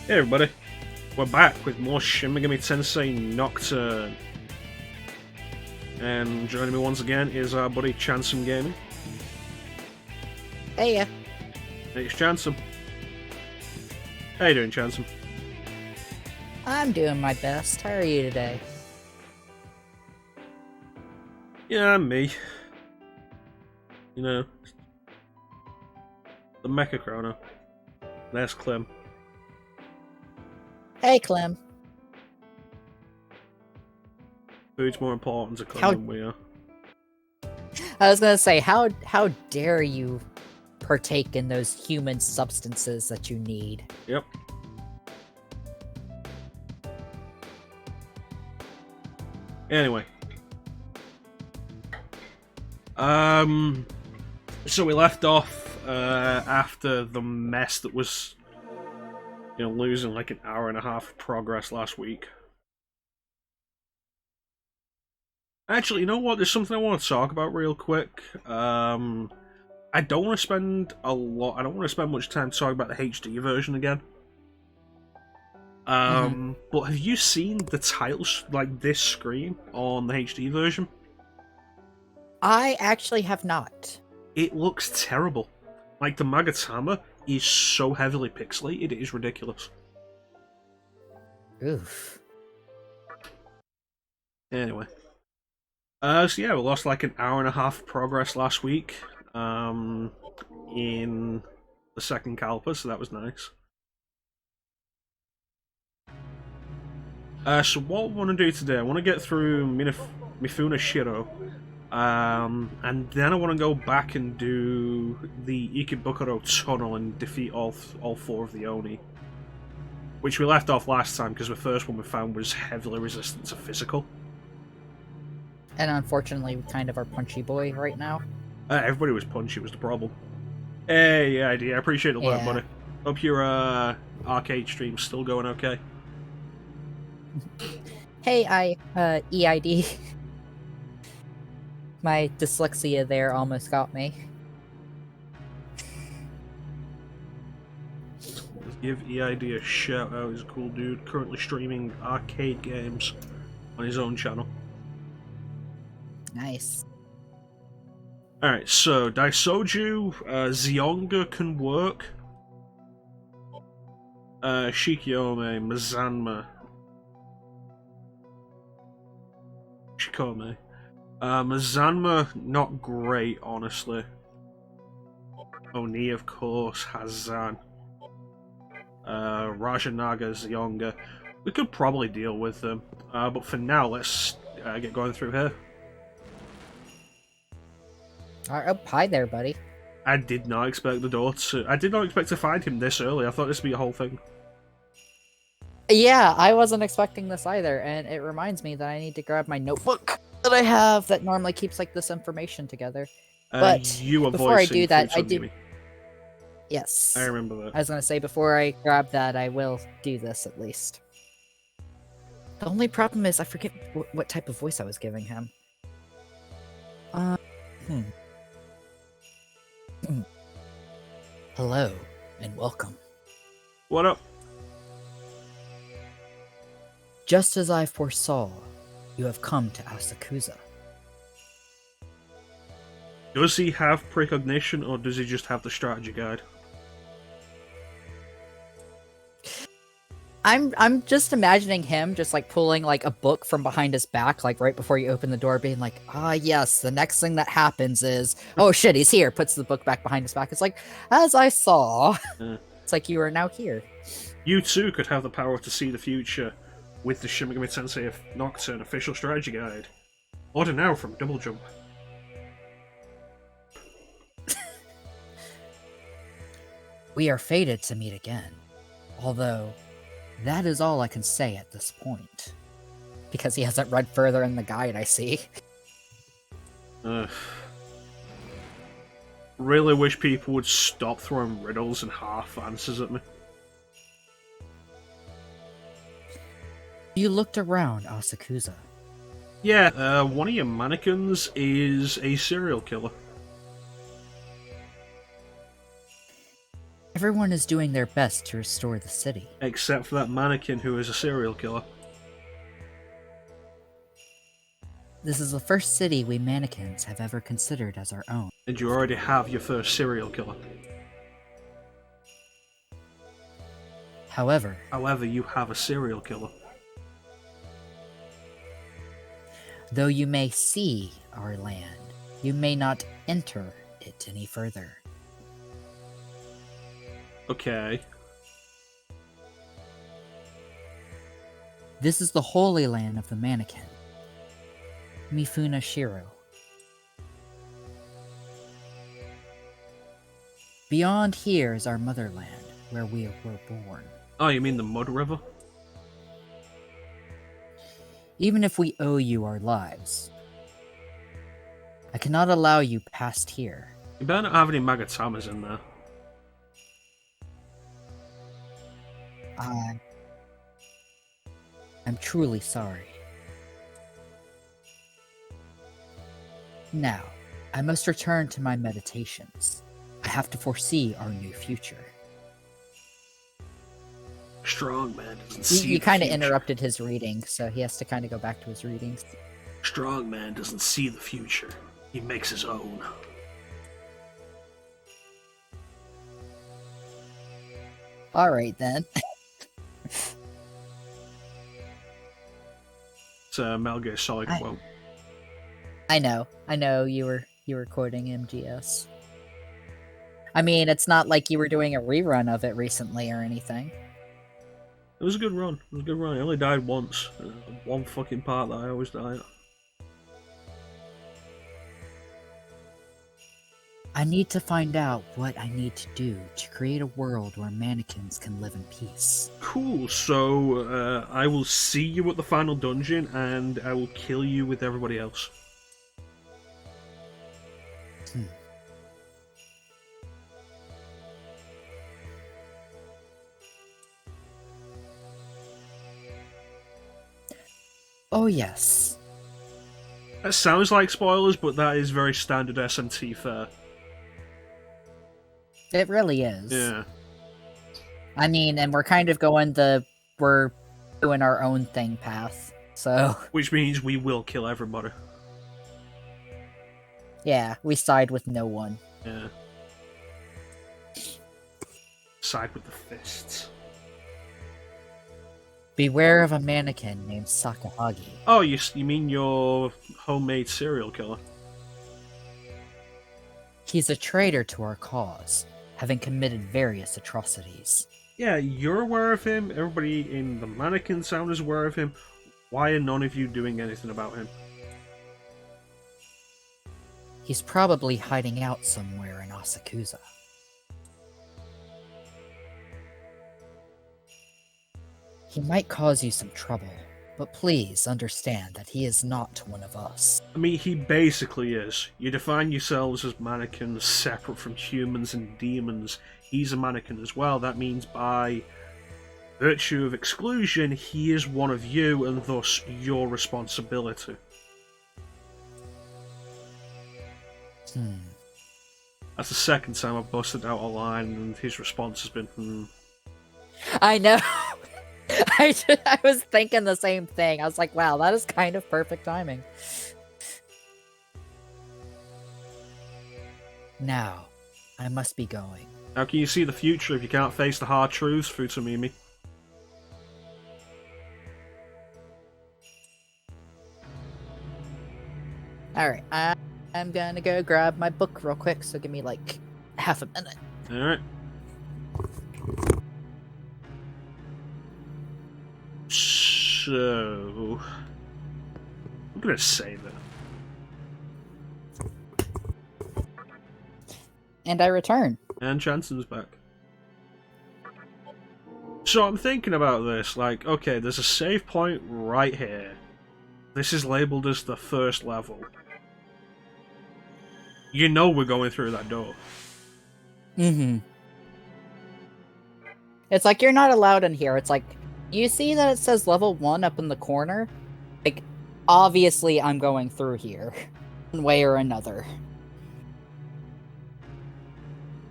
Hey everybody, we're back with more Shin Megami Tensei Nocturne. And joining me once again is our buddy ChanceEm Gaming. Hey, Hey, it's ChanceEm. How you doing, ChanceEm? I'm doing my best. How are you today? Yeah, me. You know, the Mecha Chrono. There's Clem. Hey, Clem. Who's more important to Clem than we are? I was gonna say, how dare you partake in those human substances that you need? Yep. Anyway. So we left off after the mess that was, losing like an hour and a half of progress last week. Actually, you know what? There's something I want to talk about real quick. I don't want to spend I don't want to spend much time talking about the HD version again. But have you seen the titles, like this screen on the HD version? I actually have not. It looks terrible. Like, the Magatama is so heavily pixelated, it is ridiculous. Oof. Anyway. So yeah, we lost like an hour and a half of progress last week. In the second Caliper, so that was nice. So what I want to do today, I want to get through Mifunashiro. And then I want to go back and do the Ikebukuro tunnel and defeat all four of the Oni. Which we left off last time because the first one we found was heavily resistant to physical. And unfortunately, we kind of are punchy boy right now. Everybody was punchy was the problem. Hey, ID, I appreciate it a lot, buddy. Hope your arcade stream's still going okay. Hey, EID. My dyslexia there almost got me. Let's give EID a shout out. He's a cool dude, currently streaming arcade games on his own channel. Nice. Alright, so Daisoju, Zeonga can work. Shikiome, Mazanma, Shikome. Mazanma, not great, honestly. Oni, of course, Hazan. Rajanaga, Zeonga. We could probably deal with them, but for now, let's get going through here. Oh, hi there, buddy. I did not expect the door to... I did not expect to find him this early. I thought this would be a whole thing. Yeah, I wasn't expecting this either, and it reminds me that I need to grab my notebook that I have that normally keeps like this information together. But you before I do that, I did... Yes. I remember that. I was going to say, before I grab that, I will do this at least. The only problem is I forget what type of voice I was giving him. Hello, and welcome. What up? Just as I foresaw, you have come to Asakusa. Does he have precognition, or does he just have the strategy guide? I'm just imagining him just like pulling like a book from behind his back, like right before you open the door, being like, yes, the next thing that happens is, oh shit, he's here, puts the book back behind his back. It's like, as I saw. It's like you are now here. You too could have the power to see the future with the Shin Megami Tensei Nocturne official strategy guide. Order now from Double Jump. We are fated to meet again, although that is all I can say at this point. Because he hasn't read further in the guide, I see. Really wish people would stop throwing riddles and half answers at me. You looked around Asakusa. Yeah, one of your mannequins is a serial killer. Everyone is doing their best to restore the city. Except for that mannequin who is a serial killer. This is the first city we mannequins have ever considered as our own. And you already have your first serial killer. However, you have a serial killer. though you may see our land, you may not enter it any further. Okay. This is the holy land of the mannequin, Mifunashiro. Beyond here is our motherland, where we were born. Oh, you mean the Mud River? Even if we owe you our lives, I cannot allow you past here. You better not have any Magatamas in there. I'm truly sorry. Now, I must return to my meditations. I have to foresee our new future. Strong man doesn't see You the kind of future. interrupted his reading, so he has to kind of go back to his readings. Strong man doesn't see the future. He makes his own. Alright then. It's a Metal Gear Solid quote. I know you were quoting MGS. I mean, it's not like you were doing a rerun of it recently or anything. It was a good run. It was a good run. I only died once. One fucking part that I always die at. I need to find out what I need to do to create a world where mannequins can live in peace. Cool, so I will see you at the final dungeon and I will kill you with everybody else. Oh yes. That sounds like spoilers, but that is very standard SMT fare. It really is. Yeah. I mean, and we're kind of we're doing our own thing path, so... Which means we will kill everybody. Yeah, we side with no one. Yeah. Side with the fists. Beware of a mannequin named Sakahagi. Oh, you mean your homemade serial killer? He's a traitor to our cause, having committed various atrocities. Yeah, you're aware of him. Everybody in the mannequin sound is aware of him. Why are none of you doing anything about him? He's probably hiding out somewhere in Asakusa. He might cause you some trouble, but please understand that he is not one of us. I mean, he basically is. You define yourselves as mannequins separate from humans and demons. He's a mannequin as well. That means by virtue of exclusion, he is one of you and thus your responsibility. That's the second time I've busted out a line and his response has been, I know! I was thinking the same thing. I was like, wow, that is kind of perfect timing. Now, I must be going. How can you see the future if you can't face the hard truths, Futamimi? Alright, I'm gonna go grab my book real quick, so give me like half a minute. Alright. So... I'm gonna save it. And I return. And ChanceEm's back. So I'm thinking about this, like, okay, there's a save point right here. This is labelled as the first level. You know we're going through that door. Mm-hmm. It's like, you're not allowed in here. It's like, you see that it says level 1 up in the corner? Like, obviously I'm going through here. One way or another.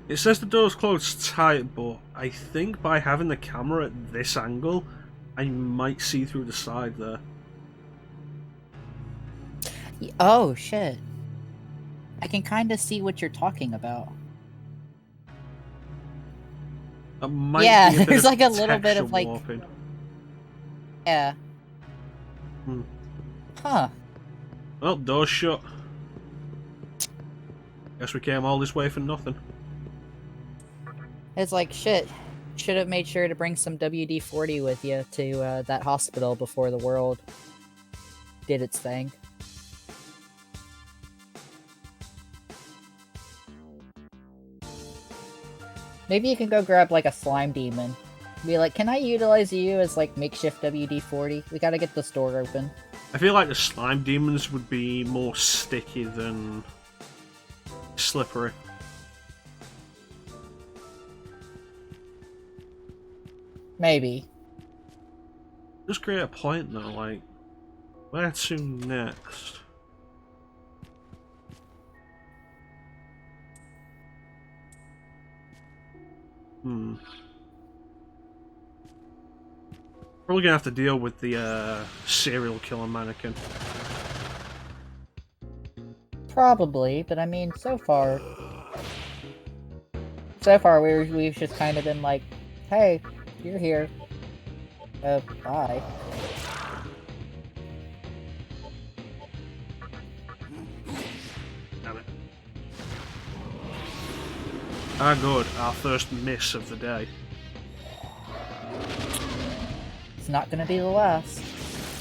It says the door's closed tight, but I think by having the camera at this angle, I might see through the side there. Oh, shit. I can kind of see what you're talking about. That might Yeah, be a bit there's of like a little bit texture of like... warping. Yeah. Huh. Well, door's shut. Guess we came all this way for nothing. It's like, shit. Should have made sure to bring some WD-40 with you to that hospital before the world did its thing. Maybe you can go grab like a slime demon. Be like, can I utilize you as like makeshift WD-40? We gotta get this door open. I feel like the slime demons would be more sticky than slippery. Maybe. Just create a point though, like, where to next? Probably gonna have to deal with the serial killer mannequin. Probably, but I mean, so far we've just kind of been like, hey, you're here. Bye. Damn it. Ah, good. Our first miss of the day. It's not gonna be the last.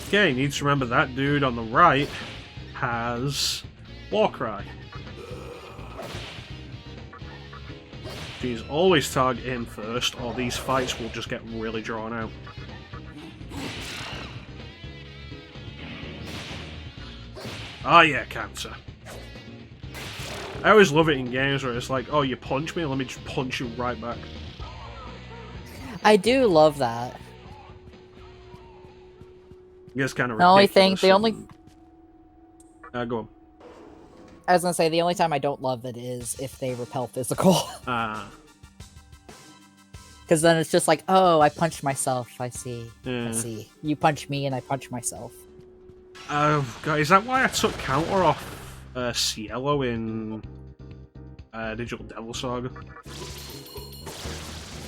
Okay, need to remember that dude on the right has Warcry. Please always target him first, or these fights will just get really drawn out. Ah, yeah, cancer. I always love it in games where it's like, oh, you punch me, let me just punch you right back. I do love that. It gets kind of The only ridiculous. thing, the only... Go on. I was gonna say, the only time I don't love it is if they repel physical. Ah. Because then it's just like, oh, I punched myself, I see. Yeah. I see. You punch me and I punch myself. God, is that why I took counter off Cielo in Digital Devil Saga?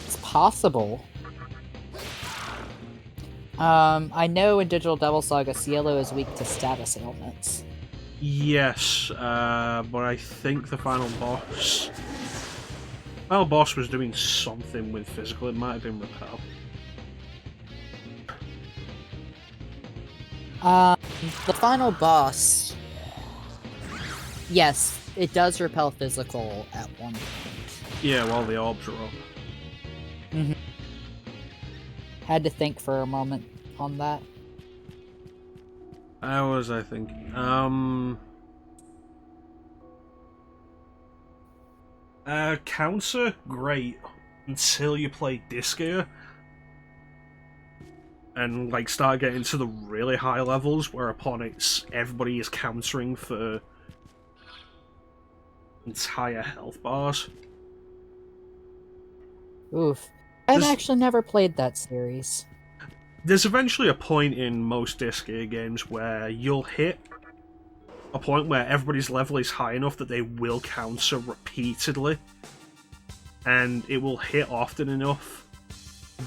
It's possible. I know in Digital Devil Saga, Cielo is weak to status ailments. Yes, but I think the final boss was doing something with physical. It might have been repel. The final boss... Yes, it does repel physical at one point. Yeah, while the orbs are up. Mm-hmm. Had to think for a moment on that. How was I thinking? Counter, great, until you play Disgaea. And like start getting to the really high levels, whereupon everybody is countering for entire health bars. Oof. I've actually never played that series. There's eventually a point in most Disgaea games where you'll hit a point where everybody's level is high enough that they will counter repeatedly, and it will hit often enough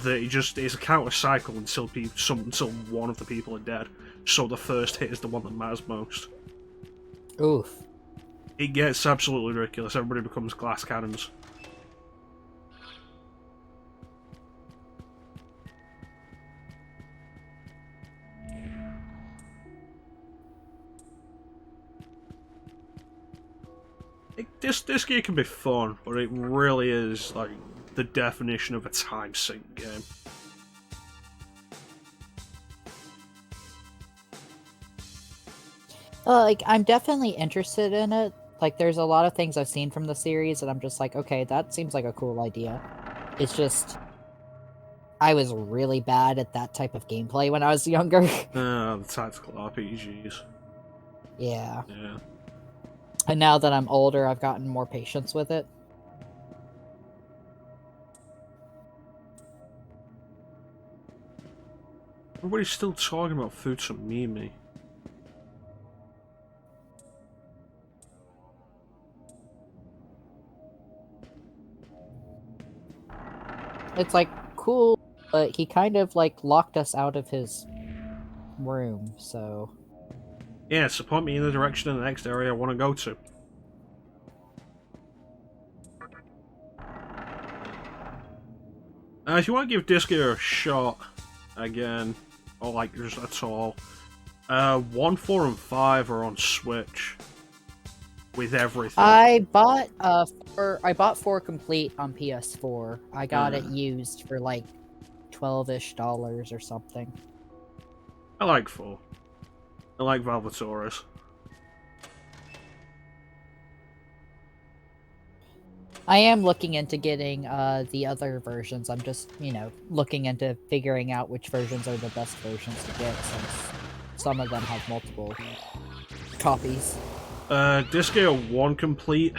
that it just is a counter cycle until one of the people are dead. So the first hit is the one that matters most. Oof. It gets absolutely ridiculous. Everybody becomes glass cannons. This game can be fun, but it really is like the definition of a time sink game. Like, I'm definitely interested in it. Like, there's a lot of things I've seen from the series, and I'm just like, okay, that seems like a cool idea. It's just... I was really bad at that type of gameplay when I was younger. The tactical RPGs. Yeah. Yeah. And now that I'm older, I've gotten more patience with it. Everybody's still talking about Futsamimi. It's like cool, but he kind of like locked us out of his room, so Yeah, so point me in the direction of the next area I want to go to. If you want to give Disco a shot again, or like just at all, 1, 4, and 5 are on Switch with everything. I bought I bought 4 complete on PS4. I got it used for like $12-ish or something. I like 4. I like Valvatoris. I am looking into getting the other versions. I'm just, looking into figuring out which versions are the best versions to get, since some of them have multiple copies. Disgaea 1 complete,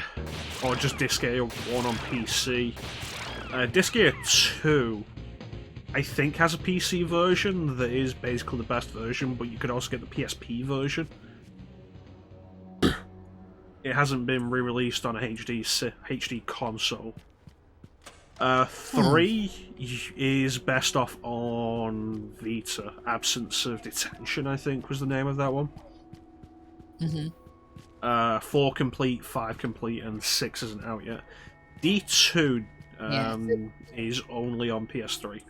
or just Disgaea 1 on PC. Disgaea 2, I think, has a PC version that is basically the best version, but you could also get the PSP version. It hasn't been re-released on a HD console. 3 is best off on Vita. Absence of Detention, I think, was the name of that one. 4 complete, 5 complete, and 6 isn't out yet. D2 is only on PS3.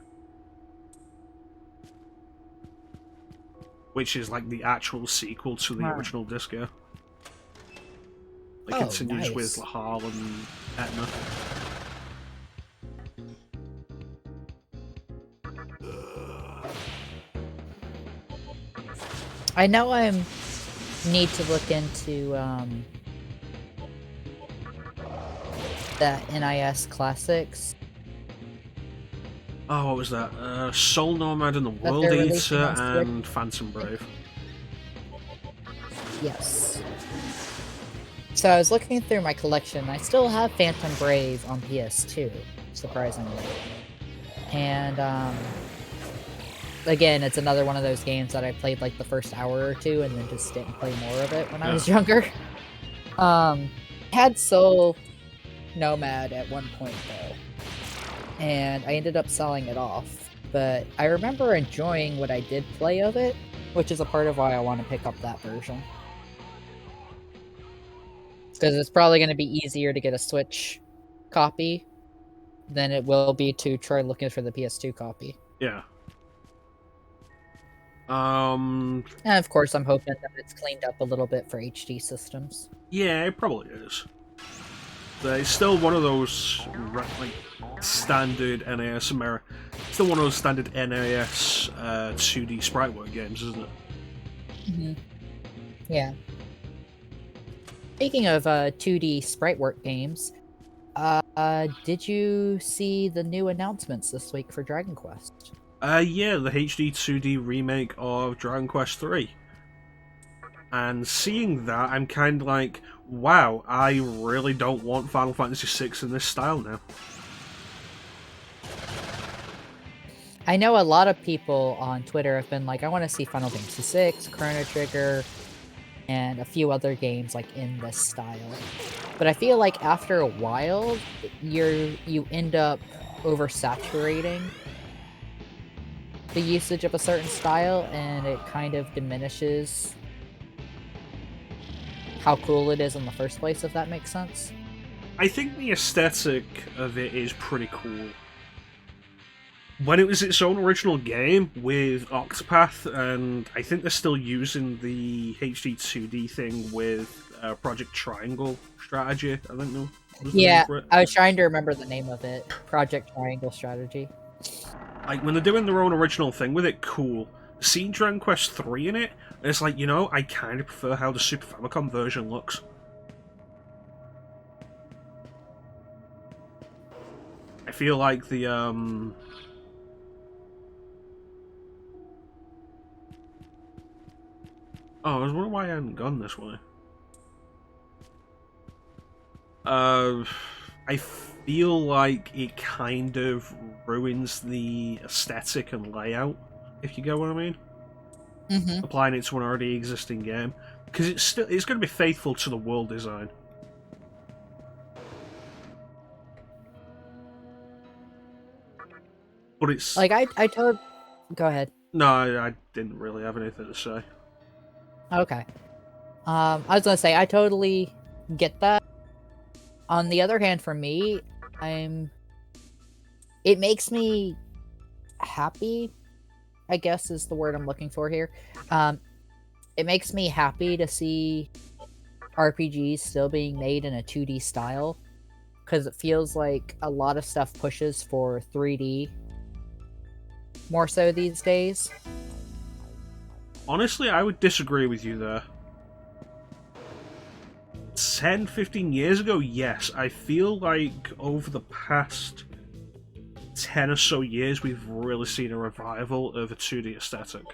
Which is like the actual sequel to the original Disgaea. It continues with Lahal and Etna. I know I need to look into the NIS Classics. Oh, what was that? Soul Nomad and the World Eater and Phantom Brave. Yes. So I was looking through my collection. I still have Phantom Brave on PS2, surprisingly. And again, it's another one of those games that I played like the first hour or two and then just didn't play more of it when I was younger. Had Soul Nomad at one point though, and I ended up selling it off. But I remember enjoying what I did play of it, which is a part of why I want to pick up that version. Because it's probably going to be easier to get a Switch copy than it will be to try looking for the PS2 copy. Yeah. And of course, I'm hoping that it's cleaned up a little bit for HD systems. Yeah, it probably is. But it's still one of those like standard NAS still one of those standard NAS 2D sprite work games, isn't it? Yeah. Speaking of 2D sprite work games, did you see the new announcements this week for Dragon Quest? Yeah, the HD 2D remake of Dragon Quest 3. And seeing that, I'm kind of like, wow, I really don't want Final Fantasy VI in this style now. I know a lot of people on Twitter have been like, I want to see Final Fantasy VI, Chrono Trigger, and a few other games like in this style. But I feel like after a while, you end up oversaturating the usage of a certain style, and it kind of diminishes how cool it is in the first place, if that makes sense. I think the aesthetic of it is pretty cool. When it was its own original game with Octopath, and I think they're still using the HD 2D thing with Project Triangle Strategy, I think no. Yeah, I was trying to remember the name of it. Project Triangle Strategy. Like, when they're doing their own original thing with it, cool. Seeing Dragon Quest 3 in it, it's like, I kind of prefer how the Super Famicom version looks. I feel like the, Oh, I was wondering why I hadn't gone this way. I feel like it kind of ruins the aesthetic and layout if you get what I mean. Mm-hmm. Applying it to an already existing game, because it's going to be faithful to the world design. But it's Like I told. Go ahead. no, I didn't really have anything to say. Okay. I was gonna say I totally get that. On the other hand, for me, it makes me happy, I guess is the word I'm looking for here. It makes me happy to see RPGs still being made in a 2D style, because it feels like a lot of stuff pushes for 3D more so these days. Honestly, I would disagree with you there. 10, 15 years ago, yes. I feel like over the past 10 or so years, we've really seen a revival of a 2D aesthetic.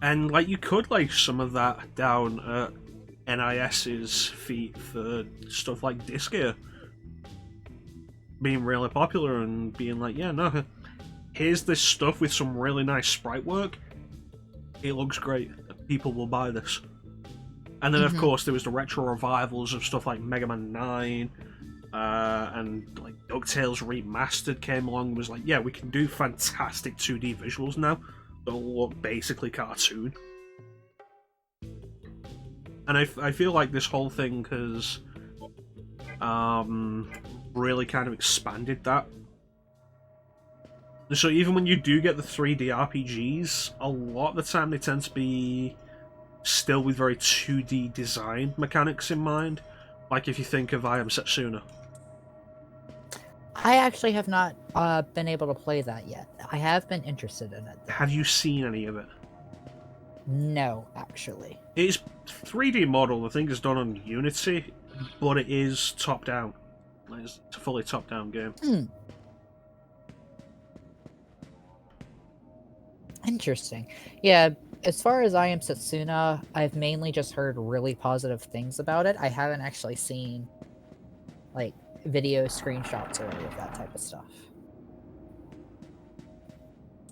And, like, you could lay some of that down at NIS's feet for stuff like Disc Gear being really popular and being like, yeah, no, here's this stuff with some really nice sprite work. It looks great. People will buy this. And then, of course, there was the retro revivals of stuff like Mega Man 9, and like DuckTales Remastered came along and was like, yeah, we can do fantastic 2D visuals now that'll look basically cartoon. And I feel like this whole thing has really kind of expanded that. So even when you do get the 3D RPGs, a lot of the time they tend to be still with very 2D design mechanics in mind. Like if you think of I Am Setsuna. I actually have not been able to play that yet. I have been interested in it, though. Have you seen any of it? No, actually. It's 3D model, I think it's done on Unity, but it is top-down. It's a fully top-down game. Interesting. Yeah, as far as I Am Setsuna, I've mainly just heard really positive things about it. I haven't actually seen, like, video screenshots or any of that type of stuff.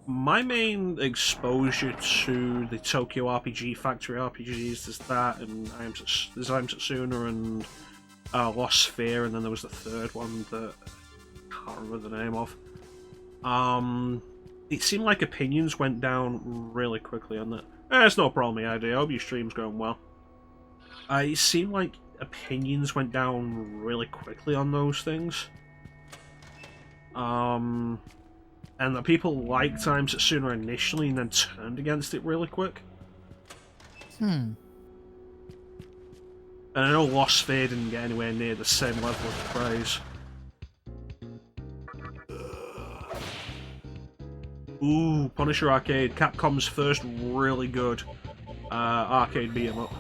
My main exposure to the Tokyo RPG Factory RPGs is that, and there's I Am Setsuna and Lost Sphere, and then there was the third one that I can't remember the name of. It seemed like opinions went down really quickly on that. It's no problem, idea. I hope your stream's going well. It seemed like opinions went down really quickly on those things. And that people liked I Am Setsuna initially and then turned against it really quick. And I know Lost Sphere didn't get anywhere near the same level of praise. Ooh, Punisher Arcade, Capcom's first really good arcade beat 'em up.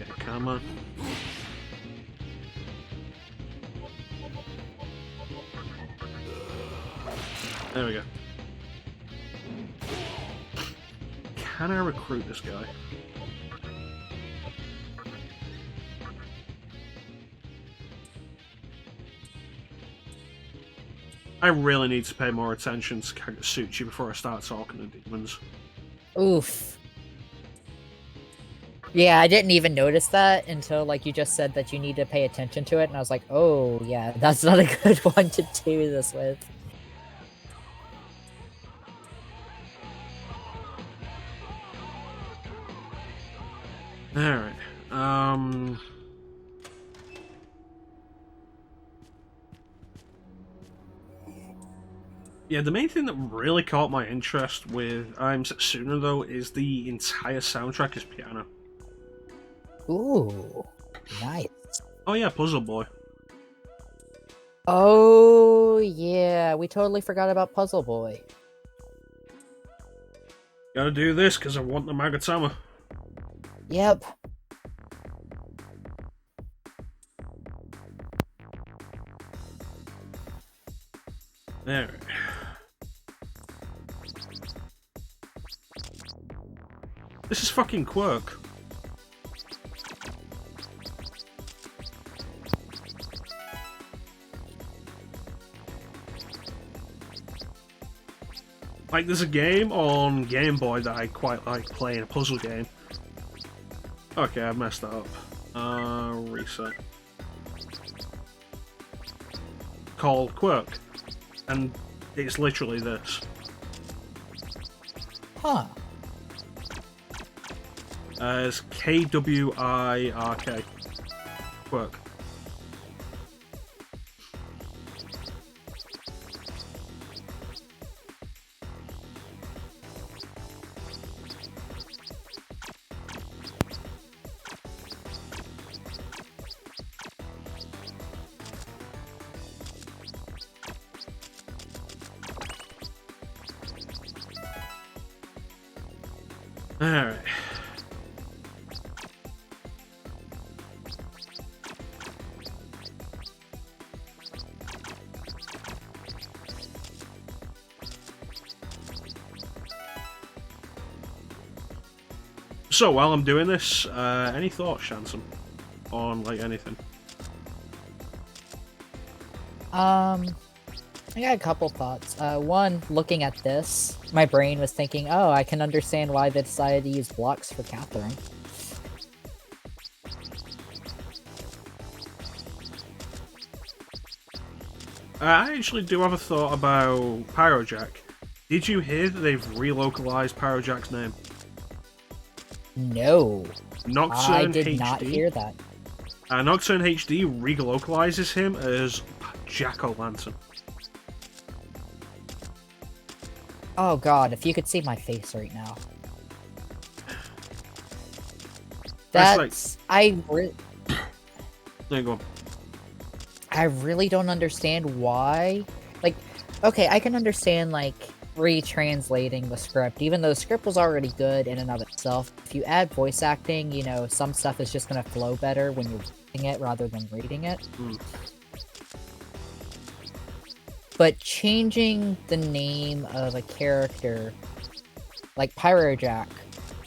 Okay, come on. There we go. Can I recruit this guy? I really need to pay more attention to Kagutsuchi before I start talking to demons. Oof. Yeah, I didn't even notice that until, like, you just said that you need to pay attention to it, and I was like, oh, yeah, that's not a good one to do this with. Alright, yeah, the main thing that really caught my interest with I Am Setsuna, though, is the entire soundtrack is piano. Ooh, nice. Oh yeah, Puzzle Boy. Oh, yeah, we totally forgot about Puzzle Boy. Gotta do this, because I want the Magatama. Yep. There. This is fucking Quirk. Like, there's a game on Game Boy that I quite like playing, a puzzle game. Okay, I messed that up. Reset. Called Quirk. And it's literally this. Huh. It's Kwirk. Quirk. Alright. So while I'm doing this, any thoughts, ChanceEm, on like anything? I got a couple thoughts. One, looking at this, my brain was thinking, oh, I can understand why they decided to use blocks for Catherine. I actually do have a thought about Pyrojack. Did you hear that they've relocalized Pyrojack's name? No. Nocturne I did HD. not hear that. Nocturne HD relocalizes him as Jack-o'-lantern. Oh god, if you could see my face right now. That's I There you go. I really don't understand why. Like, okay, I can understand, like, retranslating the script, even though the script was already good in and of itself. If you add voice acting, you know, some stuff is just gonna flow better when you're reading it rather than reading it. But changing the name of a character, like Pyrojack,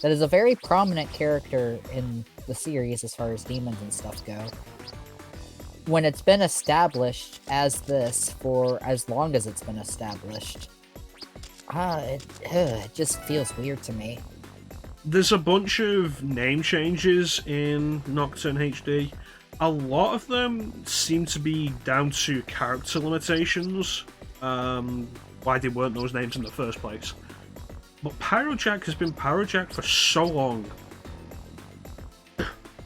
that is a very prominent character in the series as far as demons and stuff go, when it's been established as this for as long as it's been established, it just feels weird to me. There's a bunch of name changes in Nocturne HD. A lot of them seem to be down to character limitations, why they weren't those names in the first place. But Pyrojack has been Pyrojack for so long.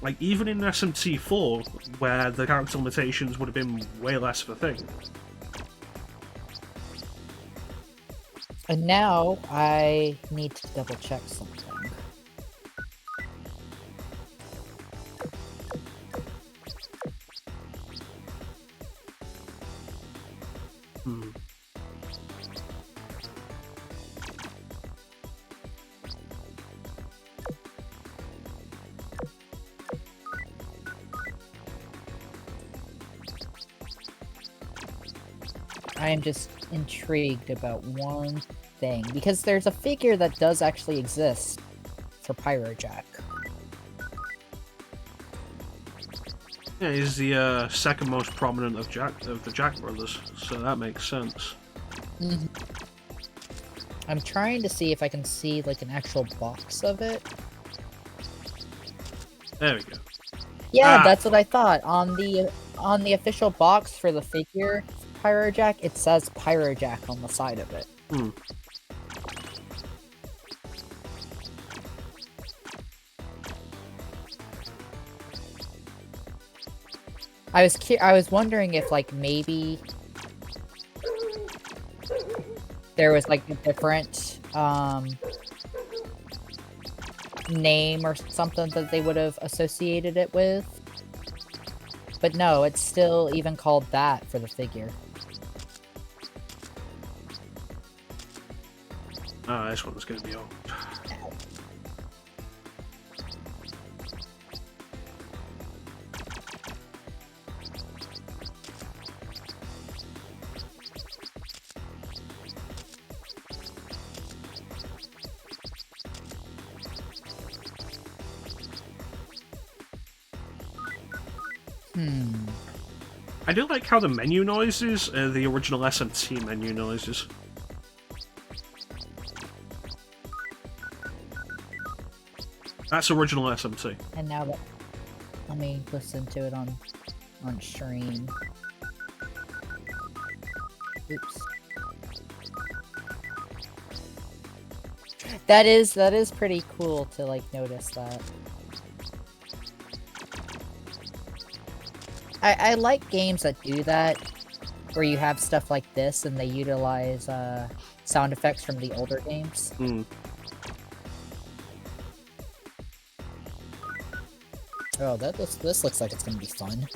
Like, even in SMT4, where the character limitations would have been way less of a thing. And now I need to double check something. I am just intrigued about one thing, because there's a figure that does actually exist for Pyrojack. Yeah, he's the second most prominent of the Jack brothers, so that makes sense. I'm trying to see if I can see like an actual box of it. There we go. Yeah, that's what I thought. On the official box for the figure Pyrojack, it says Pyrojack on the side of it. I was wondering if, like, maybe there was like a different name or something that they would have associated it with. But no, it's still even called that for the figure. Ah, this one's gonna be old. Hmm. I do like how the menu noises are the original SMT menu noises. That's original SMT. And now let me listen to it on stream. Oops. That is pretty cool to like notice that. I like games that do that, where you have stuff like this and they utilize sound effects from the older games. Hmm. Oh, this looks like it's gonna be fun.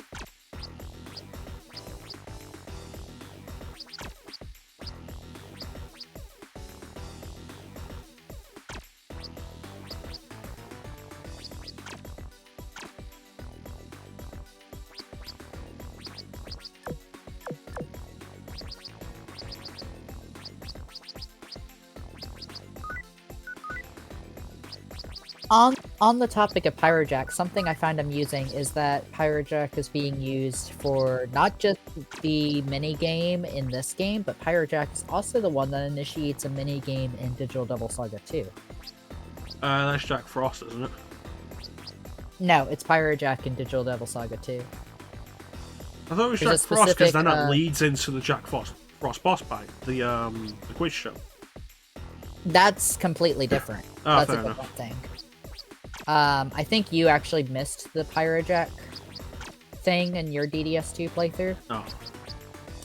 On the topic of Pyrojack, something I find amusing is that Pyrojack is being used for not just the mini-game in this game, but Pyrojack is also the one that initiates a mini-game in Digital Devil Saga 2. That's Jack Frost, isn't it? No, it's Pyrojack in Digital Devil Saga 2. I thought it was There's Jack a Frost, because then specific, that leads into the Jack Frost boss fight, the quiz show. That's completely different. Oh, That's fair a enough. different thing. I think you actually missed the Pyrojack thing in your DDS2 playthrough.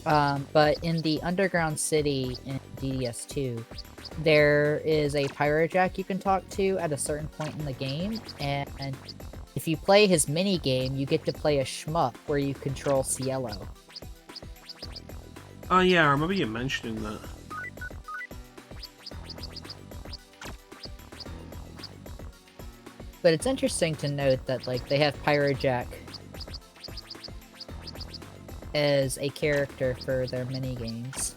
Oh. But in the Underground City in DDS2, there is a Pyrojack you can talk to at a certain point in the game, and if you play his mini-game, you get to play a shmup where you control Cielo. Oh yeah, I remember you mentioning that. But it's interesting to note that, like, they have Pyrojack as a character for their mini-games.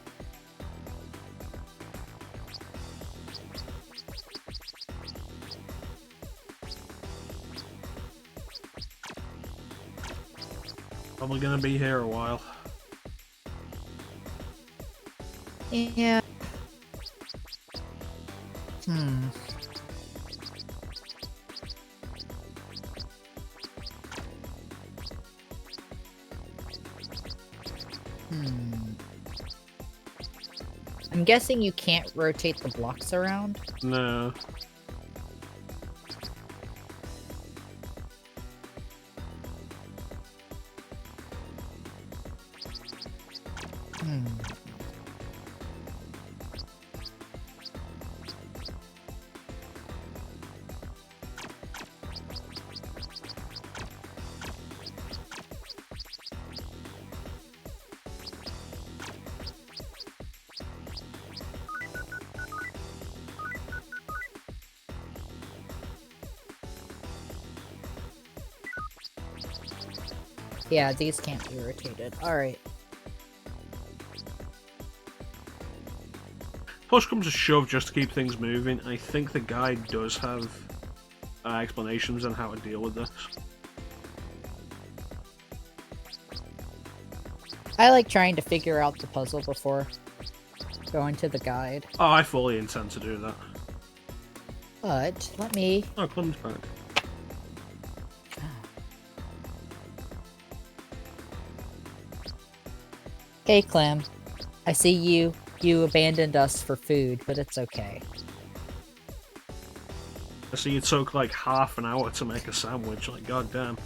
Probably gonna be here a while. Yeah. Hmm. I'm guessing you can't rotate the blocks around? No. Yeah, these can't be rotated. Alright. Push comes to shove, just to keep things moving, I think the guide does have explanations on how to deal with this. I like trying to figure out the puzzle before going to the guide. Oh, I fully intend to do that. But, let me... Oh, Clem's back. Hey, Clem. I see you. You abandoned us for food, but it's okay. I see it took like half an hour to make a sandwich, like goddamn.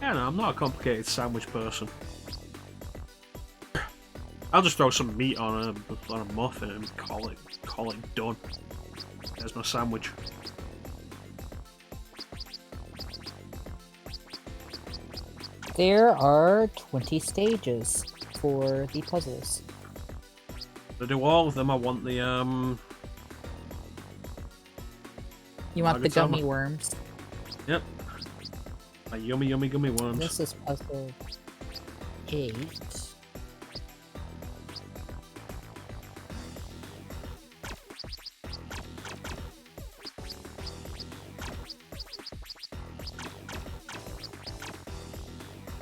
Yeah, no, I'm not a complicated sandwich person. I'll just throw some meat on a muffin and call it done. There's my sandwich. There are 20 stages for the puzzles. To do all of them, I want the You want the Nuggets gummy armor. worms. Yep. My yummy gummy worms. This is puzzle 8.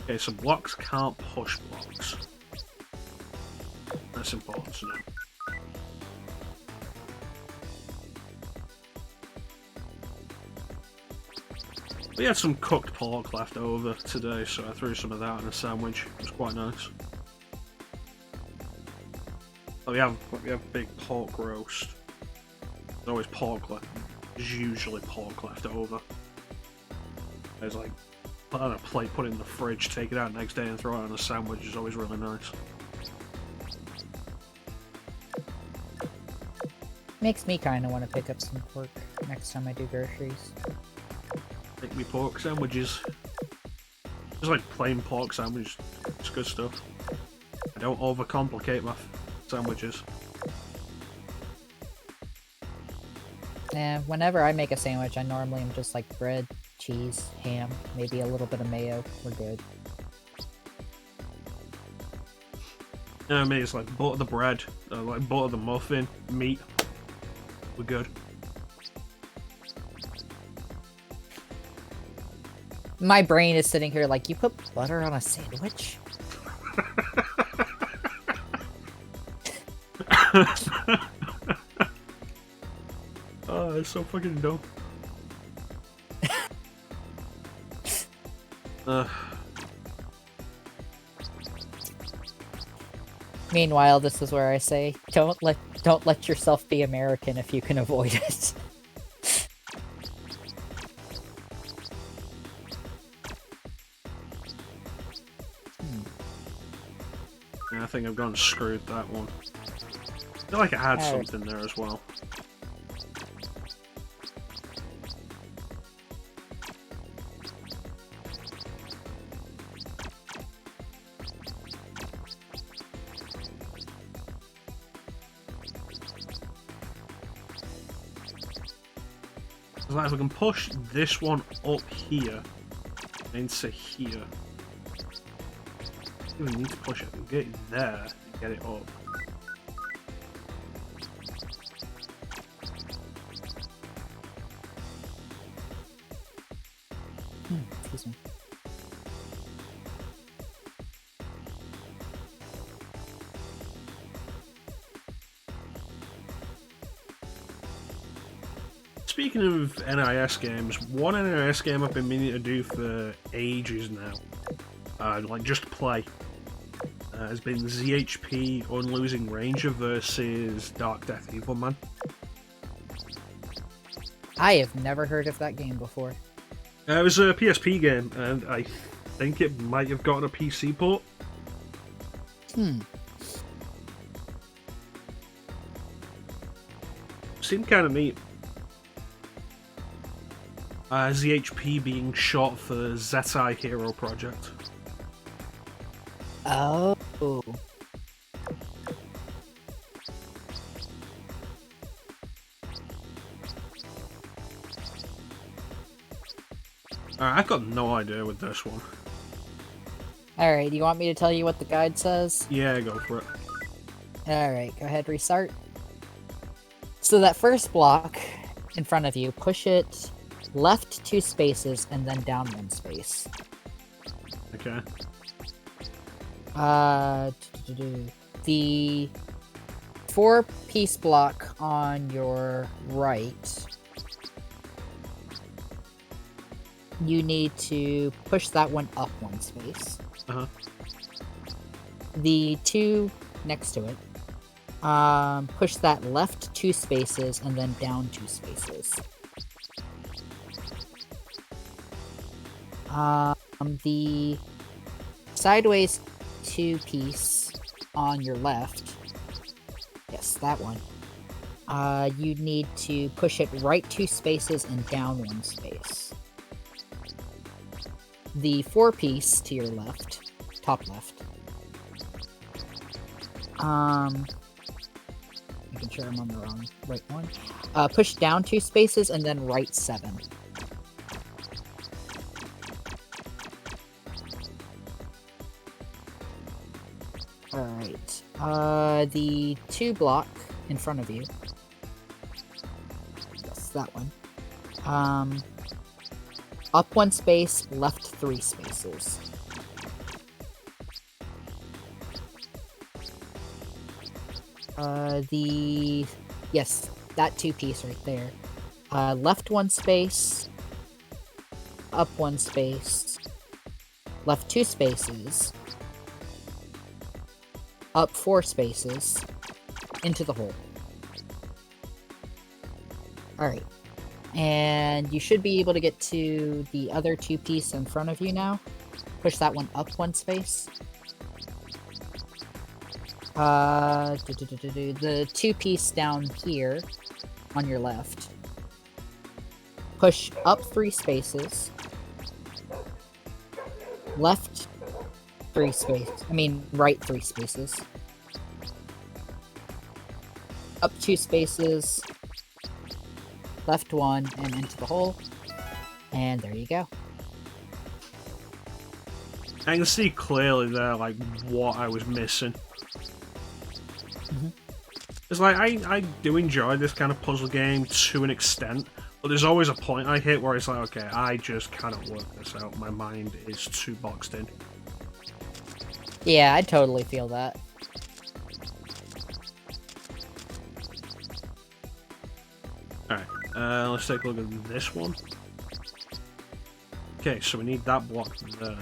Okay, so blocks can't push blocks. That's important to know. We had some cooked pork left over today, so I threw some of that in a sandwich. It was quite nice. Oh, we have big pork roast. There's always pork left. There's usually pork left over. There's like put on a plate, put it in the fridge, take it out next day, and throw it on a sandwich. Is always really nice. Makes me kind of want to pick up some pork next time I do groceries. Make me pork sandwiches. Just like plain pork sandwich. It's good stuff. I don't overcomplicate my sandwiches. And whenever I make a sandwich, I normally am just like bread, cheese, ham, maybe a little bit of mayo. We're good. I mean, it's like butter the bread, like butter the muffin, meat. We're good. My brain is sitting here like, you put butter on a sandwich? Oh, it's so fucking dumb. Meanwhile, this is where I say, don't let yourself be American if you can avoid it. Yeah, I think I've gone screwed that one. I feel like I had something there as well. Like if I can push this one up here into here. I don't even need to push it. I can get it there and get it up. Excuse me. Speaking of NIS games, one NIS game I've been meaning to do for ages now, like just play, has been ZHP Unlosing Ranger versus Dark Death Evil Man. I have never heard of that game before. It was a PSP game, and I think it might have gotten a PC port. Seemed kind of neat. ZHP being short for Zetai Hero Project. Oh. I've got no idea with this one. Alright, you want me to tell you what the guide says? Yeah, go for it. Alright, go ahead, restart. So that first block in front of you, push it left 2 spaces and then down 1 space. Okay. The 4-piece block on your right, you need to push that one up 1 space. Uh-huh. The 2 next to it, push that left 2 spaces and then down 2 spaces. The sideways 2-piece on your left, yes, that one, you need to push it right 2 spaces and down 1 space. The 4-piece to your left, top left, making sure I'm on the right one, push down 2 spaces and then right 7. Alright, the 2 block in front of you, yes, that one, up 1 space, left 3 spaces. Yes, that 2-piece right there. Left 1 space, up 1 space, left 2 spaces, up 4 spaces, into the hole. Alright. And you should be able to get to the other 2-piece in front of you now. Push that one up 1 space. The 2-piece down here on your left. Push up 3 spaces. Left 3 spaces. Right 3 spaces. Up 2 spaces. Left 1 and into the hole. And there you go. I can see clearly there, like, what I was missing. It's like, I do enjoy this kind of puzzle game to an extent, but there's always a point I hit where it's like, okay, I just cannot work this out. My mind is too boxed in. Yeah, I totally feel that. Alright, let's take a look at this one. Okay, so we need that block there.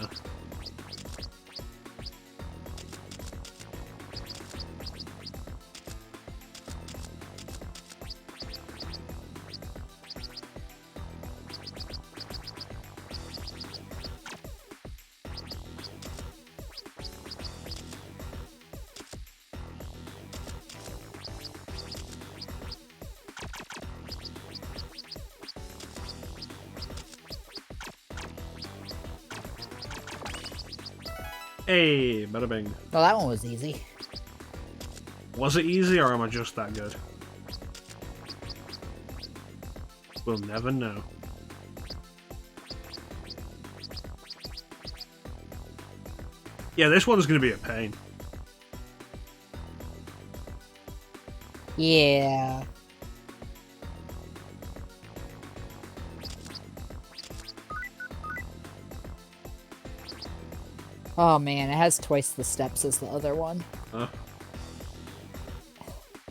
Hey, bada bing. Well, that one was easy. Was it easy, or am I just that good? We'll never know. Yeah, this one's gonna be a pain. Yeah. Oh man, it has twice the steps as the other one.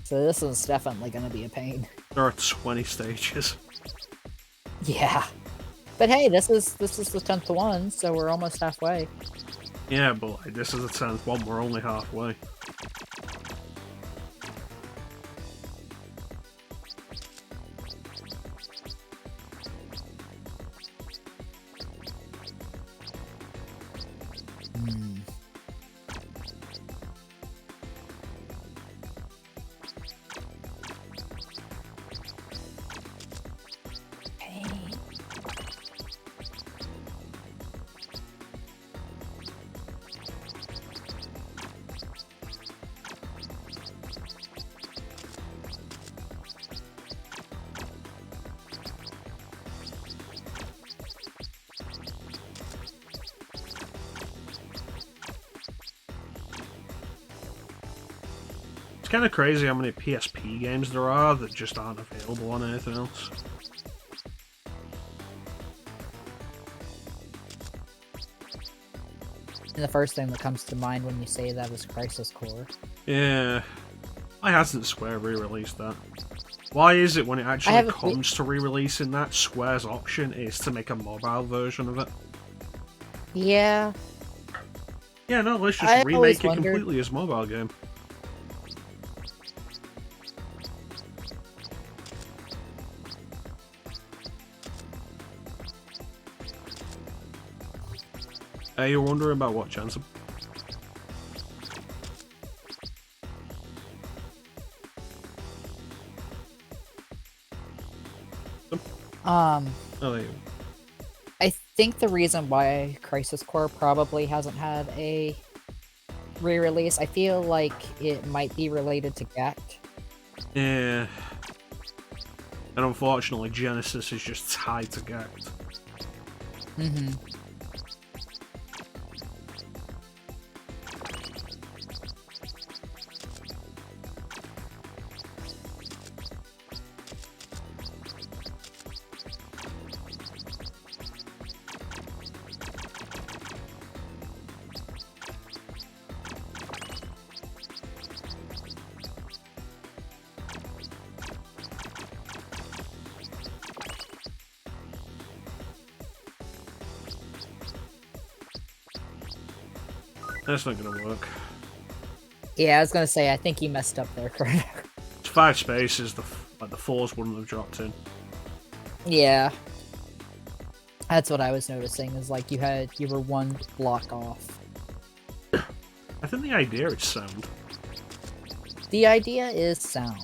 So this one's definitely gonna be a pain. There are 20 stages. Yeah. But hey, this is the 10th one, so we're almost halfway. Yeah, but like, this is the 10th one, we're only halfway. It's kind of crazy how many PSP games there are that just aren't available on anything else. And the first thing that comes to mind when you say that is Crisis Core. Yeah. Why hasn't Square re-released that? Why is it when it actually comes to re-releasing that, Square's option is to make a mobile version of it? Yeah. Yeah, no, let's just remake it completely as a mobile game. You're wondering about what, ChanceEm? Oh, there you go. I think the reason why Crisis Core probably hasn't had a re-release, I feel like it might be related to Gect. Yeah. And unfortunately, Genesis is just tied to Gect. Mm-hmm. That's not gonna work. Yeah, I was gonna say, I think you messed up there, Chrono. It's 5 spaces, the 4s wouldn't have dropped in. Yeah. That's what I was noticing, is like you were one block off. I think the idea is sound. The idea is sound.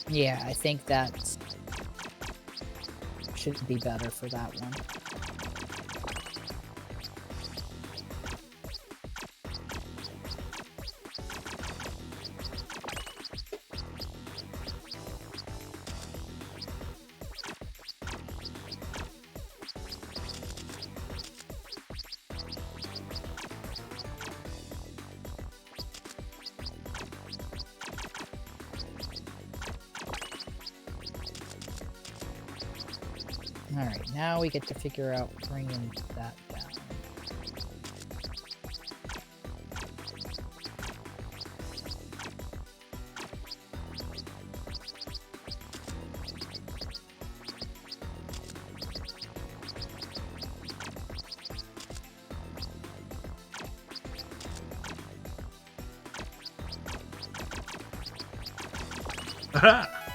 Yeah, I think that should be better for that one. Alright, now we get to figure out bringing that down.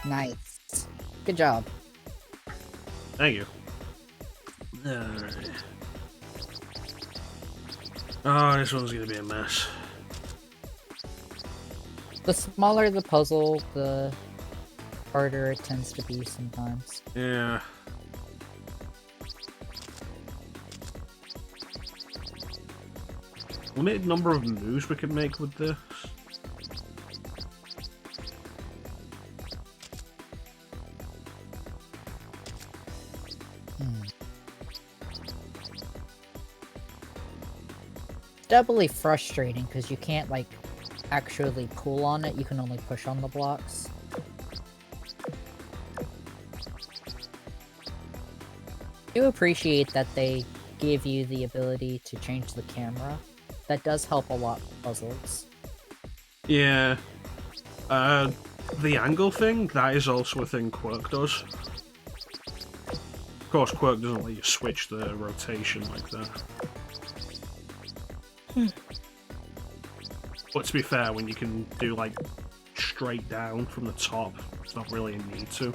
Nice. Good job. Thank you. Alright. Oh, this one's gonna be a mess. The smaller the puzzle, the harder it tends to be sometimes. Yeah. Limited number of moves we can make with this. Doubly frustrating because you can't like actually pull on it, you can only push on the blocks. I do appreciate that they gave you the ability to change the camera. That does help a lot with puzzles. Yeah. The angle thing, that is also a thing Quirk does. Of course, Quirk doesn't let you switch the rotation like that. But to be fair, when you can do like straight down from the top, it's not really a need to.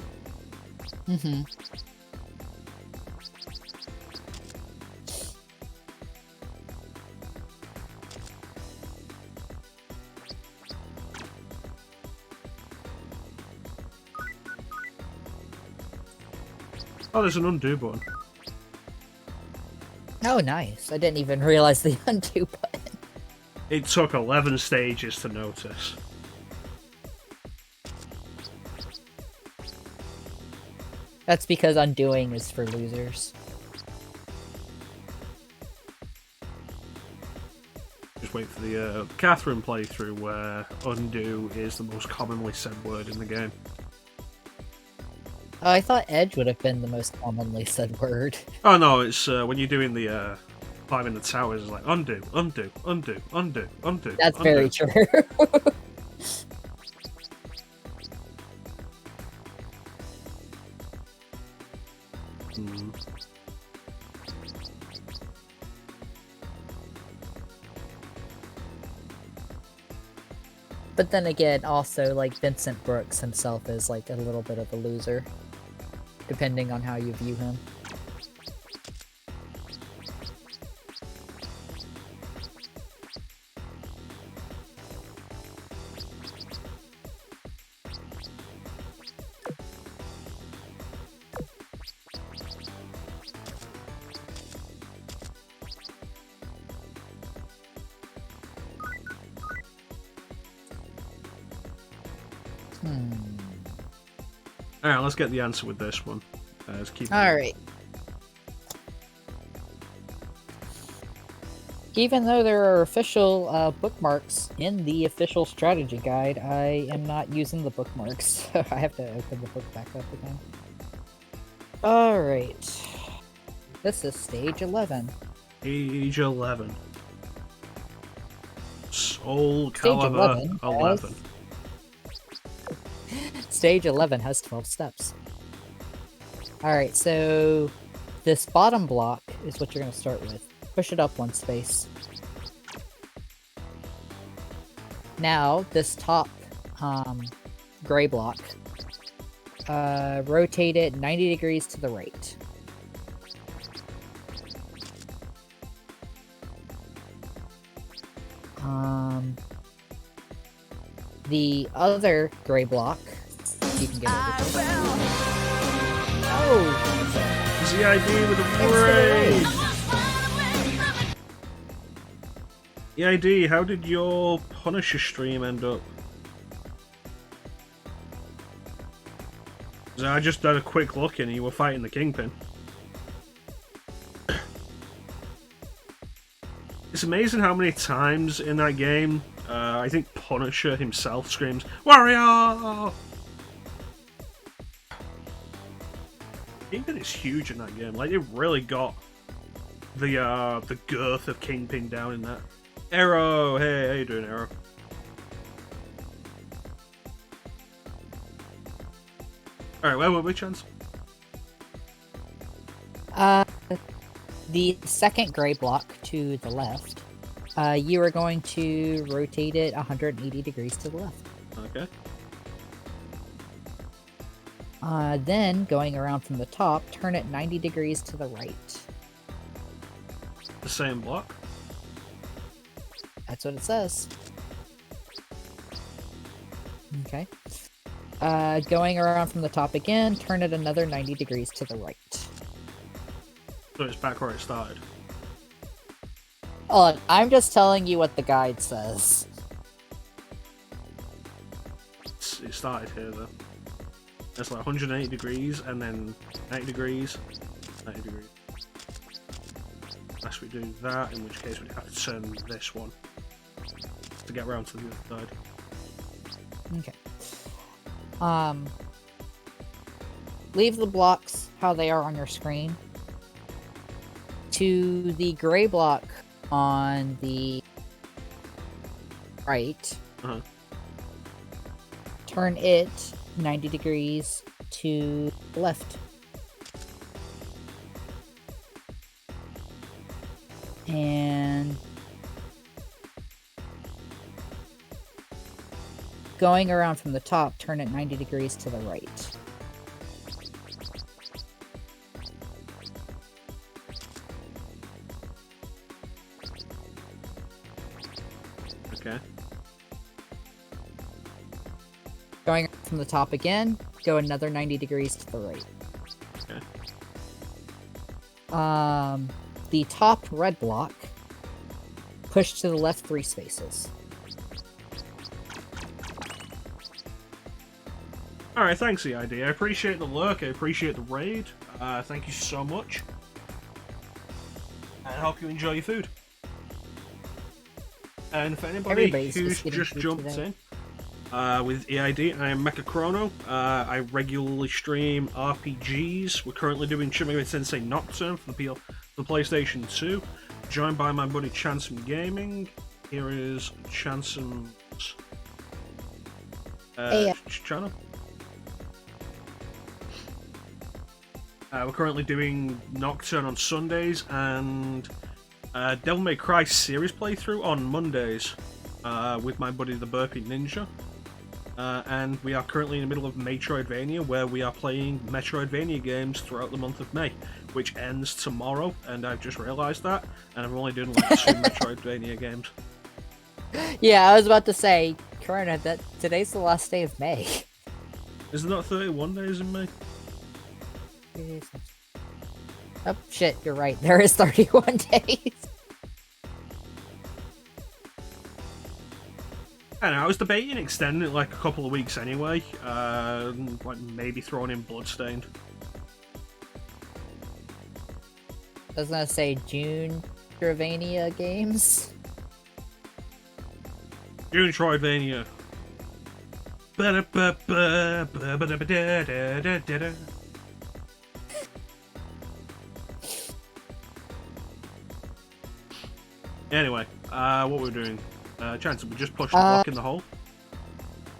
Mm-hmm. Oh, there's an undo button. Oh, nice. I didn't even realize the undo button. It took 11 stages to notice. That's because undoing is for losers. Just wait for the Catherine playthrough where undo is the most commonly said word in the game. Oh, I thought edge would have been the most commonly said word. Oh no, it's when you're doing the climbing the towers, it's like undo, undo, undo, undo, undo. That's undo. very true. But then again, also, like, Vincent Brooks himself is, like, a little bit of a loser. Depending on how you view him. Alright, let's get the answer with this one. Let's keep Alright. Even though there are official bookmarks in the official strategy guide, I am not using the bookmarks, so I have to open the book back up again. Alright. This is stage 11. Age 11. Soul Stage Calibur 11 11. Stage 11 has 12 steps. Alright, so this bottom block is what you're going to start with. Push it up one space. Now, this top gray block, rotate it 90 degrees to the right. The other gray block, you can get over to. Oh! It's the idea with the raid! EID, how did your Punisher stream end up? So I just had a quick look and you were fighting the Kingpin. It's amazing how many times in that game, I think Punisher himself screams, "Warrior!" Kingpin is huge in that game. Like, it really got the girth of Kingpin down in that. Arrow, hey, how you doing, Arrow? Alright, where were we, Chance? The second gray block to the left, you are going to rotate it 180 degrees to the left. Okay. Then, going around from the top, turn it 90 degrees to the right. The same block? That's what it says. Okay. Going around from the top again, turn it another 90 degrees to the right. So it's back where it started. Oh, I'm just telling you what the guide says. It started here, though. It's like 180 degrees, and then 90 degrees, 90 degrees. Unless we do that, in which case we'd have to turn this one to get around to the other side. Okay. Leave the blocks how they are on your screen. To the gray block on the right, turn it 90 degrees to the left. And going around from the top, turn it 90 degrees to the right. Okay. Going from the top again, go another 90 degrees to the right. Okay. The top red block, push to the left 3 spaces. Alright, thanks, EID. I appreciate the lurk, I appreciate the raid. Thank you so much. And I hope you enjoy your food. And for anybody who's just jumped in with EID, I am Mechachrono. I regularly stream RPGs. We're currently doing Shin Megami Tensei Nocturne for the PlayStation 2. Joined by my buddy ChanceEm Gaming. Here is ChanceEm's channel. We're currently doing Nocturne on Sundays and Devil May Cry series playthrough on Mondays with my buddy the Burpee Ninja. And we are currently in the middle of Metroidvania, where we are playing Metroidvania games throughout the month of May, which ends tomorrow, and I've just realised that, and I'm only doing like 2 Metroidvania games. Yeah, I was about to say, Corona, that today's the last day of May. Is there not 31 days in May? Oh, shit, you're right. There is 31 days. I don't know, I was debating extending it like a couple of weeks anyway, like maybe throwing in Bloodstained. I was gonna say June Metroidvania games. June Metroidvania. Anyway, what we're doing. Chance, we just push the block in the hole.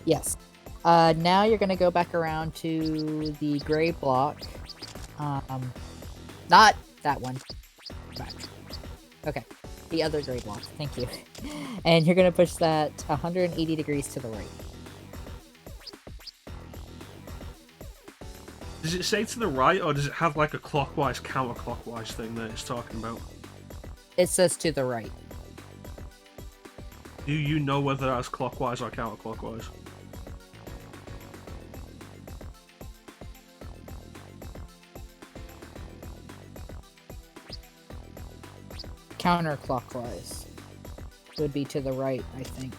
Yes. Now you're gonna go back around to the gray block. Not that one. Back. Okay. The other gray block. Thank you. And you're gonna push that 180 degrees to the right. Does it say to the right, or does it have like a clockwise, counterclockwise thing that it's talking about? It says to the right. Do you know whether that's clockwise or counterclockwise? Counterclockwise would be to the right, I think.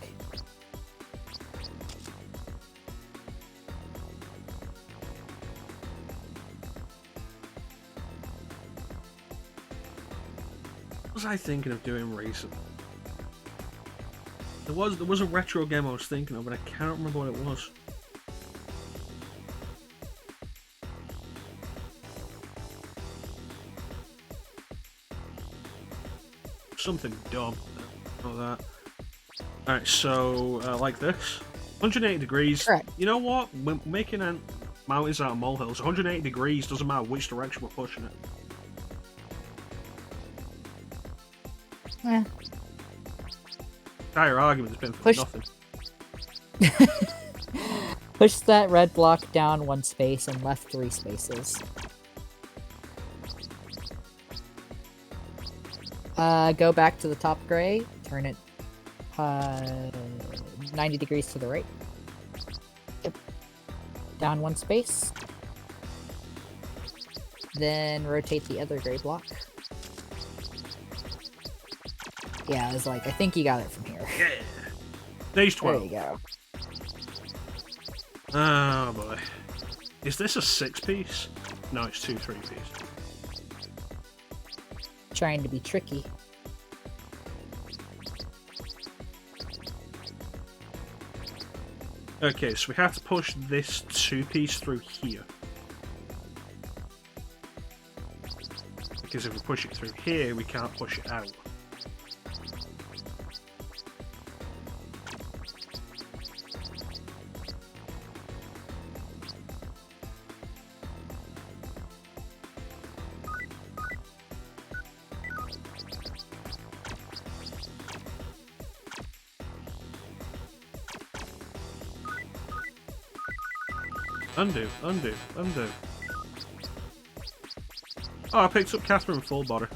What was I thinking of doing recently? There was a retro game I was thinking of, but I can't remember what it was. Something dumb. Know that. Alright, so like this. 180 degrees. Correct. You know what? We're making mountains out of molehills. 180 degrees doesn't matter which direction we're pushing it. Eh. Entire argument's been for Push. nothing. Push that red block down 1 space and left 3 spaces. Go back to the top gray, turn it 90 degrees to the right. Yep. Down 1 space. Then rotate the other gray block. Yeah, I was like, I think you got it from here. Yeah. Stage 12. There you go. Oh boy. Is this a 6-piece? No, it's 2 3-piece. Trying to be tricky. Okay, so we have to push this 2-piece through here. Because if we push it through here, we can't push it out. Undo, undo, undo. Oh, I picked up Catherine full body.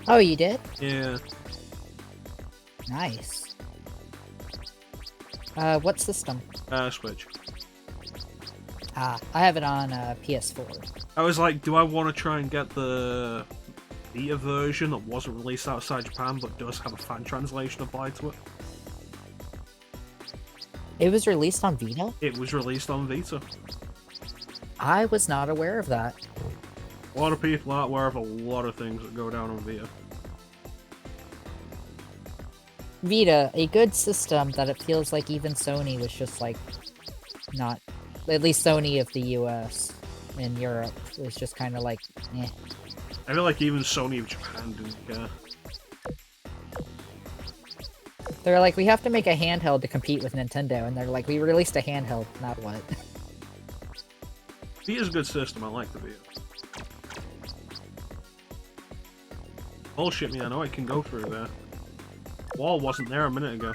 Oh, you did? Yeah. Nice. What system? Switch. Ah, I have it on PS4. I was like, do I want to try and get the Vita version that wasn't released outside Japan but does have a fan translation applied to it? It was released on Vita? It was released on Vita. I was not aware of that. A lot of people aren't aware of a lot of things that go down on Vita. Vita, a good system that it feels like even Sony was just like not, at least Sony of the US and Europe was just kind of like, eh. I feel like even Sony of Japan didn't care. They're like, we have to make a handheld to compete with Nintendo, and they're like, we released a handheld, not what. Vita's a good system, I like the Vita. Bullshit me, I know I can go through there. Wall wasn't there a minute ago.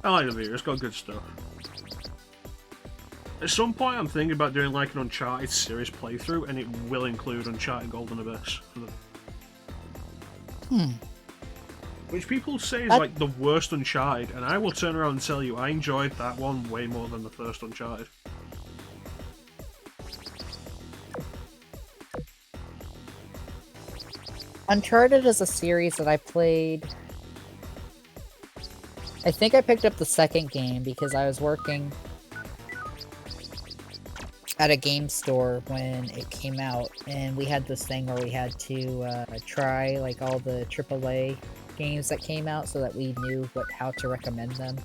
I like the Vita, it's got good stuff. At some point I'm thinking about doing like an Uncharted series playthrough, and it will include Uncharted Golden Abyss. Which people say is like the worst Uncharted, and I will turn around and tell you I enjoyed that one way more than the first Uncharted. Uncharted is a series that I played. I think I picked up the second game because I was working at a game store when it came out, and we had this thing where we had to try like all the AAA games that came out so that we knew how to recommend them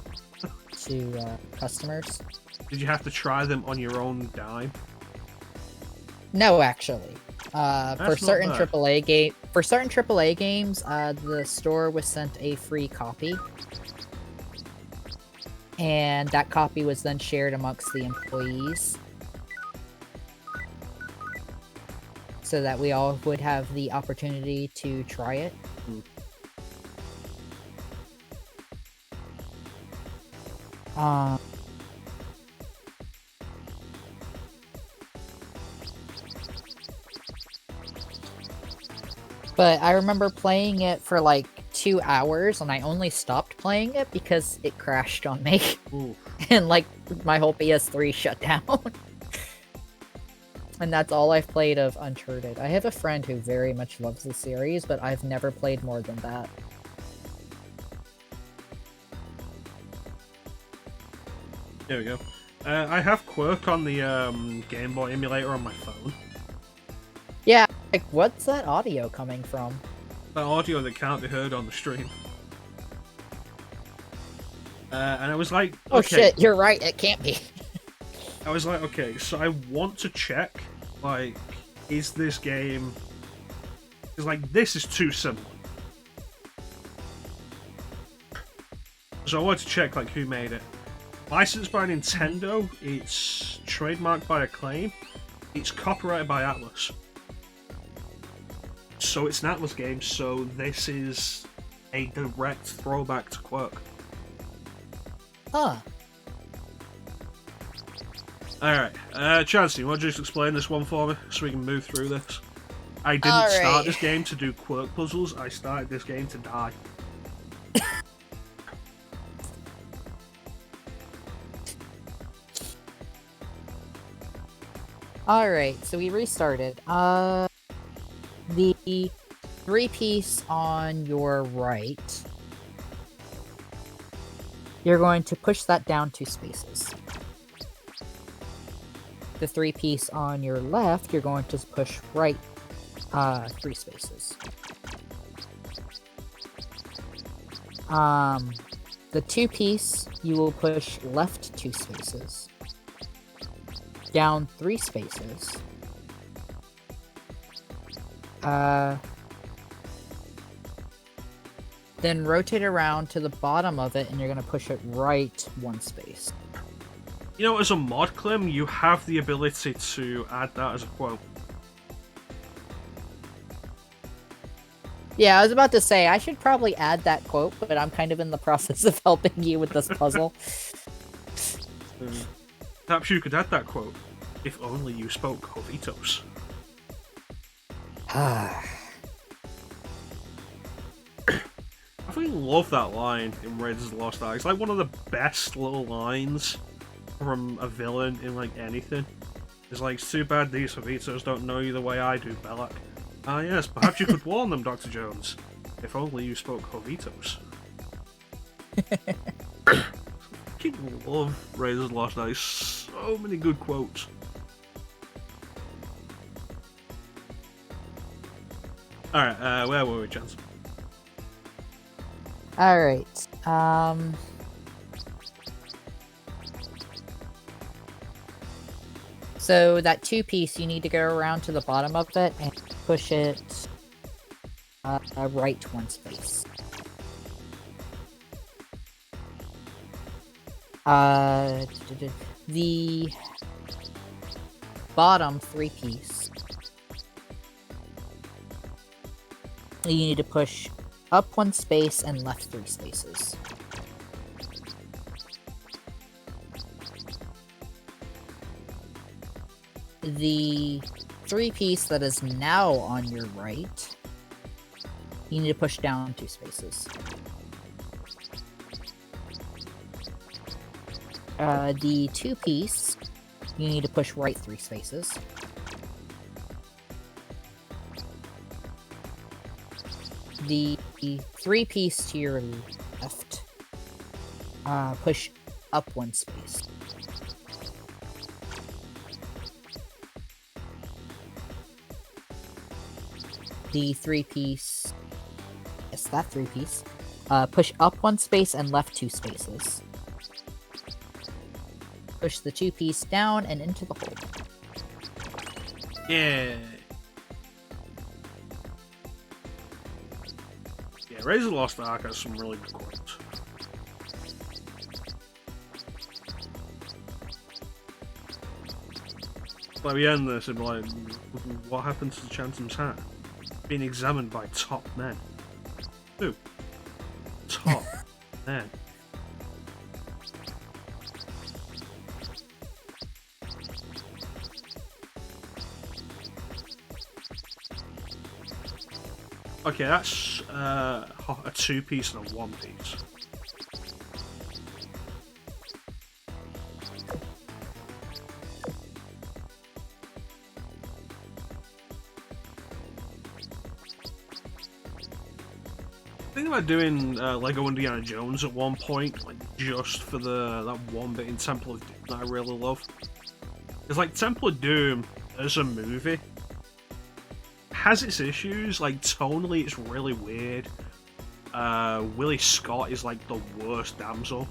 to customers. Did you have to try them on your own dime? No, actually. For That's not certain bad. AAA games, the store was sent a free copy, and that copy was then shared amongst the employees, so that we all would have the opportunity to try it. Hmm. But I remember playing it for like 2 hours, and I only stopped playing it because it crashed on me. Ooh. And like my whole PS3 shut down. And that's all I've played of Uncharted. I have a friend who very much loves the series, but I've never played more than that. There we go. I have Quirk on the Game Boy emulator on my phone. Yeah, like what's that audio coming from? That audio that can't be heard on the stream. And I was like, Oh okay. shit, you're right, it can't be. I was like, okay, so I want to check, like, is this game... Because, like, this is too similar. So I wanted to check, like, who made it. Licensed by Nintendo, it's trademarked by Acclaim, it's copyrighted by Atlas. So it's an Atlas game, so this is a direct throwback to Quirk. Huh. Alright, Chancey, you want to just explain this one for me, so we can move through this? I didn't start this game to do Quirk puzzles, I started this game to die. Alright, so we restarted. The 3-piece on your right, you're going to push that down 2 spaces. The 3-piece on your left, you're going to push right 3 spaces. The 2-piece, you will push left 2 spaces. Down 3 spaces. Then rotate around to the bottom of it, and you're going to push it right 1 space. You know, as a mod Clem, you have the ability to add that as a quote. Yeah, I was about to say, I should probably add that quote, but I'm kind of in the process of helping you with this puzzle. Perhaps you could add that quote. If only you spoke Jovitos. I fucking love that line in Raiders of the Lost Ark. It's like one of the best little lines from a villain in like anything. It's like, it's too bad these Jovitos don't know you the way I do, Belloc. Ah yes, perhaps you could warn them, Dr. Jones. If only you spoke Jovitos. I fucking love Raiders of the Lost Ark. So many good quotes. Alright, where were we, Chance? Alright, so that 2-piece, you need to go around to the bottom of it and push it right 1 space. The bottom 3-piece, you need to push up 1 space and left 3 spaces. The 3-piece that is now on your right, you need to push down 2 spaces. The 2-piece, you need to push right 3 spaces. The 3-piece to your left, push up 1 space. The 3-piece, yes, that 3-piece, push up 1 space and left 2 spaces. Push the 2-piece down and into the hole. Yeah. Yeah, Raise the Lost Ark has some really good quotes. Like we end this and like, what happened to ChanceEm's hat? Being examined by top men. Who? Top men. Okay, that's a 2-piece and a 1-piece. Thinking about doing Lego Indiana Jones at one point, like just for that one bit in Temple of Doom that I really love. It's like Temple of Doom as a movie has its issues. Like tonally, it's really weird. Willie Scott is like the worst damsel.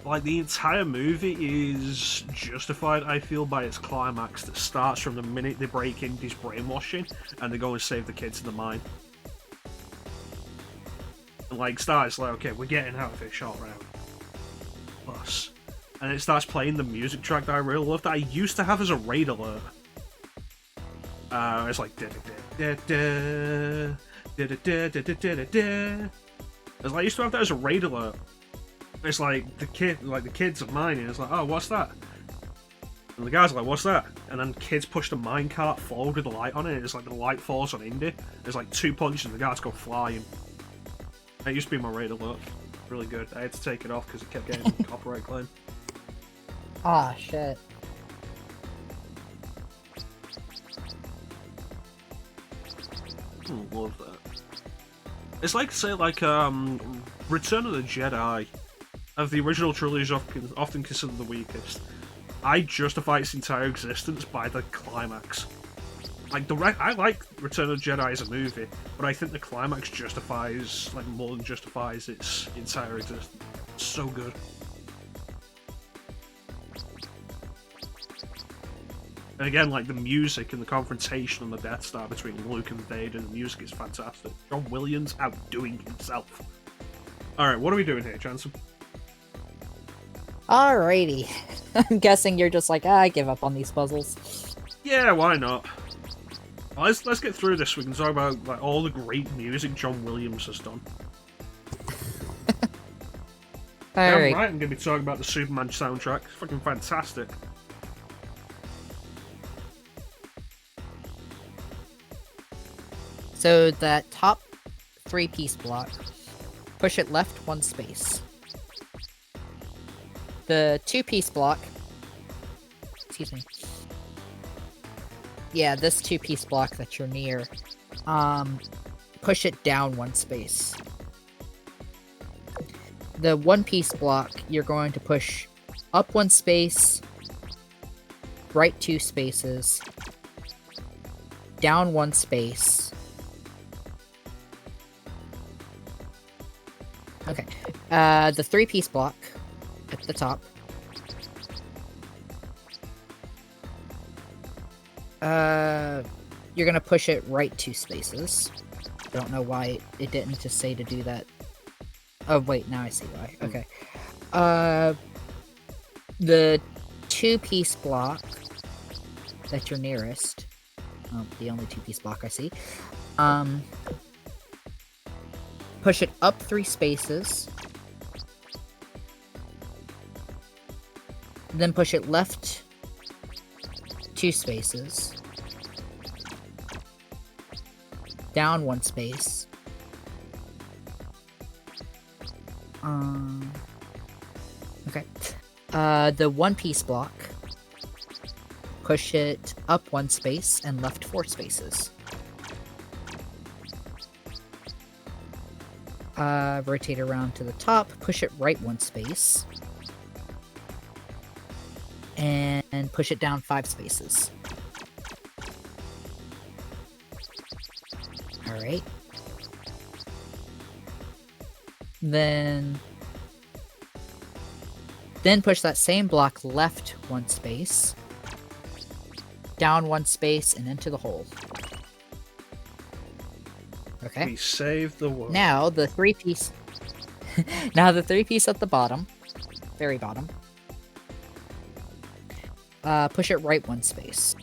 Like the entire movie is justified, I feel, by its climax that starts from the minute they break Indy's brainwashing and they go and save the kids in the mine. Like starts like, okay, we're getting out of here, short round bus, and it starts playing the music track that I really love that I used to have as a raid alert. It's like da da da da da da da da da da. It's like I used to have that as a raid alert. It's like the kids are mining. It's like, oh, what's that? And the guys are like, what's that? And then kids push the minecart forward with the light on it. It's like the light falls on Indy. There's like 2 punches and the guys go flying. That used to be my raid alert. Really good. I had to take it off because it kept getting a copyright claim. Ah, shit. Love that. It's like, say, like, Return of the Jedi, of the original trilogy, is often considered the weakest. I justify its entire existence by the climax. Like, I like Return of the Jedi as a movie, but I think the climax justifies, like, more than justifies its entire existence. It's so good. And again, like, the music and the confrontation on the Death Star between Luke and Vader, the music is fantastic. John Williams outdoing himself. Alright, what are we doing here, ChanceEm? Alrighty. I'm guessing you're just like, I give up on these puzzles. Yeah, why not? Well, let's get through this. We can talk about like all the great music John Williams has done. Yeah, Alright. right, I'm going to be talking about the Superman soundtrack. It's fucking fantastic. So that top 3-piece block, push it left 1 space. The 2-piece block, excuse me. Yeah, this 2-piece block that you're near, push it down 1 space. The 1-piece block, you're going to push up 1 space, right 2 spaces, down 1 space. Okay, the 3-piece block at the top. You're gonna push it right 2 spaces. I don't know why it didn't just say to do that. Oh wait, now I see why. Okay. The 2-piece block that you're nearest. Oh, the only 2-piece block I see. Push it up 3 spaces. Then push it left 2 spaces. Down 1 space. Okay. The 1-piece block. Push it up 1 space and left 4 spaces. Rotate around to the top, push it right 1 space. And push it down 5 spaces. Alright. Then push that same block left 1 space. down 1 space, and into the hole. Okay. We saved the world. Now the 3-piece. Now the 3-piece at the bottom, very bottom. Push it right 1 space.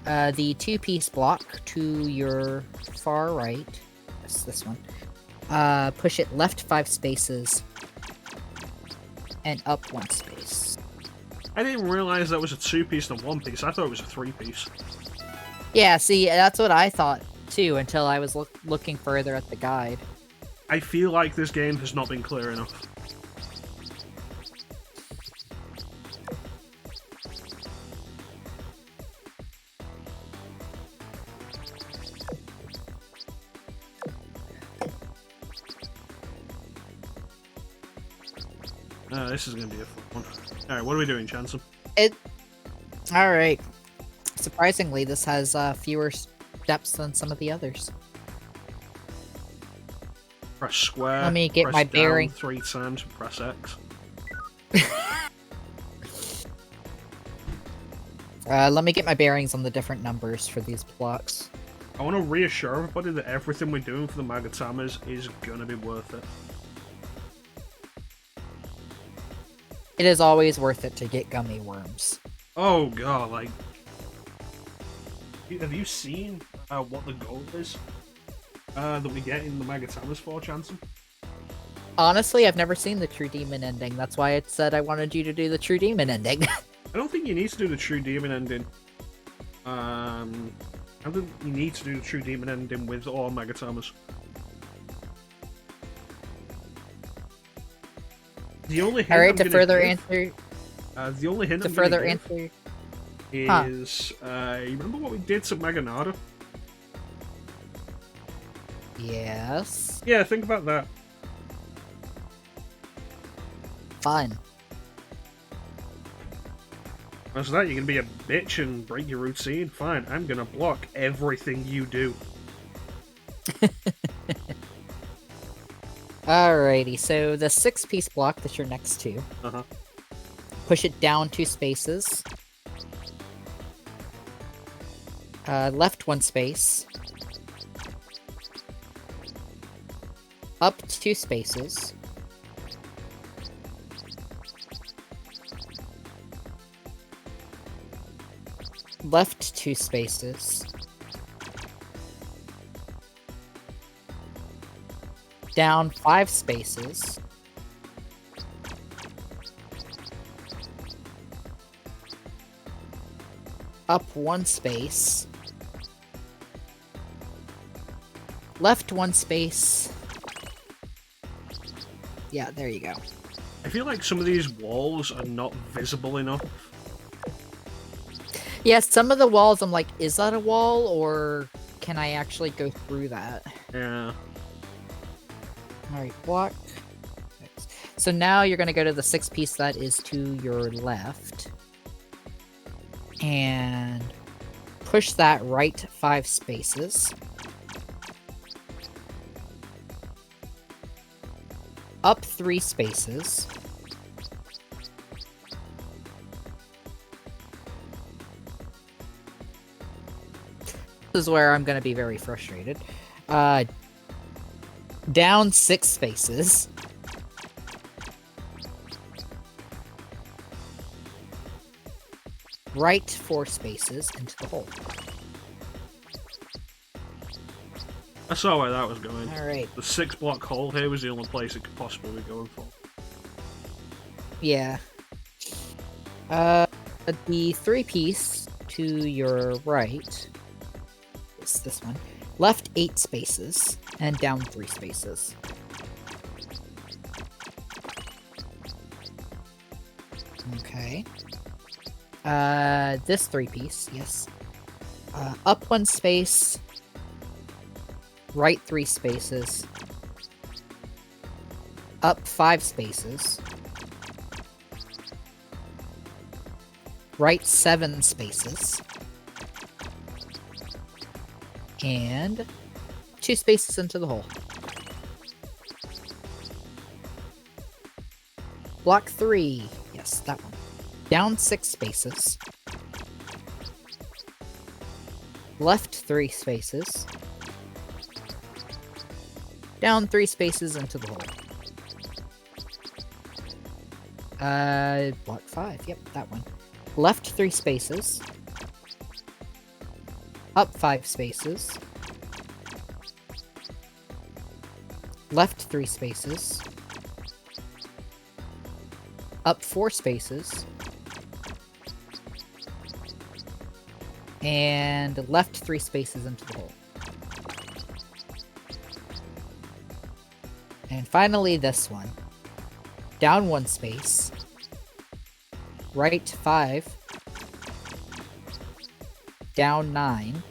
The 2-piece block to your far right. That's this one. Push it left 5 spaces. And up 1 space. I didn't realize that was a 2-piece and a 1-piece. I thought it was a 3-piece. Yeah, see, that's what I thought too until I was looking further at the guide. I feel like this game has not been clear enough. This is going to be a fun one. Alright, what are we doing, ChanceEm? Alright. Surprisingly, this has fewer steps than some of the others. Press square. Let me get press my down bearing. 3 times, press X. Let me get my bearings on the different numbers for these blocks. I want to reassure everybody that everything we're doing for the Magatamas is going to be worth it. It is always worth it to get gummy worms. Oh god, like... Have you seen what the goal is that we get in the Magatamas for, ChanceEm? Honestly, I've never seen the True Demon ending. That's why I said I wanted you to do the True Demon ending. I don't think you need to do the True Demon ending. I don't think you need to do the True Demon ending with all Magatamas. The only hint Alright, I'm to gonna further give- answer... the only hint To I'm gonna further give answer... is, you remember what we did to Maganada? Yes. Yeah, think about that. Fun. After that, you're gonna be a bitch and break your routine. Fine, I'm gonna block everything you do. Alrighty, so the 6-piece block that you're next to. Uh-huh. Push it down 2 spaces. Left 1 space. Up 2 spaces. Left 2 spaces. Down 5 spaces. Up 1 space. Left 1 space. Yeah, there you go. I feel like some of these walls are not visible enough. Yes, some of the walls I'm like, is that a wall or can I actually go through that? Yeah. Alright, block. So now you're going to go to the 6-piece that is to your left. And push that right 5 spaces. Up 3 spaces. This is where I'm going to be very frustrated. Down 6 spaces. Right 4 spaces into the hole. I saw where that was going. Alright. The 6-block hole here was the only place it could possibly be going for. Yeah. The 3-piece to your right is this one. Left 8 spaces and down 3 spaces. Okay. This 3-piece, yes. Up 1 space. Right 3 spaces. Up 5 spaces. Right 7 spaces. And 2 spaces into the hole. Block 3. Yes, that one. Down 6 spaces. Left 3 spaces. Down 3 spaces into the hole. Block 5. Yep, that one. Left 3 spaces. Up 5 spaces. Left 3 spaces. Up 4 spaces. And left 3 spaces into the hole. And finally this one. Down 1 space. Right 5. Down 9.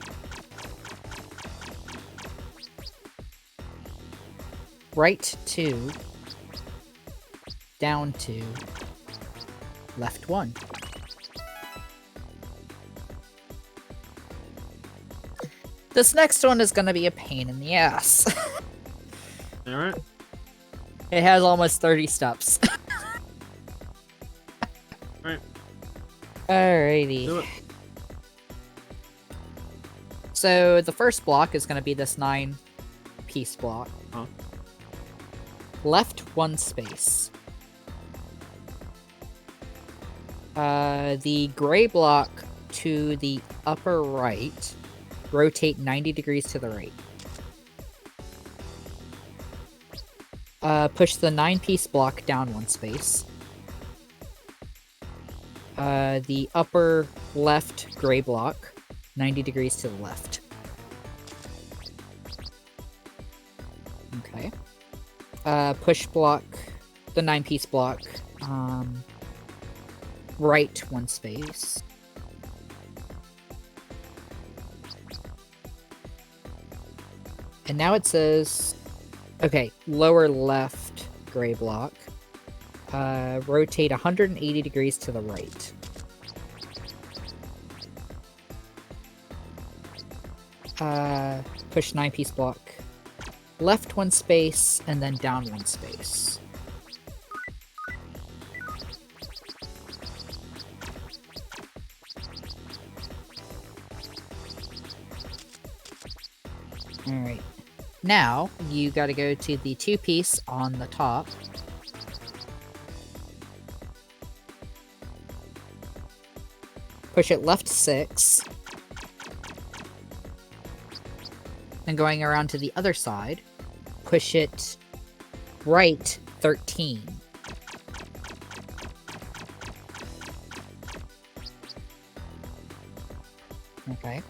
Right 2. Down 2. Left 1. This next one is gonna be a pain in the ass. Alright. It has almost 30 steps. Alright. Alrighty. Do it. So the first block is gonna be this 9-piece block. Huh? Left 1 space. The gray block to the upper right. Rotate 90 degrees to the right. Push the 9-piece block down 1 space. The upper left gray block, 90 degrees to the left. Okay. Push block, the 9-piece block, right 1 space. And now it says, okay, lower left gray block. Rotate 180 degrees to the right. Push 9-piece block. Left 1 space, and then down 1 space. Alright. Now, you gotta go to the 2-piece on the top. Push it left 6. And going around to the other side, push it right 13. Okay.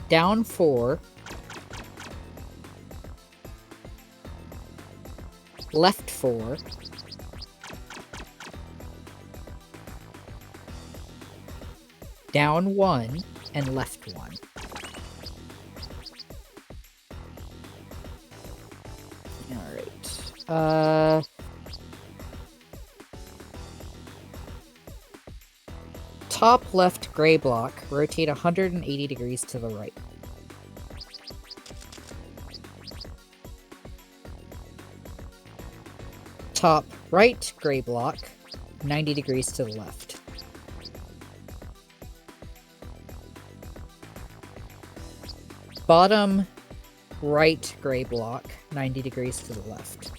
Down 4. Left 4. Down 1 and left 1. Alright. Top left gray block, rotate 180 degrees to the right. Top right gray block, 90 degrees to the left. Bottom right gray block, 90 degrees to the left.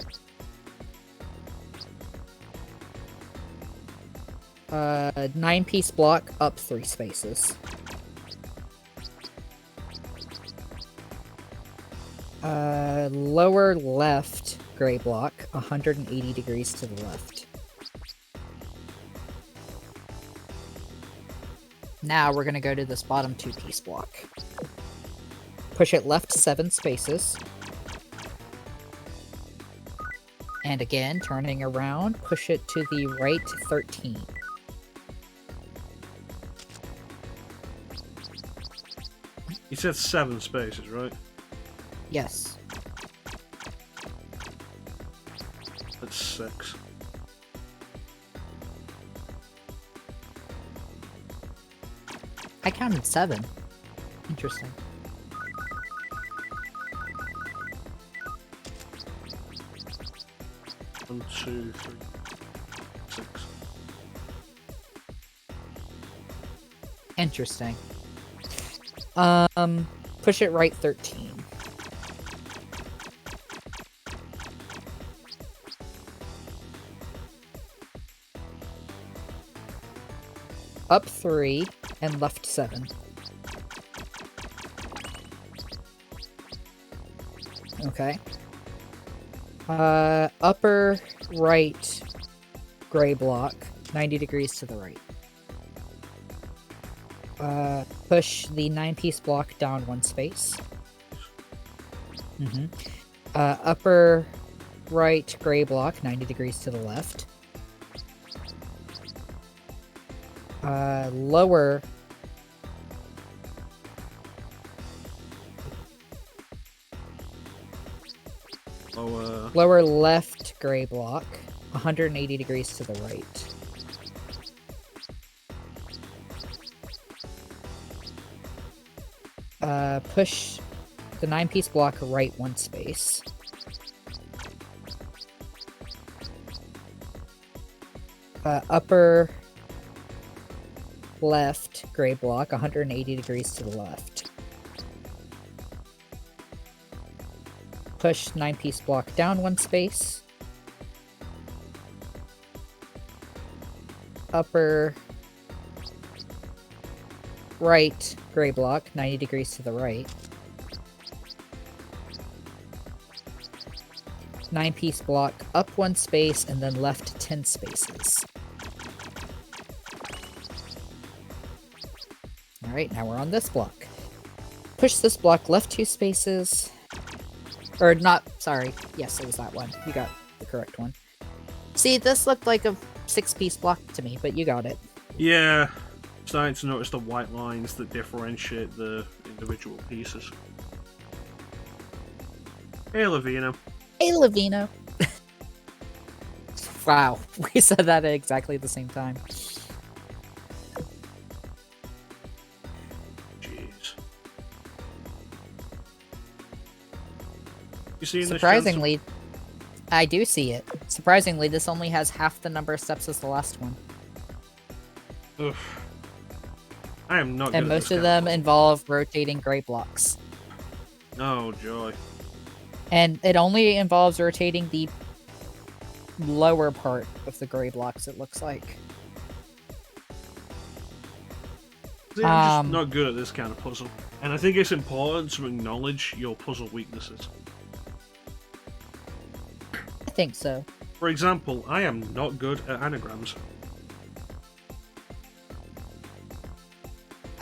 9-piece block, up 3 spaces. Lower left gray block, 180 degrees to the left. Now we're gonna go to this bottom 2-piece block. Push it left 7 spaces. And again, turning around, push it to the right 13. You said 7 spaces, right? Yes. That's 6. I counted 7. Interesting. 1, 2, 3, 6. Interesting. Push it right 13. Up 3 and left 7. Okay. Upper right gray block, 90 degrees to the right. Push the 9-piece block down 1 space. Upper right gray block, 90 degrees to the left. Lower left gray block, 180 degrees to the right. Push the 9-piece block right 1 space. Upper left gray block, 180 degrees to the left. Push 9-piece block down 1 space. Upper right gray block, 90 degrees to the right. 9-piece block up 1 space and then left 10 spaces. Alright, now we're on this block. Push this block left 2 spaces. Or not, sorry. Yes, it was that one. You got the correct one. See, this looked like a 6-piece block to me, but you got it. Yeah, starting to notice the white lines that differentiate the individual pieces. Hey, Lavino. Hey, Lavino. Wow, we said that at exactly the same time. Jeez. You seeing Surprisingly, I do see it. Surprisingly, this only has half the number of steps as the last one. Oof. I am not good And at most this of kind them involve rotating gray blocks. Oh, joy. And it only involves rotating the lower part of the gray blocks, it looks like. See, I'm just not good at this kind of puzzle. And I think it's important to acknowledge your puzzle weaknesses. I think so. For example, I am not good at anagrams.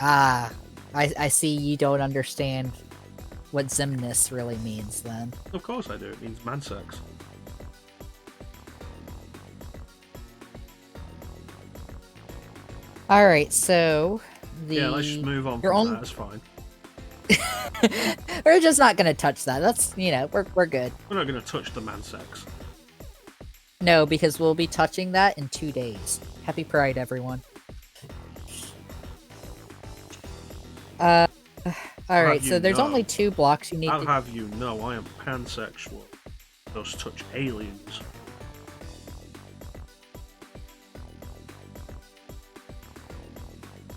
Ah, I see you don't understand what Zimness really means then. Of course I do, it means man sex. Alright, so Yeah, let's just move on from that, that's fine. We're just not gonna touch that. That's, you know, we're good. We're not gonna touch the man sex. No, because we'll be touching that in 2 days. Happy Pride, everyone. Alright, so there's only 2 blocks you need I'll to... have you know, I am pansexual. Those touch aliens.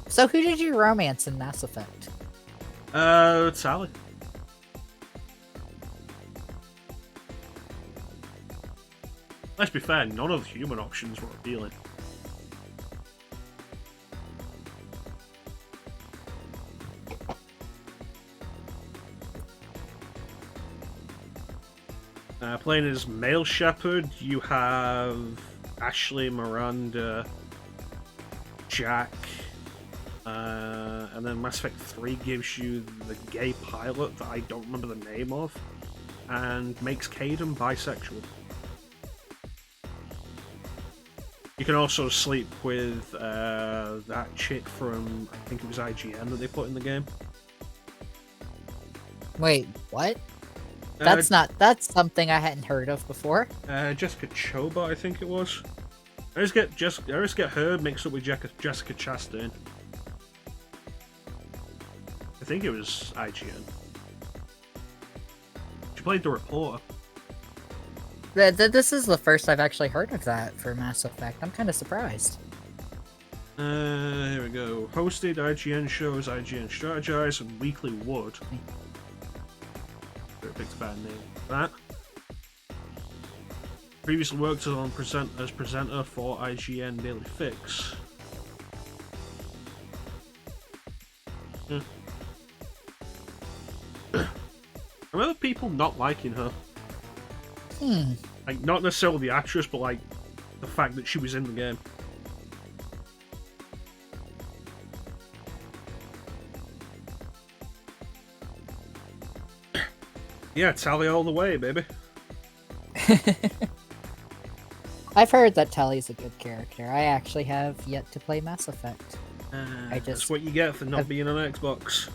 So who did you romance in Mass Effect? Sally. Let's be fair, none of the human options were appealing. Playing as male shepherd, you have Ashley, Miranda, Jack, and then Mass Effect 3 gives you the gay pilot that I don't remember the name of, and makes Caden bisexual. You can also sleep with that chick from, I think it was IGN that they put in the game. Wait, what? That's something I hadn't heard of before. Jessica Choba, I think it was. I always get her mixed up with Jessica Chastain. I think it was IGN. She played the reporter. This is the first I've actually heard of that for Mass Effect. I'm kind of surprised. Here we go. Hosted IGN shows, IGN Strategize, and Weekly Wood. Picked a bad name. That. Previously worked on as presenter for IGN Daily Fix. Yeah. I remember people not liking her. Like, not necessarily the actress, but like the fact that she was in the game. Yeah, Tally all the way, baby. I've heard that Tally's a good character. I actually have yet to play Mass Effect. That's what you get for not being on Xbox.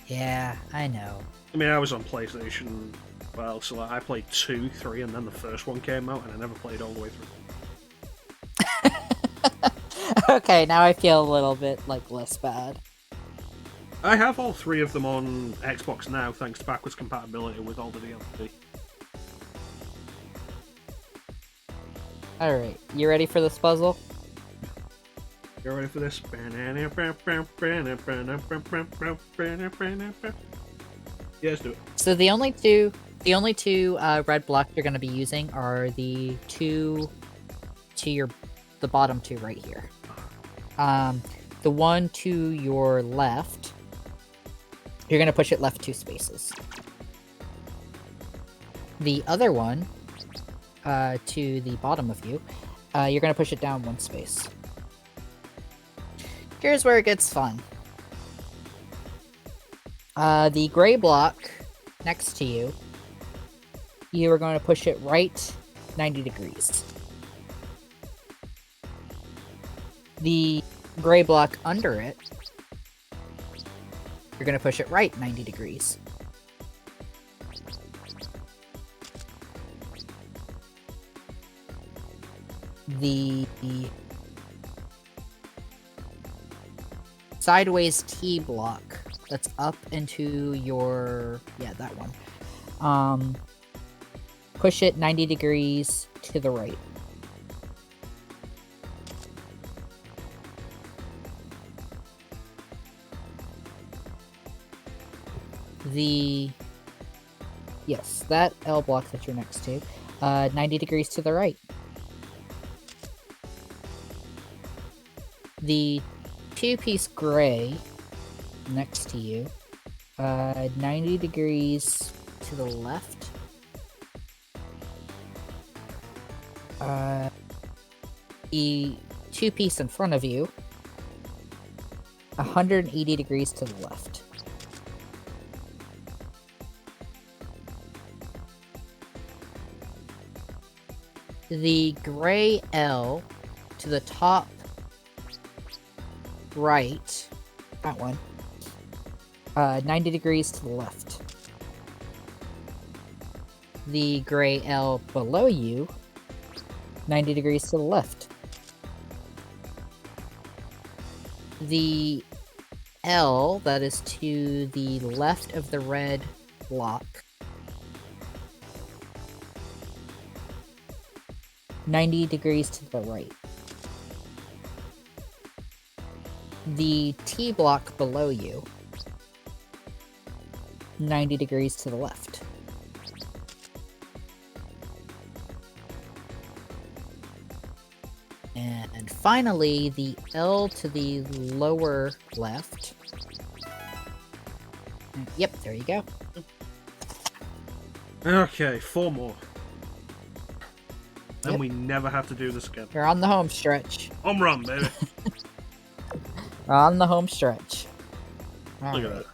Yeah, I know. I mean, I was on PlayStation, well, so like, I played 2, 3, and then the first one came out, and I never played all the way through. Okay, now I feel a little bit, like, less bad. I have all 3 of them on Xbox now, thanks to backwards compatibility with all the DLC. Alright, you ready for this puzzle? You ready for this? Yeah, let's do it. So the only two red blocks you're going to be using are the two to the bottom two right here. The one to your left, you're going to push it left 2 spaces. The other one, to the bottom of you, you're going to push it down 1 space. Here's where it gets fun. The gray block next to you, you are going to push it right 90 degrees. The gray block under it, you're going to push it right 90 degrees. The sideways T block that's up into your, yeah, that one. Push it 90 degrees to the right. Yes, that L block that you're next to, 90 degrees to the right. The 2-piece gray next to you, 90 degrees to the left. The 2-piece in front of you, 180 degrees to the left. The gray L to the top right, that one, 90 degrees to the left. The gray L below you, 90 degrees to the left. The L that is to the left of the red block, 90 degrees to the right. The T block below you, 90 degrees to the left. And finally, the L to the lower left. Yep, there you go. Okay, 4 more. Then Yep. we never have to do this again. You're on the home stretch. Home run, baby. We're on the home stretch. Look at that.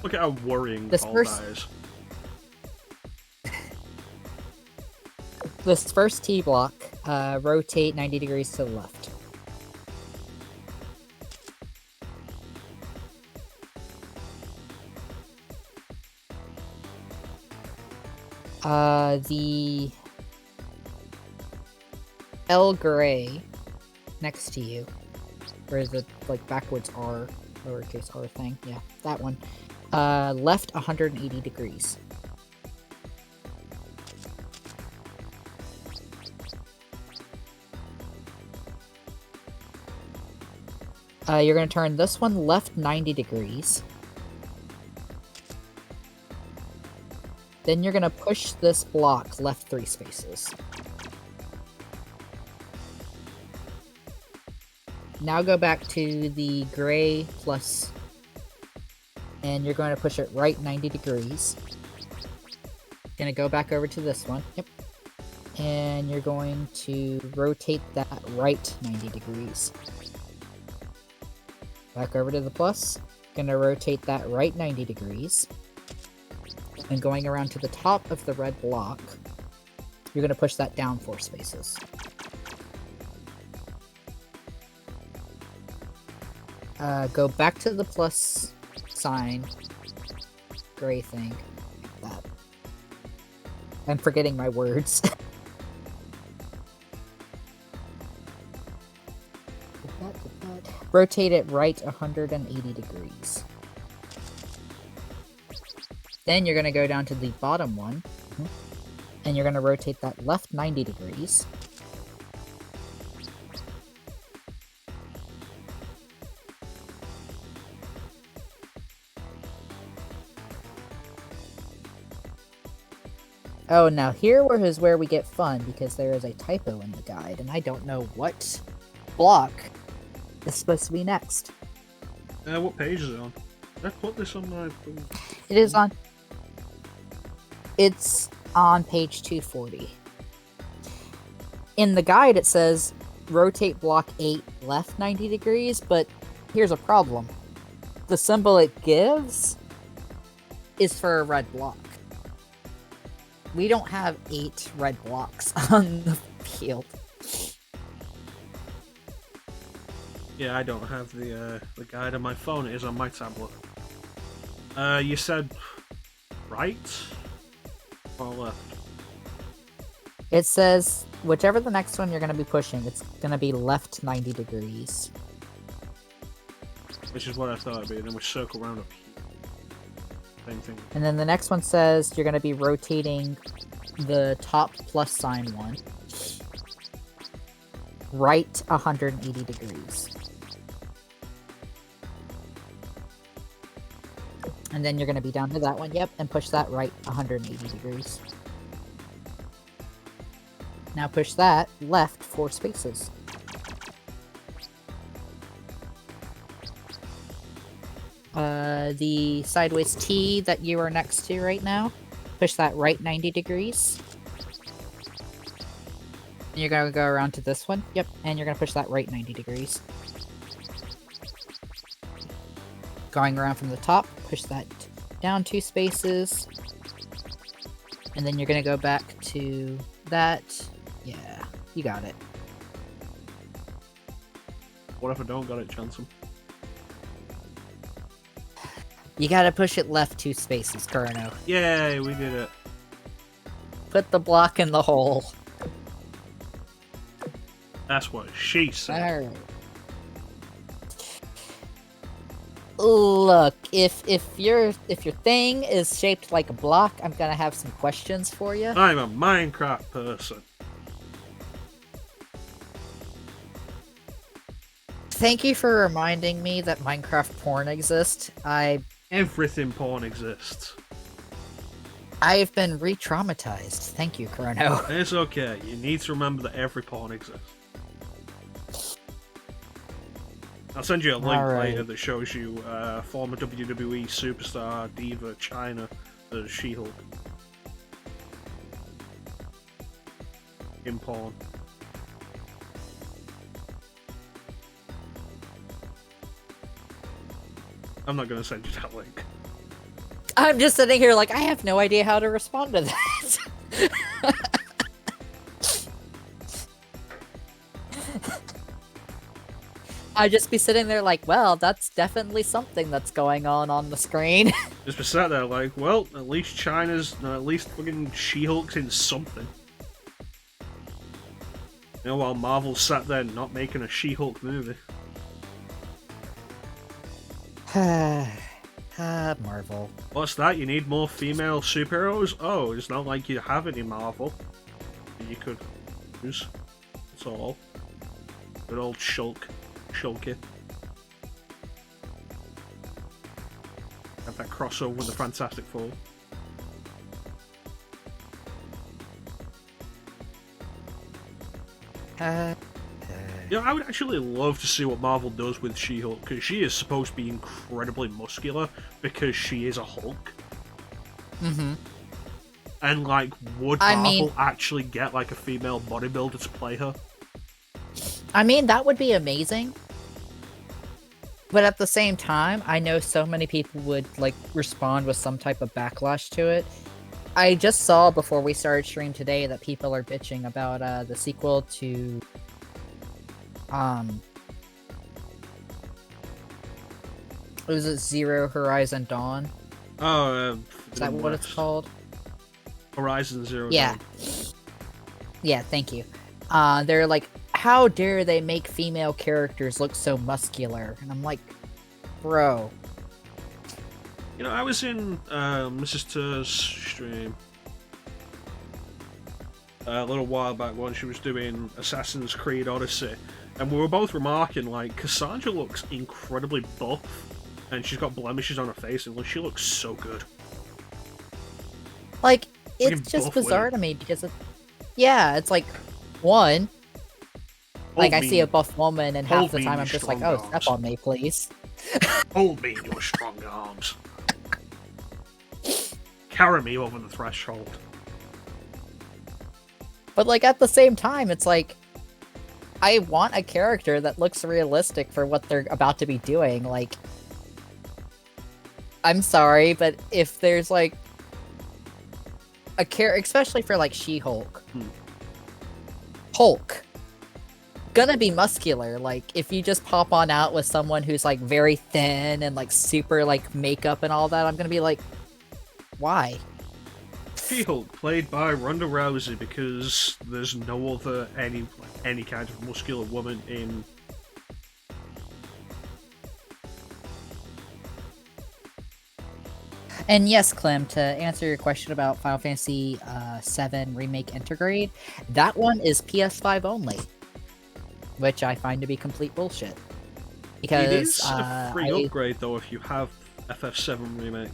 Look at how worrying This Paul first- dies. This first T block, rotate 90 degrees to the left. The L gray next to you, where the like backwards R, lowercase r thing, yeah, that one. Left 180 degrees. You're gonna turn this one left 90 degrees. Then you're gonna push this block left 3 spaces. Now go back to the gray plus, and you're going to push it right 90 degrees. Gonna go back over to this one. Yep. And you're going to rotate that right 90 degrees. Back over to the plus. Gonna rotate that right 90 degrees. And going around to the top of the red block, you're gonna push that down 4 spaces. Go back to the plus sign, gray thing, like that. I'm forgetting my words. Rotate it right 180 degrees. Then you're going to go down to the bottom one, and you're going to rotate that left 90 degrees. Oh, now here is where we get fun, because there is a typo in the guide, and I don't know what block is supposed to be next. What page is it on? Did I put this on my... It is on... It's on page 240. In the guide it says, rotate block 8 left 90 degrees, but here's a problem. The symbol it gives is for a red block. We don't have 8 red blocks on the field. Yeah, I don't have the guide on my phone. It is on my tablet. You said right or left? It says whichever the next one you're going to be pushing, it's going to be left 90 degrees. Which is what I thought it'd be. Then we circle around up here. Same thing. And then the next one says you're going to be rotating the top plus sign one right 180 degrees. And then you're going to be down to that one, yep, and push that right 180 degrees. Now push that left 4 spaces. The sideways T that you are next to right now, push that right 90 degrees. And you're going to go around to this one, yep, and you're going to push that right 90 degrees. Going around from the top, push that down 2 spaces. And then you're going to go back to that. Yeah, you got it. What if I don't got it, ChanceEm? You gotta push it left 2 spaces, Kurno. Yay, we did it. Put the block in the hole. That's what she said. Alright. Look, if your thing is shaped like a block, I'm gonna have some questions for you. I'm a Minecraft person. Thank you for reminding me that Minecraft porn exists. Everything porn exists. I've been re-traumatized. Thank you, Kurno. It's okay. You need to remember that every porn exists. I'll send you a link later that shows you former WWE superstar diva China as She-Hulk. In porn. I'm not gonna send you that link. I'm just sitting here like, I have no idea how to respond to that. I'd just be sitting there like, well, that's definitely something that's going on the screen. Just be sat there like, well, at least at least fucking She-Hulk's in something. You know, while Marvel sat there not making a She-Hulk movie. Marvel. What's that? You need more female superheroes? Oh, it's not like you have any Marvel that you could use. That's all. Good old Shulky. Have that crossover with the Fantastic Four. Yeah, I would actually love to see what Marvel does with She-Hulk, because she is supposed to be incredibly muscular because she is a Hulk. Mm-hmm. And, like, would I Marvel mean- actually get, like, a female bodybuilder to play her? I mean, that would be amazing. But at the same time, I know so many people would, like, respond with some type of backlash to it. I just saw before we started stream today that people are bitching about the sequel to was it Zero Horizon Dawn? Oh, Is that what it's called? Horizon Zero Yeah. Dawn. Yeah, thank you. They're like, how dare they make female characters look so muscular? And I'm like, bro. You know, I was in Mrs. Tur's stream a little while back when she was doing Assassin's Creed Odyssey, and we were both remarking, like, Cassandra looks incredibly buff, and she's got blemishes on her face, and she looks so good. Like, Fucking it's just buff bizarre women. to me because it's like, one, like, I see a buff woman, and half Hold the me in time your I'm just like, strong oh, step arms. on me, please. Hold me in your strong arms. Carry me over the threshold. But, like, at the same time, it's like, I want a character that looks realistic for what they're about to be doing. Like, I'm sorry, but if there's, like, a character, especially for, like, She-Hulk. Hulk. Gonna be muscular. Like, if you just pop on out with someone who's, like, very thin and, like, super, like, makeup and all that, I'm gonna be like, why? She-Hulk, played by Ronda Rousey, because there's no other any kind of muscular woman in. And yes, Clem, to answer your question about Final Fantasy VII Remake Intergrade, that one is PS5 only, which I find to be complete bullshit. Because It is a free upgrade, though, if you have FF7 Remake.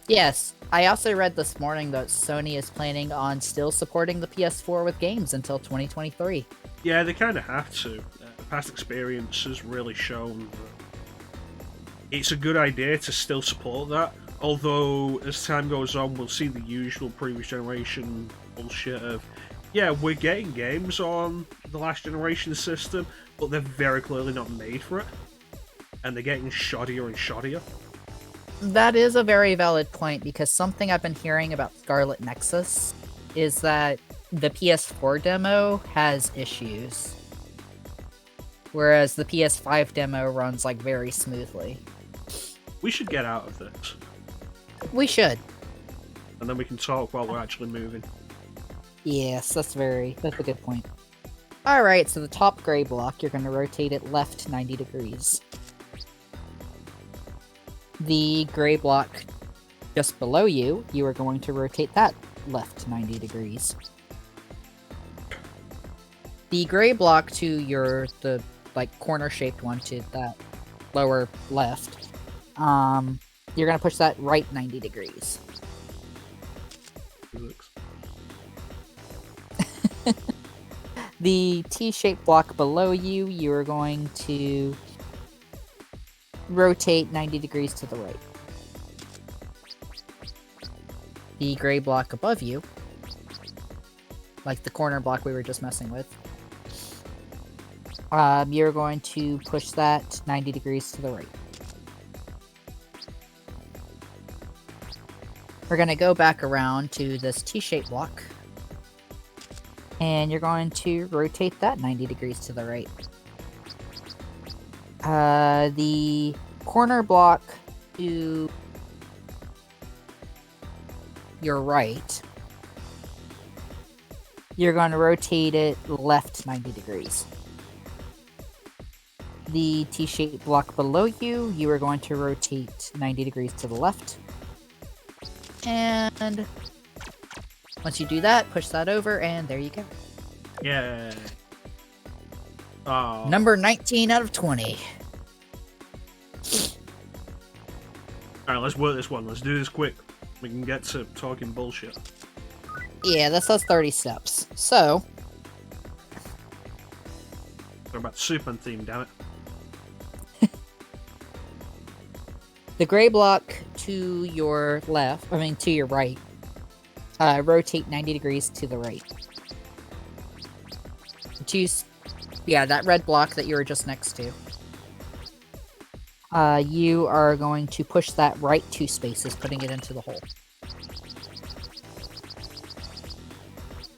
Yes, I also read this morning that Sony is planning on still supporting the PS4 with games until 2023. Yeah, they kind of have to. Past experience has really shown that it's a good idea to still support that. Although, as time goes on, we'll see the usual previous generation bullshit of, yeah, we're getting games on the last generation system, but they're very clearly not made for it. And they're getting shoddier and shoddier. That is a very valid point, because something I've been hearing about Scarlet Nexus is that the PS4 demo has issues, whereas the PS5 demo runs, like, very smoothly. We should get out of this. We should. And then we can talk while we're actually moving. Yes, that's a good point. Alright, so the top gray block, you're going to rotate it left 90 degrees. The gray block just below you, you are going to rotate that left 90 degrees. The gray block to the like corner-shaped one to that lower left, you're going to push that right 90 degrees. Physics. The T-shaped block below you, you are going to rotate 90 degrees to the right. The gray block above you, like the corner block we were just messing with, you're going to push that 90 degrees to the right. We're going to go back around to this T-shaped block, and you're going to rotate that 90 degrees to the right. The corner block to your right, you're going to rotate it left 90 degrees. The T-shaped block below you, you are going to rotate 90 degrees to the left. And once you do that, push that over, and there you go. Yeah. Oh. Number 19 out of 20. Alright, let's work this one. Let's do this quick. We can get to talking bullshit. Yeah, this has 30 steps. So, We're about Superman theme, damn it. the gray block to your left, I mean to your right, rotate 90 degrees to the right. Yeah, that red block that you were just next to. You are going to push that right 2 spaces, putting it into the hole.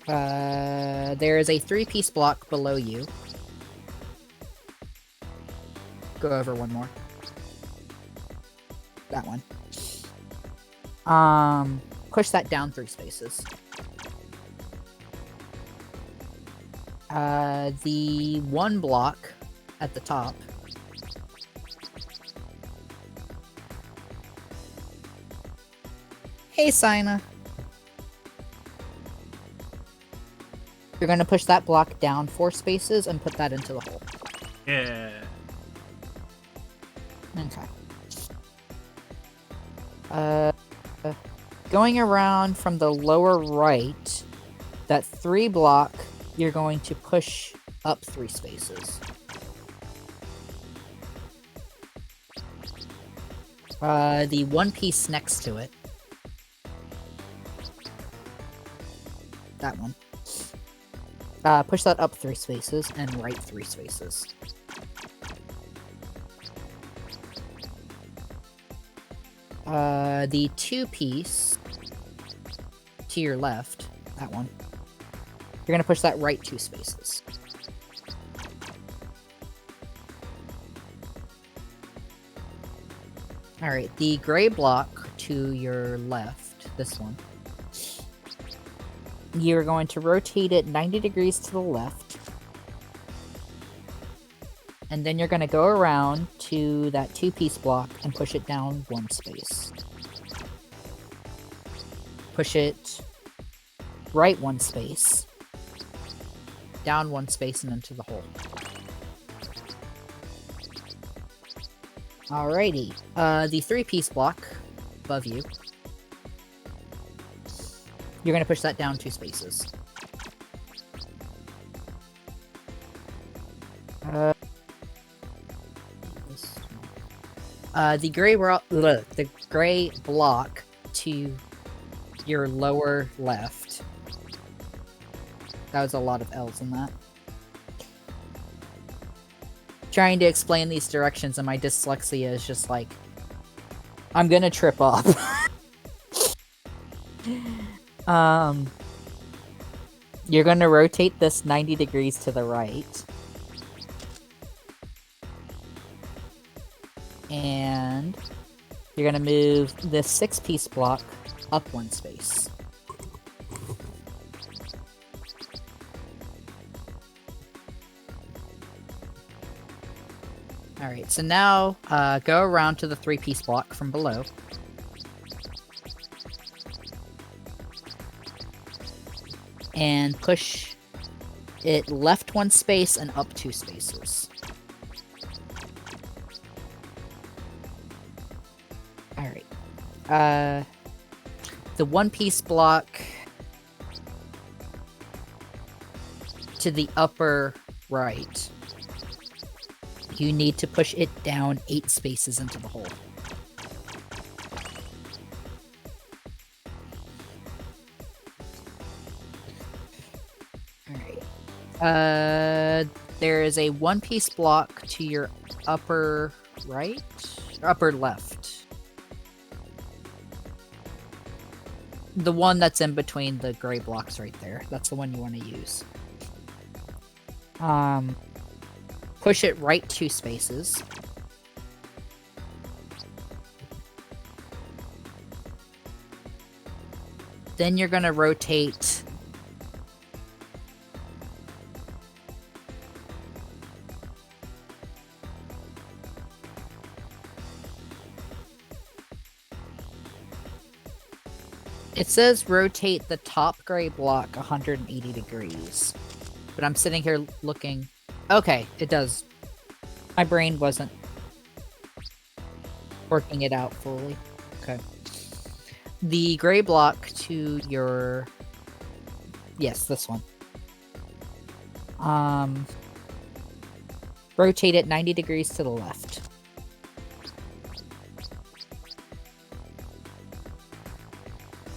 There is a 3-piece block below you. Go over one more. That one. Push that down 3 spaces. The 1 block at the top. Hey, Sina. You're gonna push that block down 4 spaces and put that into the hole. Yeah. Okay. Going around from the lower right, that 3 block, you're going to push up 3 spaces. The 1 piece next to it. That one. Push that up 3 spaces and right 3 spaces. The 2-piece to your left, that one. You're gonna push that right 2 spaces. Alright, the gray block to your left, this one. You're going to rotate it 90 degrees to the left. And then you're going to go around to that 2-piece block and push it down 1 space. Push it right 1 space. Down 1 space and into the hole. Alrighty. The 3-piece block above you. You're going to push that down 2 spaces. The gray block to your lower left. That was a lot of L's in that. Trying to explain these directions and my dyslexia is just like, I'm gonna trip up. You're gonna rotate this 90 degrees to the right. And you're gonna move this 6-piece block up 1 space. Alright, so now go around to the 3-piece block from below. And push it left 1 space and up 2 spaces. Alright. The 1-piece block to the upper right. You need to push it down 8 spaces into the hole. There is a 1-piece block to your upper right? Upper left. The one that's in between the gray blocks right there. That's the one you want to use. Push it right 2 spaces. Then you're gonna rotate It says rotate the top gray block 180 degrees. But I'm sitting here looking... Okay, it does. My brain wasn't working it out fully. Okay. The gray block to your... Yes, this one. Rotate it 90 degrees to the left.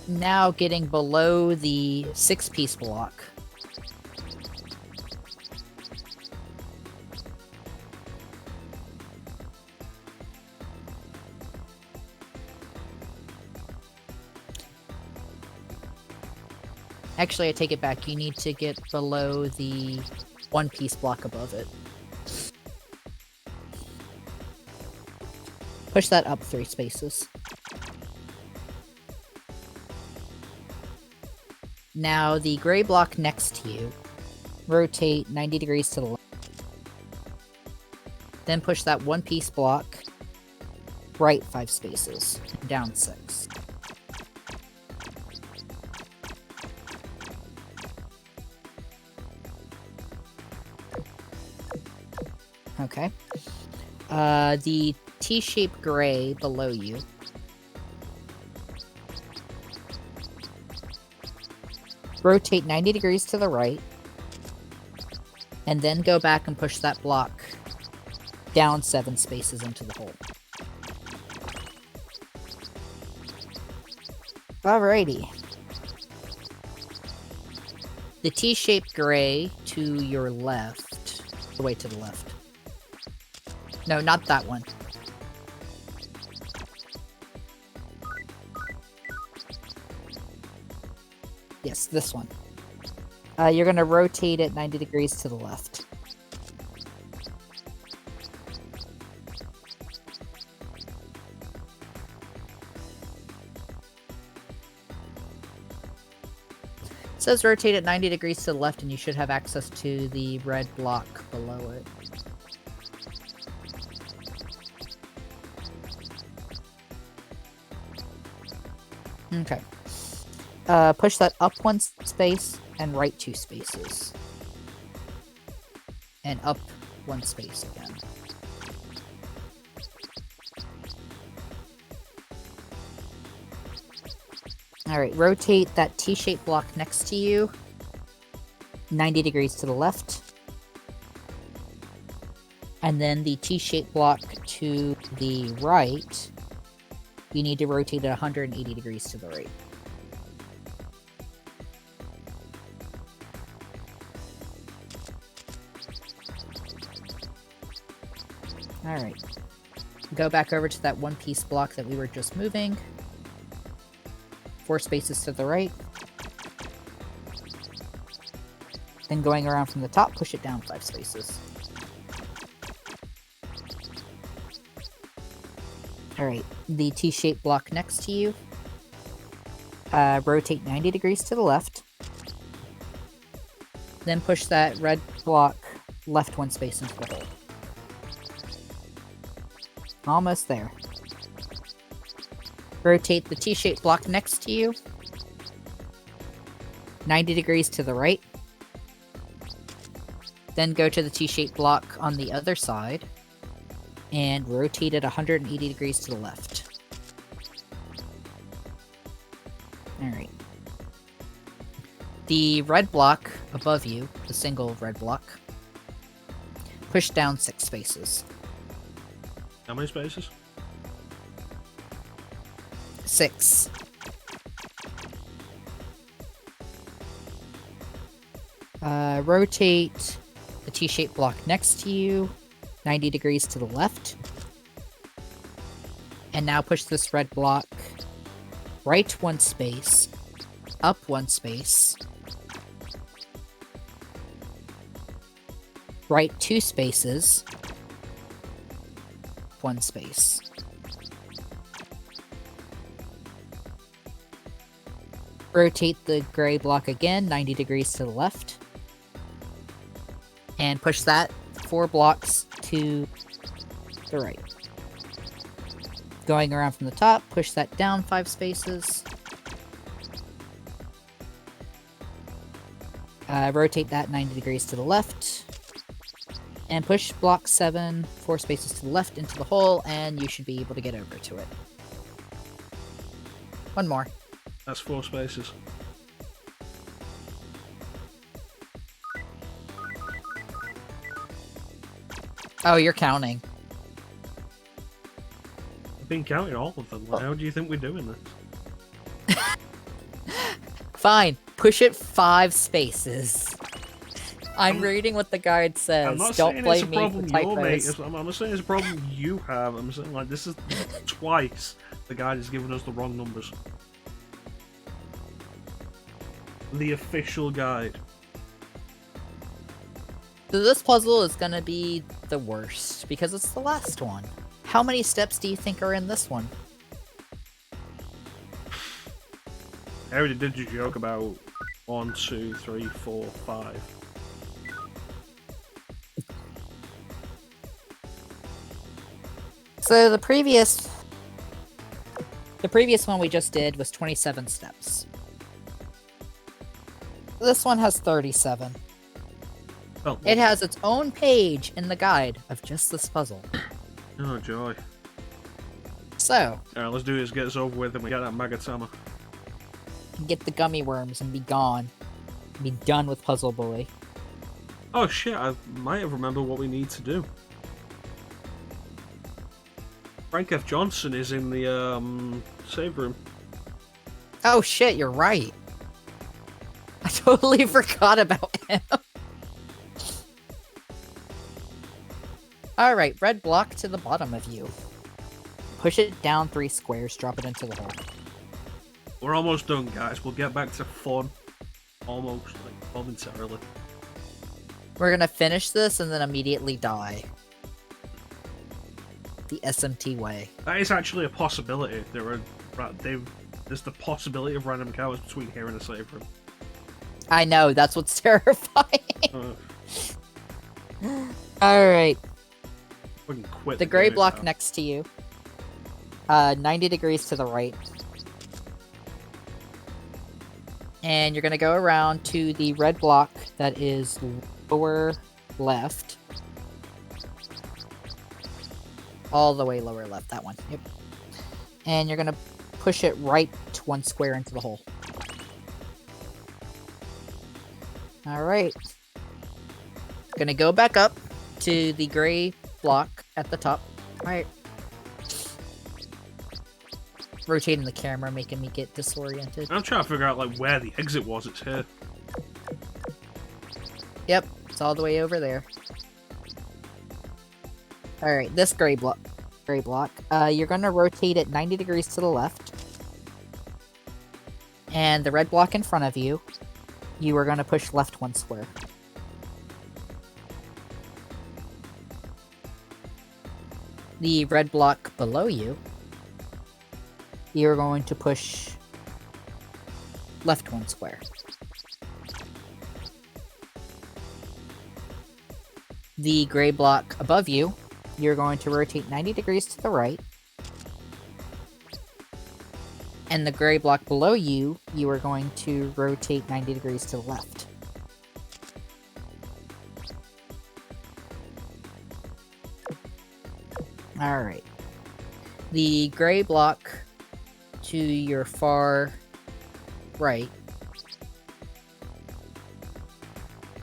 Now getting below the 6-piece block. Actually, I take it back. You need to get below the 1-piece block above it. Push that up 3 spaces. Now, the gray block next to you, rotate 90 degrees to the left. Then push that 1-piece block right 5 spaces, down 6. Okay. The T-shaped gray below you. Rotate 90 degrees to the right. And then go back and push that block down 7 spaces into the hole. Alrighty. The T-shaped gray to your left. The way to the left. No, not that one. Yes, this one. You're going to rotate it 90 degrees to the left. It says rotate it 90 degrees to the left, and you should have access to the red block below it. Okay. Push that up 1 space and right 2 spaces. And up 1 space again. Alright, rotate that T-shaped block next to you 90 degrees to the left. And then the T-shaped block to the right, you need to rotate it 180 degrees to the right. Alright. Go back over to that 1-piece block that we were just moving. 4 spaces to the right. Then going around from the top, push it down 5 spaces. Alright, the T-shaped block next to you. Rotate 90 degrees to the left. Then push that red block left 1 space into the hole. Almost there. Rotate the T-shaped block next to you 90 degrees to the right. Then go to the T-shaped block on the other side and rotate it 180 degrees to the left. Alright. The red block above you, the single red block, push down 6 spaces. How many spaces? 6. Rotate the T-shaped block next to you 90 degrees to the left. And now push this red block right 1 space, up 1 space, right 2 spaces, 1 space. Rotate the gray block again 90 degrees to the left. And push that 4 blocks to the right. Going around from the top, push that down 5 spaces. Rotate that 90 degrees to the left. And push block 7, 4 spaces to the left into the hole, and you should be able to get over to it. One more. That's 4 spaces. Oh, you're counting. I've been counting all of them. Like, how do you think we're doing this? Fine. Push it 5 spaces. I'm reading what the guide says. I'm not Don't saying blame it's a me problem for you're making. typos. I'm not saying it's a problem you have. I'm saying, like, this is twice the guide has given us the wrong numbers. The official guide. So this puzzle is gonna be the worst because it's the last one. How many steps do you think are in this one? I already did your joke about 1, 2, 3, 4, 5. So the previous one we just did was 27 steps. This one has 37. Oh, It has its own page in the guide of just this puzzle. oh joy. So, Alright, let's do this, get this over with, and we get that Magatama. get the gummy worms and be gone. Be done with Puzzle Boy. Oh shit, I might have remembered what we need to do. Frank F. Johnson is in the save room. Oh shit, you're right. I totally forgot about him. Alright, red block to the bottom of you. Push it down 3 squares, drop it into the hole. We're almost done, guys. We'll get back to fun. Almost, like, momentarily. We're gonna finish this and then immediately die. The SMT way. That is actually a possibility. There's the possibility of random encounters between here and a save room. I know, that's what's terrifying. Alright, We can quit the gray game block now. next to you. 90 degrees to the right. And you're gonna go around to the red block that is lower left. All the way lower left, that one. Yep. And you're gonna push it right 1 square into the hole. Alright. Gonna go back up to the gray block at the top. Alright. Rotating the camera, making me get disoriented. I'm trying to figure out like where the exit was. It's here. Yep, it's all the way over there. Alright, this gray block. You're gonna rotate it 90 degrees to the left. And the red block in front of you, you are gonna push left 1 square. The red block below you, you're going to push left 1 square. The gray block above you, you're going to rotate 90 degrees to the right. And the gray block below you, you are going to rotate 90 degrees to the left. Alright. The gray block to your far right,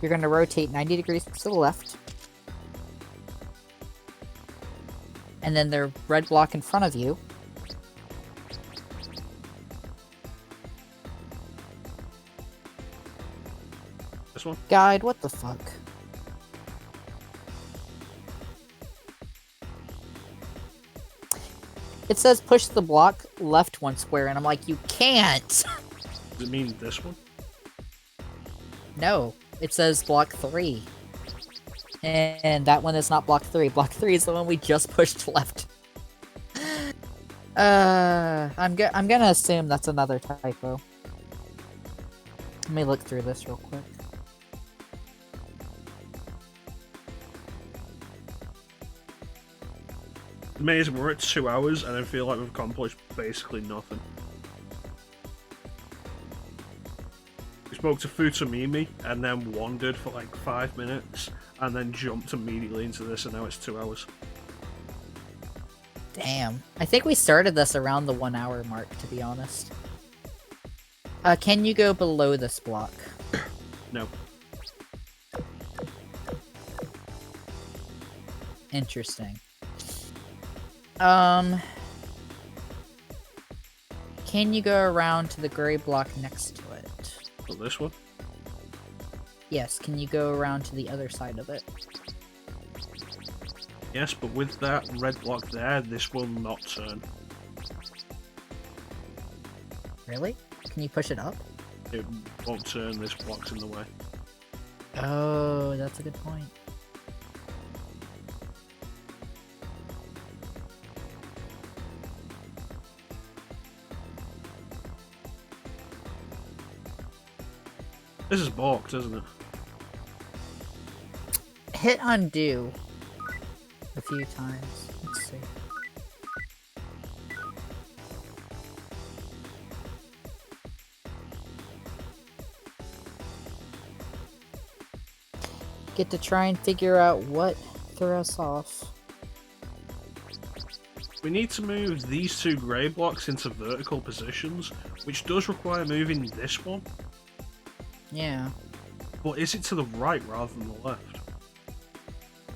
you're going to rotate 90 degrees to the left. And then the red block in front of you, This one. guide, what the fuck? It says push the block left 1 square, and I'm like, you can't! Does it mean this one? No, it says block 3. And that one is not block 3. Block 3 is the one we just pushed left. I'm gonna assume that's another typo. Let me look through this real quick. Amazing. We're at 2 hours, and I feel like we've accomplished basically nothing. We spoke to Futomimi, and then wandered for like 5 minutes, and then jumped immediately into this, and now it's 2 hours. Damn. I think we started this around the 1 hour mark, to be honest. Can you go below this block? No. Interesting. Can you go around to the gray block next to it? So this one? Yes, can you go around to the other side of it? Yes, but with that red block there, this will not turn. Really? Can you push it up? It won't turn, this block's in the way. Oh, that's a good point. This is balked, isn't it? Hit undo a few times. Let's see. Get to try and figure out what threw us off. We need to move these two grey blocks into vertical positions, which does require moving this one. Yeah. But is it to the right rather than the left?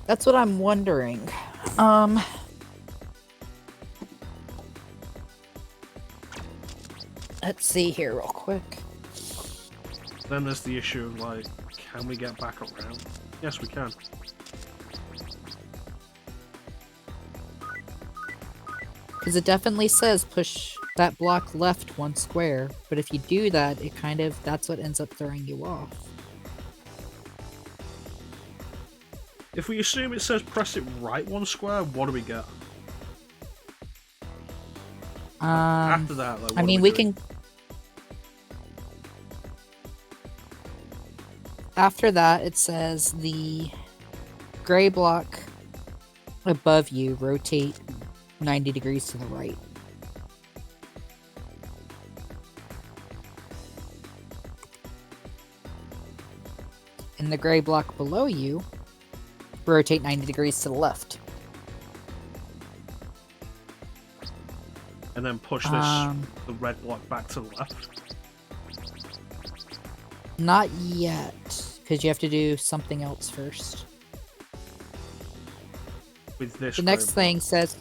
That's what I'm wondering. Let's see here real quick. Then there's the issue of, like, can we get back around? Yes, we can. Because it definitely says push that block left 1 square, but if you do that, it kind of, that's what ends up throwing you off. If we assume it says press it right 1 square, what do we get? After that, like, I mean, we doing? can... After that, it says the gray block above you rotate 90 degrees to the right. And the gray block below you rotate 90 degrees to the left. And then push this, the red block back to the left. Not yet, because you have to do something else first. With this The next grey thing block. says,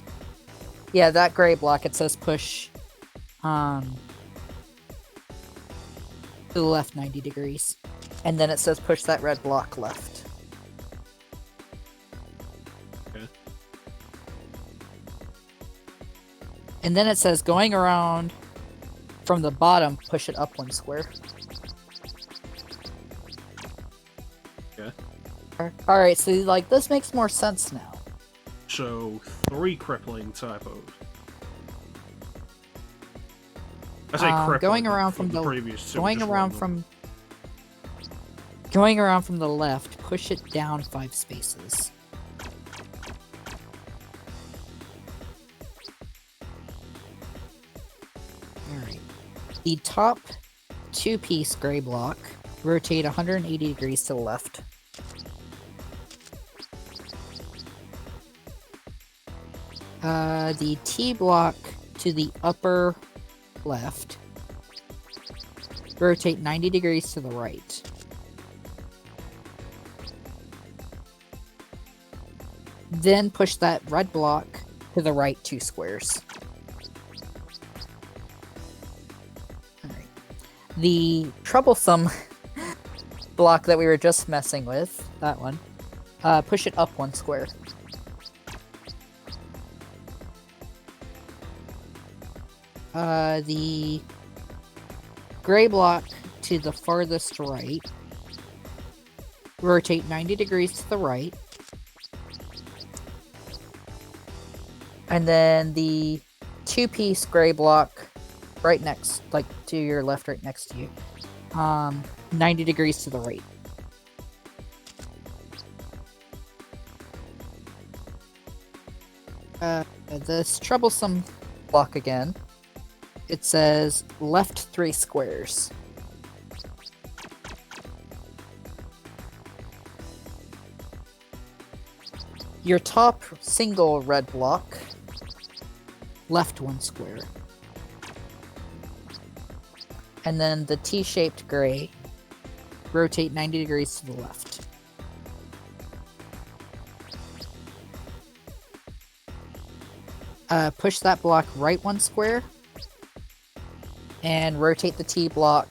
yeah, that gray block, it says push to the left 90 degrees. And then it says push that red block left. Okay. And then it says going around from the bottom, push it up 1 square. Okay. Alright, so like this makes more sense now. So, 3 crippling typos. I say crippling, going around from the the previous 2. going just around random. going around from the left, push it down 5 spaces. Alright. The top 2-piece gray block, rotate 180 degrees to the left. The T block to the upper left, rotate 90 degrees to the right. Then push that red block to the right 2 squares. Alright. The troublesome block that we were just messing with, that one, push it up 1 square. The gray block to the farthest right, rotate 90 degrees to the right. And then the 2-piece gray block right next, like to your left, right next to you, 90 degrees to the right. This troublesome block again. It says left 3 squares. Your top single red block, left 1 square. And then the T-shaped gray, rotate 90 degrees to the left. Push that block right 1 square, and rotate the T block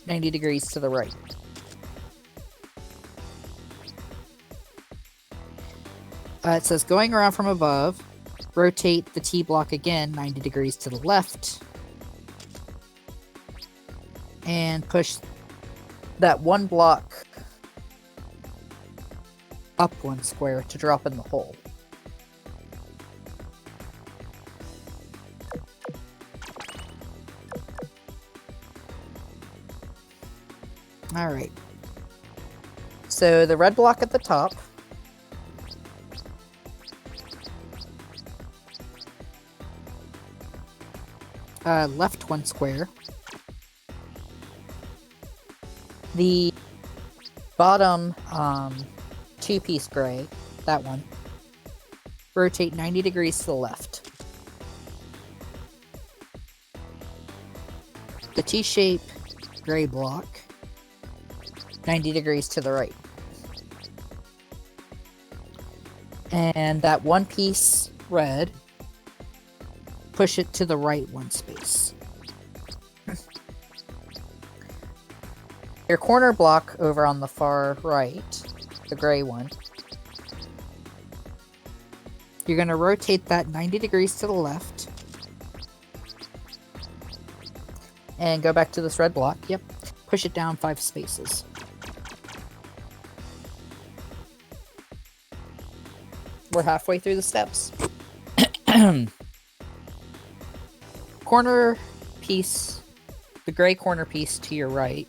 90 degrees to the right. It says going around from above, rotate the T block again 90 degrees to the left, and push that 1 block up 1 square to drop in the hole. Alright. So the red block at the top, left 1 square. The bottom 2-piece gray, that one, rotate 90 degrees to the left. The T-shape gray block, 90 degrees to the right. And that 1-piece red, push it to the right 1 space. Your corner block over on the far right, the gray one, you're going to rotate that 90 degrees to the left. And go back to this red block. Yep. Push it down 5 spaces. We're halfway through the steps. Corner piece, the gray corner piece to your right,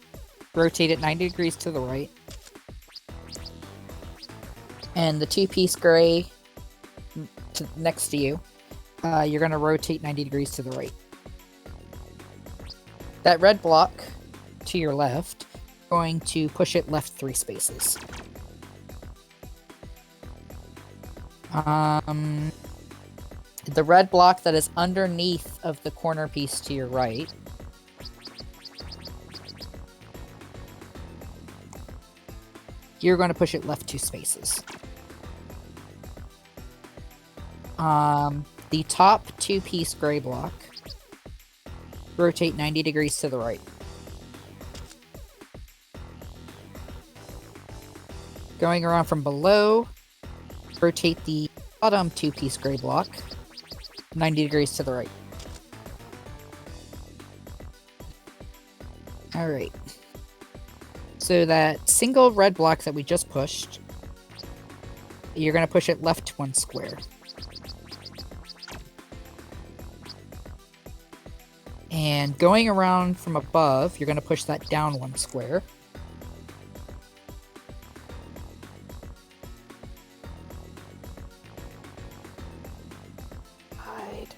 rotate it 90 degrees to the right. And the 2-piece gray next to you, you're going to rotate 90 degrees to the right. That red block to your left, going to push it left 3 spaces. The red block that is underneath of the corner piece to your right, you're going to push it left 2 spaces. The top 2-piece gray block, rotate 90 degrees to the right. Going around from below, rotate the bottom 2-piece gray block 90 degrees to the right. Alright. So that single red block that we just pushed, you're going to push it left 1 square. And going around from above, you're going to push that down 1 square. Hide.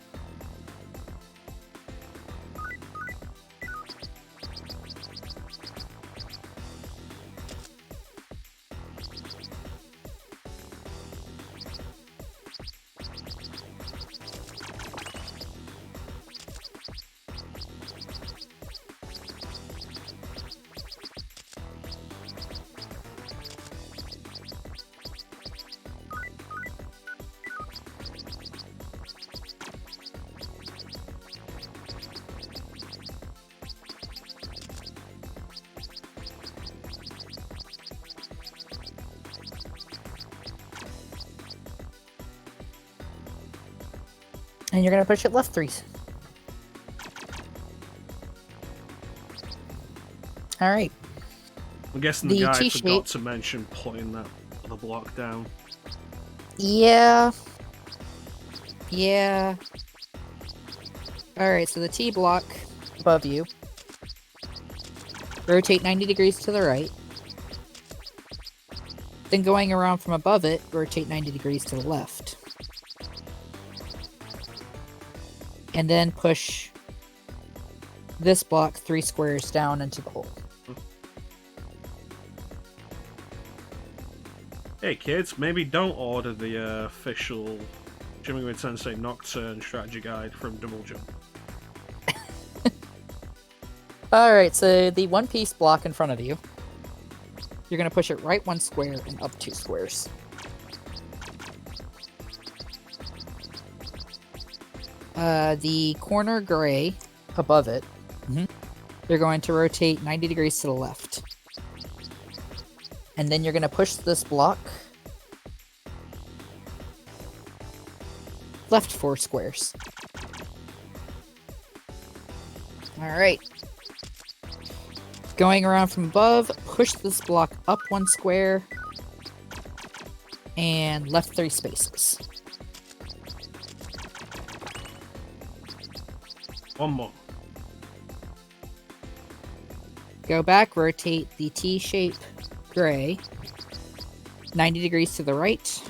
And you're going to push it left 3. Alright. I'm guessing the guy T-shape forgot to mention putting that other block down. Yeah. Yeah. Alright, so the T block above you. Rotate 90 degrees to the right. Then going around from above it, rotate 90 degrees to the left. And then push this block 3 squares down into the hole. Hey kids, maybe don't order the official Shin Megami Tensei Nocturne strategy guide from Double Jump. Alright, so the one piece block in front of you, you're gonna push it right 1 square and up 2 squares. The corner gray above it, you're going to rotate 90 degrees to the left. And then you're gonna push this block left 4 squares. Alright. Going around from above, push this block up 1 square and left 3 spaces. One more. Go back, rotate the T-shape gray 90 degrees to the right.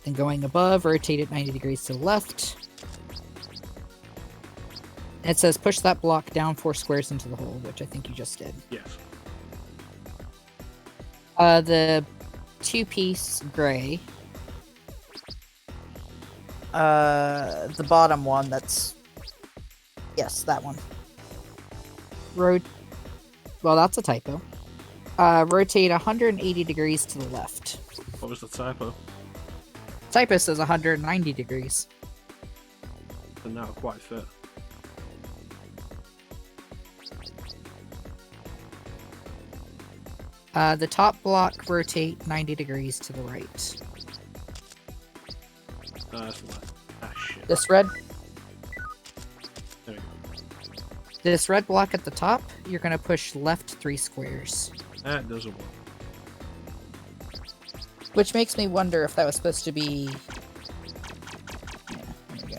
Then going above, rotate it 90 degrees to the left. And it says push that block down 4 squares into the hole, which I think you just did. Yes. The 2-piece gray. The bottom one, that's... Yes, that one. Well, that's a typo. Rotate 180 degrees to the left. What was the typo? Typo says 190 degrees. And that'll quite fit. The top block, rotate 90 degrees to the right. That's the left. Ah, shit. This red There we go. This red block at the top, you're going to push left 3 squares. That doesn't work. Which makes me wonder if that was supposed to be... Yeah, there we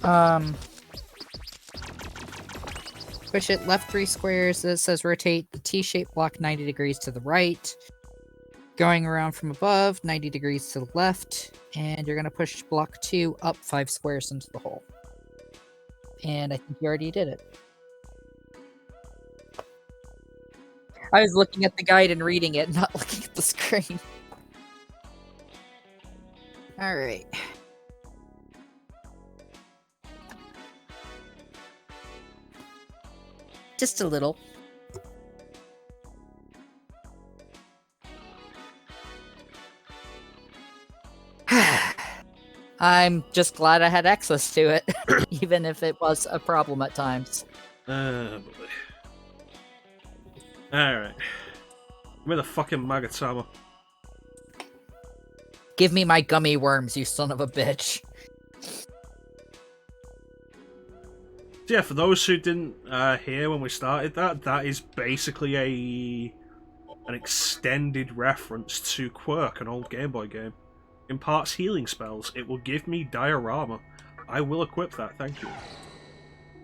go. Push it left 3 squares. It says rotate the T-shaped block 90 degrees to the right. Going around from above, 90 degrees to the left. And you're going to push block 2 up 5 squares into the hole. And I think you already did it. I was looking at the guide and reading it, not looking at the screen. Alright. Just a little. I'm just glad I had access to it, even if it was a problem at times. Boy. Alright. Where the fucking Magatama? Give me my gummy worms, you son of a bitch. So yeah, for those who didn't hear when we started that is basically an extended reference to Quirk, an old Game Boy game. Imparts healing spells. It will give me diorama. I will equip that, thank you.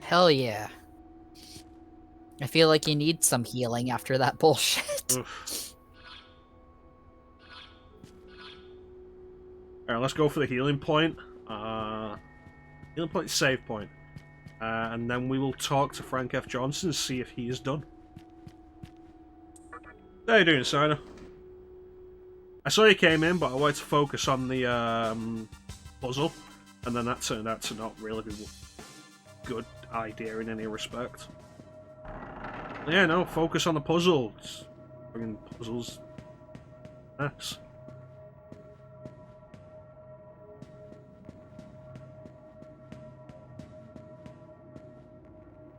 Hell yeah. I feel like you need some healing after that bullshit. Alright, let's go for the healing point. Healing point, save point. And then we will talk to Frank F. Johnson and see if he is done. How you doing, Sina? I saw you came in, but I wanted to focus on the puzzle, and then that turned out to not really be a good idea in any respect. Yeah, no, focus on the puzzles. Bringing puzzles. Yes.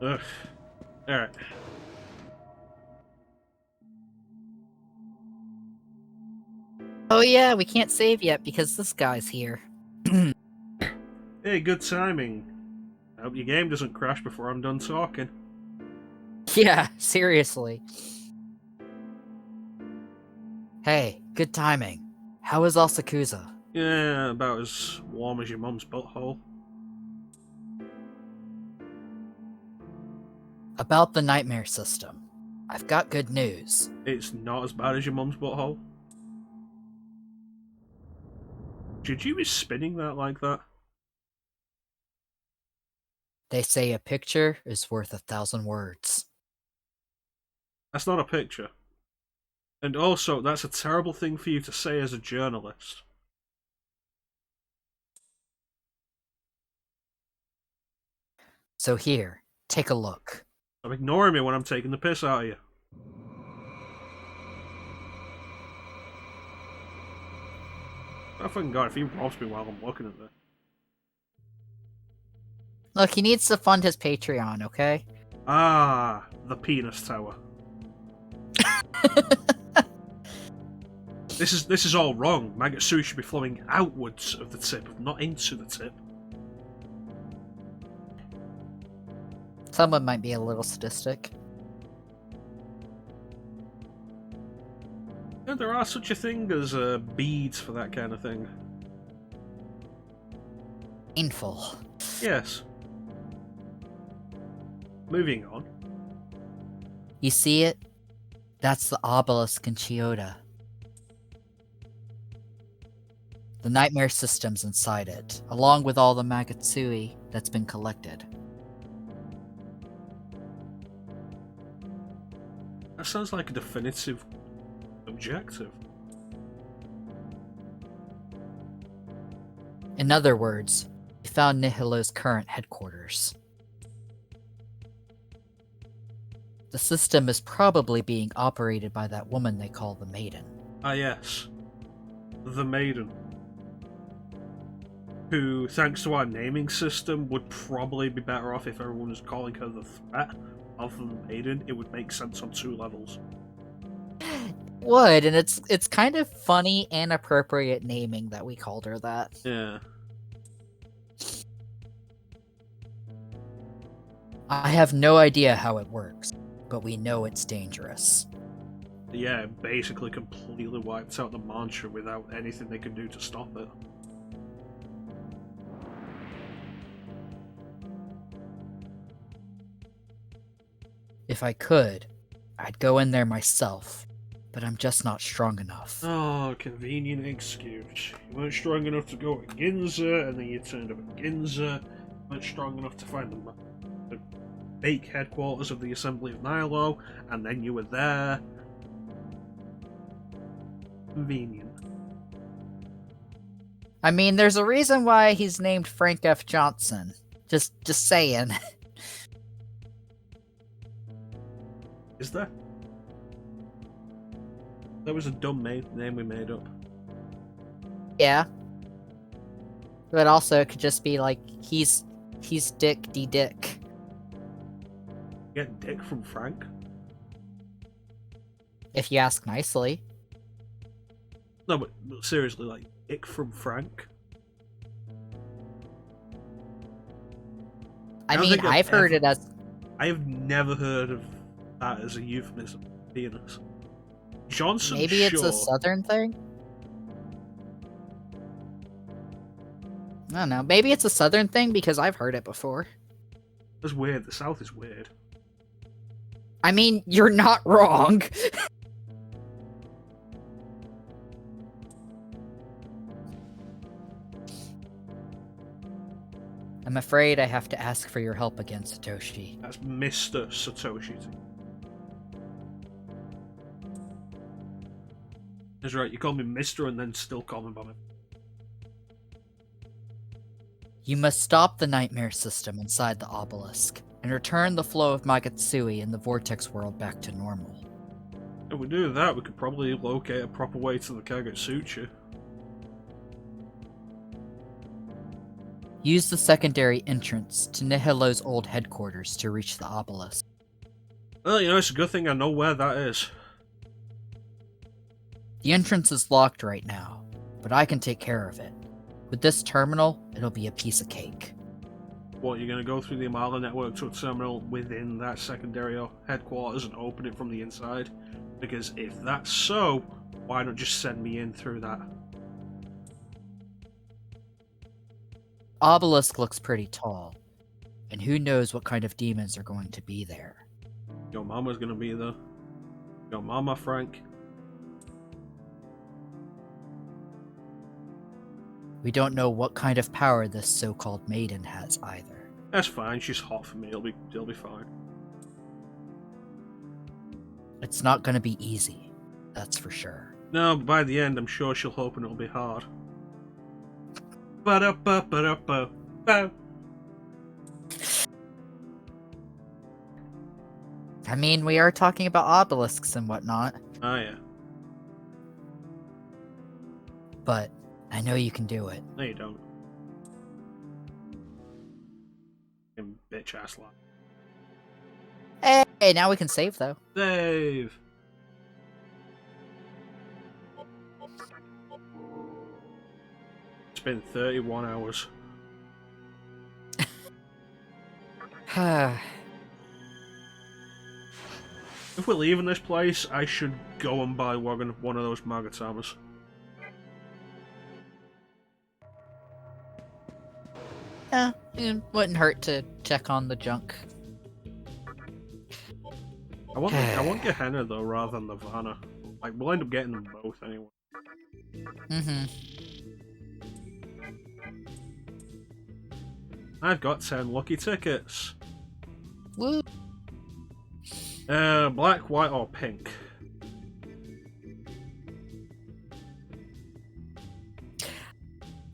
Ugh. Alright. Oh yeah, we can't save yet because this guy's here. Hey, good timing. I hope your game doesn't crash before I'm done talking. Yeah, seriously. Hey, good timing. How is Asakusa? Yeah, about as warm as your mum's butthole. About the nightmare system. I've got good news. It's not as bad as your mum's butthole. Should you be spinning that like that? They say a picture is worth 1,000 words. That's not a picture. And also, that's a terrible thing for you to say as a journalist. So here, take a look. I'm ignoring me when I'm taking the piss out of you. I fucking God, if he robs me while I'm looking at this. Look, he needs to fund his Patreon, okay? Ah, the penis tower. This is all wrong. Magatsu should be flowing outwards of the tip, not into the tip. Someone might be a little sadistic. Yeah, there are such a thing as beads for that kind of thing. Painful. Yes. Moving on. You see it? That's the obelisk in Chiyoda. The nightmare system's inside it, along with all the Magatsui that's been collected. That sounds like a definitive objective. In other words, we found Nihilo's current headquarters. The system is probably being operated by that woman they call the Maiden. Ah yes. The Maiden. Who, thanks to our naming system, would probably be better off if everyone was calling her the threat of the Maiden. It would make sense on 2 levels. Would, and it's kind of funny and appropriate naming that we called her that. Yeah. I have no idea how it works, but we know it's dangerous. Yeah, it basically completely wiped out the mantra without anything they could do to stop it. If I could, I'd go in there myself, but I'm just not strong enough. Oh, convenient excuse. You weren't strong enough to go to Ginza, and then you turned up at Ginza. You weren't strong enough to find the fake headquarters of the Assembly of Nilo, and then you were there. Convenient. I mean, there's a reason why he's named Frank F. Johnson. Just saying. Is there? That was a dumb name we made up. Yeah. But also, it could just be like, he's Dick D. Dick. Get Dick from Frank? If you ask nicely. No, but seriously, like, Dick from Frank? I don't mean, think I've heard it as... I have never heard of that as a euphemism. Penis. Johnson, Maybe it's sure. a southern thing? I don't know. Maybe it's a southern thing because I've heard it before. That's weird. The South is weird. I mean, you're not wrong. I'm afraid I have to ask for your help again, Satoshi. That's Mr. Satoshi. That's right, you call me Mr. and then still call me by my... You must stop the nightmare system inside the obelisk, and return the flow of Magatsui in the vortex world back to normal. If we do that, we could probably locate a proper way to the Kagutsuchi. Use the secondary entrance to Nihilo's old headquarters to reach the obelisk. Well, you know, it's a good thing I know where that is. The entrance is locked right now, but I can take care of it. With this terminal, it'll be a piece of cake. What, you're going to go through the Amala network to a terminal within that secondary headquarters and open it from the inside? Because if that's so, why not just send me in through that? Obelisk looks pretty tall, and who knows what kind of demons are going to be there. Your mama's going to be there. Your mama, Frank. We don't know what kind of power this so-called maiden has either. That's fine, she's hot for me, it'll be fine. It's not gonna be easy, that's for sure. No, but by the end I'm sure she'll hope and it'll be hard. Ba-da-ba-ba-da-ba-ba. I mean, we are talking about obelisks and whatnot, Oh, yeah. but I know you can do it. No, you don't. Fucking bitch-ass lad. Hey, now we can save, though. Save! It's been 31 hours. If we're leaving this place, I should go and buy one of those Magatamas. Yeah, it wouldn't hurt to check on the junk. I want Gehenna though, rather than Nirvana. Like, we'll end up getting them both anyway. Mm-hmm. I've got 10 lucky tickets. Woo! Black, white, or pink?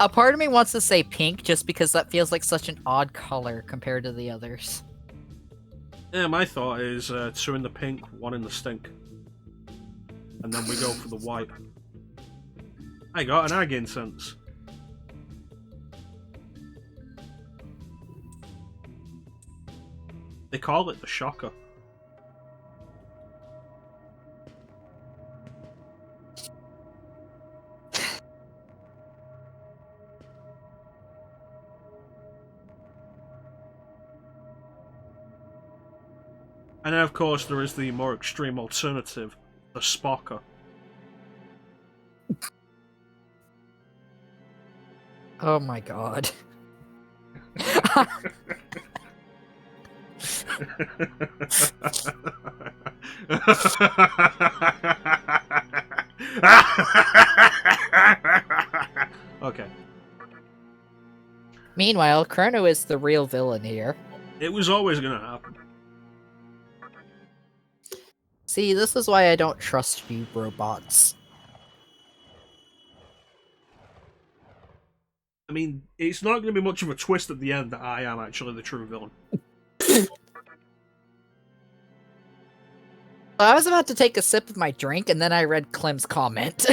A part of me wants to say pink just because that feels like such an odd color compared to the others. Yeah, my thought is 2 in the pink, 1 in the stink. And then we go for the white. I got an Ag Incense. They call it the Shocker. And then, of course, there is the more extreme alternative, the Spocker. Oh my god. Okay. Meanwhile, Chrono is the real villain here. It was always gonna happen. See, this is why I don't trust you, robots. I mean, it's not going to be much of a twist at the end that I am actually the true villain. I was about to take a sip of my drink, and then I read Clem's comment.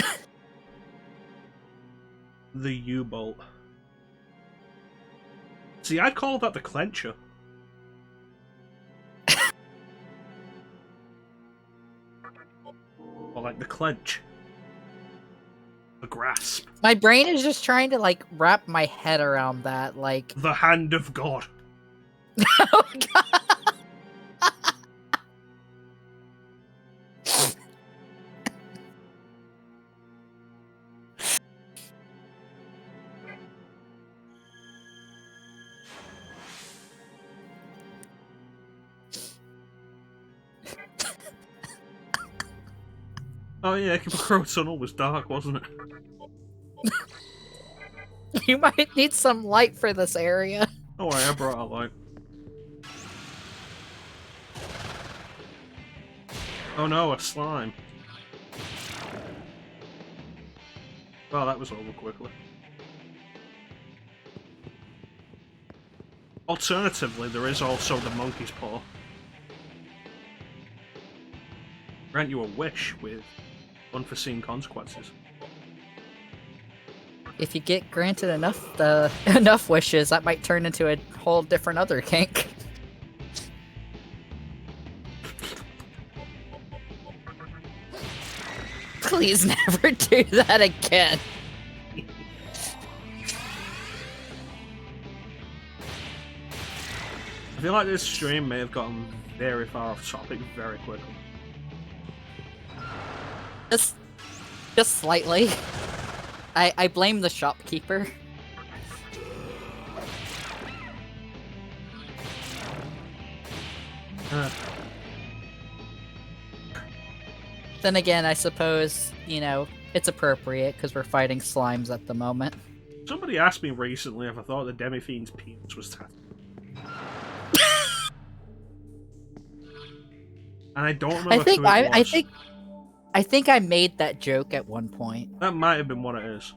The U-bolt. See, I'd call that the clencher. Or like the clench. The grasp. My brain is just trying to, like, wrap my head around that, like... The hand of God. Oh, God! Oh yeah, Crow Tunnel was dark, wasn't it? You might need some light for this area. Oh, I brought a light. Oh no, a slime. Well, that was over quickly. Alternatively, there is also the monkey's paw. Grant you a wish with unforeseen consequences. If you get granted enough wishes, that might turn into a whole different other kink. Please never do that again. I feel like this stream may have gotten very far off topic very quickly. Just slightly. I blame the shopkeeper. Then again, I suppose, you know, it's appropriate because we're fighting slimes at the moment. Somebody asked me recently if I thought the Demi-Fiend's penis was tattooed. And I don't remember who it was. I think I made that joke at one point. That might have been what it is.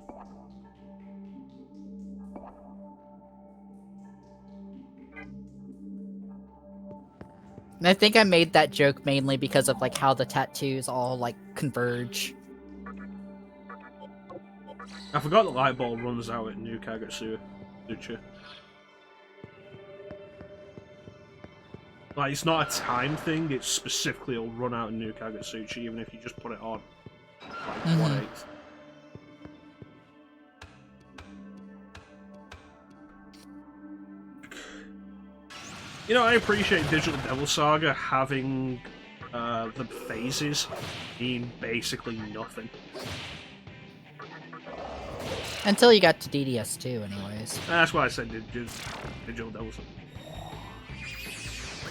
And I think I made that joke mainly because of like how the tattoos all like converge. I forgot the light bulb runs out at New Kagetsu. Like, it's not a time thing, it's specifically it'll run out in New Kagetsuchi even if you just put it on. Like, 1/8. You know, I appreciate Digital Devil Saga having the phases being basically nothing. Until you got to DDS2, anyways. That's why I said Digital Devil Saga.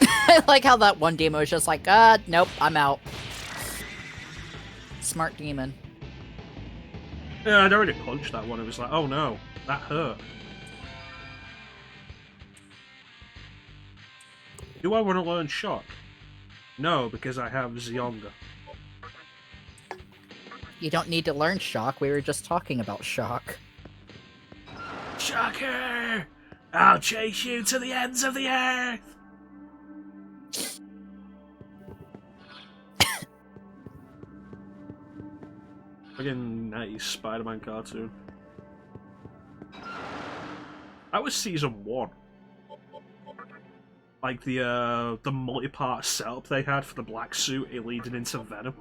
I like how that one demo is just like, nope, I'm out. Smart demon. Yeah, I'd already punched that one. It was like, oh no, that hurt. Do I want to learn Shock? No, because I have Zionga. You don't need to learn Shock, we were just talking about Shock. Shocker! I'll chase you to the ends of the earth! Fucking 90s Spider-Man cartoon. That was season 1. Like the multi-part setup they had for the black suit leading into Venom.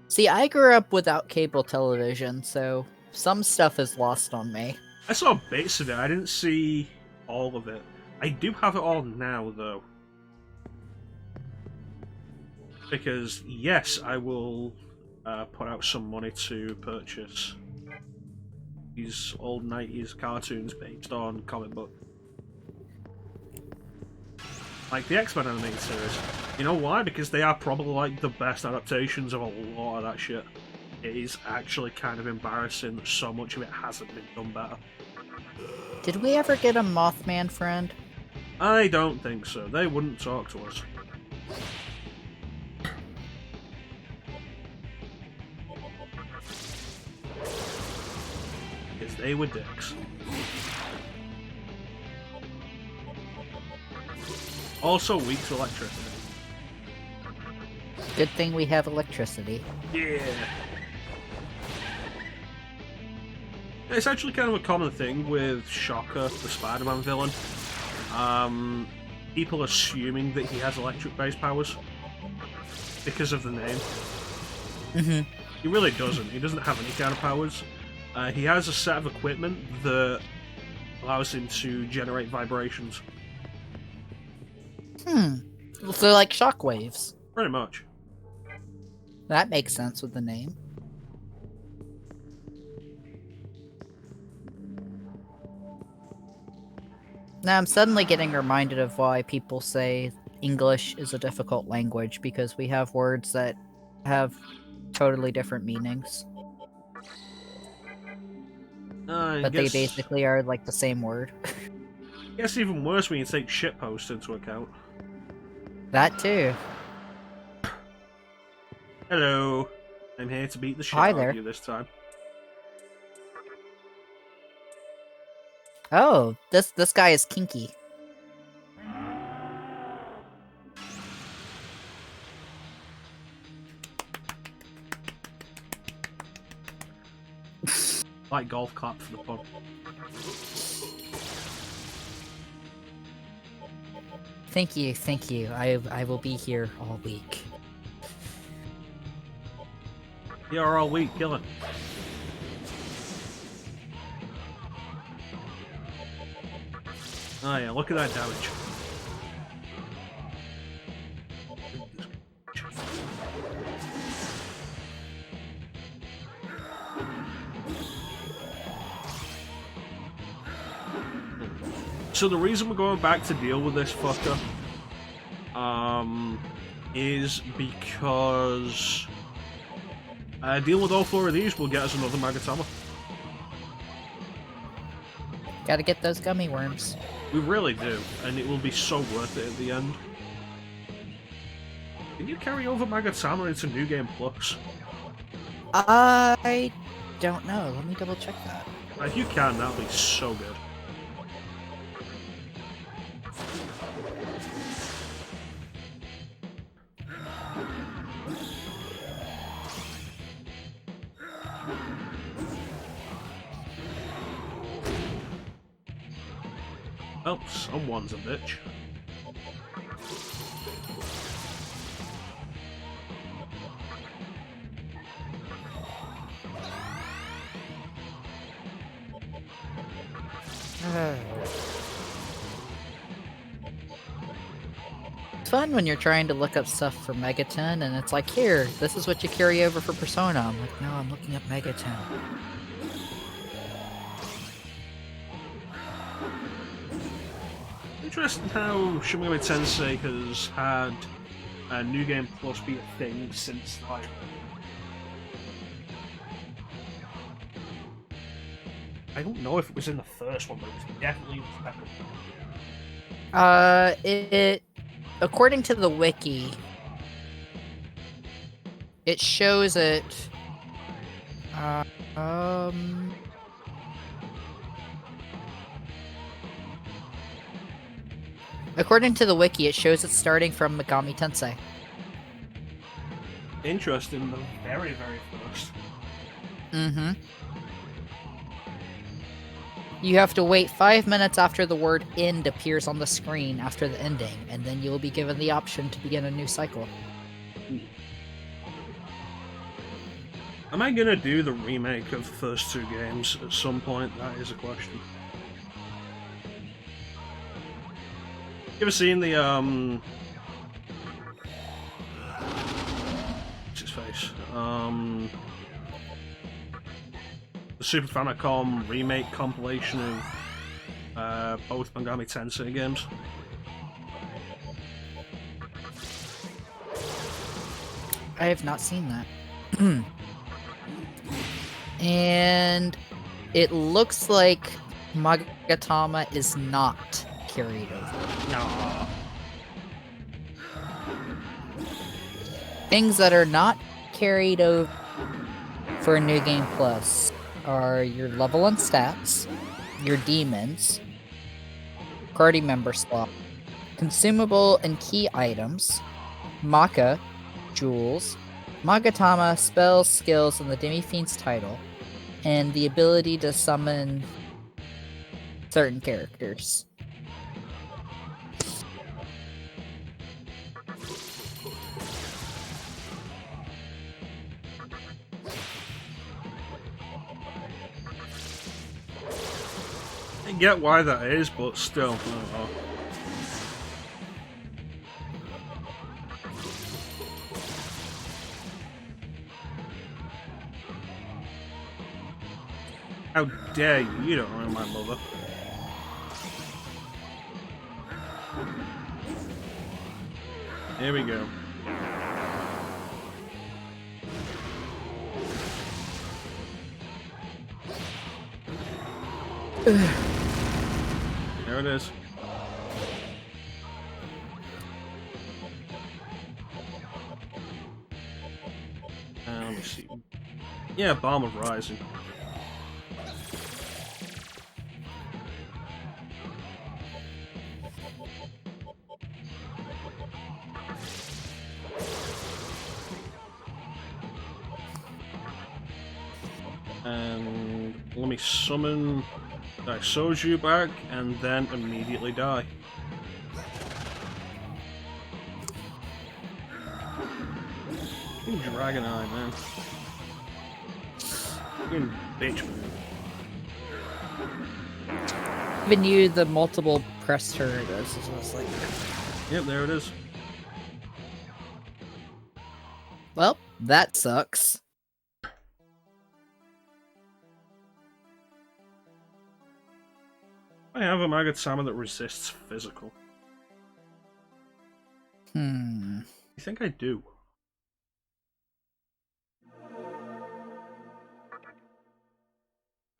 See, I grew up without cable television, so some stuff is lost on me. I saw bits of it, I didn't see all of it. I do have it all now, though. Because, yes, I will put out some money to purchase these old 90s cartoons based on comic book. Like the X-Men animated series. You know why? Because they are probably like the best adaptations of a lot of that shit. It is actually kind of embarrassing that so much of it hasn't been done better. Did we ever get a Mothman friend? I don't think so. They wouldn't talk to us. Because they were dicks. Also weak to electricity. Good thing we have electricity. Yeah. It's actually kind of a common thing with Shocker, the Spider-Man villain. People assuming that he has electric-based powers because of the name. He really doesn't. He doesn't have any kind of powers. He has a set of equipment that allows him to generate vibrations. So like shockwaves. Pretty much. That makes sense with the name. Now I'm suddenly getting reminded of why people say English is a difficult language, because we have words that have totally different meanings. But they basically are like the same word. I guess even worse when you take shitpost into account. That too. Hello. I'm here to beat the shit Hi out there. of you this time. Oh, this guy is kinky. Like golf clap for the pun. Thank you, thank you. I will be here all week. You're all weak, kill him. Oh yeah, look at that damage. So the reason we're going back to deal with this fucker, is because dealing with all 4 of these will get us another Magatama. Gotta get those gummy worms. We really do, and it will be so worth it at the end. Can you carry over Magatama into New Game Plus? I don't know. Let me double check that. If you can, that'll be so good. Well, someone's a bitch. It's fun when you're trying to look up stuff for Megaton, and it's like, here, this is what you carry over for Persona. I'm like, no, I'm looking up Megaton. Interesting how Shin Megami Tensei has had a New Game Plus be a thing since like I don't know if it was in the first one, but it was definitely in the second one. It according to the wiki, it shows it. According to the wiki, it shows it starting from Megami Tensei. Interesting, the very, very first. Mm-hmm. You have to wait 5 minutes after the word end appears on the screen after the ending, and then you will be given the option to begin a new cycle. Am I gonna do the remake of the first two games at some point? That is a question. You ever seen the what's his face? The Super Famicom remake compilation of both Megami Tensei games? I have not seen that. And it looks like Magatama is not carried over. No. Things that are not carried over for New Game Plus are your level and stats, your demons, party member slot, consumable and key items, Maka, jewels, Magatama, spells, skills, and the Demi-Fiend's title, and the ability to summon certain characters. I get why that is, but still, I don't know. How dare you? You don't know my mother. Here we go. There it is. Let me see. Yeah, Bomb of Rising. And let me summon Soju back and then immediately die. Dragon Eye, man. Fucking bitch, man. Even you, the multiple press turret is just like... Yep, there it is. Well, that sucks. I have a Magatama that resists physical. You You think I do?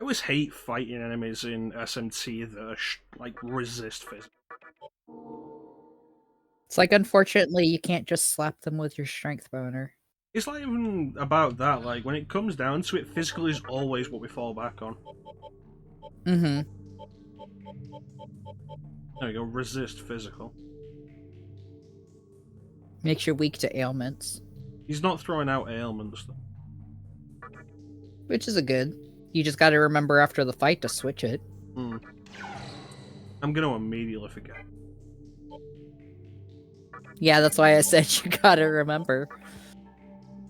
I always hate fighting enemies in SMT that like resist physical. It's like, unfortunately, you can't just slap them with your strength boner. It's not even about that. Like when it comes down to it, physical is always what we fall back on. Mm-hmm. There we go. Resist physical. Makes you weak to ailments. He's not throwing out ailments though. Which is a good. You just gotta remember after the fight to switch it. I'm gonna immediately forget. Yeah, that's why I said you gotta remember.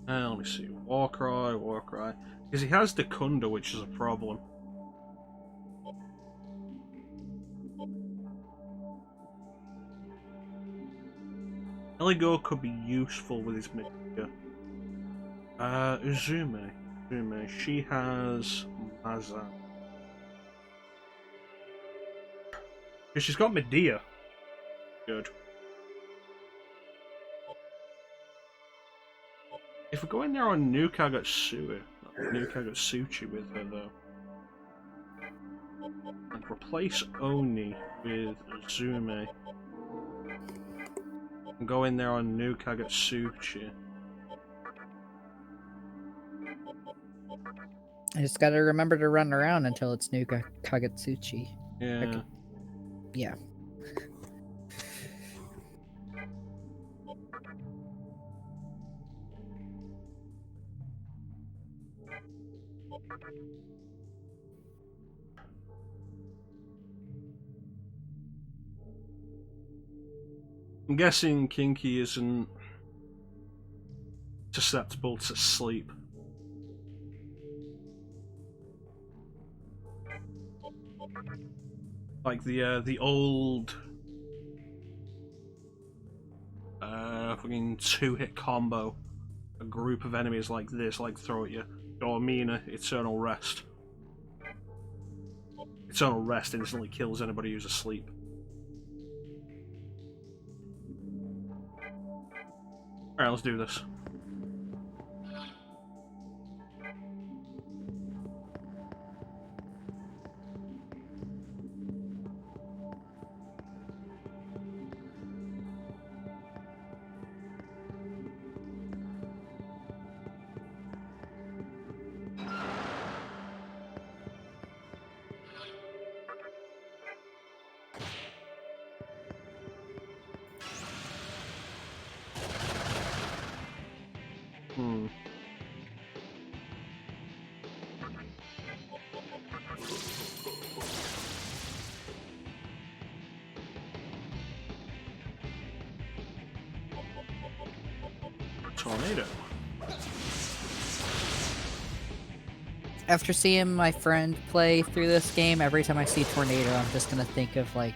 Let me see. Warcry. Because he has Dekunda, which is a problem. Eligo could be useful with his mixture. Uzume. She has Maza. She's got Medea. Good. If we go in there on Nukagatsuchi with her though, and replace Oni with Uzume, and go in there on Nukagatsuchi. I just gotta remember to run around until it's Nuka Kagetsuchi. Yeah. Yeah. I'm guessing Kinky isn't susceptible to sleep. Like the old fucking 2-hit combo. A group of enemies like this, like throw at you. Dormina, Eternal Rest. Eternal Rest instantly kills anybody who's asleep. Alright, let's do this. Tornado. After seeing my friend play through this game, every time I see Tornado, I'm just gonna think of like,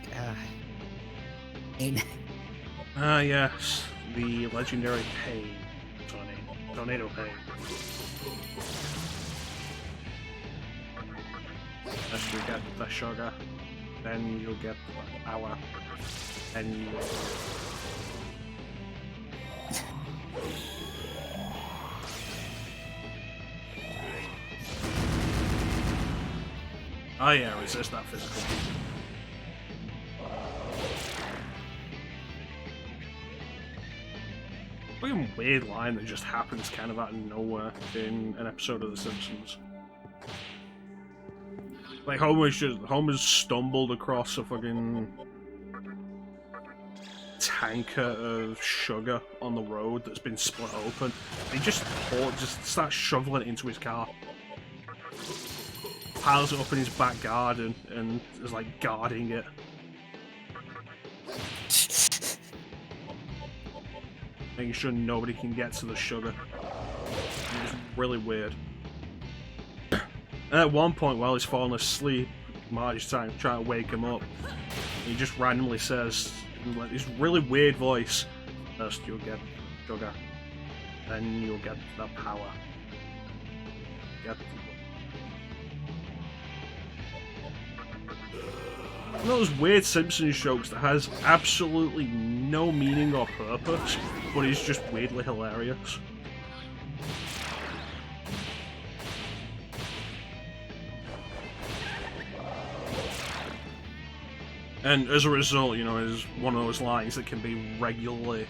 pain. Ah, yes. The legendary pain. Tornado pain. First you get the sugar, then you'll get the power, then you'll... Oh yeah, resist that physical. Fucking weird line that just happens kind of out of nowhere in an episode of The Simpsons. Like Homer's stumbled across a fucking tanker of sugar on the road that's been split open. He just starts shoveling it into his car. Piles it up in his back garden and is like guarding it. Making sure nobody can get to the sugar. It's really weird. And at one point, while he's falling asleep, Marge's trying to wake him up. He just randomly says, in like this really weird voice, first you'll get sugar, then you'll get the power. One of those weird Simpsons jokes that has absolutely no meaning or purpose, but is just weirdly hilarious. And as a result, you know, is one of those lines that can be regularly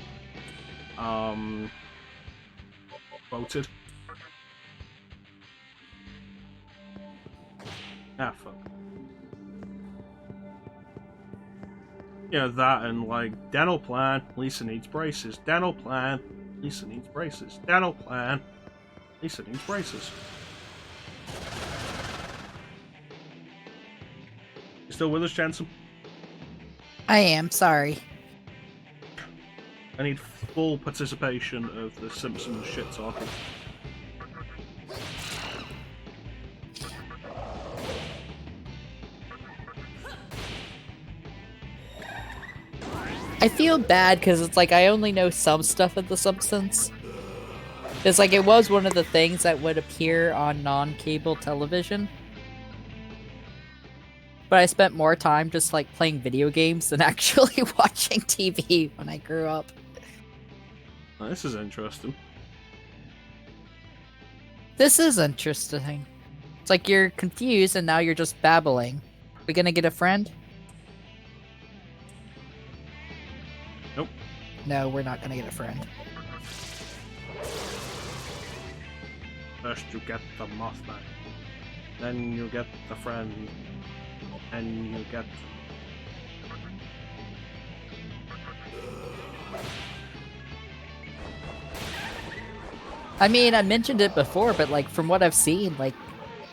quoted. Ah, fuck. You know, that and like, dental plan, Lisa needs braces. Dental plan, Lisa needs braces. Dental plan, Lisa needs braces. You still with us, ChanceEm? I am sorry. I need full participation of the Simpsons shit talking. I feel bad because it's like I only know some stuff of The Simpsons. It's like it was one of the things that would appear on non-cable television. But I spent more time just like playing video games than actually watching TV when I grew up. Oh, this is interesting. This is interesting. It's like you're confused and now you're just babbling. We gonna get a friend? Nope. No, we're not gonna get a friend. First you get the Mothman, then you get the friend, and you get... I mean, I mentioned it before, but like from what I've seen, like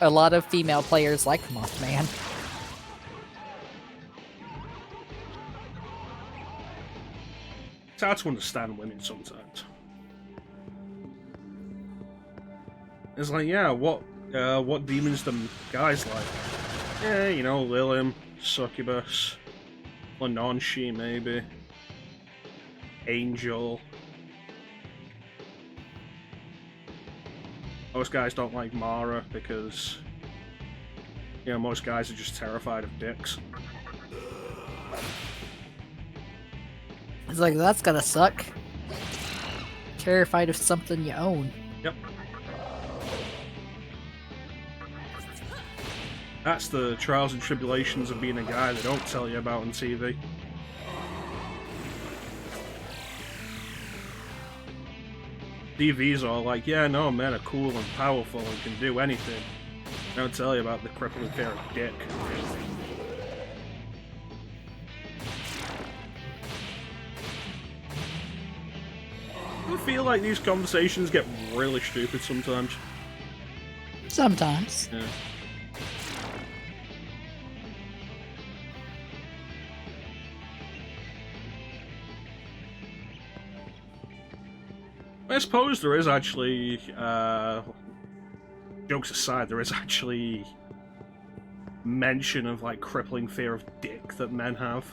a lot of female players like Mothman. It's hard to understand women sometimes. It's like, yeah, what demons do guys like? Yeah, you know, Lilium, Succubus, Lenonshi maybe, Angel. Most guys don't like Mara because, you know, most guys are just terrified of dicks. It's like, that's gonna suck. Terrified of something you own. Yep. That's the trials and tribulations of being a guy they don't tell you about on TV. DVs are like, yeah, no, men are cool and powerful and can do anything. They don't tell you about the crippling fear of dick. I feel like these conversations get really stupid sometimes. Sometimes. Yeah. I suppose there is actually, jokes aside, there is actually mention of like crippling fear of dick that men have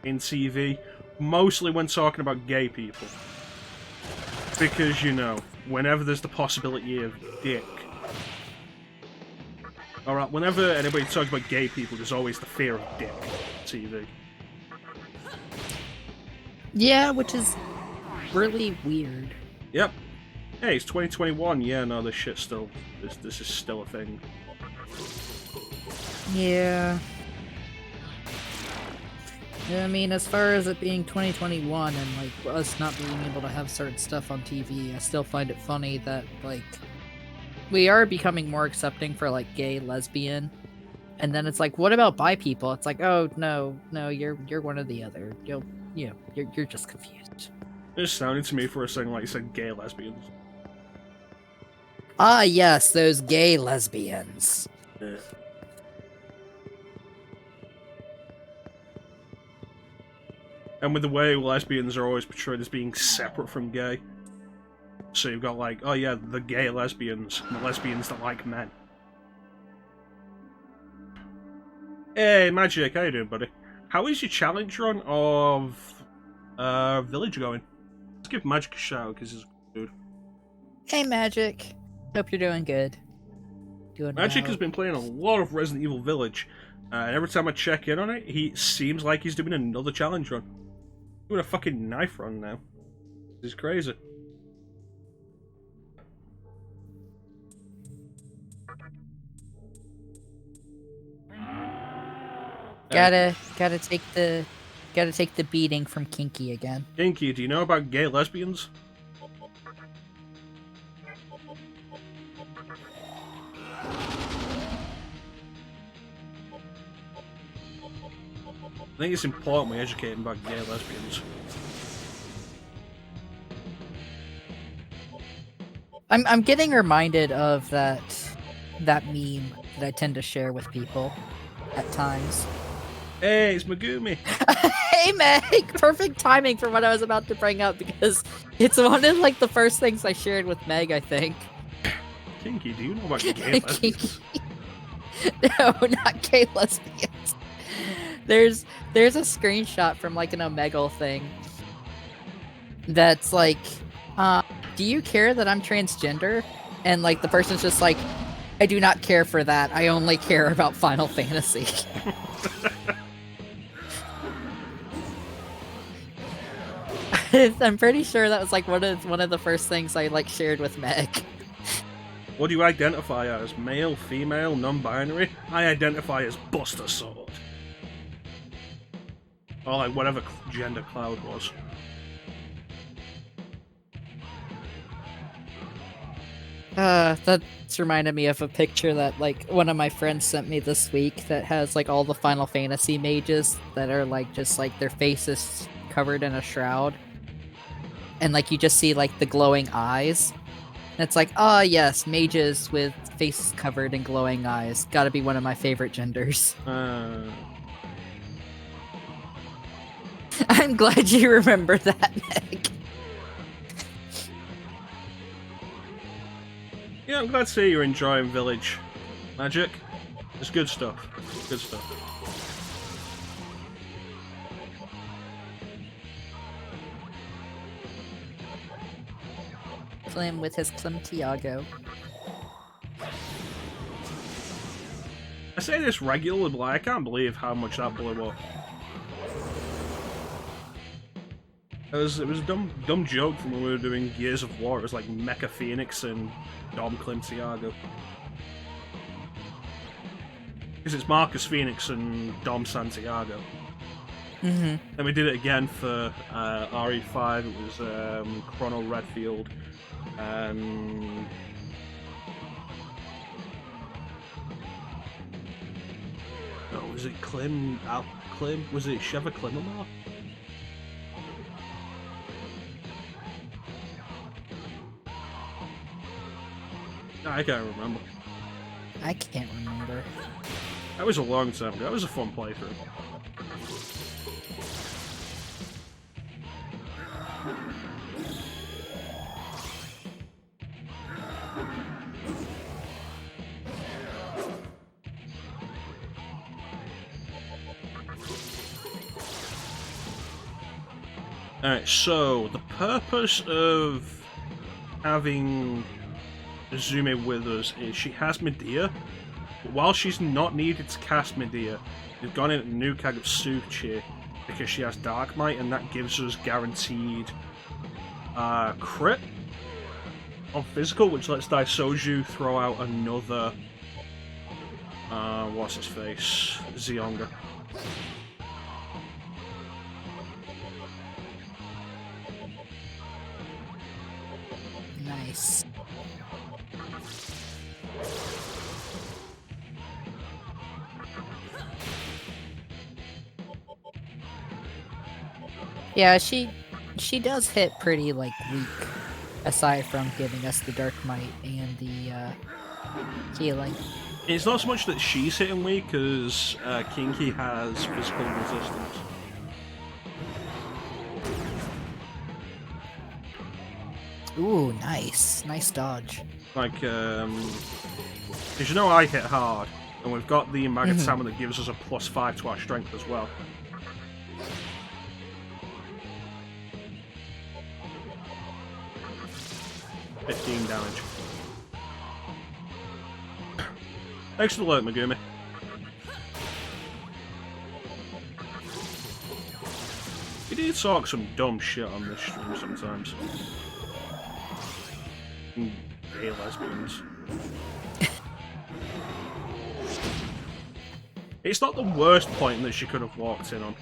in TV, mostly when talking about gay people. Because, you know, whenever there's the possibility of dick, alright, whenever anybody talks about gay people, there's always the fear of dick on TV. Yeah, which is really weird. Yep. Hey, it's 2021. Yeah, no, this shit's still... This is still a thing. Yeah. I mean, as far as it being 2021 and, like, us not being able to have certain stuff on TV, I still find it funny that, like, we are becoming more accepting for, like, gay, lesbian, and then it's like, what about bi people? It's like, oh, no, you're one or the other. You're just confused. It just sounded to me for a second like you said gay lesbians. Ah, yes, those gay lesbians. Yeah. And with the way lesbians are always portrayed as being separate from gay. So you've got like, oh yeah, the gay lesbians, and the lesbians that like men. Hey, Magic, how you doing, buddy? How is your challenge run of Village going? Let's give Magic a shout, because he's a good dude. Hey, Magic. Hope you're doing good. Magic has been playing a lot of Resident Evil Village, and every time I check in on it, he seems like he's doing another challenge run. Doing a fucking knife run now. This is crazy. Gotta take the beating from Kinky again. Kinky, do you know about gay lesbians? I think it's important we educate them about gay lesbians. I'm getting reminded of that meme that I tend to share with people at times. Hey, it's Megumi. Hey, Meg! Perfect timing for what I was about to bring up because it's one of like the first things I shared with Meg, I think. Kinky, do you know about gay lesbians? No, not gay lesbians. There's a screenshot from like an Omegle thing that's like, do you care that I'm transgender? And like the person's just like, I do not care for that. I only care about Final Fantasy. I'm pretty sure that was like one of the first things I like shared with Meg. What do you identify as? Male, female, non-binary? I identify as Buster Sword. Or like whatever gender Cloud was. That's reminded me of a picture that like one of my friends sent me this week that has like all the Final Fantasy mages that are like just like their faces covered in a shroud. And like you just see like the glowing eyes. And it's like, ah, yes, mages with faces covered in glowing eyes. Gotta be one of my favorite genders. Uh, I'm glad you remember that, Meg. Yeah, I'm glad to see you're enjoying Village Magic. It's good stuff. Good stuff. Clem with his Clem Tiago. I say this regularly, but I can't believe how much that blew up. It was a dumb joke from when we were doing Gears of War. It was like Mecha Phoenix and Dom Clintiago. Because it's Marcus Phoenix and Dom Santiago. Mm-hmm. Then we did it again for RE5. It was Chrono Redfield and oh, was it Clem? Clem? Was it Sheva Clemamar? I can't remember. I can't remember. That was a long time ago. That was a fun playthrough. Alright, so the purpose of having Zume with us is she has Medea, but while she's not needed to cast Medea, we've gone in a new kind of Suchi because she has Dark Might, and that gives us guaranteed crit on physical, which lets Daisoju throw out another what's his face? Zionga. Nice. Yeah, she does hit pretty like weak, aside from giving us the Dark Might and the healing. It's not so much that she's hitting weak as Kinky has physical resistance. Ooh, nice. Nice dodge. Like, because you know I hit hard, and we've got the Magatama that gives us a +5 to our strength as well. $15 damage. Thanks for the alert, Megumi. We do talk some dumb shit on this stream sometimes. Gay lesbians. It's not the worst point that she could have walked in on.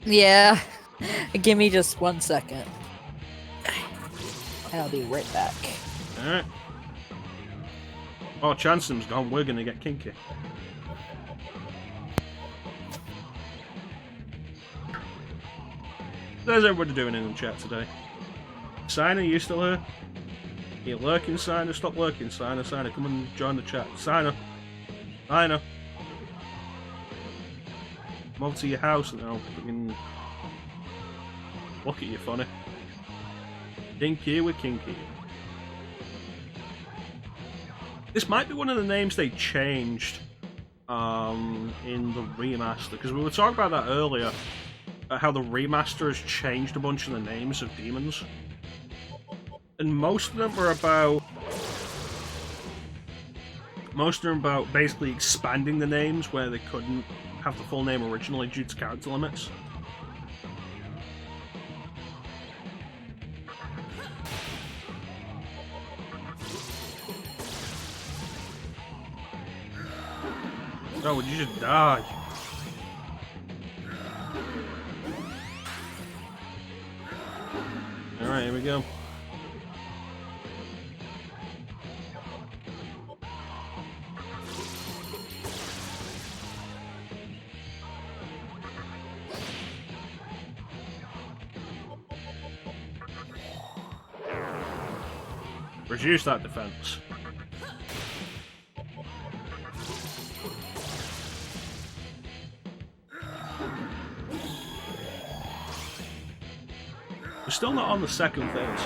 Yeah. Give me just 1 second. I'll be right back. Alright. Oh, ChanceEm's gone. We're gonna get kinky. There's everybody doing in the chat today. Signer, you still here? You lurking, Signer? Stop lurking, Signer. Signer, come and join the chat. Signer. Signer. Come over to your house and I'll fucking look at you funny. Dinky with Kinky. This might be one of the names they changed in the remaster, because we were talking about that earlier, about how the remaster has changed a bunch of the names of demons. And most of them were about basically expanding the names where they couldn't have the full name originally due to character limits. Oh, would you just die? Alright, here we go. Reduce that defense. We're still not on the second phase.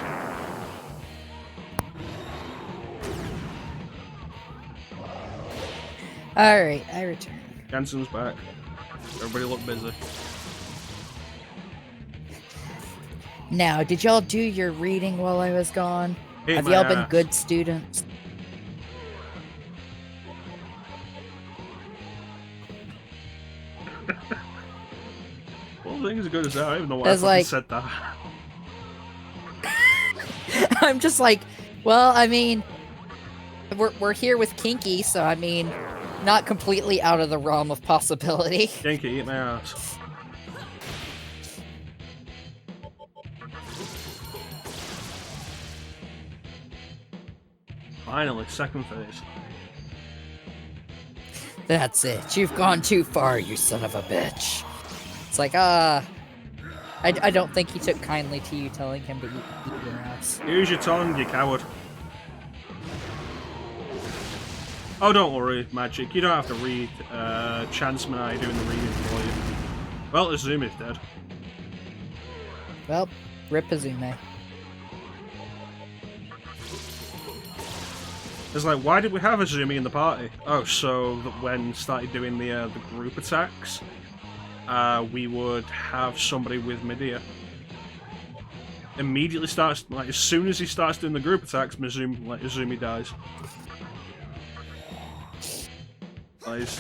Alright, I return. ChanceEm's back. Everybody look busy. Now, did y'all do your reading while I was gone? Ate Have my y'all been ass. good students? Well, things are good as that. I don't even know why I That's fucking like- said that. I'm just like, well, I mean, we're here with Kinky, so I mean, not completely out of the realm of possibility. Dinky, eat my ass. Finally, second phase. That's it. You've gone too far, you son of a bitch. It's like, I don't think he took kindly to you telling him to eat your ass. Use your tongue, you coward. Oh, don't worry, Magic. You don't have to read. ChanceEm and I are doing the reading for you. Well, Azumi's dead. Well, rip Hazume. It's like, why did we have Azumi in the party? Oh, so that when started doing the group attacks, we would have somebody with Medea. Immediately starts, like, as soon as he starts doing the group attacks, Azumi dies.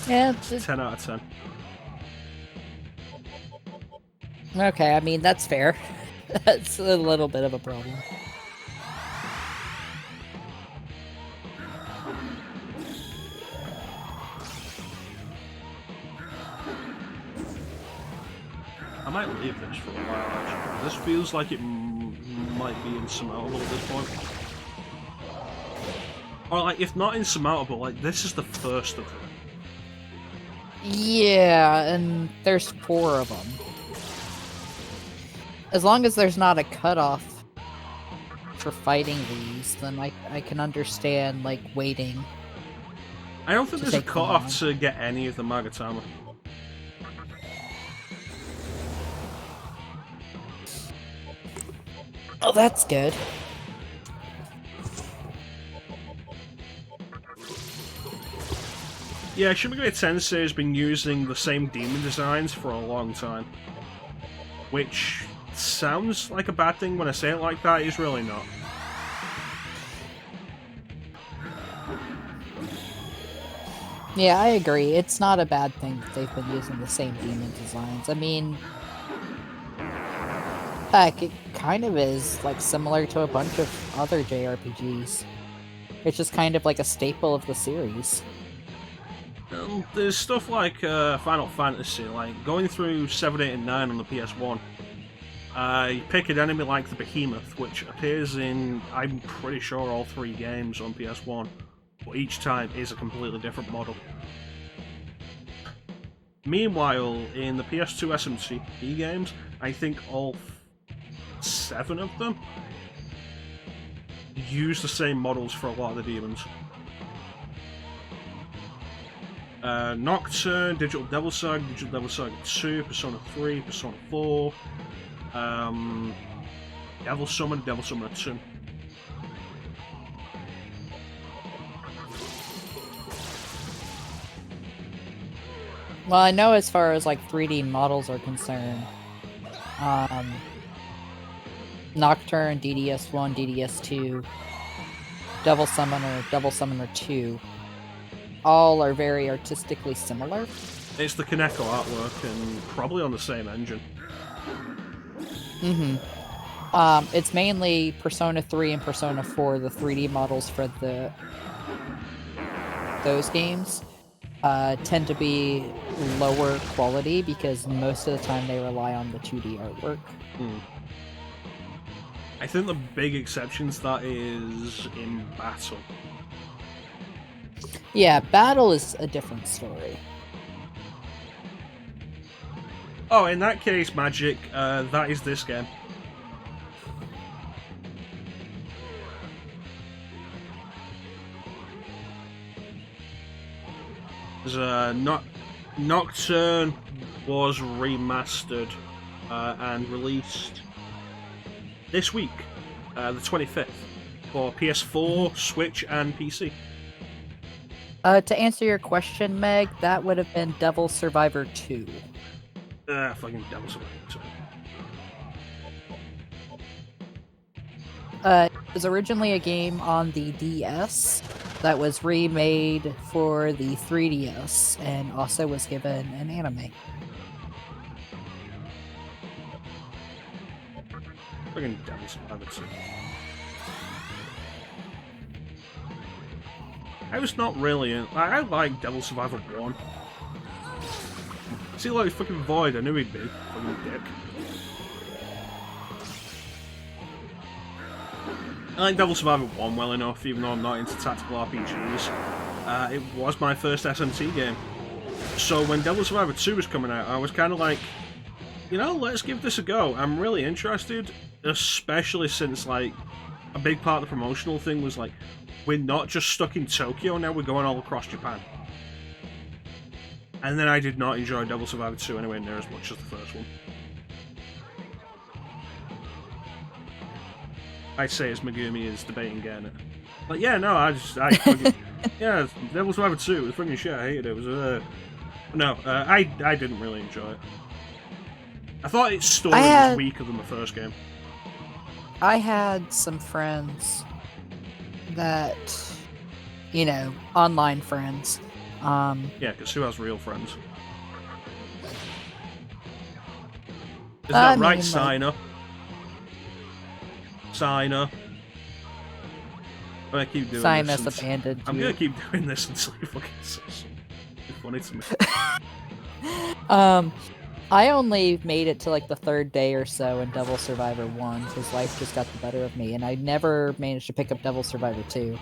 Yeah, 10 out of 10. okay, I mean, that's fair. That's a little bit of a problem. I might leave this for a while, actually. This feels like it might be insurmountable at this point. Or, like, if not insurmountable, like, this is the first of them. Yeah, and there's 4 of them. As long as there's not a cutoff for fighting these, then I can understand, like, waiting. I don't think To there's a take them cutoff on. to get any of the Magatama. Oh, that's good. Yeah, Shin Megami Tensei has been using the same demon designs for a long time. Which sounds like a bad thing when I say it like that, it's really not. Yeah, I agree. It's not a bad thing that they've been using the same demon designs. I mean, heck, it kind of is, like, similar to a bunch of other JRPGs. It's just kind of like a staple of the series. There's stuff like Final Fantasy, like going through 7, 8, and 9 on the PS1. You pick an enemy like the Behemoth, which appears in, I'm pretty sure, all 3 games on PS1, but each time is a completely different model. Meanwhile, in the PS2 SMT games, I think all 7 of them use the same models for a lot of the demons. Nocturne, Digital Devil Saga 2, Persona 3, Persona 4, Devil Summoner 2. Well, I know as far as like 3D models are concerned, Nocturne, DDS1, DDS2, Devil Summoner 2, all are very artistically similar. It's the Kaneko artwork and probably on the same engine. It's mainly Persona 3 and Persona 4, the 3D models for those games tend to be lower quality because most of the time they rely on the 2D artwork. I think the big exception to that is in Battle. Yeah, Battle is a different story. Oh, in that case, Magic, that is this game. There's Nocturne was remastered and released this week, the 25th, for PS4, Switch, and PC. To answer your question, Meg, that would have been Devil Survivor 2. Fucking Devil Survivor 2. It was originally a game on the DS that was remade for the 3DS and also was given an anime. Fucking Devil Survivor 2. I was not really in. I like Devil Survivor 1. See, like fucking Void, I knew he'd be. Fucking dick. I like Devil Survivor 1 well enough, even though I'm not into tactical RPGs. It was my first SMT game. So when Devil Survivor 2 was coming out, I was kind of like, you know, let's give this a go. I'm really interested, especially since, like, a big part of the promotional thing was, like, we're not just stuck in Tokyo, now we're going all across Japan. And then I did not enjoy Devil Survivor 2 anywhere near as much as the first one. I'd say as Megumi is debating getting it. But yeah, no, I fucking, yeah, Devil Survivor 2 was fucking shit, I hated it. It was, no, I didn't really enjoy it. I thought its story was weaker than the first game. I had some friends that, you know, online friends. Yeah, because who has real friends? Is that right, like... Signer? Signer. I'm gonna keep doing Sinus this. abandoned I'm you. gonna keep doing this until you fucking say something. It's funny to me. I only made it to like the third day or so in Devil Survivor 1 because life just got the better of me, and I never managed to pick up Devil Survivor 2.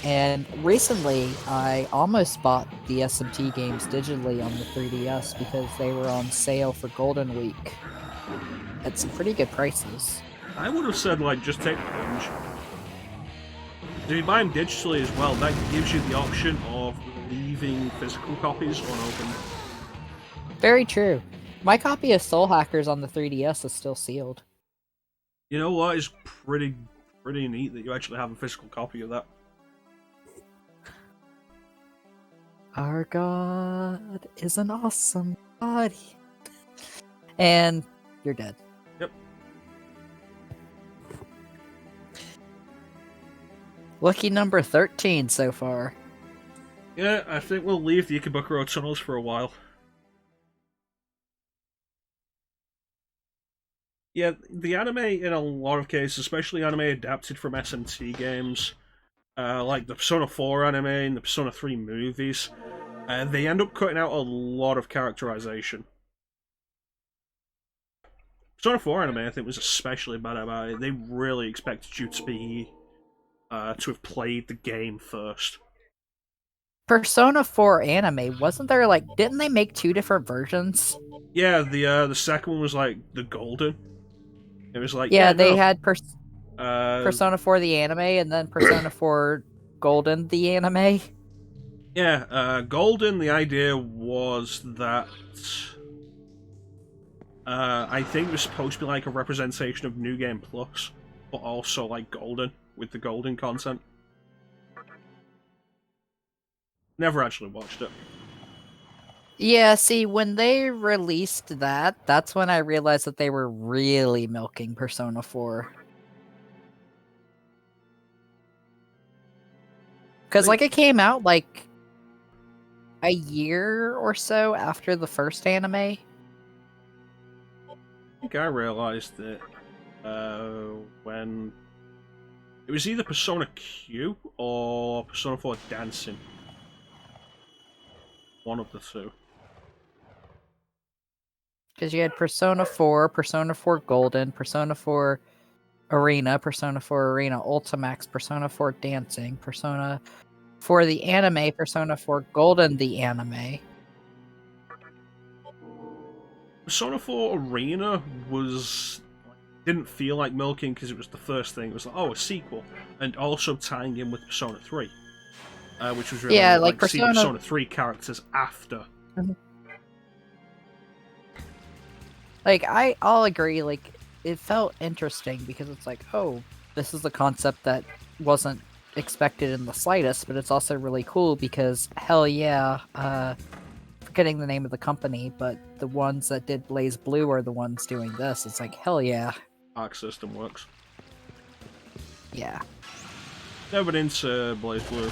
And recently, I almost bought the SMT games digitally on the 3DS because they were on sale for Golden Week at some pretty good prices. I would have said, like, just take the binge. If you buy them digitally as well, that gives you the option of leaving physical copies unopened. Very true. My copy of Soul Hackers on the 3DS is still sealed. You know what? It's pretty neat that you actually have a physical copy of that. Our God is an awesome body. And you're dead. Yep. Lucky number 13 so far. Yeah, I think we'll leave the Ikebukuro tunnels for a while. Yeah, the anime, in a lot of cases, especially anime adapted from SMT games, like the Persona 4 anime and the Persona 3 movies, they end up cutting out a lot of characterization. Persona 4 anime, I think, was especially bad about it. They really expected you to be to have played the game first. Persona 4 anime, wasn't there like, didn't they make two different versions? Yeah, the second one was like the golden. It was like they had Persona 4 the anime and then Persona 4 Golden the anime. Yeah, Golden, the idea was that I think it was supposed to be like a representation of New Game Plus, but also like Golden, with the Golden content. Never actually watched it. Yeah, see, when they released that, that's when I realized that they were really milking Persona 4. Because, like, it came out, like, a year or so after the first anime. I think I realized it when it was either Persona Q or Persona 4 Dancing. One of the two. Because you had Persona 4, Persona 4 Golden, Persona 4 Arena, Persona 4 Arena Ultimax, Persona 4 Dancing, Persona 4 the anime, Persona 4 Golden the anime. Persona 4 Arena didn't feel like milking because it was the first thing. It was like, oh, a sequel, and also tying in with Persona 3, which was really Yeah, neat, like see the Persona 3 characters after. Like, I'll agree, like, it felt interesting because it's like, oh, this is a concept that wasn't expected in the slightest, but it's also really cool because, hell yeah, forgetting the name of the company, but the ones that did Blaze Blue are the ones doing this. It's like, hell yeah. Arc System Works. Yeah. Never been into Blaze Blue.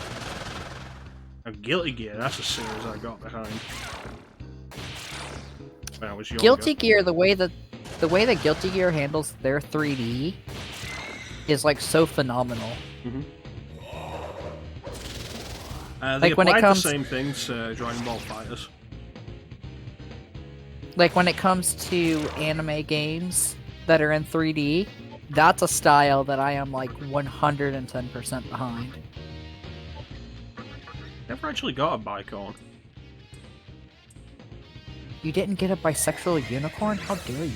Guilty Gear, that's a series I got behind. When I was younger. Guilty Gear, the way that Guilty Gear handles their 3D is like so phenomenal. Mm-hmm. They Like when it applied comes the same thing to Dragon Ball FighterZ. Like when it comes to anime games that are in 3D, that's a style that I am like 110% behind. Never actually got a Bicon. You didn't get a bisexual unicorn? How dare you?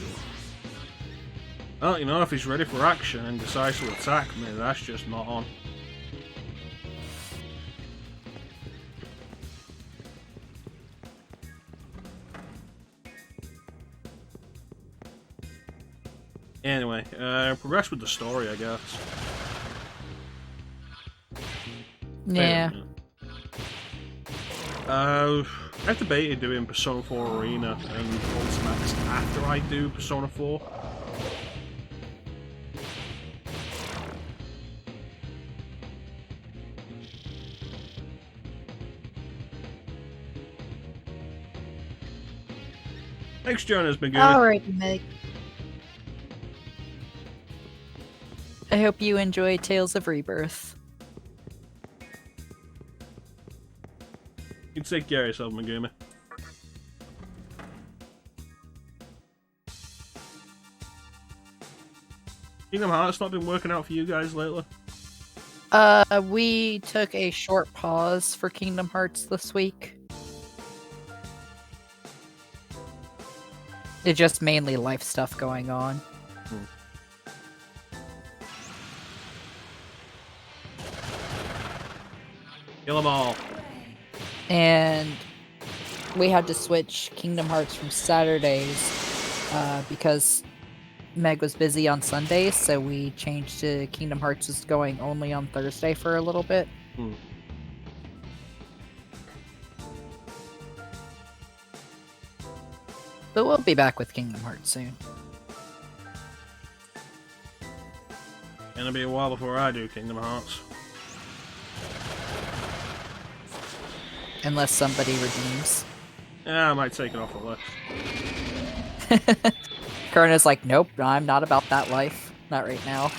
Well, you know, if he's ready for action and decides to attack me, that's just not on. Anyway, progress with the story, I guess. Yeah. I've debated doing Persona 4 Arena and Ultimax after I do Persona 4. Thanks, Jonas Megumi. Alright, Meg. I hope you enjoy Tales of Rebirth. You take care of yourself, Megumi. Kingdom Hearts not been working out for you guys lately? We took a short pause for Kingdom Hearts this week. It's just mainly life stuff going on. Kill them all. And we had to switch Kingdom Hearts from Saturdays because Meg was busy on Sundays, so we changed to Kingdom Hearts is going only on Thursday for a little bit. But we'll be back with Kingdom Hearts soon. Gonna be a while before I do Kingdom Hearts. Unless somebody redeems. Yeah, I might take it off the list. Karna's like, nope, I'm not about that life. Not right now.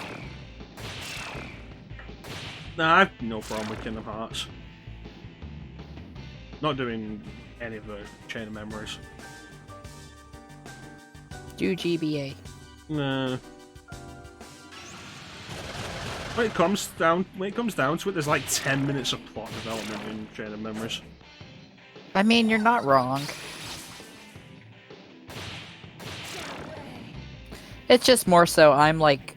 Nah, I've no problem with Kingdom Hearts. Not doing any of the Chain of Memories. Do GBA. Nah. When it comes down to it, there's like 10 minutes of plot development in Chain of Memories. I mean, you're not wrong. It's just more so I'm like...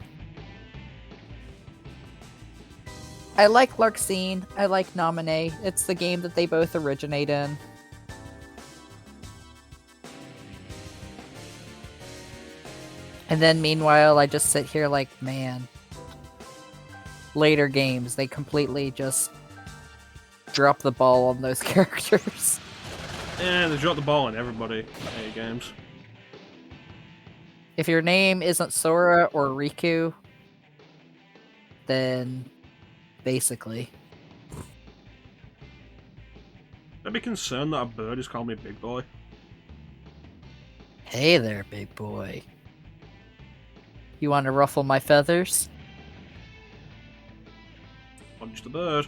I like Larxene. I like Nominee. It's the game that they both originate in. And then meanwhile, I just sit here like, man. Later games, they completely just drop the ball on those characters. And they drop the ball on everybody in games. If your name isn't Sora or Riku, then basically. I'd be concerned that a bird is calling me big boy. Hey there, big boy. You want to ruffle my feathers? Punch the bird.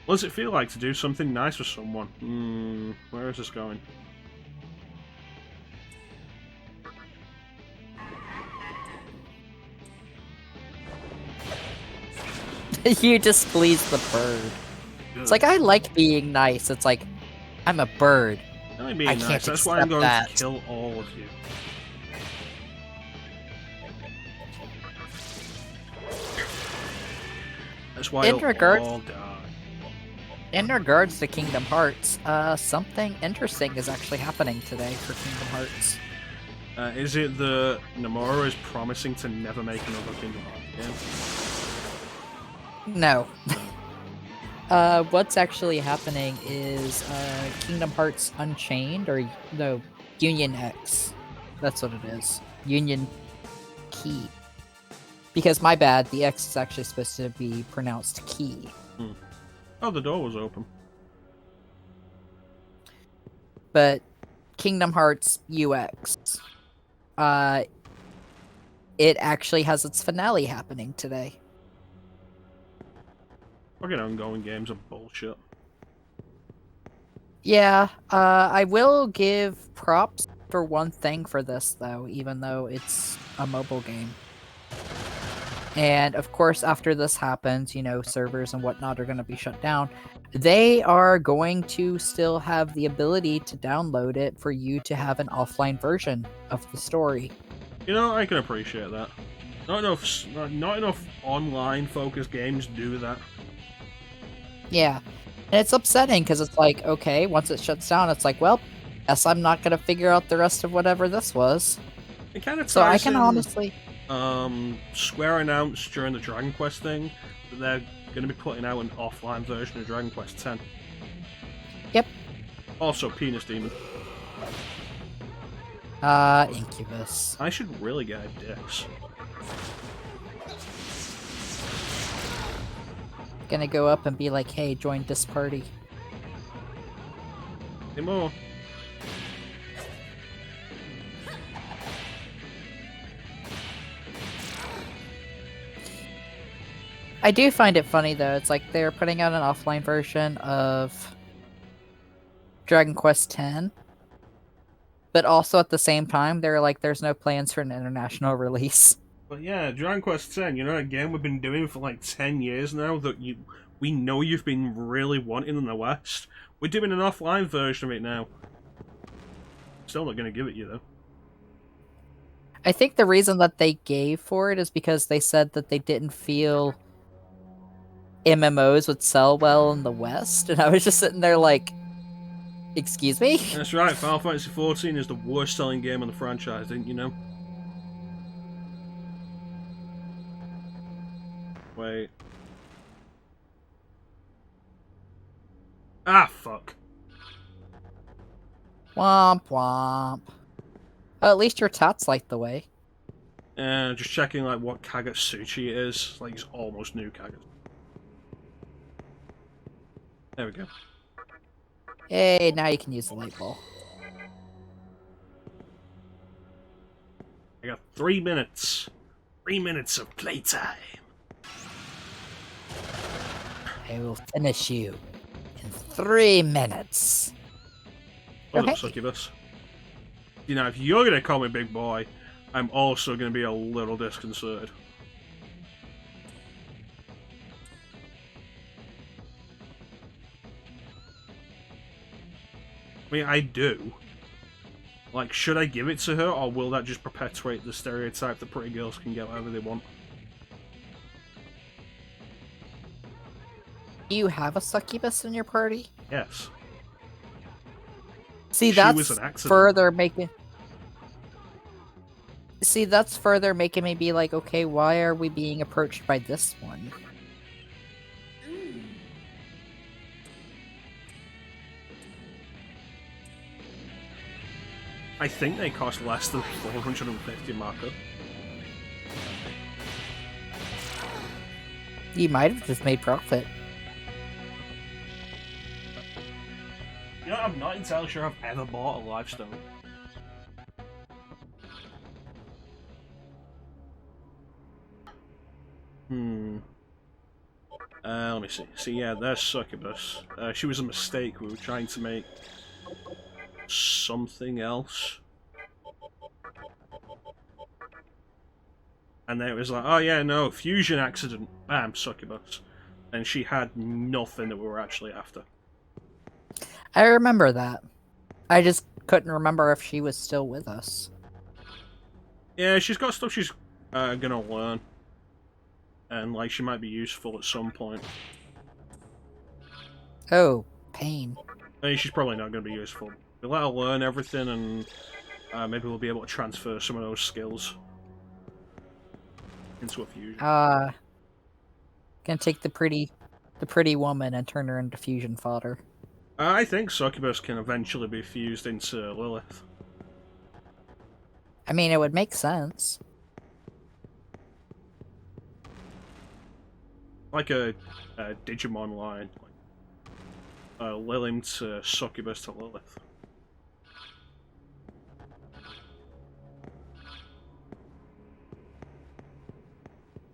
What does it feel like to do something nice for someone? Where is this going? You displease the bird. Good. It's like, I like being nice. It's like, I'm a bird. Only being I nice. can't That's why I'm going accept to that. kill all of you. That's why In you'll regards- all die. In regards to Kingdom Hearts, something interesting is actually happening today for Kingdom Hearts. Is it that Nomura is promising to never make another Kingdom Hearts game? No. What's actually happening is Kingdom Hearts Unchained, or no, Union X. That's what it is. Union Key. Because my bad, the X is actually supposed to be pronounced key. Oh, the door was open. But Kingdom Hearts UX, it actually has its finale happening today. Fucking ongoing games are bullshit. Yeah, I will give props for one thing for this, though, even though it's a mobile game. And, of course, after this happens, you know, servers and whatnot are going to be shut down. They are going to still have the ability to download it for you to have an offline version of the story. You know, I can appreciate that. Not enough online-focused games do that. Yeah. And it's upsetting because it's like, okay, once it shuts down, it's like, well, guess I'm not going to figure out the rest of whatever this was. It kind of So I ties can in, honestly... Square announced during the Dragon Quest thing that they're going to be putting out an offline version of Dragon Quest X. Yep. Also, Penis Demon. Incubus. I should really get a Dix. Gonna go up and be like, hey, join this party. Any more? I do find it funny, though. It's like they're putting out an offline version of Dragon Quest X, but also at the same time, they're like, there's no plans for an international release. But yeah, Dragon Quest X, you know, a game we've been doing for like 10 years now that we know you've been really wanting in the West. We're doing an offline version of it now. Still not going to give it you, though. I think the reason that they gave for it is because they said that they didn't feel MMOs would sell well in the West, and I was just sitting there like, excuse me? That's right, Final Fantasy XIV is the worst selling game in the franchise, didn't you know? Wait. Ah, fuck. Womp womp. Oh, at least your tats light the way. Just checking like what Kagetsuchi it is. Like it's almost new Kaget. There we go. Hey, now you can use the light ball. I got 3 minutes. 3 minutes of playtime. I will finish you in 3 minutes. Hold Okay. up, succubus. You know, if you're gonna call me big boy, I'm also gonna be a little disconcerted. I mean, I do. Like, should I give it to her, or will that just perpetuate the stereotype that pretty girls can get whatever they want? You have a succubus in your party? Yes. See, She was that's an accident. further making. See, that's further making me be like, okay, why are we being approached by this one? I think they cost less than 450 marker. You might have just made profit. You know, I'm not entirely sure I've ever bought a Lifestone. Let me see. So yeah, there's Succubus. She was a mistake. We were trying to make something else. And then it was like, oh yeah, no, fusion accident. Bam, Succubus. And she had nothing that we were actually after. I remember that. I just couldn't remember if she was still with us. Yeah, she's got stuff she's gonna learn. And like, she might be useful at some point. Oh, pain. I mean, she's probably not gonna be useful. We let her learn everything and maybe we'll be able to transfer some of those skills into a fusion. Gonna take the pretty woman and turn her into fusion fodder. I think Succubus can eventually be fused into Lilith. I mean, it would make sense. Like a Digimon line. Like, Lilim to Succubus to Lilith.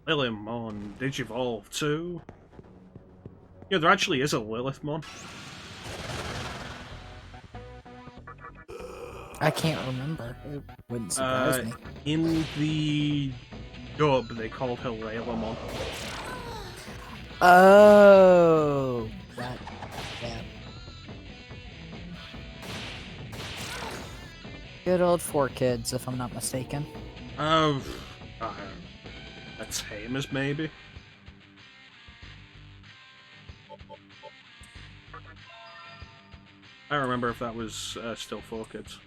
Lilimon Digivolve too. Yeah, there actually is a Lilithmon. I can't remember. It wouldn't surprise me. In the dub, they called her Laylamon. Oh, that. Yeah. Good old 4Kids, if I'm not mistaken. That's Hamas, maybe? I don't remember if that was still 4Kids.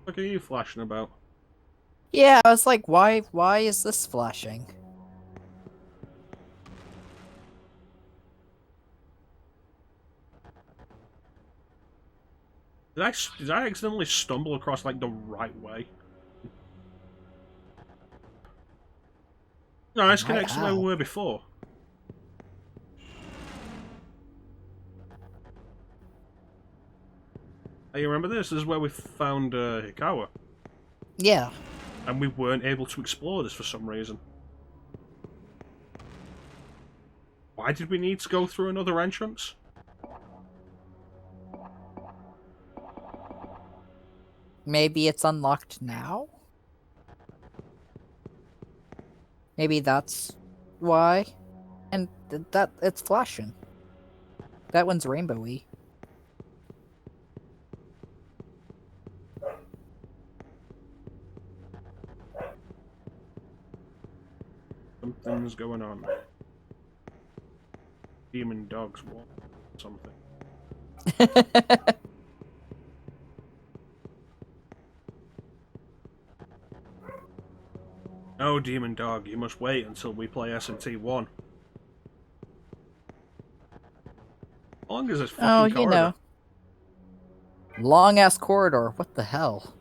What are you flashing about? Yeah, I was like, why is this flashing? Did I accidentally stumble across, like, the right way? No, this connects to where we were before. Hey, you remember this? This is where we found Hikawa. Yeah. And we weren't able to explore this for some reason. Why did we need to go through another entrance? Maybe it's unlocked now? Maybe that's why? And that it's flashing. That one's rainbowy. Something's going on. Demon dogs want something. No, demon dog, you must wait until we play SMT1. How long is this fucking corridor? know. Long ass corridor. What the hell?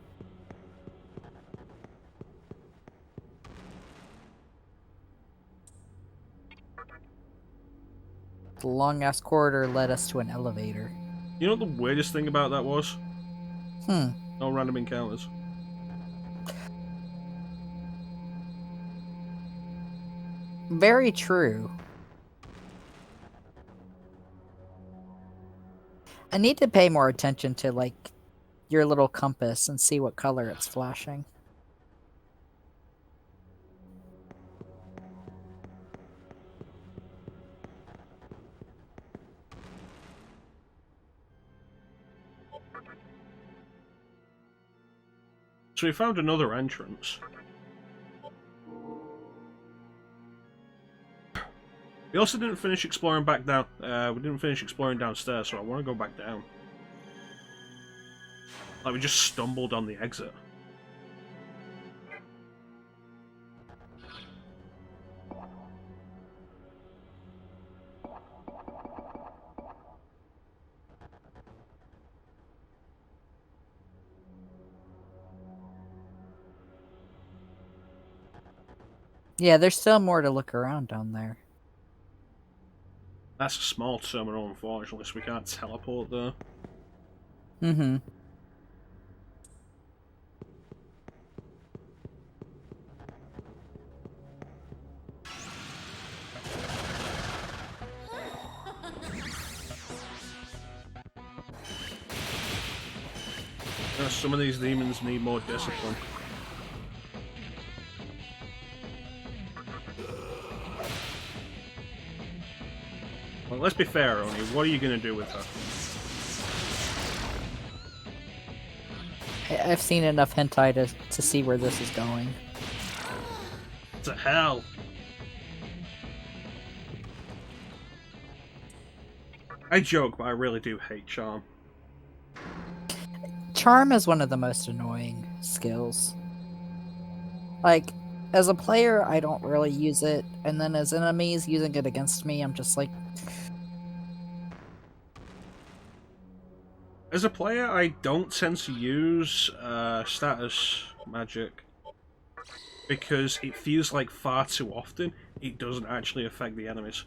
The long ass corridor led us to an elevator. You know what the weirdest thing about that was? Hmm. No random encounters. Very true. I need to pay more attention to, like, your little compass and see what color it's flashing. So we found another entrance. We also didn't finish exploring back down. We didn't finish exploring downstairs, so I want to go back down. Like, we just stumbled on the exit. Yeah, there's still more to look around down there. That's a small terminal, unfortunately, so we can't teleport there. Mm-hmm. Some of these demons need more discipline. Well, let's be fair, Oni. What are you going to do with her? I've seen enough hentai to see where this is going. To hell! I joke, but I really do hate Charm. Charm is one of the most annoying skills. Like, as a player, I don't really use it, and then as enemies using it against me, I'm just like... As a player, I don't tend to use status magic because it feels like far too often it doesn't actually affect the enemies.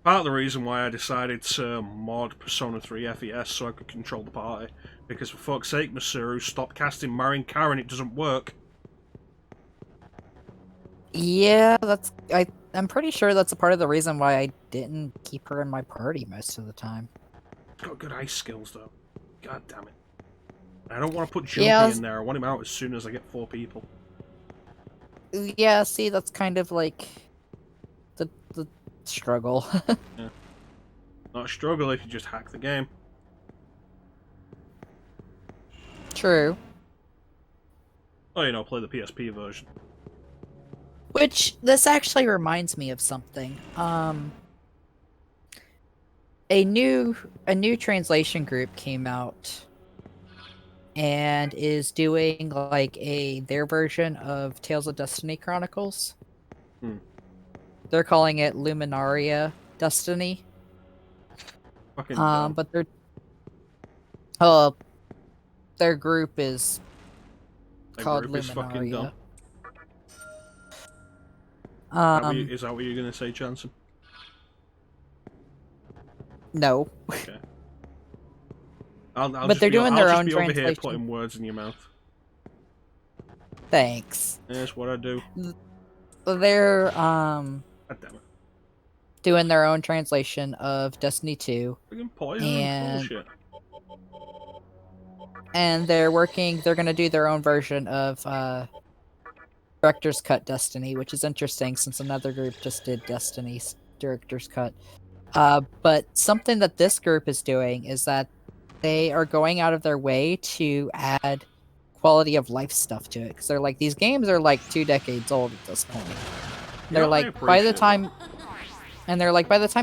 Part of the reason why I decided to mod Persona 3 FES so I could control the party, because for fuck's sake, Masuru, stop casting Marin Karen, it doesn't work. Yeah, I'm pretty sure that's a part of the reason why I didn't keep her in my party most of the time. She's got good ice skills, though. God damn it. I don't want to put Jumpy in there. I want him out as soon as I get 4 people. Yeah, see, that's kind of like the struggle. Yeah. Not a struggle if you just hack the game. True. Oh, you know, play the PSP version. Which, this actually reminds me of something. A new translation group came out and is doing like their version of Tales of Destiny Chronicles. They're calling it Luminaria Destiny. Fucking dumb. But their group is called Luminaria. Is that what you're gonna say, Chanceem? No. Okay. I'll but they're doing their own be translation. Over here putting words in your mouth. Thanks. That's what I do. They're God damn it. doing their own translation of Destiny 2. And they're gonna do their own version of Director's Cut Destiny, which is interesting since another group just did Destiny's Director's Cut. But something that this group is doing is that they are going out of their way to add quality of life stuff to it. Because they're like, these games are like 2 decades old at this point. They're like, by the time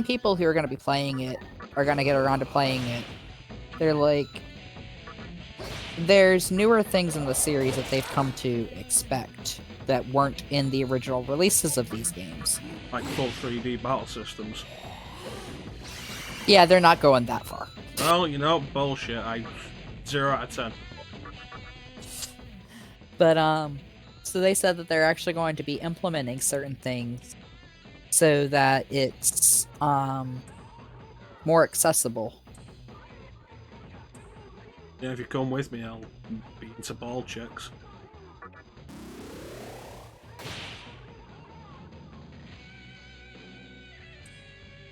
people who are going to be playing it are going to get around to playing it, they're like, there's newer things in the series that they've come to expect that weren't in the original releases of these games. Like full 3D battle systems. Yeah, they're not going that far. Well, you know, bullshit. 0 out of 10. But, so they said that they're actually going to be implementing certain things so that it's, more accessible. Yeah, if you come with me, I'll be into ball checks.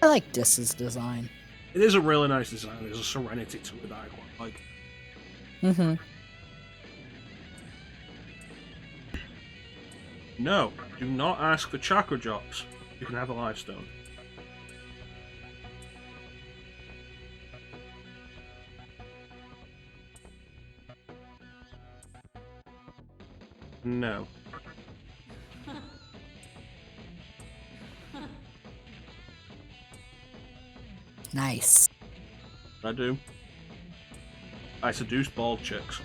I like Dis's design. It is a really nice design. There's a serenity to it that I quite like. Mm-hmm. No, do not ask for chakra drops. You can have a life stone. No. Nice. I do. I seduce bald chicks.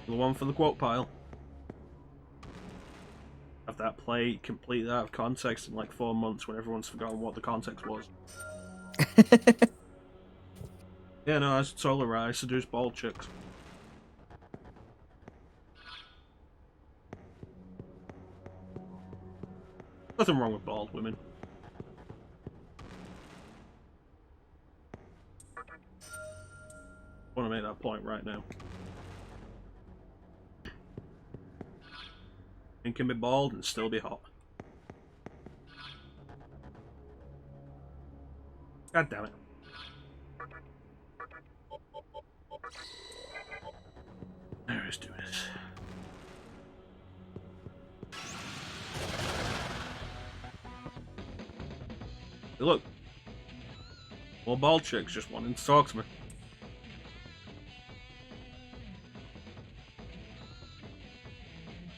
The one for the quote pile. Have that play completely out of context in like 4 months when everyone's forgotten what the context was. Yeah, no, that's totally right. I seduce bald chicks. Nothing wrong with bald women. I want to make that point right now. You can be bald and still be hot. God damn it. Let's do this. Hey, look. More bald chicks just wanting to talk to me.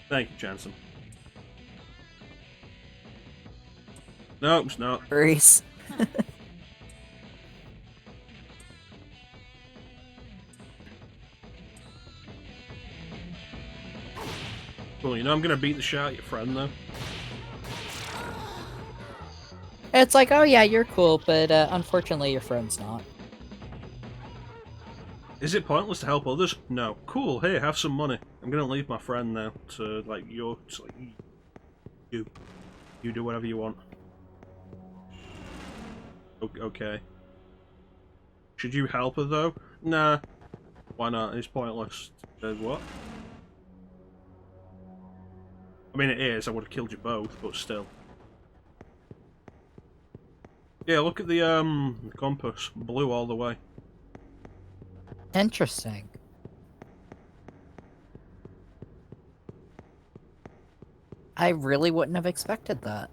Thank you, ChanceEm. No, it's not. Reese. Cool, you know I'm gonna beat the shit out of your friend, though. It's like, oh yeah, you're cool, but unfortunately your friend's not. Is it pointless to help others? No. Cool, hey, have some money. I'm gonna leave my friend now to, like, you do whatever you want. Okay. Should you help her, though? Nah. Why not? It's pointless. What? I mean, it is. I would have killed you both, but still. Yeah, look at the compass. Blue all the way. Interesting. I really wouldn't have expected that.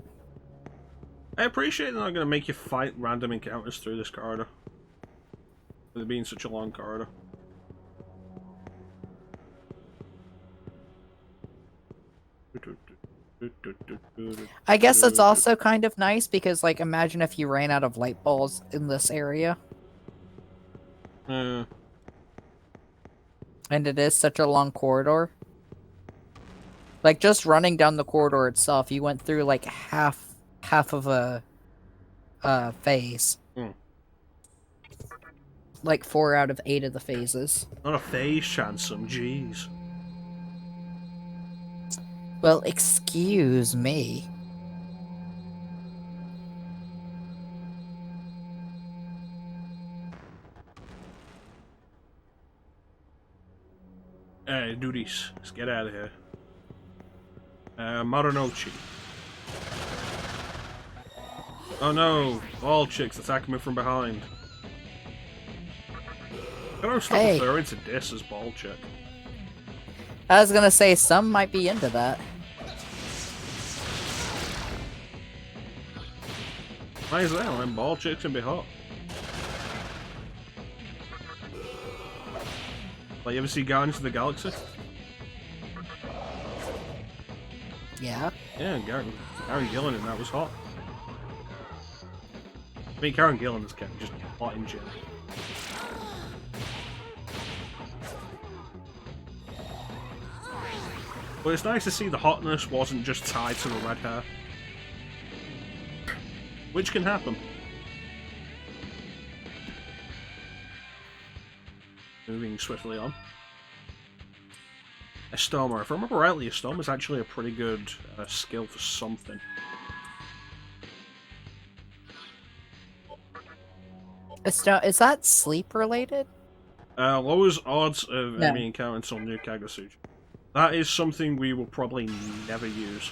I appreciate they're not going to make you fight random encounters through this corridor. With it being such a long corridor. I guess it's also kind of nice because, like, imagine if you ran out of light bulbs in this area. And it is such a long corridor. Like, just running down the corridor itself, you went through, like, half of a phase. Like, 4 out of 8 of the phases. Not a phase, ChanceEm, jeez. Well, excuse me. Hey, duties, let's get out of here. Maranochi. Oh no, all chicks attacking me from behind. I don't stop referring to this as ball chick. I was gonna say, some might be into that. Might as well, them ball chicks can be hot. Like, you ever see Guardians of the Galaxy? Yeah. Yeah, Karen Gillan in that was hot. I mean, Karen Gillan is kind of just hot in general. But it's nice to see the hotness wasn't just tied to the red hair. Which can happen. Moving swiftly on. Estoma. If I remember rightly, Estoma is actually a pretty good skill for something. Is that sleep related? Lowers odds of enemy encounters on new Kagasuchi. That is something we will probably never use.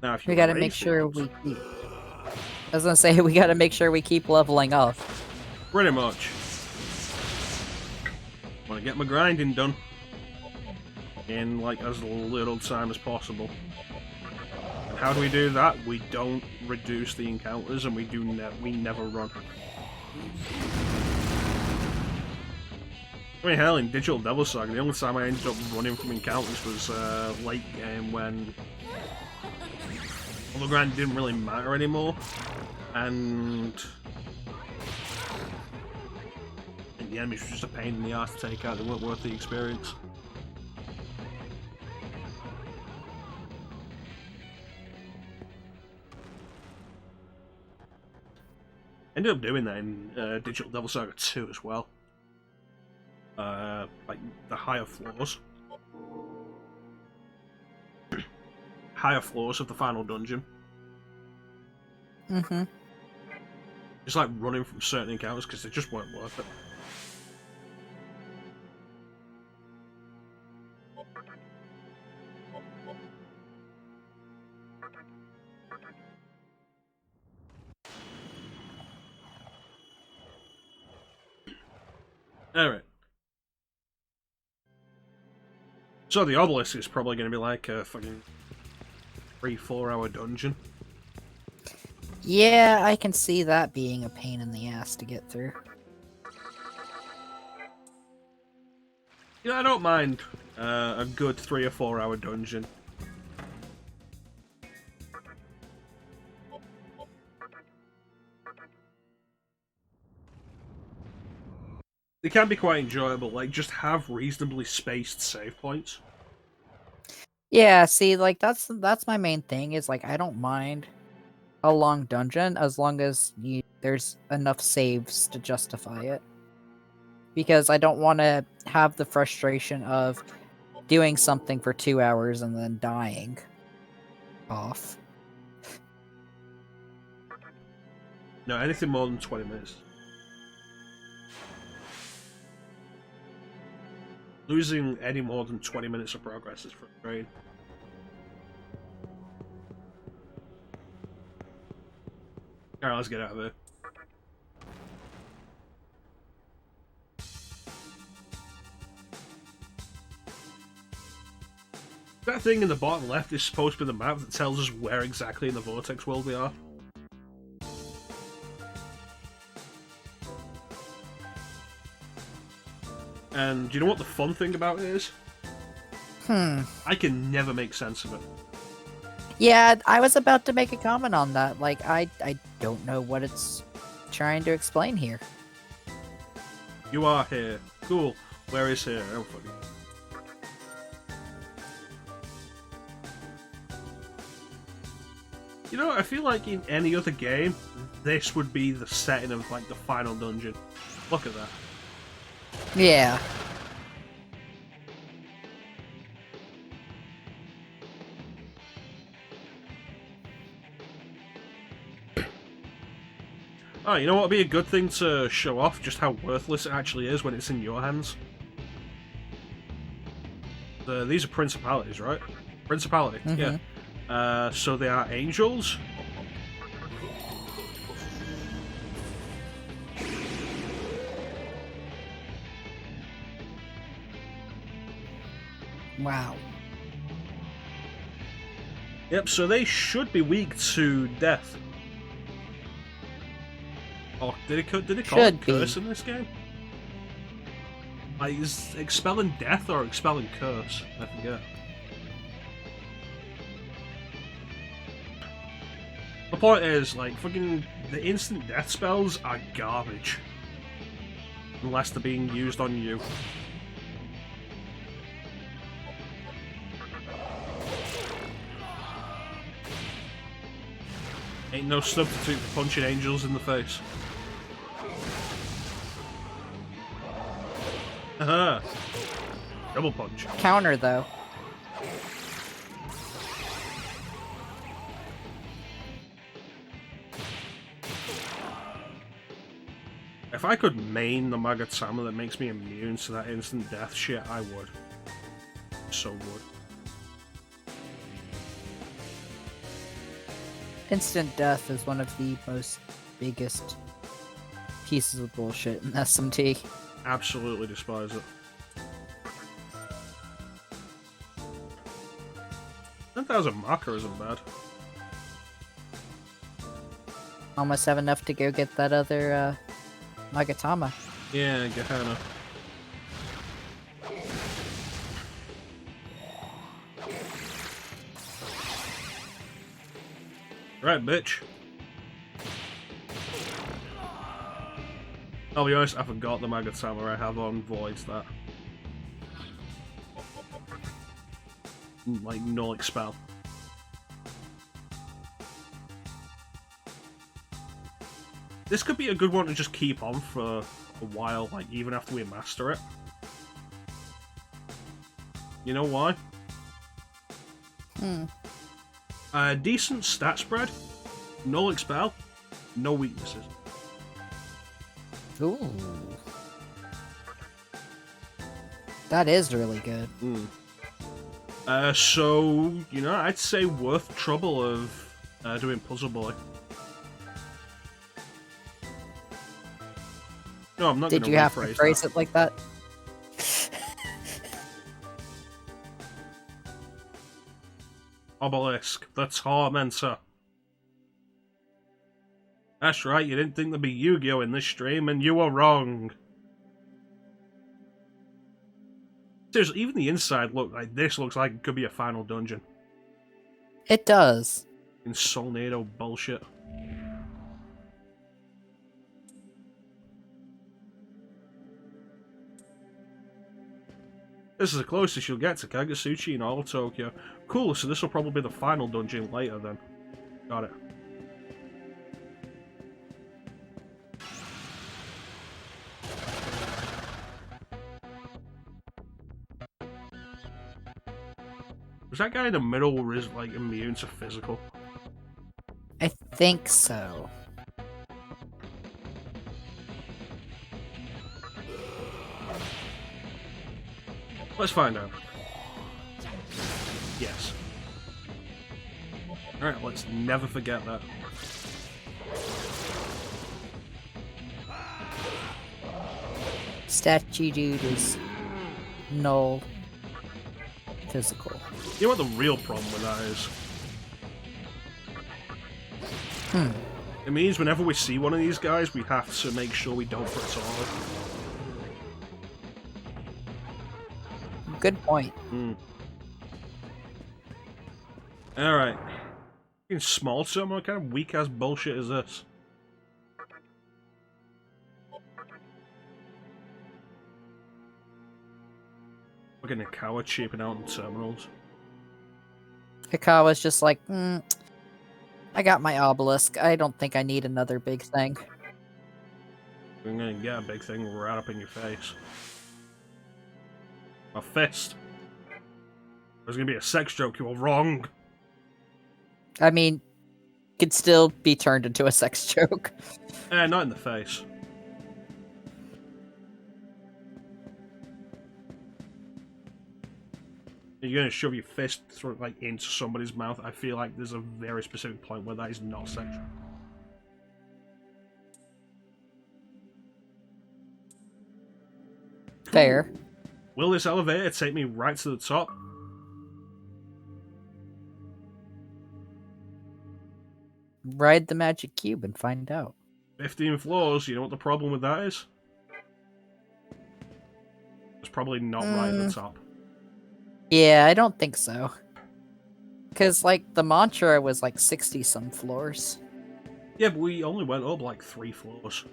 Now, if you we gotta make sure we keep... I was gonna say, we gotta make sure we keep leveling up. Pretty much. Want to get my grinding done in like as little time as possible. And how do we do that? We don't reduce the encounters, and we never run. I mean, hell, in Digital Devil Saga, the only time I ended up running from encounters was late game when all the grind didn't really matter anymore, and the enemies were just a pain in the ass to take out. They weren't worth the experience. Ended up doing that in Digital Devil Saga 2 as well. Like the higher floors. Higher floors of the final dungeon. Mm-hmm. Just like running from certain encounters because they just weren't worth it. Alright. So the obelisk is probably going to be like a fucking 3-4 hour dungeon. Yeah, I can see that being a pain in the ass to get through. Yeah, I don't mind a good 3 or 4 hour dungeon. They can be quite enjoyable, like just have reasonably spaced save points. Yeah, see, like that's my main thing is like I don't mind a long dungeon as long as there's enough saves to justify it. Because I don't want to have the frustration of doing something for 2 hours and then dying off. No, anything more than 20 minutes. Losing any more than 20 minutes of progress is frustrating. Alright, let's get out of here. That thing in the bottom left is supposed to be the map that tells us where exactly in the Vortex world we are. And do you know what the fun thing about it is? I can never make sense of it. Yeah, I was about to make a comment on that. Like, I don't know what it's trying to explain here. You are here. Cool. Where is here? I don't fucking... You know, I feel like in any other game, this would be the setting of, like, the final dungeon. Look at that. Yeah. Oh, you know what would be a good thing to show off just how worthless it actually is when it's in your hands? These are principalities, right? Principality, yeah. So they are angels. Wow. Yep, so they should be weak to death. Oh, did it call it curse in this game? Like, is expelling death or expelling curse? I forget. The point is, like, fucking the instant death spells are garbage. Unless they're being used on you. Ain't no substitute for punching angels in the face. Haha. Double punch. Counter, though. If I could main the Magatama that makes me immune to that instant death shit, I would. So would. Instant death is one of the most biggest pieces of bullshit in SMT. Absolutely despise it. 10,000 marker isn't bad. Almost have enough to go get that other Magatama. Yeah, Gehenna. Right, bitch. I'll be honest, I forgot the Magatama I have on voids that. Like, null expel. This could be a good one to just keep on for a while, like, even after we master it. You know why? Decent stat spread, null expel, no weaknesses. Ooh. That is really good. So, you know, I'd say worth the trouble of doing Puzzle Boy. No, I'm not going to rephrase that. Did you have to phrase it like that? Obelisk, the Tormentor. That's right, you didn't think there'd be Yu-Gi-Oh! In this stream, and you were wrong. Seriously, even the inside look like this looks like it could be a final dungeon. It does. In Solnado bullshit. This is the closest you'll get to Kagasuchi in all of Tokyo. Cool, so this will probably be the final dungeon later then. Got it. Was that guy in the middle like immune to physical? I think so. Let's find out. Yes. Alright, let's never forget that. Statue dude is null physical. You know what the real problem with that is? It means whenever we see one of these guys, we have to make sure we don't put solid. Good point. Alright. In small term, what kind of weak ass bullshit is this? Fucking Ikawa cheaping out in terminals. Hikawa's just like, I got my obelisk. I don't think I need another big thing. We're gonna get a big thing right up in your face. A fist. There's gonna be a sex joke, you were wrong. I mean, could still be turned into a sex joke. Not in the face. You're gonna shove your fist through, like, into somebody's mouth. I feel like there's a very specific point where that is not sexual. Fair. Will this elevator take me right to the top? Ride the magic cube and find out. 15 floors, you know what the problem with that is? It's probably not right at the top. Yeah, I don't think so. Because, like, the mantra was like 60-some floors. Yeah, but we only went up like 3 floors.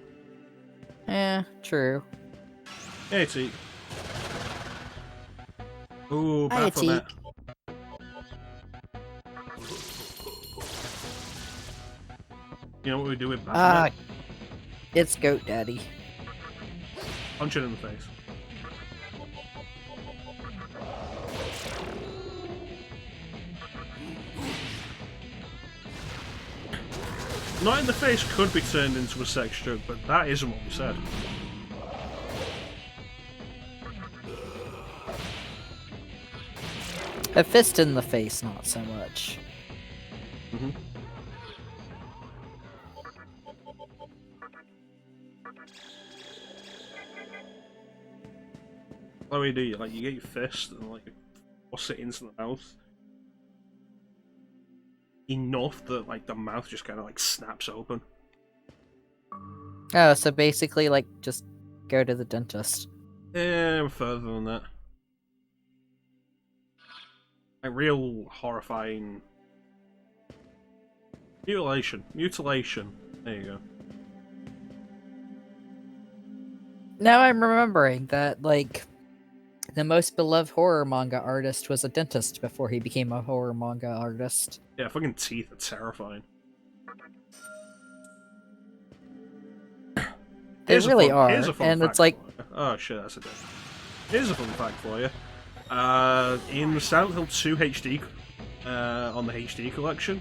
True. Hey, Teak. Ooh, Hi, Baphomet. You know what we do with Baphomet? It's Goat Daddy. Punch it in the face. Not in the face could be turned into a sex joke, but that isn't what we said. A fist in the face, not so much. What do we do? Like, you get your fist and, like, force it into the mouth. Enough that, like, the mouth just kind of, like, snaps open. Oh, so basically, like, just go to the dentist. We're further than that. Like, real horrifying Mutilation. Mutilation. There you go. Now I'm remembering that, like, the most beloved horror manga artist was a dentist before he became a horror manga artist. Yeah, fucking teeth are terrifying. They really are, Here's a fun and fact it's like... for you. Oh shit, that's a dead. Here's a fun fact for you. In Silent Hill 2 HD, on the HD collection,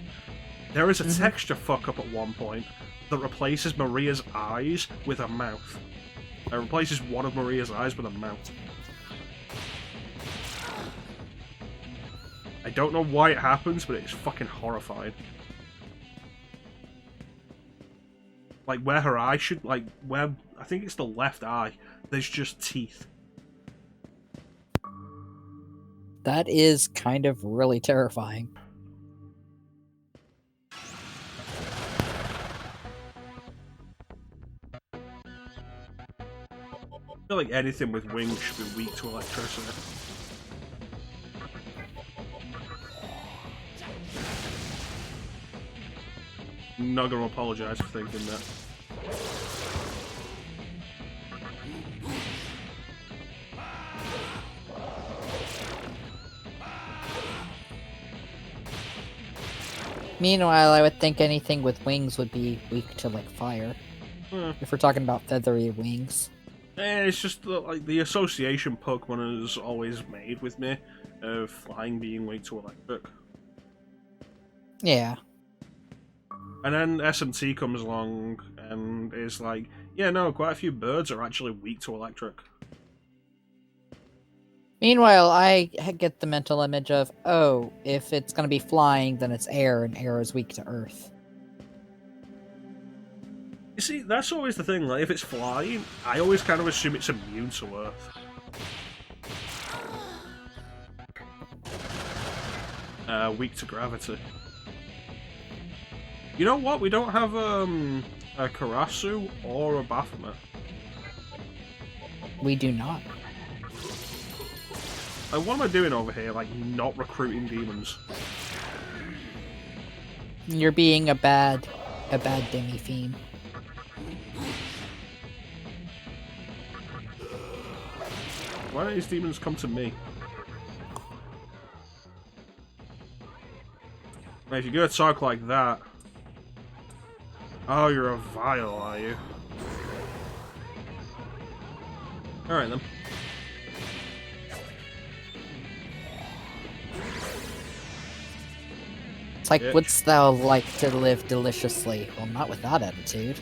there is a texture fuck up at one point that replaces Maria's eyes with a mouth. It replaces one of Maria's eyes with a mouth. I don't know why it happens, but it's fucking horrifying. Like, where her eye should... Like, where... I think it's the left eye. There's just teeth. That is kind of really terrifying. I feel like anything with wings should be weak to electricity. Not gonna apologise for thinking that. Meanwhile, I would think anything with wings would be weak to, like, fire. If we're talking about feathery wings. It's just that, like, the association Pokemon has always made with me of flying being weak to electric. Yeah. And then SMT comes along and is like, yeah, no, quite a few birds are actually weak to electric. Meanwhile, I get the mental image of, oh, if it's going to be flying, then it's air, and air is weak to earth. You see, that's always the thing, like, if it's flying, I always kind of assume it's immune to earth. Weak to gravity. You know what? We don't have a Karasu or a Baphomet. We do not. Like, what am I doing over here? Like, not recruiting demons. You're being a bad demi-fiend. Why don't these demons come to me? Now, if you're gonna talk like that... Oh, you're a Vile, are you? Alright then. It's like, wouldst thou like to live deliciously? Well, not with that attitude.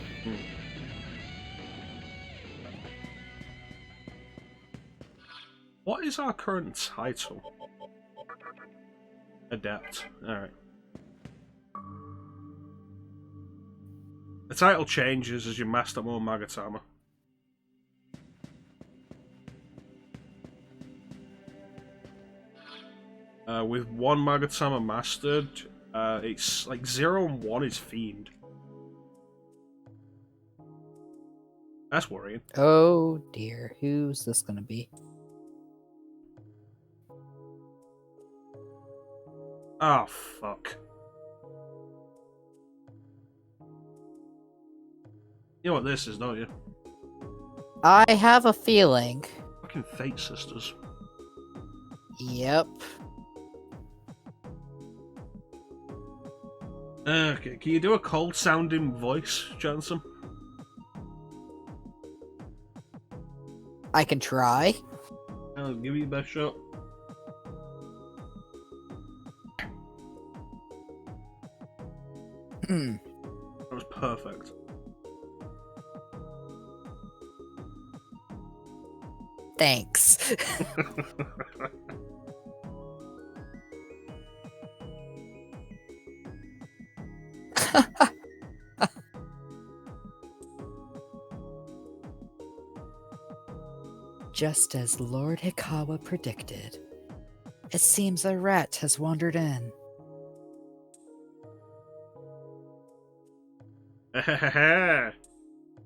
What is our current title? Adept. Alright. The title changes as you master more Magatama. With one Magatama mastered, it's like 0 and 1 is Fiend. That's worrying. Oh dear, who's this gonna be? Oh, fuck. You know what this is, don't you? I have a feeling. Fucking Fate Sisters. Yep. Okay, can you do a cold sounding voice, ChanceEm? I can try. I'll give you your best shot. That was perfect. Thanks. Just as Lord Hikawa predicted, it seems a rat has wandered in. I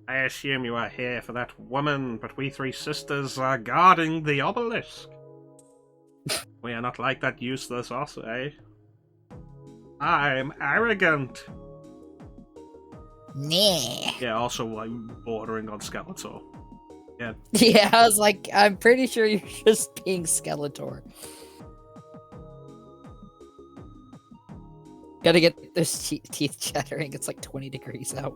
assume you are here for that woman, but we 3 sisters are guarding the obelisk. We are not like that useless oss, eh? I'm arrogant. Nah. Yeah, also like bordering on Skeletor. Yeah. Yeah, I was like, I'm pretty sure you're just being Skeletor. Gotta get those teeth chattering. It's like 20 degrees out.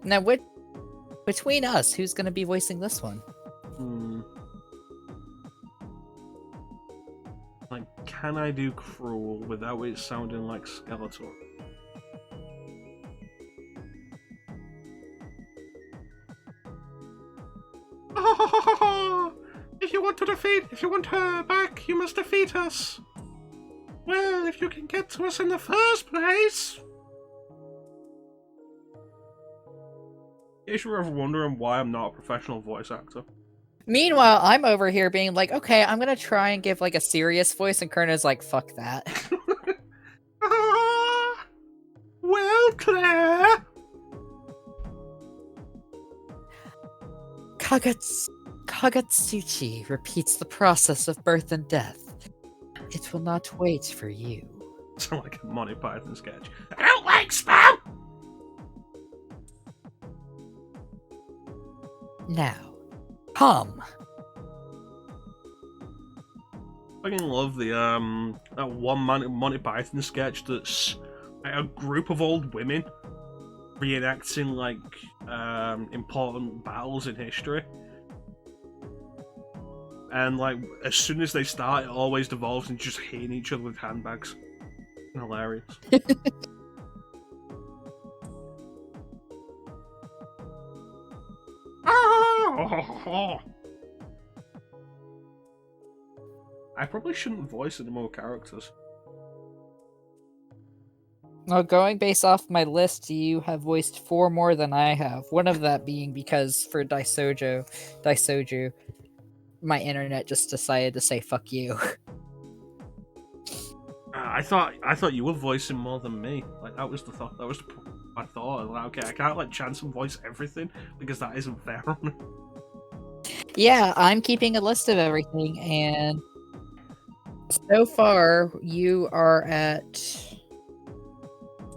Now, between us, who's gonna be voicing this one? Like, can I do Cruel without it sounding like Skeletor? If you want her back, you must defeat us. Well, if you can get to us in the first place. In case you're ever wondering why I'm not a professional voice actor. Meanwhile, I'm over here being like, okay, I'm gonna try and give like a serious voice, and Kerna's like, fuck that. Well, Claire. Kagatsuchi repeats the process of birth and death. It will not wait for you. Sound like a Monty Python sketch. I don't like spam! Now, hum. I fucking love the that one Monty Python sketch that's like a group of old women reenacting like important battles in history. And like as soon as they start, it always devolves into just hitting each other with handbags. Hilarious. I probably shouldn't voice any more characters. Now, going based off my list, you have voiced 4 more than I have. One of that being because for Daisoju, my internet just decided to say fuck you. I thought you were voicing more than me. Like that was the thought. That was my thought. Like, okay, I can't let ChanceEm voice everything because that isn't fair on me. Yeah, I'm keeping a list of everything, and so far you are at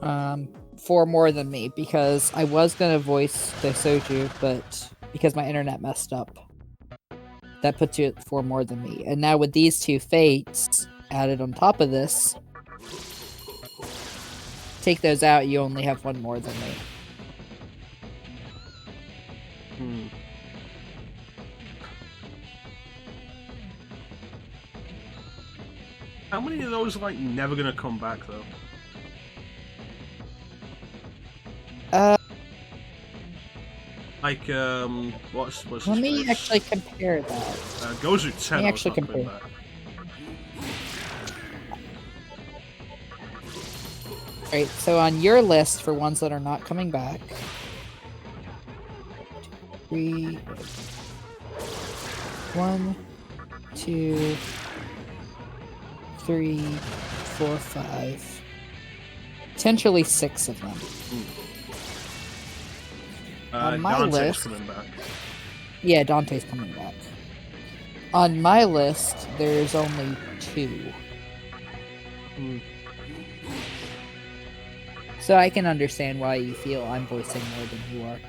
4 more than me because I was gonna voice Daisoju, but because my internet messed up, that puts you at 4 more than me. And now with these 2 fates added on top of this, take those out, you only have 1 more than me. How many of those are like never gonna come back though? Like what's Let me his actually compare that. Gozu Tenno's Let me actually not coming compare. back. Right, so on your list for ones that are not coming back, 3, 1, 2, 3, 4, 5, potentially 6 of them. On my Dante's list, coming back. yeah, Dante's coming back. On my list, there's only 2. So I can understand why you feel I'm voicing more than you are.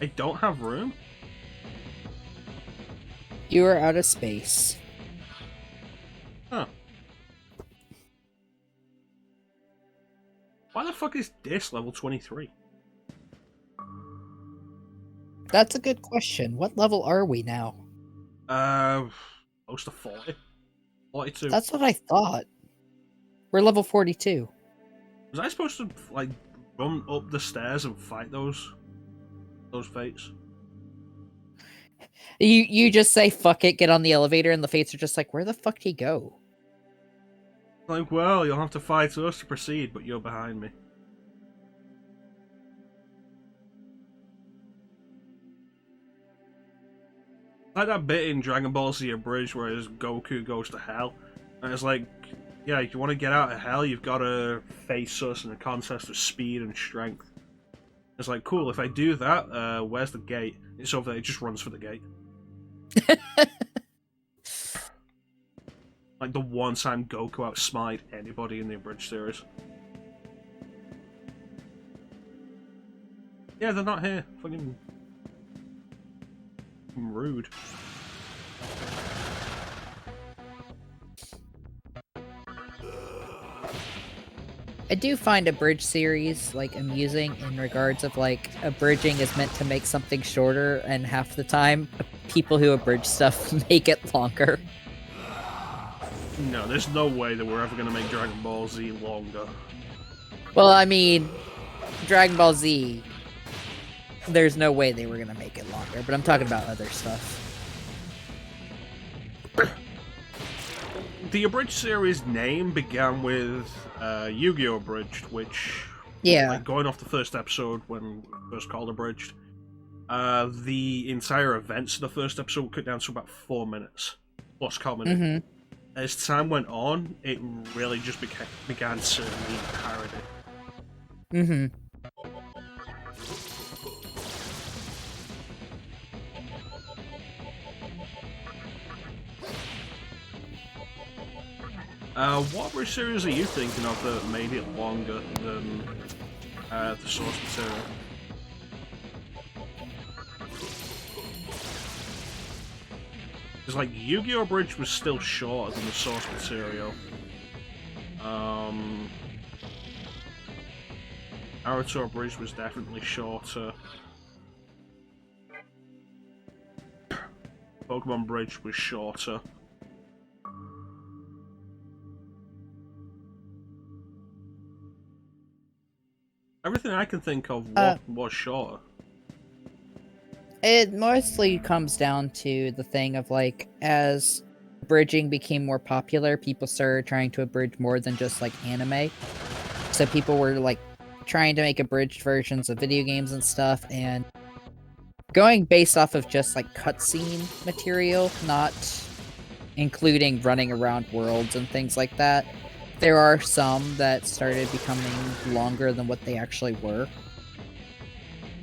I don't have room. You are out of space. Huh. Why the fuck is this level 23? That's a good question. What level are we now? Close to 40. 42. That's what I thought. We're level 42. Was I supposed to like run up the stairs and fight those fates? You just say fuck it, get on the elevator, and the fates are just like, where the fuck did he go? Like, well, you'll have to fight us to proceed, but you're behind me. Like that bit in Dragon Ball Z Abridged where Goku goes to hell, and it's like, yeah, if you want to get out of hell, you've got to face us in a contest of speed and strength. It's like, cool, if I do that, where's the gate? It's over there, it just runs for the gate. Like the one time Goku outsmarted anybody in the Abridged series. Yeah, they're not here. Fucking rude. I do find Abridged series like amusing in regards of like abridging is meant to make something shorter, and half the time people who abridge stuff make it longer. No, there's no way that we're ever gonna make Dragon Ball Z longer. Well, I mean, Dragon Ball Z, there's no way they were gonna make it longer, but I'm talking about other stuff. The Abridged series name began with Yu-Gi-Oh! Abridged, which, Yeah. like, going off the first episode when first called Abridged, the entire events of the first episode were cut down to about 4 minutes, plus comedy. Mm-hmm. As time went on, it really just began to be parody. Mm-hmm. What Abridged series are you thinking of that made it longer than the source material? Because, like, Yu-Gi-Oh! Bridge was still shorter than the source material. Naruto Bridge was definitely shorter. Pokemon Bridge was shorter. Everything I can think of was shorter. It mostly comes down to the thing of like, as bridging became more popular, people started trying to abridge more than just like anime. So people were like trying to make abridged versions of video games and stuff, and going based off of just like cutscene material, not including running around worlds and things like that. There are some that started becoming longer than what they actually were.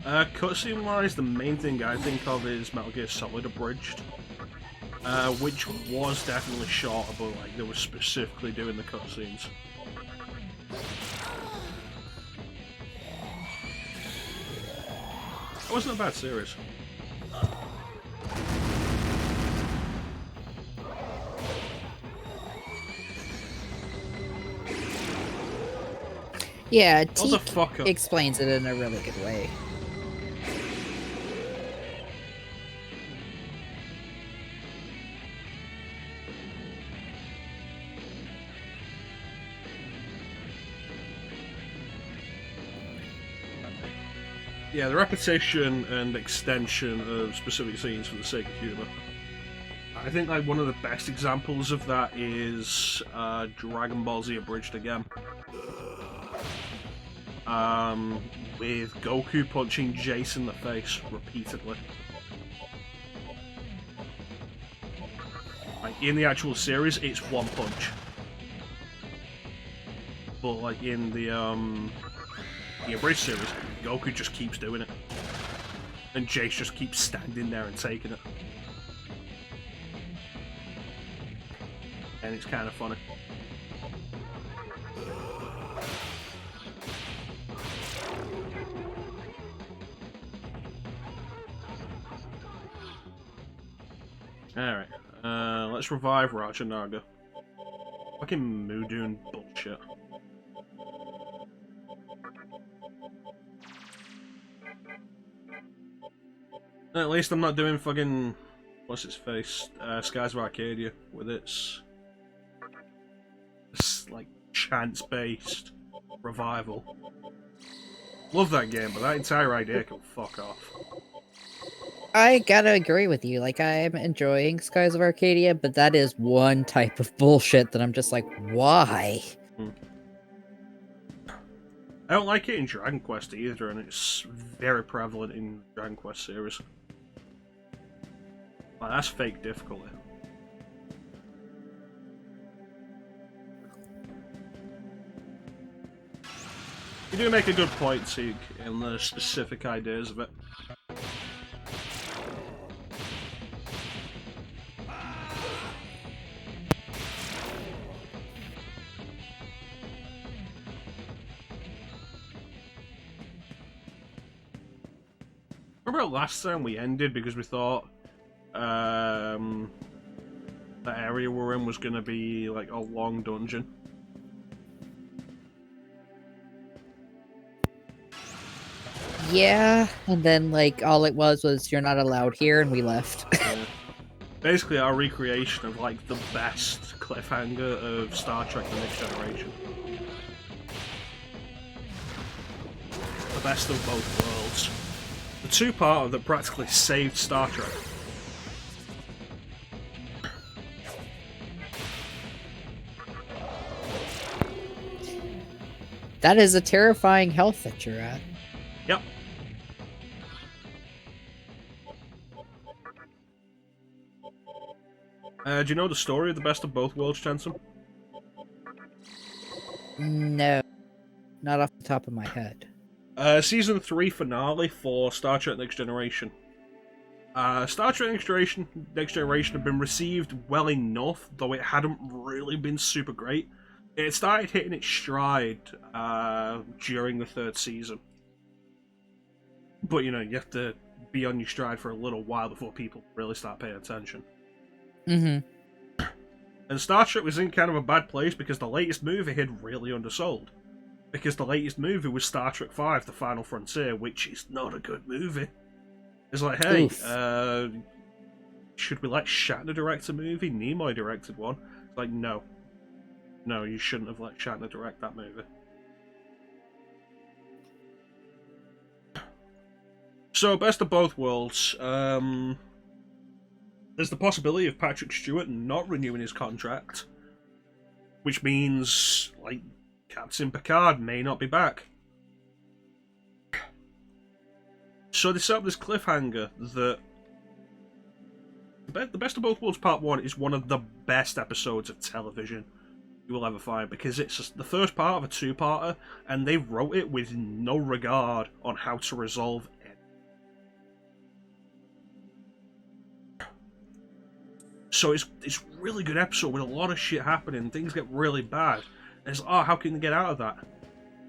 Cutscene wise, the main thing I think of is Metal Gear Solid Abridged, which was definitely shorter, but like they were specifically doing the cutscenes. It wasn't a bad series. Yeah, What the fuck up? explains it in a really good way. Yeah, the repetition and extension of specific scenes for the sake of humour. I think like one of the best examples of that is Dragon Ball Z Abridged again. With Goku punching Jace in the face repeatedly. Like in the actual series, it's one punch, but like in the Abridged series, Goku just keeps doing it, and Jace just keeps standing there and taking it, and it's kind of funny. Alright, let's revive Raja Naga. Fucking Mudoon bullshit. At least I'm not doing fucking... what's its face? Skies of Arcadia with its like, chance-based revival. Love that game, but that entire idea can fuck off. I gotta agree with you. Like, I'm enjoying Skies of Arcadia, but that is one type of bullshit that I'm just like, why? I don't like it in Dragon Quest either, and it's very prevalent in Dragon Quest series. Like, that's fake difficulty. You do make a good point, Teague, in the specific ideas of it. Remember last time we ended because we thought the area we're in was going to be like a long dungeon? Yeah, and then like all it was you're not allowed here, and we left. Yeah. Basically, our recreation of like the best cliffhanger of Star Trek: The Next Generation. The best of both worlds. The two-parter that practically saved Star Trek. That is a terrifying health that you're at. Yep. Do you know the story of the best of both worlds, ChanceEm? No, not off the top of my head. Season 3 finale for Star Trek Next Generation. Star Trek Next Generation had been received well enough, though it hadn't really been super great. It started hitting its stride during the third season. But, you know, you have to be on your stride for a little while before people really start paying attention. Mm-hmm. And Star Trek was in kind of a bad place because the latest movie had really undersold. Because the latest movie was Star Trek V, The Final Frontier, which is not a good movie. It's like, hey, should we let Shatner direct a movie? Nimoy directed one. It's like, no. No, you shouldn't have let Shatner direct that movie. So, best of both worlds. There's the possibility of Patrick Stewart not renewing his contract, which means, like, Captain Picard may not be back. So they set up this cliffhanger that the Best of Both Worlds Part 1 is one of the best episodes of television you will ever find, because it's just the first part of a two-parter, and they wrote it with no regard on how to resolve it. So it's really good episode with a lot of shit happening, things get really bad. And it's like, oh, how can they get out of that?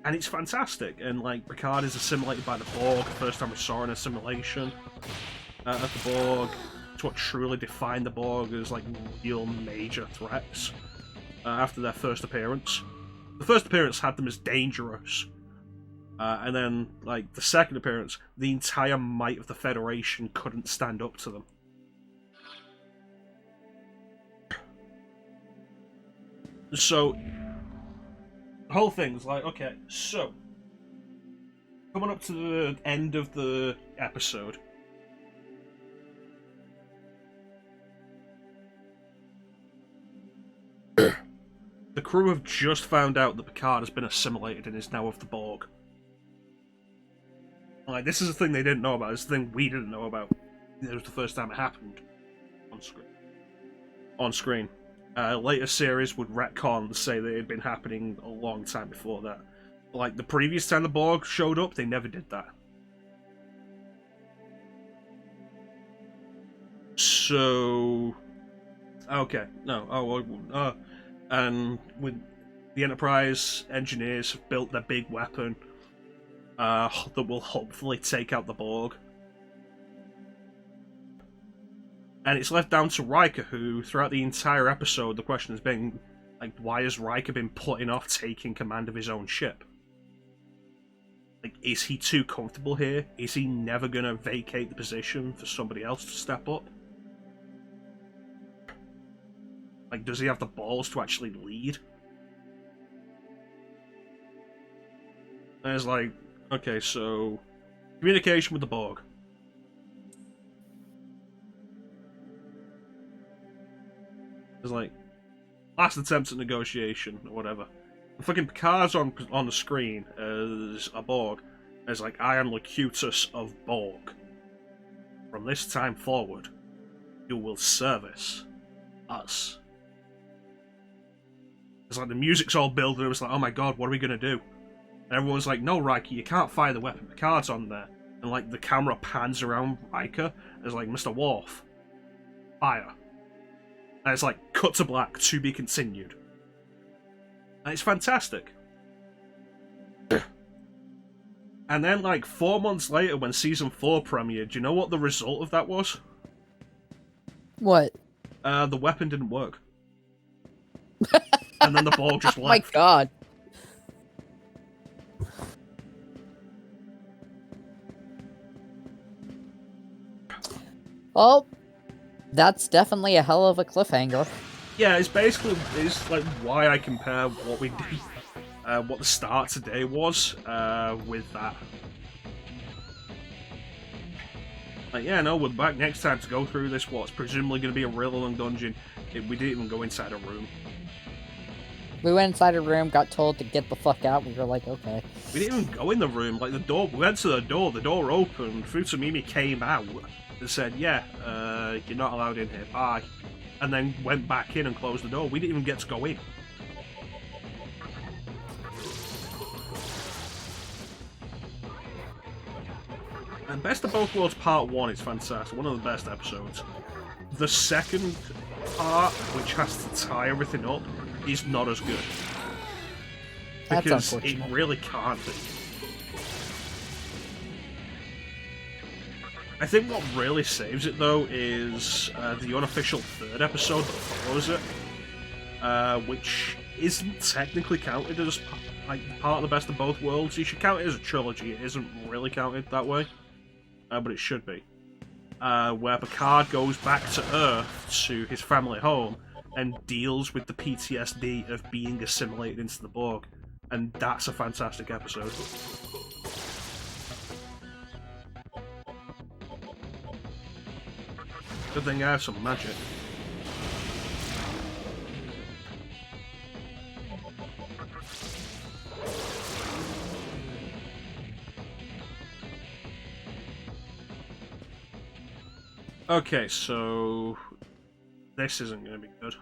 And it's fantastic, and like Picard is assimilated by the Borg, the first time we saw an assimilation of the Borg. It's what truly defined the Borg as like real major threats after their first appearance. The first appearance had them as dangerous, and then like the second appearance, the entire might of the Federation couldn't stand up to them. So the whole thing's like, okay, so coming up to the end of the episode, the crew have just found out that Picard has been assimilated and is now of the Borg. Like, this is a thing they didn't know about. This is a thing we didn't know about. It was the first time it happened on screen. Later series would retcon and say that it had been happening a long time before that. Like, the previous time the Borg showed up, they never did that. So... okay, no, and with the Enterprise engineers have built their big weapon that will hopefully take out the Borg. And it's left down to Riker, who, throughout the entire episode, the question has been, like, why has Riker been putting off taking command of his own ship? Like, is he too comfortable here? Is he never going to vacate the position for somebody else to step up? Like, does he have the balls to actually lead? And it's like, okay, so communication with the Borg. It's like last attempt at negotiation or whatever. And fucking Picard's on the screen as a Borg. And it's like, I am Locutus of Borg. From this time forward, you will service us. It's like the music's all building, it was like, oh my god, what are we gonna do? And everyone's like, no, Riker, you can't fire the weapon, the card's on there. And like the camera pans around Riker, and it's like, Mr. Worf, fire. And it's like, cut to black, to be continued. And it's fantastic. And then like 4 months later when season 4 premiered, do you know what the result of that was? What? The weapon didn't work. And then the ball just Oh left. my god. Well, that's definitely a hell of a cliffhanger. Yeah, it's like why I compare what we did, what the start today was, with that. Like, yeah, no, we're back next time to go through this, what's presumably going to be a real long dungeon. We didn't even go inside a room. We went inside a room, got told to get the fuck out, we were like, okay. We didn't even go in the room, like the door, we went to the door opened, Futsumimi came out and said, yeah, you're not allowed in here, bye. And then went back in and closed the door. We didn't even get to go in. And Best of Both Worlds Part 1 is fantastic, one of the best episodes. The second part, which has to tie everything up, is not as good. That's Because it unfortunate. really can't be. I think what really saves it, though, is the unofficial third episode that follows it, which isn't technically counted as like part of the Best of Both Worlds. You should count it as a trilogy. It isn't really counted that way, but it should be. Where Picard goes back to Earth, to his family home, and deals with the PTSD of being assimilated into the Borg. And that's a fantastic episode. Good thing I have some magic. Okay, so this isn't going to be good.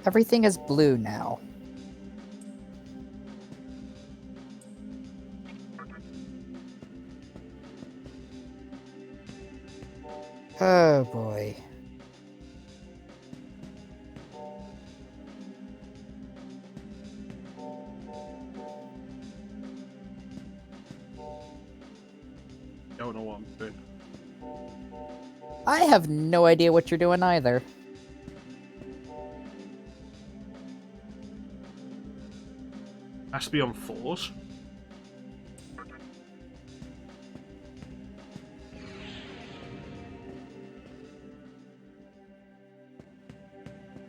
Everything is blue now. Oh boy. Don't know what I'm doing. I have no idea what you're doing either. Has to be on 4s.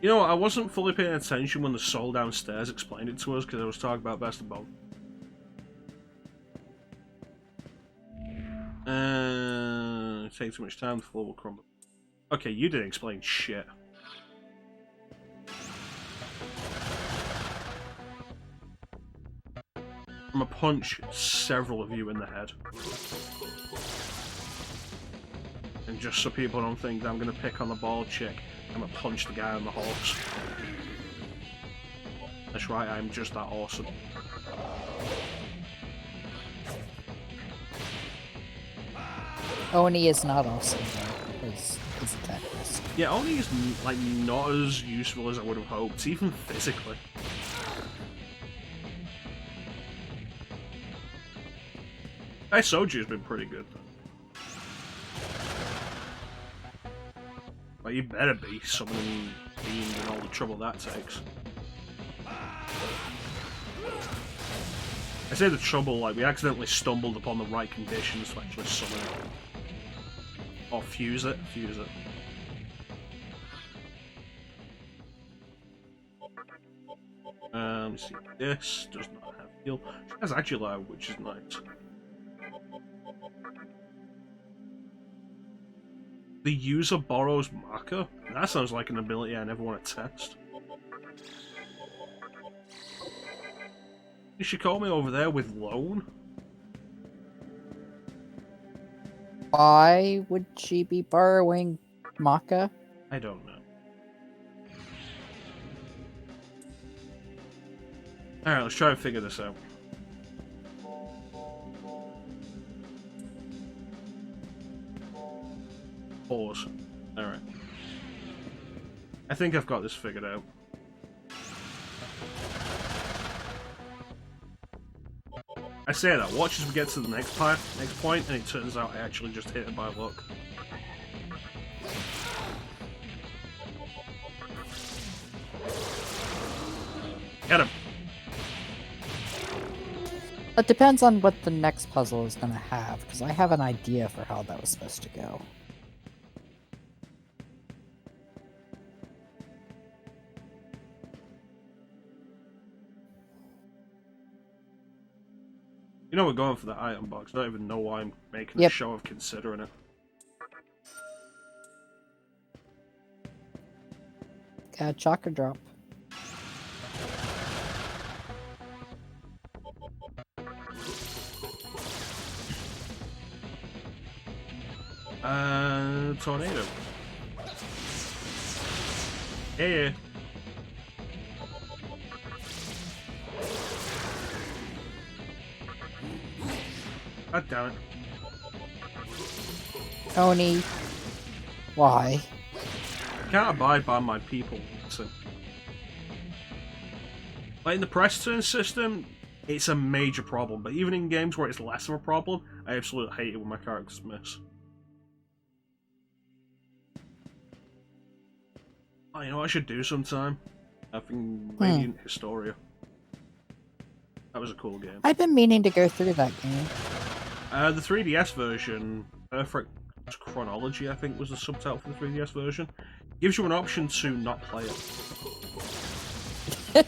You know what, I wasn't fully paying attention when the soul downstairs explained it to us because I was talking about Best of Both. Take too much time, the floor will crumble. Okay, you didn't explain shit. I'm gonna punch several of you in the head. And just so people don't think that I'm gonna pick on the bald chick, I'm gonna punch the guy on the horse. That's right, I'm just that awesome. Oni is not awesome though. He's a terrorist. Yeah, Oni is like not as useful as I would have hoped, even physically. Soji has been pretty good though. But you better be summoning being and all the trouble that takes. I say the trouble, like we accidentally stumbled upon the right conditions to actually summon it. Or fuse it. See, this does not have heal. She has Agile, which is nice. The user borrows marker? That sounds like an ability I never want to test. You should call me over there with loan. Why would she be borrowing Maka? I don't know. Alright, let's try and figure this out. Pause. Alright. I think I've got this figured out. I say that, watch as we get to the next point, and it turns out I actually just hit it by luck. Get him! It depends on what the next puzzle is going to have, because I have an idea for how that was supposed to go. You know we're going for the item box. I don't even know why I'm making a show of considering it. Got a chakra drop. Tornado. Yeah. God damn it. Oni. Why? I can't abide by my people. So, like in the press turn system, it's a major problem, but even in games where it's less of a problem, I absolutely hate it when my characters miss. Oh, you know what I should do sometime? Having Radiant Historia. That was a cool game. I've been meaning to go through that game. The 3DS version, Perfect Chronology, I think was the subtitle for the 3DS version, gives you an option to not play it.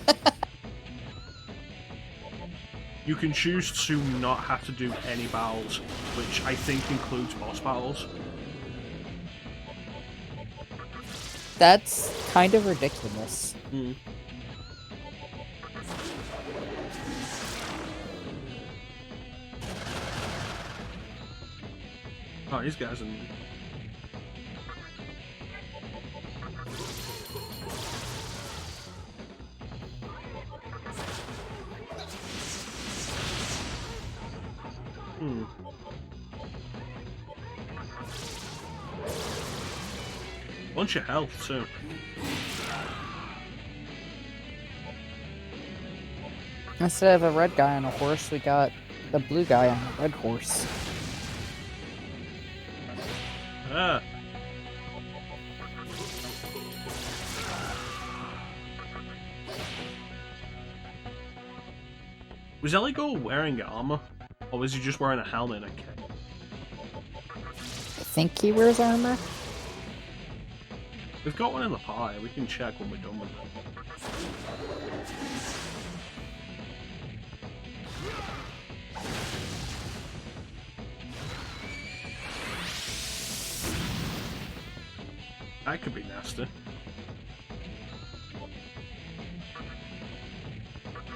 You can choose to not have to do any battles, which I think includes boss battles. That's kind of ridiculous. Oh, these guys are... Bunch of health, too. Instead of a red guy on a horse, we got the blue guy on a red horse. Ah. Was Eligo wearing armor? Or was he just wearing a helmet and a cape? I think he wears armor. We've got one in the pie, we can check when we're done with it. That could be nasty.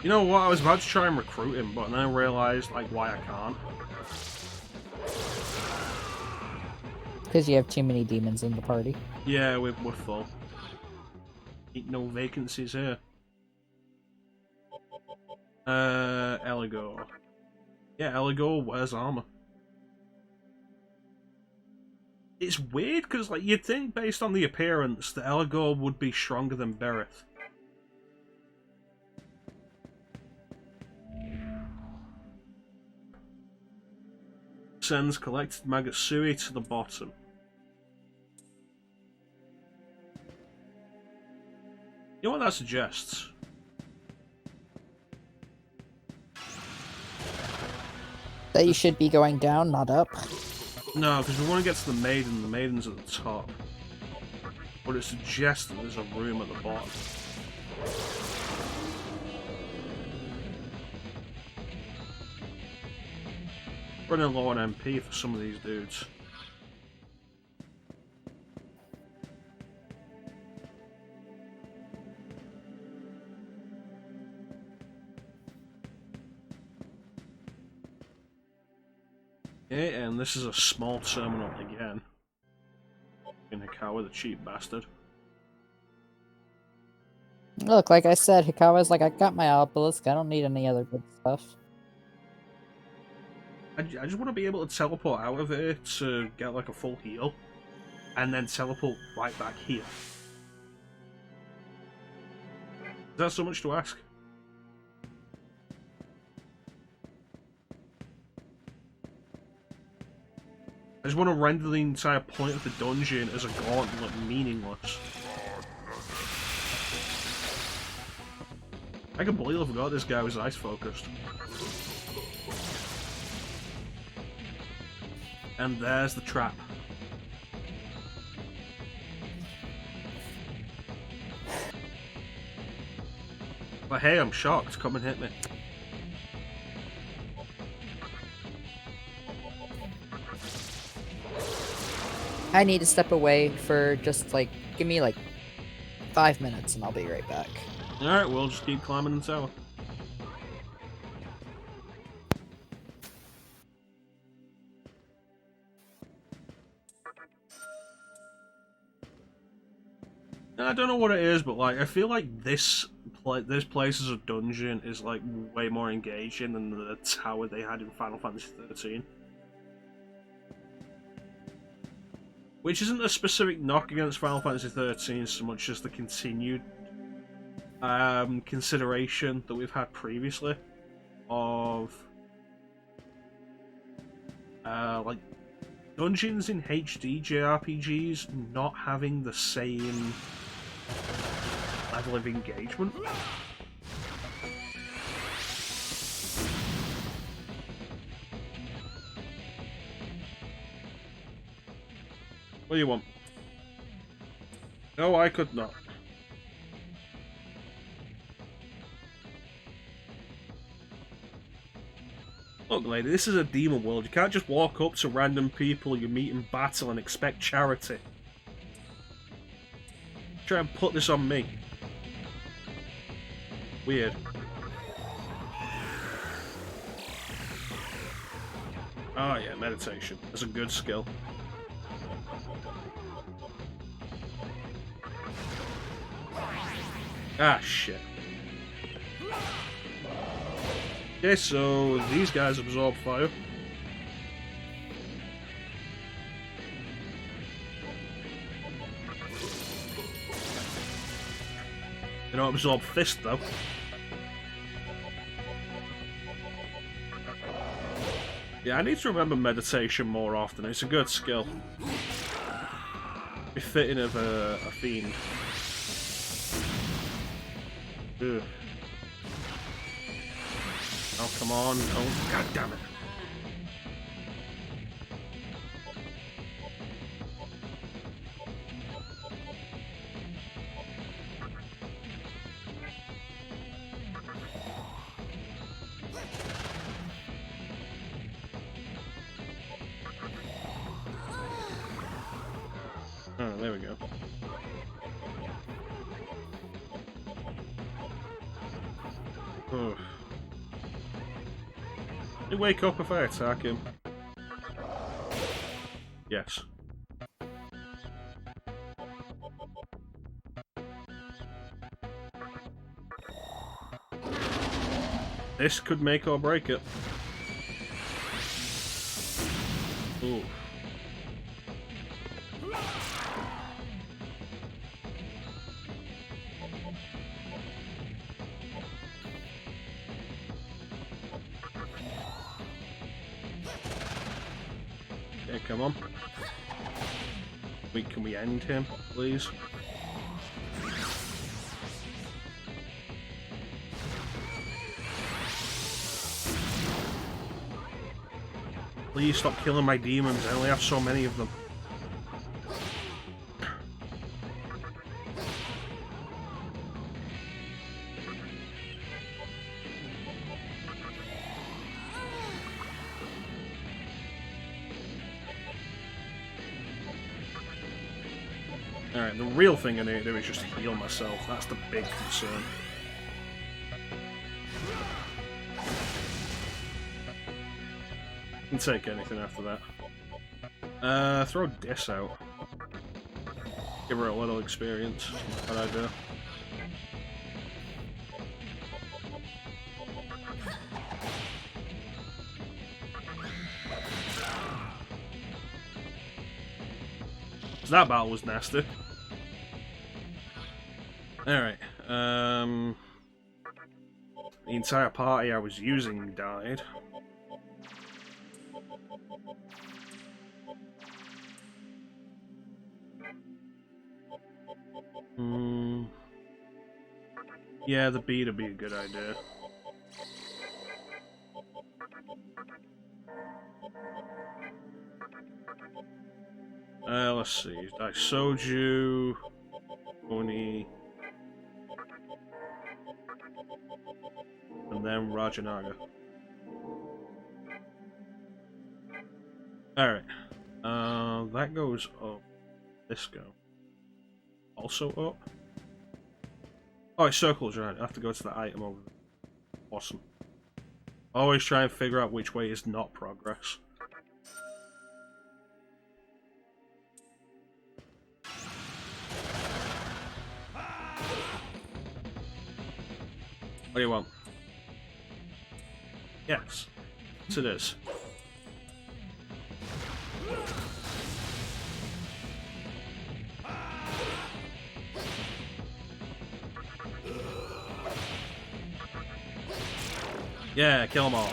You know what, I was about to try and recruit him, but then I realised, like, why I can't. Because you have too many demons in the party. Yeah, we're full. Ain't no vacancies here. Eligo. Yeah, Eligo wears armor. It's weird, because, like, you'd think, based on the appearance, that Eligo would be stronger than Berith. Sends collected Magasui to the bottom. You know what that suggests? That you should be going down, not up. No, because we want to get to the maiden. The maiden's at the top. But it suggests that there's a room at the bottom. Running low on MP for some of these dudes. Okay, and this is a small terminal again. In Hikawa, the cheap bastard. Look, like I said, Hikawa's like, I got my obelisk, I don't need any other good stuff. I just want to be able to teleport out of it to get like a full heal, and then teleport right back here. Is that so much to ask? I just want to render the entire point of the dungeon as a gauntlet meaningless. I completely forgot this guy was ice focused. And there's the trap. But hey, I'm shocked. Come and hit me. I need to step away for just like, give me like 5 minutes and I'll be right back. Alright, we'll just keep climbing the tower. I don't know what it is, but like I feel like this place as a dungeon is like way more engaging than the tower they had in Final Fantasy 13. Which isn't a specific knock against Final Fantasy 13 so much as the continued consideration that we've had previously of like dungeons in HD JRPGs not having the same level of engagement. What do you want? No, I could not. Look, lady, this is a demon world. You can't just walk up to random people you meet in battle and expect charity. Try and put this on me. Weird. Oh yeah, meditation. That's a good skill. Ah, shit. Okay, so these guys absorb fire. They don't absorb fist, though. Yeah, I need to remember meditation more often. It's a good skill. Befitting of a fiend. Ugh. Oh, come on. Oh, god damn it. Oh, there we go. Ugh. He'll wake up if I attack him. Yes. This could make or break it. Ooh. Okay, come on. Wait, can we end him, please? Please stop killing my demons, I only have so many of them. Alright, the real thing I need to do is just heal myself. That's the big concern. Can take anything after that. Throw this out. Give her a little experience. What I do. That battle was nasty. Alright, the entire party I was using died. Yeah, the beat would be a good idea. Let's see. Soju, Oni, and then Rajanaga. Alright. That goes up. This go. Also up. Oh, it circles right. I have to go to the item over there. Awesome. Always try and figure out which way is not progress. What do you want? Yes. Yes, it is. Yeah, kill them all.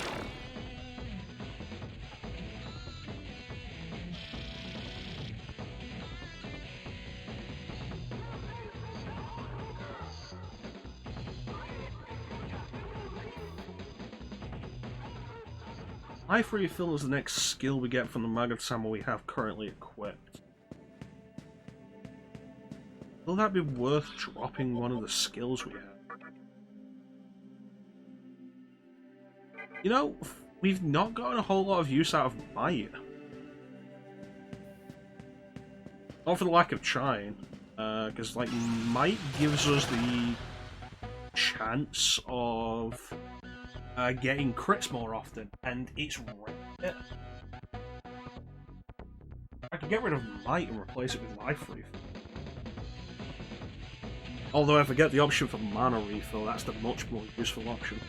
Life refill is the next skill we get from the Magat-sama we have currently equipped. Will that be worth dropping one of the skills we have? You know, we've not gotten a whole lot of use out of Might. Not for the lack of trying, because like Might gives us the chance of getting crits more often, and it's rare. I could get rid of Might and replace it with Life Refill. Although if I get the option for Mana Refill, that's the much more useful option.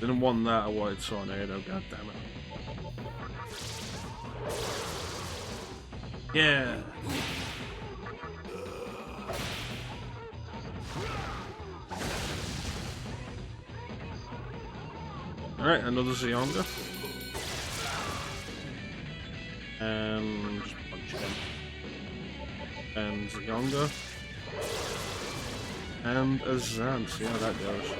Didn't want that, I wanted Tornado, god damn it. Yeah! Alright, another Zionga. And just punch him. And Zionga. And a Zan, see how that goes.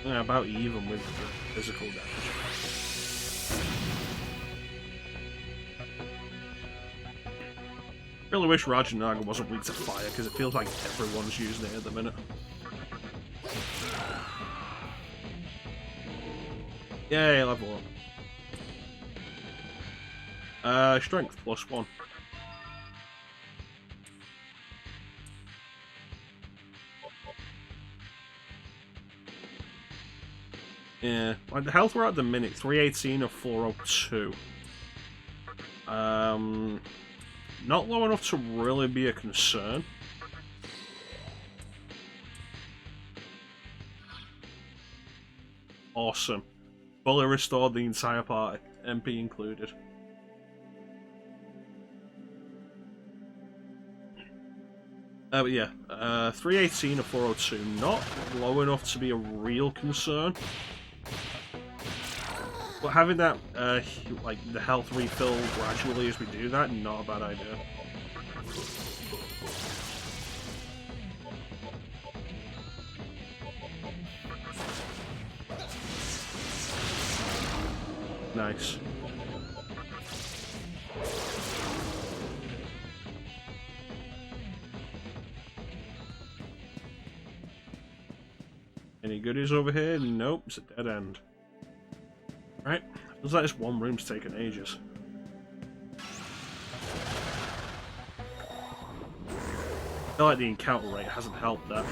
Yeah, about even with the physical damage. Really wish Rajanaga wasn't weak to fire, because it feels like everyone's using it at the minute. Yay, level up. Strength +1. Yeah, like the health we're at the minute, 318 or 402. Not low enough to really be a concern. Awesome. Fully restored the entire party, MP included. But yeah, 318 or 402, not low enough to be a real concern. But having that, like, the health refill gradually as we do that, not a bad idea. Nice. Any goodies over here? Nope, it's a dead end. Right, feels like this one room's taken ages. I feel like the encounter rate hasn't helped that.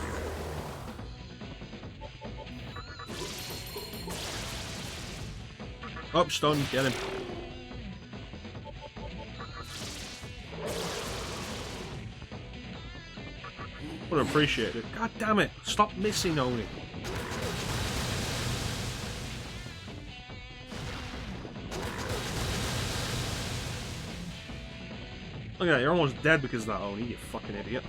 Oh, stunned, get him. Would appreciate it. God damn it! Stop missing, Oni. Look at that, you're almost dead because of that, Oni, you fucking idiot.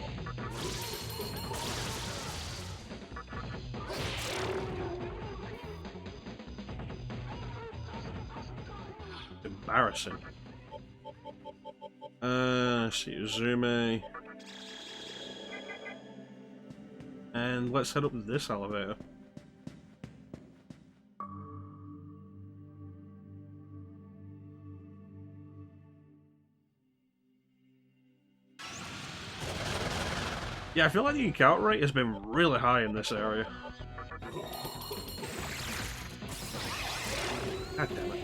Embarrassing. See Uzume. And let's head up this elevator. Yeah, I feel like the encounter rate has been really high in this area. God damn it.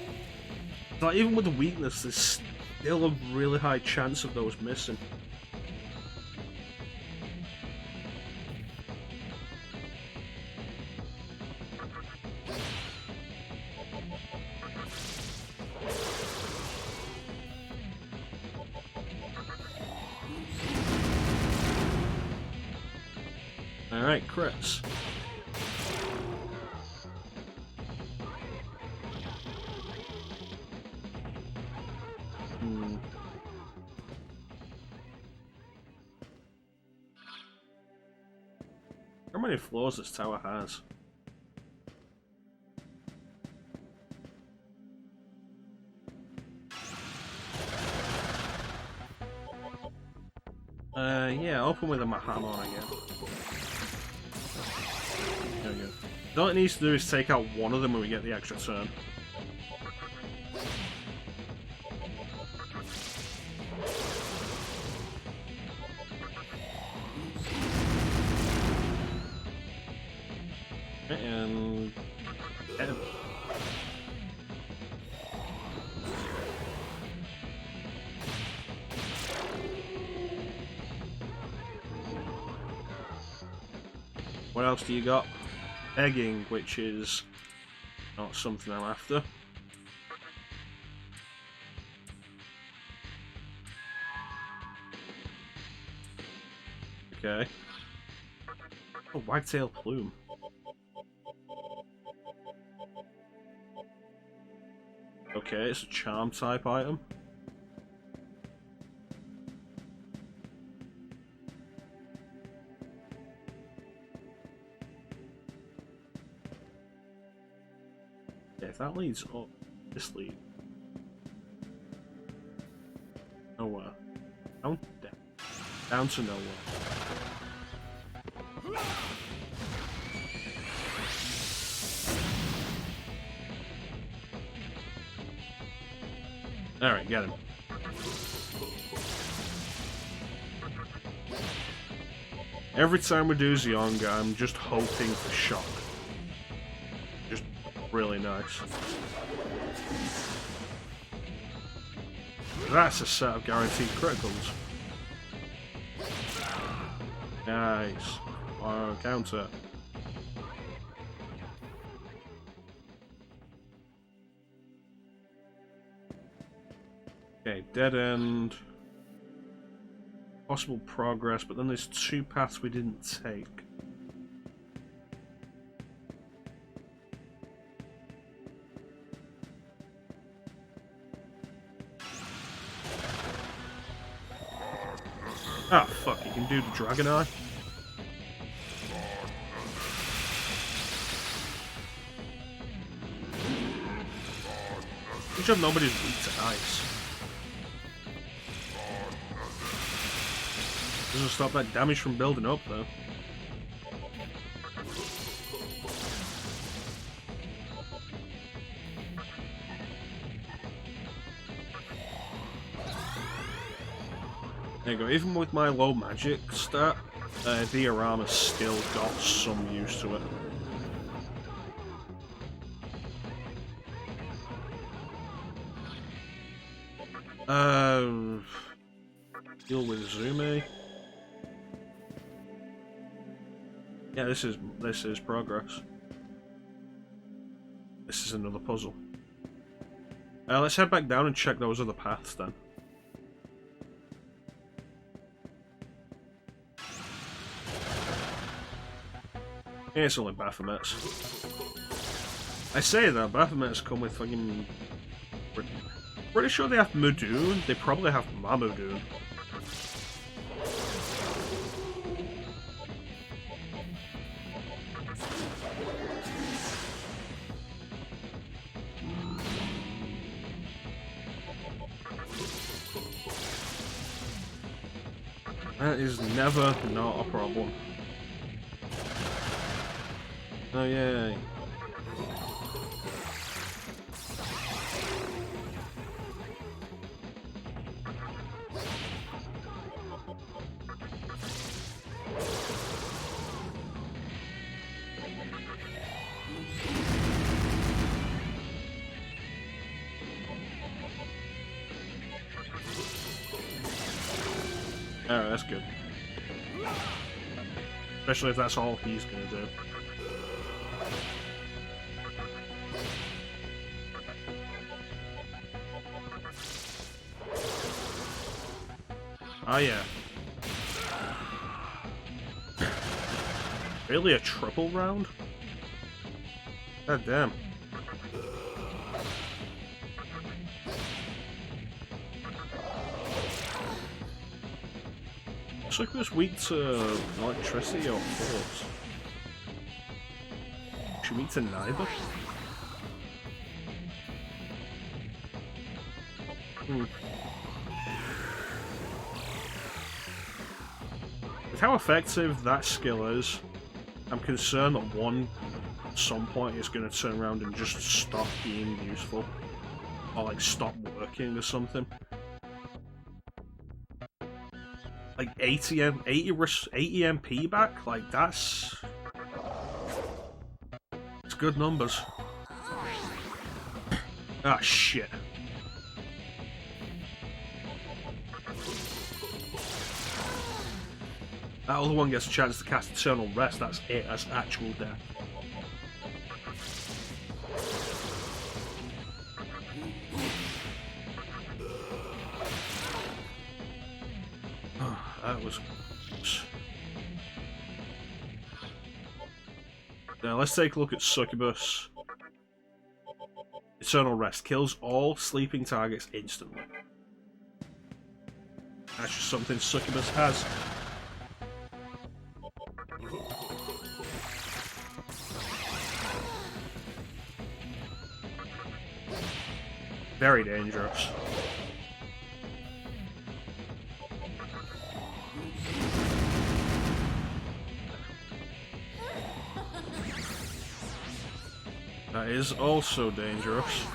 Like, even with the weakness, there's still a really high chance of those missing. Alright, crits. How many floors this tower has? Yeah, open with a Mahamon again. There we go. All it needs to do is take out one of them when we get the extra turn. And get him. What else do you got? Egging, which is not something I'm after. Okay. Oh, wagtail plume. Okay, it's a charm type item. Yeah, if that leads up, this lead. Nowhere. Down to nowhere. Alright, get him. Every time we do Zionga, I'm just hoping for shock. Just really nice. That's a set of guaranteed criticals. Nice. Counter. Okay, dead end. Possible progress, but then there's two paths we didn't take. Ah, fuck, you can do the Dragon Eye. Good job nobody's weak to ice. Doesn't stop that damage from building up, though. There you go, even with my low magic stat, Diorama's still got some use to it. Deal with Zumi. Yeah, this is progress. This is another puzzle. Let's head back down and check those other paths then. Yeah, it's only Baphomets. I say that Baphomets come with fucking. Pretty sure they have Mudoon. They probably have Mamudoon. That is never not a problem. Oh yay. Oh, that's good. Especially if that's all he's gonna do. Oh yeah. Really, a triple round? God damn. Looks like it was weak to electricity or force. Should weak to neither? With how effective that skill is, I'm concerned that one, at some point, is going to turn around and just stop being useful. Or like stop working or something. Like 80 MP back? Like that's good numbers. Ah shit. That other one gets a chance to cast Eternal Rest, that's it, that's actual death. That was... Now let's take a look at Succubus. Eternal Rest kills all sleeping targets instantly. That's just something Succubus has. Very dangerous. That is also dangerous.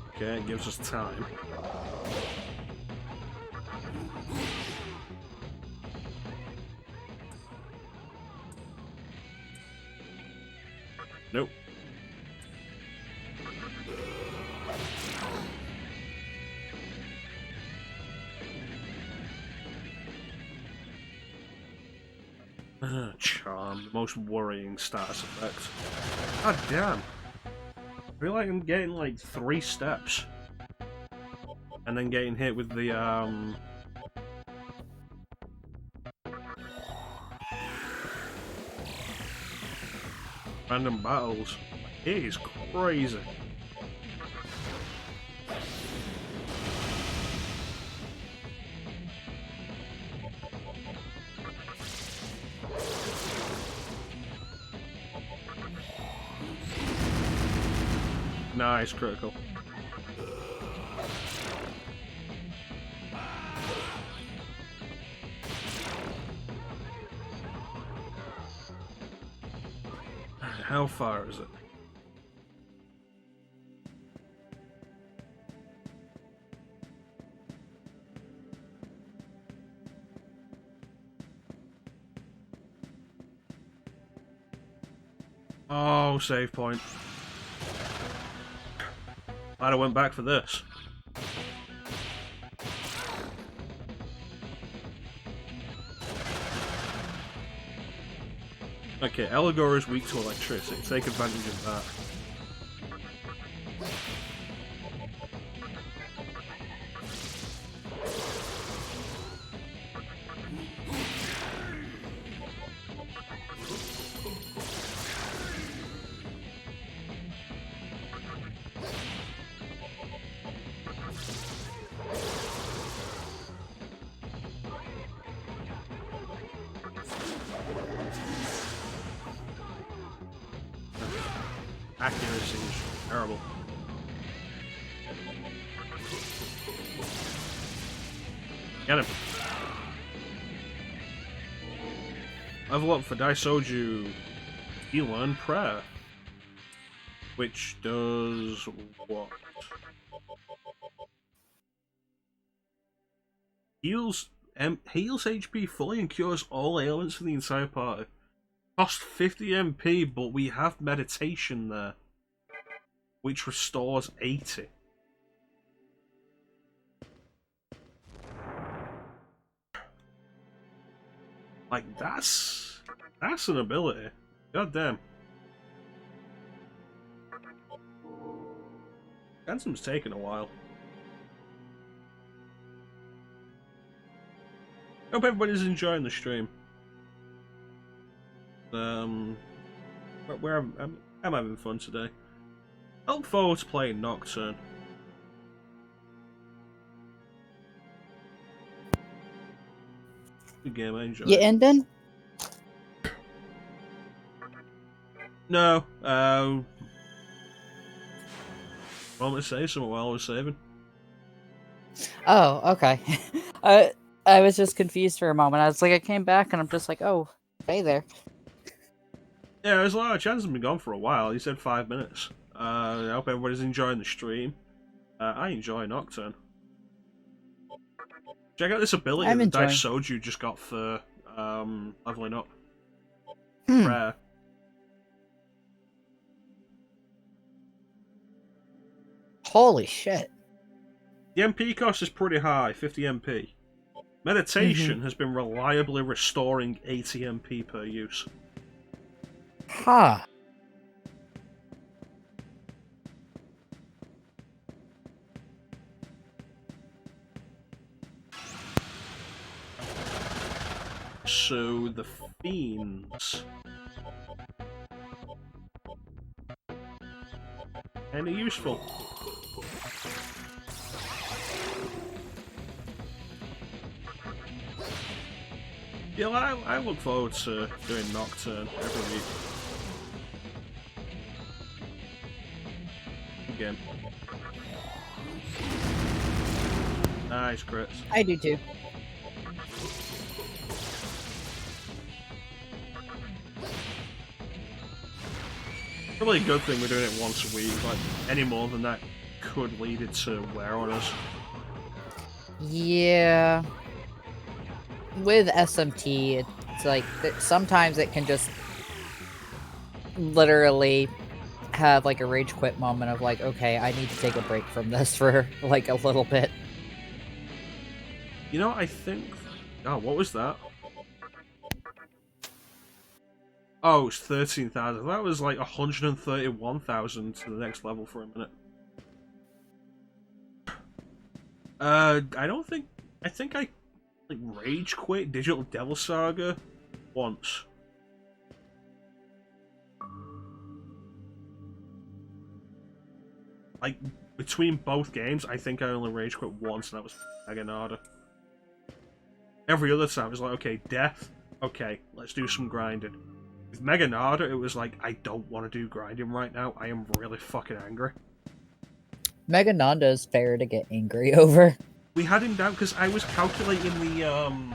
Okay, it gives us time. Nope. Charm, the most worrying status effect. God damn. I feel like I'm getting like 3 steps. And then getting hit with the random battles. It is crazy. Nice, critical. How far is it? Oh, save point. Glad I went back for this. Okay, Elagor is weak to electricity. Take advantage of that. Accuracy is terrible. Get him. Level up for Daisoju. You learn prayer. Which does what? Heals HP fully and cures all ailments for the entire party. Cost 50 MP, but we have meditation there, which restores 80. Like, that's an ability. God damn. ChanceEm's taken a while. Hope everybody's enjoying the stream. Where I'm having fun today. I look forward to playing Nocturne. Good game, I enjoy You it. ending? No, want me to say something while I was saving? Oh, okay. I was just confused for a moment. I was like, I came back and I'm just like, oh, hey there. Yeah, there's a lot of chances been gone for a while. He said 5 minutes. I hope everybody's enjoying the stream. I enjoy Nocturne. Check out this ability I'm that enjoying. Daisoju just got for leveling up. Hmm. Rare. Holy shit. The MP cost is pretty high, 50 MP. Meditation has been reliably restoring 80 MP per use. Huh. So the fiends. Kinda useful. Yeah, well, I look forward to doing Nocturne every week. Good game. Nice crits. I do too. Probably a good thing we're doing it once a week. Like any more than that could lead it to wear on us. Yeah. With SMT, it's like sometimes it can just literally have like a rage quit moment of like, okay, I need to take a break from this for like a little bit. You know, I think. Oh, what was that? Oh, it's 13,000. That was like 131,000 to the next level for a minute. I don't think. I think I like rage quit Digital Devil Saga once. Like between both games, I think I only rage quit once, and that was Meganada. Every other time, it was like, okay, death. Okay, let's do some grinding. With Meganada, it was like, I don't want to do grinding right now. I am really fucking angry. Mega Nanda is fair to get angry over. We had him down because I was calculating the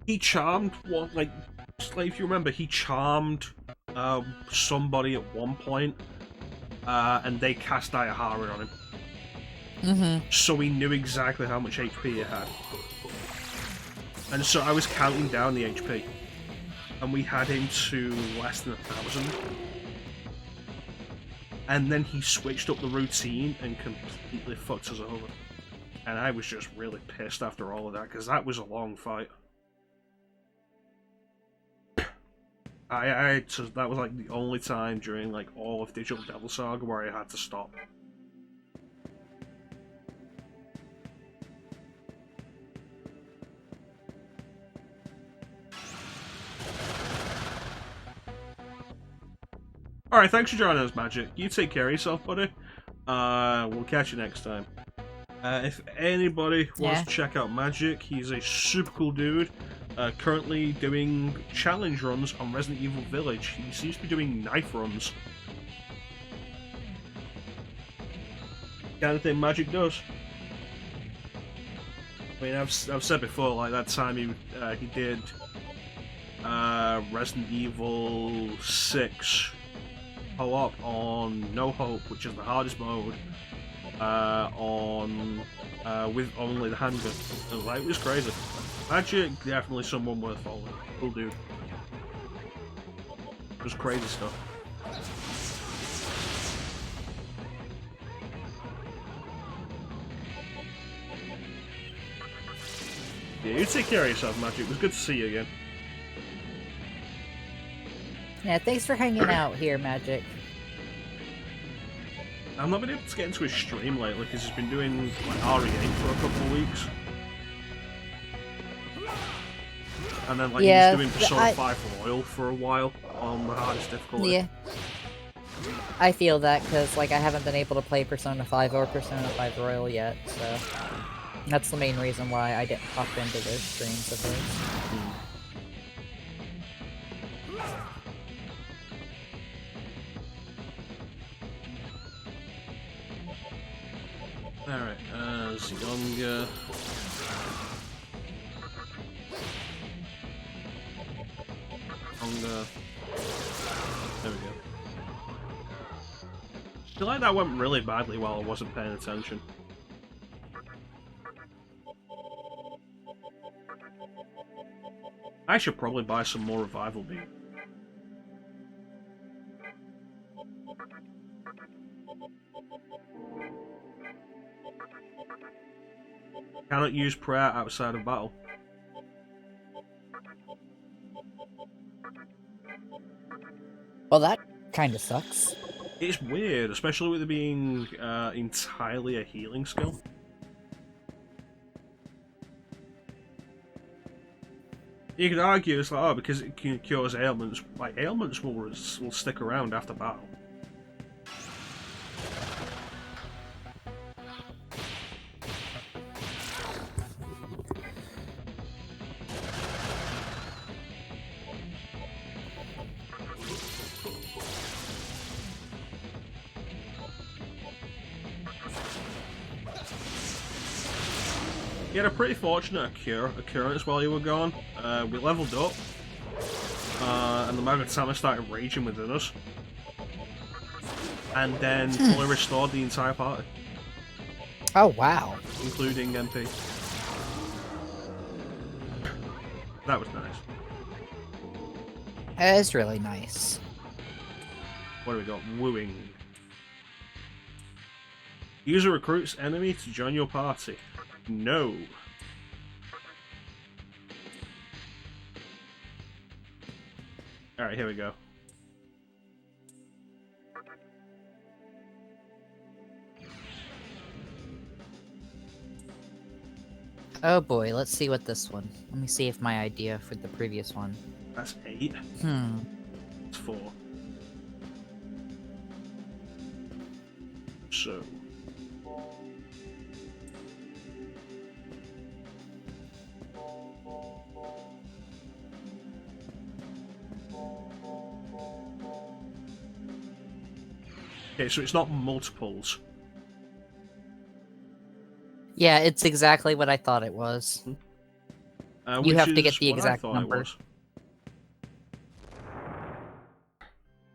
he charmed one, like, if you remember, he charmed somebody at one point, and they cast Diahara on him. So we knew exactly how much HP he had. And so I was counting down the HP, and we had him to less than 1,000. And then he switched up the routine and completely fucked us over. And I was just really pissed after all of that, because that was a long fight. That was like the only time during like all of Digital Devil Saga where I had to stop. Alright, thanks for joining us, Magic. You take care of yourself, buddy. We'll catch you next time. If anybody wants to check out Magic, he's a super cool dude. Currently doing challenge runs on Resident Evil Village. He seems to be doing knife runs. Kind of thing Magic does. I mean, I've said before, like that time he did Resident Evil 6 co-op on No Hope, which is the hardest mode, with only the handgun. It was crazy. Magic, definitely someone worth following. Cool dude. Just crazy stuff. Yeah, you take care of yourself, Magic. It was good to see you again. Yeah, thanks for hanging out here, Magic. I've not been able to get into his stream lately because he's been doing like RE8 for a couple of weeks. And then like he was doing Persona 5 Royal for a while on the hardest difficulty. Yeah. I feel that because like I haven't been able to play Persona 5 or Persona 5 Royal yet, so that's the main reason why I didn't pop into those streams of his. Alright, Zionga. There we go. I feel like that went really badly while I wasn't paying attention. I should probably buy some more revival bean. Cannot use prayer outside of battle. Well, that kind of sucks. It's weird, especially with it being entirely a healing skill. You could argue it's like, oh, because it cures ailments. Like, ailments will stick around after battle. You had a pretty fortunate occurrence while you were gone. We leveled up, and the Magatama started raging within us, and then fully restored the entire party. Oh wow. Including MP. That was nice. That is really nice. What do we got? Wooing. User recruits enemy to join your party. No. Alright, here we go. Oh boy, let's see what this one. Let me see if my idea for the previous one. That's 8. It's 4. So. Okay, so it's not multiples. Yeah, it's exactly what I thought it was. You have to get the exact number.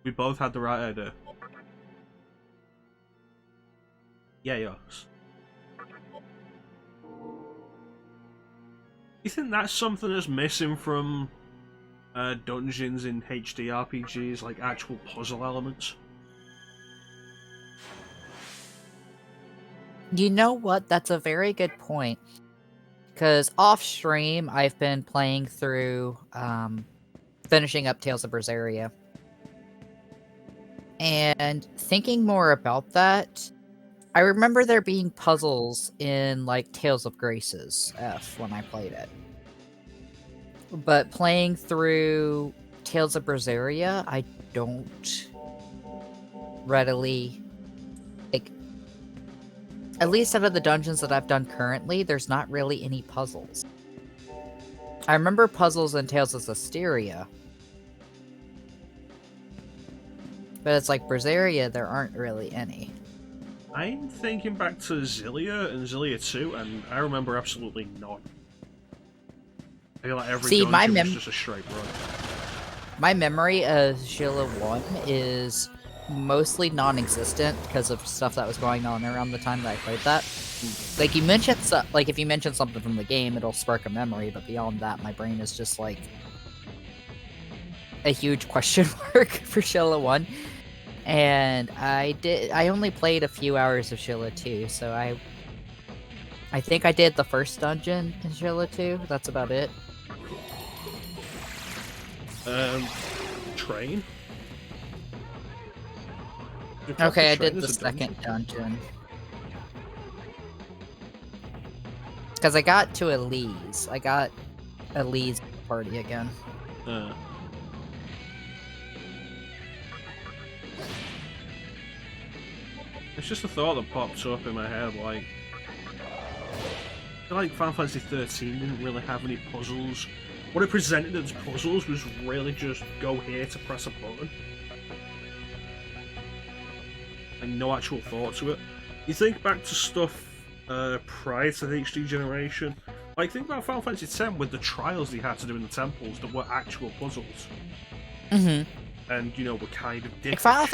We both had the right idea. Yeah, yes. You think that's something that's missing from dungeons in HD RPGs, like actual puzzle elements? You know what? That's a very good point. Because off stream, I've been playing through, finishing up Tales of Berseria. And thinking more about that, I remember there being puzzles in, like, Tales of Graces F when I played it. But playing through Tales of Berseria, I don't readily, like, at least out of the dungeons that I've done currently, there's not really any puzzles. I remember puzzles in Tales of Zestiria, but it's like Berseria, there aren't really any. I'm thinking back to Xillia and Xillia 2, and I remember absolutely none. I feel like every See, dungeon was just a straight run. my memory of Sheila 1 is mostly non-existent because of stuff that was going on around the time that I played that. Like, you mentioned, like, if you mention something from the game, it'll spark a memory, but beyond that, my brain is just, like, a huge question mark for Sheila 1. And I only played a few hours of Sheila 2, so I think I did the first dungeon in Sheila 2, that's about it. Train? Okay, I did the second dungeon. Because I got to Elise. I got Elise party again. It's just a thought that pops up in my head, like... I feel like Final Fantasy 13 didn't really have any puzzles. What it presented as puzzles was really just go here to press a button. And no actual thought to it. You think back to stuff prior to the HD generation, like think about Final Fantasy X with the trials they had to do in the temples that were actual puzzles. Mm-hmm. And, you know, were kind of dickish. Like Final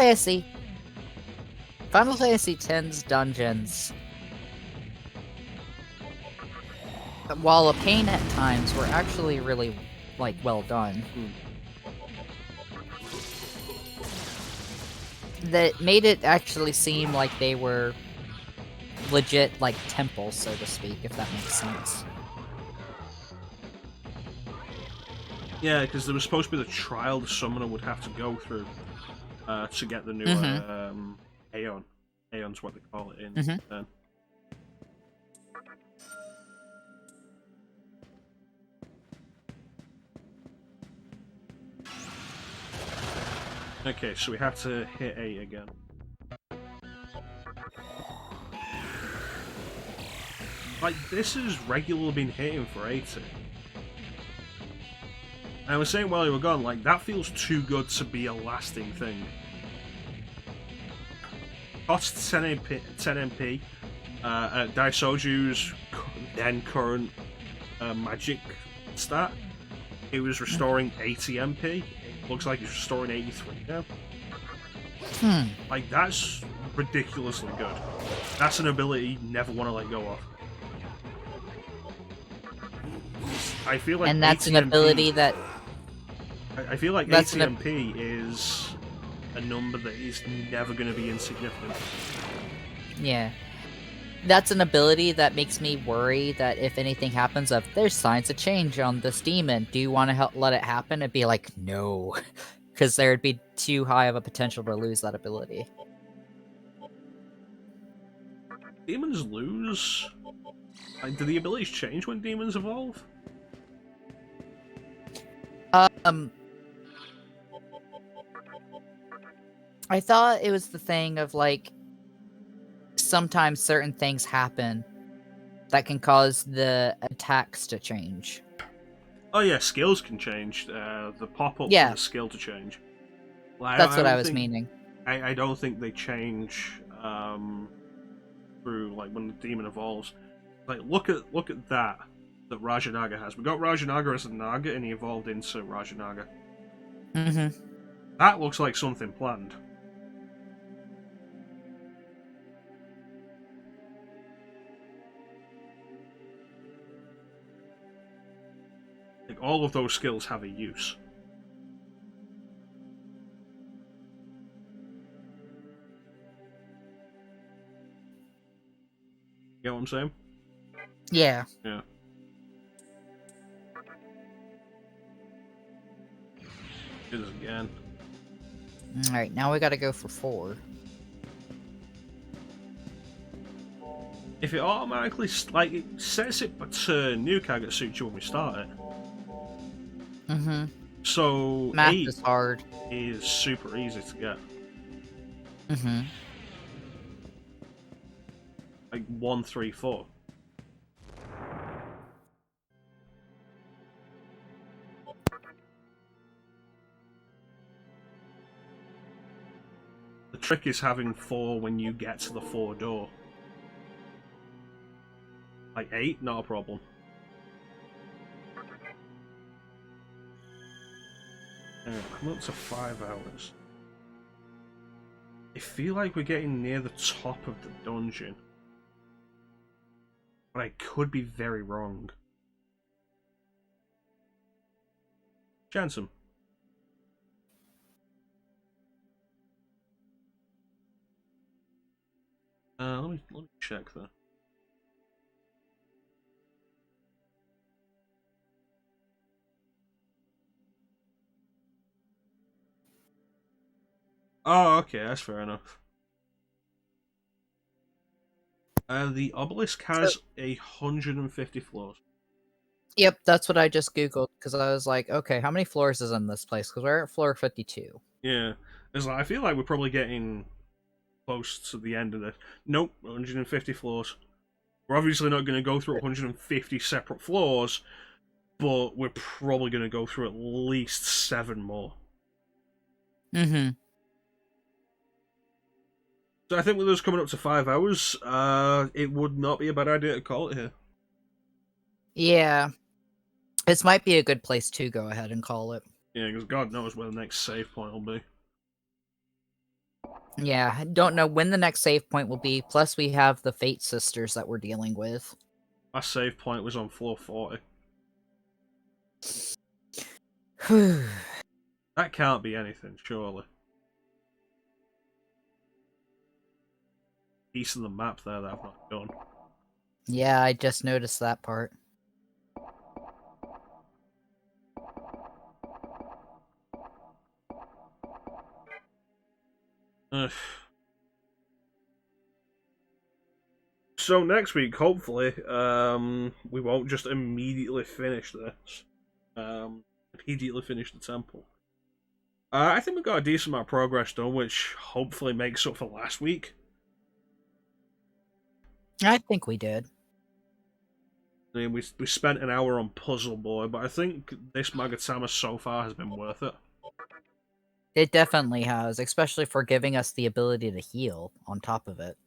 Fantasy X's dungeons, while a pain at times, were actually really, like, well done. That made it actually seem like they were legit, like, temples, so to speak, if that makes sense. Yeah, because there was supposed to be the trial the summoner would have to go through to get the new Aeon. Aeon's what they call it in then. Okay, so we have to hit A again. Like, this has regularly been hitting for 80. And I was saying while you were gone, like, that feels too good to be a lasting thing. Cost 10 MP, at Daisoju's then current magic stat, it was restoring 80 MP. It looks like it's restoring 83 now. Like, that's ridiculously good. That's an ability you never want to let go of. I feel like, and that's an ability that I feel like ATMP is a number that is never going to be insignificant. Yeah. That's an ability that makes me worry that if anything happens of, there's signs of change on this demon, do you want to let it happen? It'd be like, no. Because there'd be too high of a potential to lose that ability. Demons lose? Like, do the abilities change when demons evolve? I thought it was the thing of, like, sometimes certain things happen that can cause the attacks to change. Oh yeah, skills can change. The pop-up for the skill to change. Like, that's what I was meaning. I don't think they change through, like, when the demon evolves. Like, look at that Rajanaga has. We got Rajanaga as a Naga, and he evolved into Rajanaga. That looks like something planned. Like, all of those skills have a use. You get what I'm saying? Yeah. Yeah. Do this again. Alright, now we gotta go for 4. If it automatically, like, it sets it to new Kagetsuchi when we start it. Mm-hmm. So, Math 8 is hard. is super easy to get. Mm-hmm. Like, 1, 3, 4. The trick is having 4 when you get to the 4 door. Like 8, not a problem. Come up to 5 hours. I feel like we're getting near the top of the dungeon. But I could be very wrong. ChanceEm. Let me check that. Oh, okay, that's fair enough. The obelisk has 150 floors. Yep, that's what I just googled because I was like, okay, how many floors is in this place? Because we're at floor 52. Yeah, it's like I feel like we're probably getting close to the end of this. Nope, 150 floors. We're obviously not going to go through 150 separate floors, but we're probably going to go through at least 7 more. Mm-hmm. So I think with us coming up to 5 hours, it would not be a bad idea to call it here. Yeah. This might be a good place to go ahead and call it. Yeah, because God knows where the next save point will be. Yeah, I don't know when the next save point will be. Plus, we have the Fate Sisters that we're dealing with. My save point was on floor 40. That can't be anything, surely. Piece of the map there that I've not done. Yeah, I just noticed that part. Ugh. So next week, hopefully, we won't just immediately finish this. Immediately finish the temple. I think we've got a decent amount of progress done, which hopefully makes up for last week. I think we did. I mean, we spent an hour on Puzzle Boy, but I think this Magatama so far has been worth it. It definitely has, especially for giving us the ability to heal on top of it.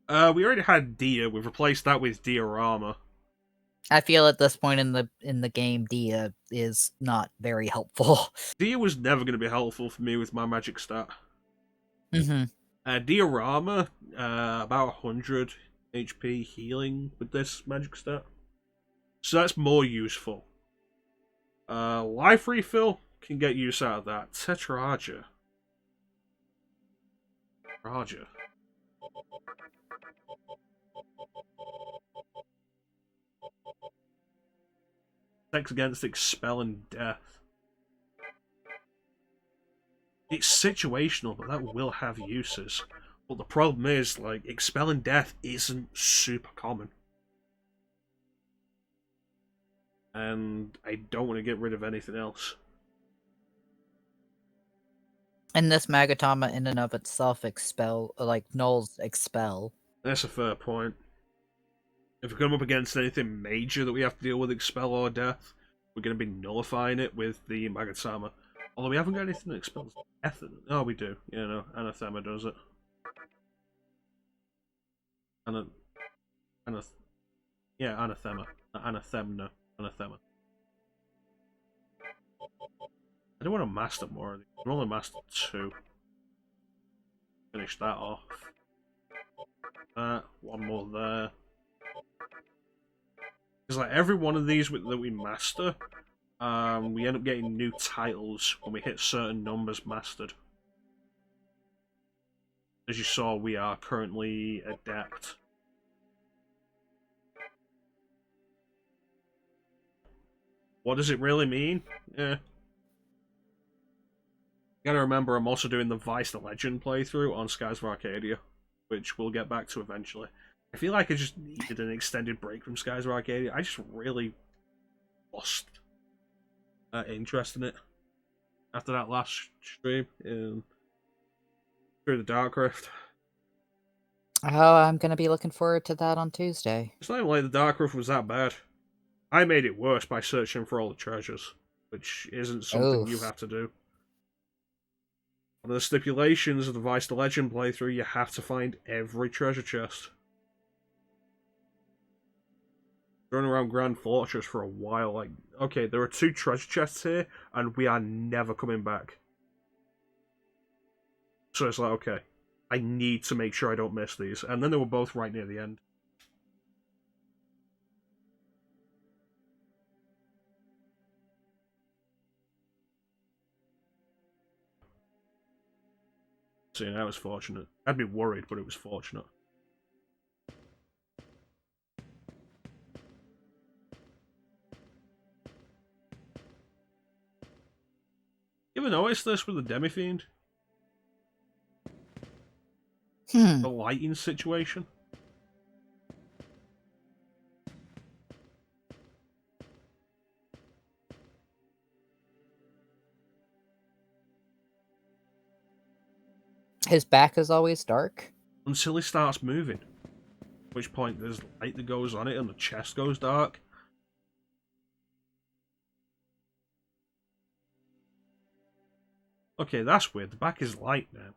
We already had Dia. We've replaced that with Diorama. I feel at this point in the game, Dia is not very helpful. Dia was never going to be helpful for me with my magic stat. Mm-hmm. Diorama, about 100 HP healing with this magic stat. So that's more useful. Life refill can get use out of that. Tetrarja. Raja. Attacks against expel and death. It's situational, but that will have uses. But the problem is, like, expel and death isn't super common. And I don't want to get rid of anything else. And this Magatama in and of itself expel, like, nulls expel. That's a fair point. If we come up against anything major that we have to deal with, expel or death, we're going to be nullifying it with the Magatama. Although we haven't got anything that expels death. Oh, we do. Yeah, no, Anathema does it. Yeah, Anathema. Anathema. Anathema. I don't want to master more of these. We're only mastered 2. Finish that off. One more there. Because like every one of these that we master, we end up getting new titles when we hit certain numbers mastered. As you saw, we are currently adept. What does it really mean? Yeah. Gotta remember, I'm also doing the Vice the Legend playthrough on Skies of Arcadia, which we'll get back to eventually. I feel like I just needed an extended break from Skies of Arcadia. I just really lost interest in it after that last stream through the Dark Rift. Oh, I'm gonna be looking forward to that on Tuesday. It's not even like the Dark Rift was that bad. I made it worse by searching for all the treasures, which isn't something you Oof. have to do. One of the stipulations of the Vice the Legend playthrough, you have to find every treasure chest. Running around Grand Fortress for a while, like, okay, there are 2 treasure chests here, and we are never coming back. So it's like, okay, I need to make sure I don't miss these. And then they were both right near the end. So yeah, that was fortunate. I'd be worried, but it was fortunate. You ever notice this with the Demi-Fiend? The lighting situation? His back is always dark. Until he starts moving. At which point there's light that goes on it and the chest goes dark. Okay, that's weird. The back is light now.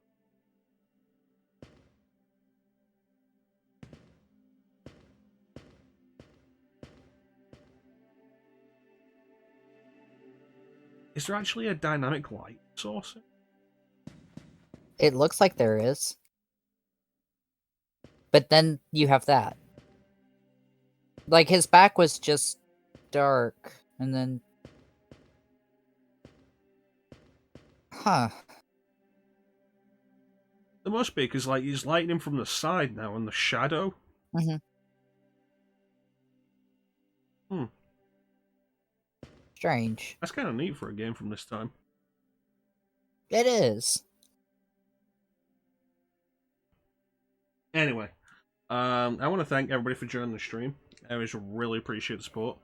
Is there actually a dynamic light source? It looks like there is. But then you have that. Like, his back was just dark, and then... Huh. There must be, because like he's lighting him from the side now, and the shadow. Mm-hmm. Strange. That's kind of neat for a game from this time. It is. Anyway, I want to thank everybody for joining the stream. I just really appreciate the support.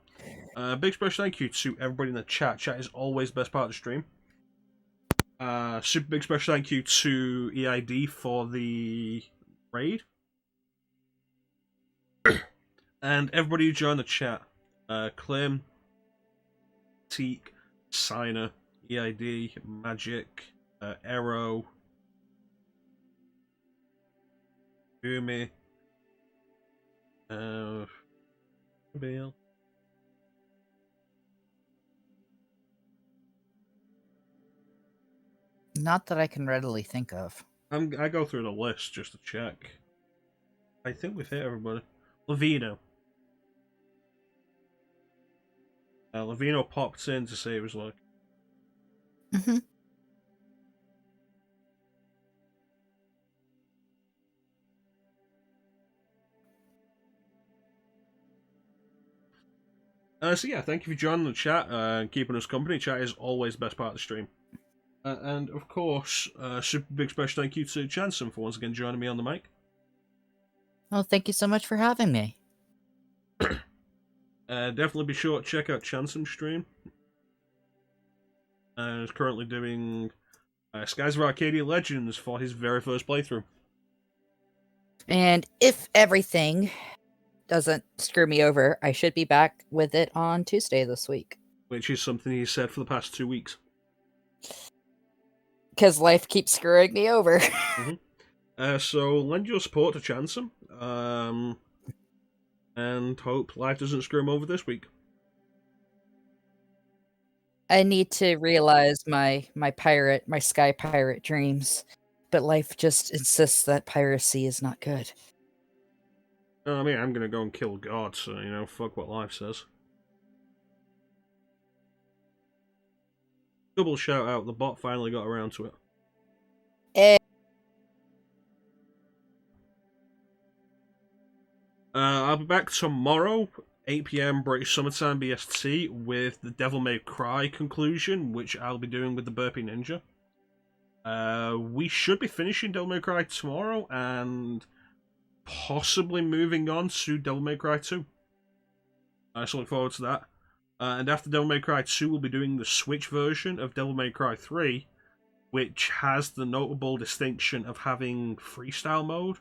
Big special thank you to everybody in the chat. Chat is always the best part of the stream. Super big special thank you to EID for the raid. And everybody who joined the chat. Clem, Teak, Signer, EID, Magic, Arrow, Umi, Bill. Not that I can readily think of. I go through the list just to check. I think we've hit everybody. Lavino. Lavino popped in to say he was like. Mm-hmm. So yeah, thank you for joining the chat and keeping us company. Chat is always the best part of the stream. And of course, super big special thank you to ChanceEm for once again joining me on the mic. Well, thank you so much for having me. Definitely be sure to check out ChanceEm's stream. He's currently doing Skies of Arcadia Legends for his very first playthrough. And if everything doesn't screw me over, I should be back with it on Tuesday this week. Which is something he's said for the past 2 weeks. Because life keeps screwing me over. So lend your support to ChanceEm. And hope life doesn't screw him over this week. I need to realize my sky pirate dreams. But life just insists that piracy is not good. I mean, I'm gonna go and kill God, so, you know, fuck what life says. Double shout out, the bot finally got around to it. Eh. I'll be back tomorrow, 8 p.m. British Summertime BST, with the Devil May Cry conclusion, which I'll be doing with the Burpee Ninja. We should be finishing Devil May Cry tomorrow, and possibly moving on to Devil May Cry 2. So look forward to that. And after Devil May Cry 2, we'll be doing the Switch version of Devil May Cry 3, which has the notable distinction of having freestyle mode,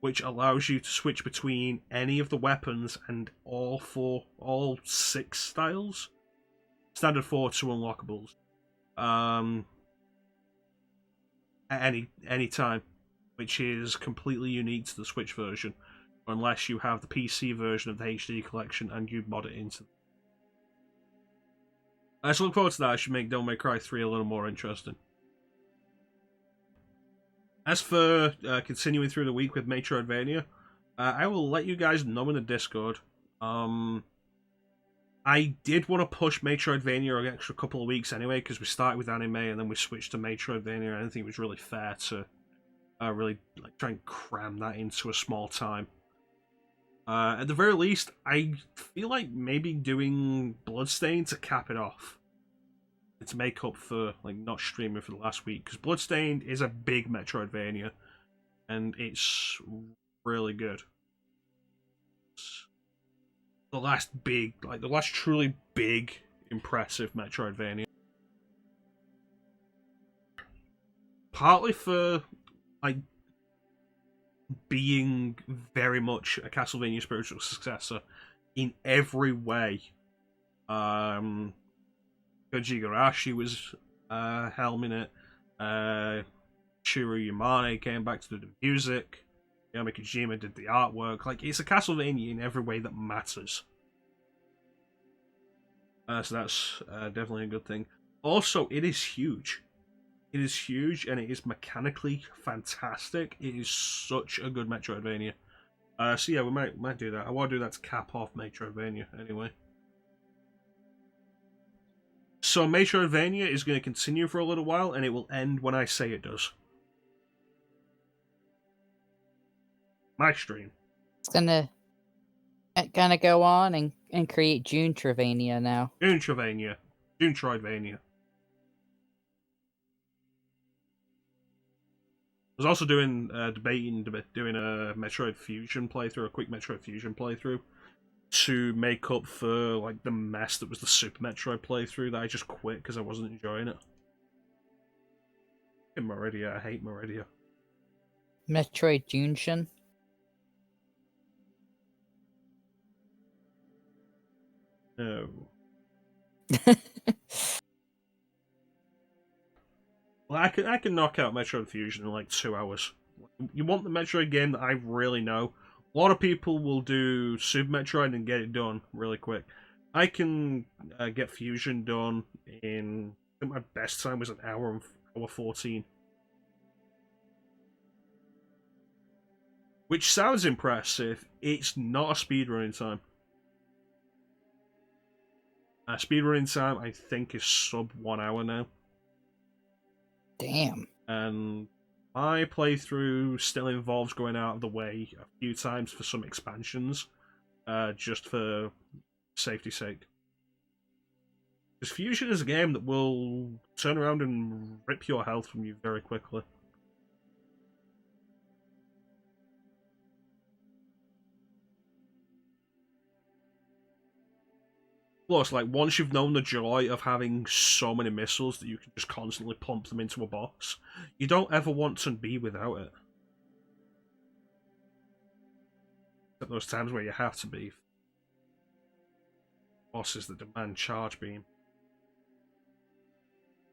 which allows you to switch between any of the weapons and all 6 styles. Standard 4 to unlockables. At any time, which is completely unique to the Switch version, unless you have the PC version of the HD collection and you mod it into. I just look forward to that. I should make Devil May Cry 3 a little more interesting. As for continuing through the week with Metroidvania, I will let you guys know in the Discord. I did want to push Metroidvania an extra couple of weeks anyway, because we started with anime and then we switched to Metroidvania, and I didn't think it was really fair to really try and cram that into a small time. At the very least, I feel like maybe doing Bloodstained to cap it off. To make up for not streaming for the last week, because Bloodstained is a big Metroidvania, and it's really good. It's the last truly big, impressive Metroidvania. Partly for being very much a Castlevania spiritual successor in every way. Koji Igarashi was helming it. Shiro Yamane came back to do the music. Yami Kojima did the artwork. It's a Castlevania in every way that matters. So that's definitely a good thing. Also, it is huge. It is huge, and it is mechanically fantastic. It is such a good Metroidvania. So yeah, we might do that. I want to do that to cap off Metroidvania anyway. So Metroidvania is going to continue for a little while, and it will end when I say it does. My stream. It's gonna go on and create June Trevania now. June Troidvania. I was also doing doing a Metroid Fusion playthrough, a quick Metroid Fusion playthrough, to make up for the mess that was the Super Metroid playthrough that I just quit because I wasn't enjoying it. In Meridia, I hate Meridia. Metroid Junction. No. Well, I can knock out Metroid Fusion in 2 hours. You want the Metroid game that I really know? A lot of people will do Super Metroid and get it done really quick. I can get Fusion done in. I think my best time was an hour 14. Which sounds impressive. It's not a speedrunning time. Speedrunning time, I think, is sub 1 hour now. Damn. And my playthrough still involves going out of the way a few times for some expansions, just for safety's sake. Because Fusion is a game that will turn around and rip your health from you very quickly. Plus, once you've known the joy of having so many missiles that you can just constantly pump them into a boss, you don't ever want to be without it. At those times where you have to be. Bosses that demand charge beam.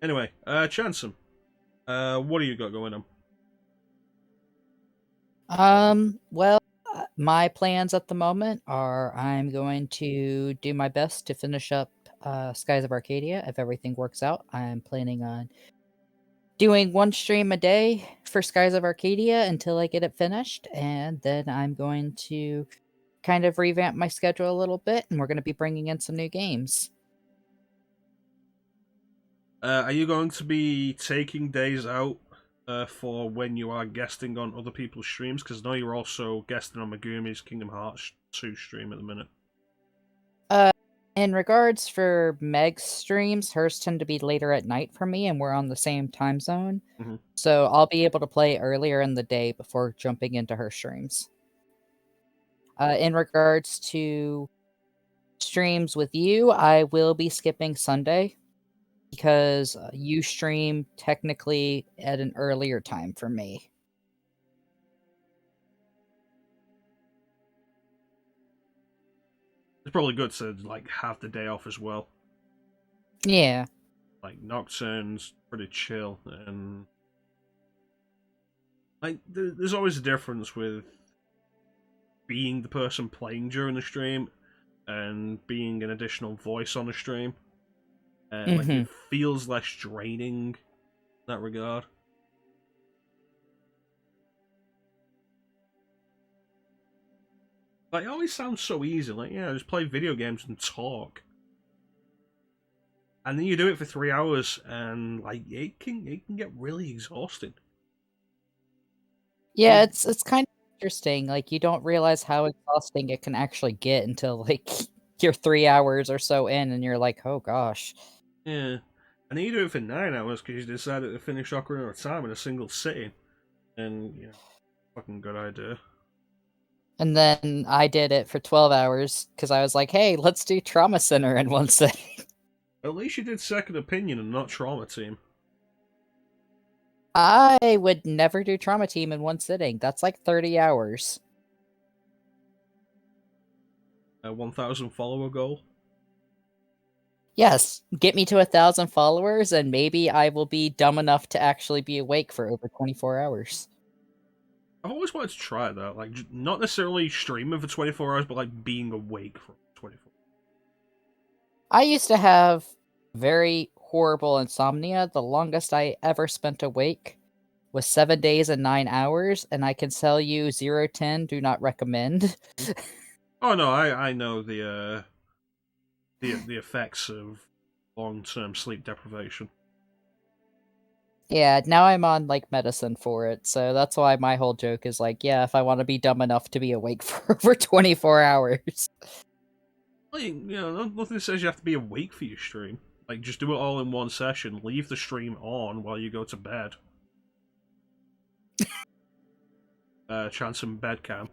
Anyway, ChanceEm, what do you got going on? Well, my plans at the moment are I'm going to do my best to finish up Skies of Arcadia. If everything works out, I'm planning on doing 1 stream a day for Skies of Arcadia until I get it finished, and then I'm going to kind of revamp my schedule a little bit, and we're going to be bringing in some new games. Are you going to be taking days out for when you are guesting on other people's streams? Because I know you're also guesting on Megumi's Kingdom Hearts 2 stream at the minute. In regards for Meg's streams, hers tend to be later at night for me, and we're on the same time zone. Mhm. So I'll be able to play earlier in the day before jumping into her streams. In regards to streams with you, I will be skipping Sunday because you stream technically at an earlier time for me. It's probably good to like have the day off as well. Yeah. Like Nocturne's pretty chill, and like there's always a difference with being the person playing during the stream and being an additional voice on the stream. Like it feels less draining in that regard. Like it always sounds so easy. Like yeah, just play video games and talk, and then you do it for 3 hours, and like it can get really exhausting. Yeah, it's kind of interesting. Like you don't realize how exhausting it can actually get until like you're 3 hours or so in, and you're like, oh gosh. Yeah, and then you do it for 9 hours because you decided to finish Ocarina of Time in a single sitting, and you know, fucking good idea. And then I did it for 12 hours because I was like, hey, let's do Trauma Center in one sitting. At least you did Second Opinion and not Trauma Team. I would never do Trauma Team in one sitting. That's like 30 hours. A 1,000 follower goal. Yes, get me to 1,000 followers, and maybe I will be dumb enough to actually be awake for over 24 hours. I've always wanted to try that, like not necessarily streaming for 24 hours, but like being awake for 24. I used to have very horrible insomnia. The longest I ever spent awake was 7 days and 9 hours, and I can tell you 0-10 do not recommend. Oh no, I know the effects of long-term sleep deprivation. Yeah, now I'm on like medicine for it, so that's why my whole joke is like, yeah, if I want to be dumb enough to be awake for over 24 hours. Like, you know, nothing says you have to be awake for your stream. Like, just do it all in one session. Leave the stream on while you go to bed. ChanceEm bedcam.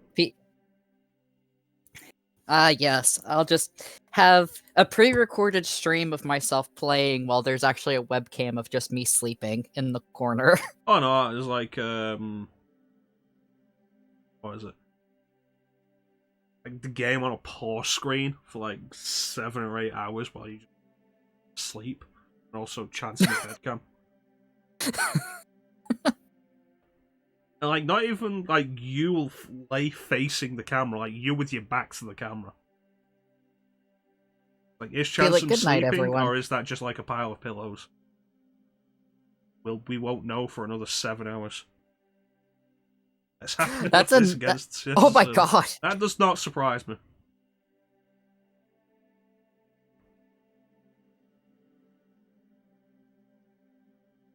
Yes, I'll just have a pre-recorded stream of myself playing while there's actually a webcam of just me sleeping in the corner. Oh no, it's like what is it? Like the game on a pause screen for like 7 or 8 hours while you sleep, and also ChanceEm bedcam. And like not even like you will lay facing the camera, like you with your back to the camera. Like is Be like, ChanceEm "Good night, sleeping, everyone." or is that just like a pile of pillows? We won't know for another 7 hours. That's happening. That's against. Oh my god! That does not surprise me.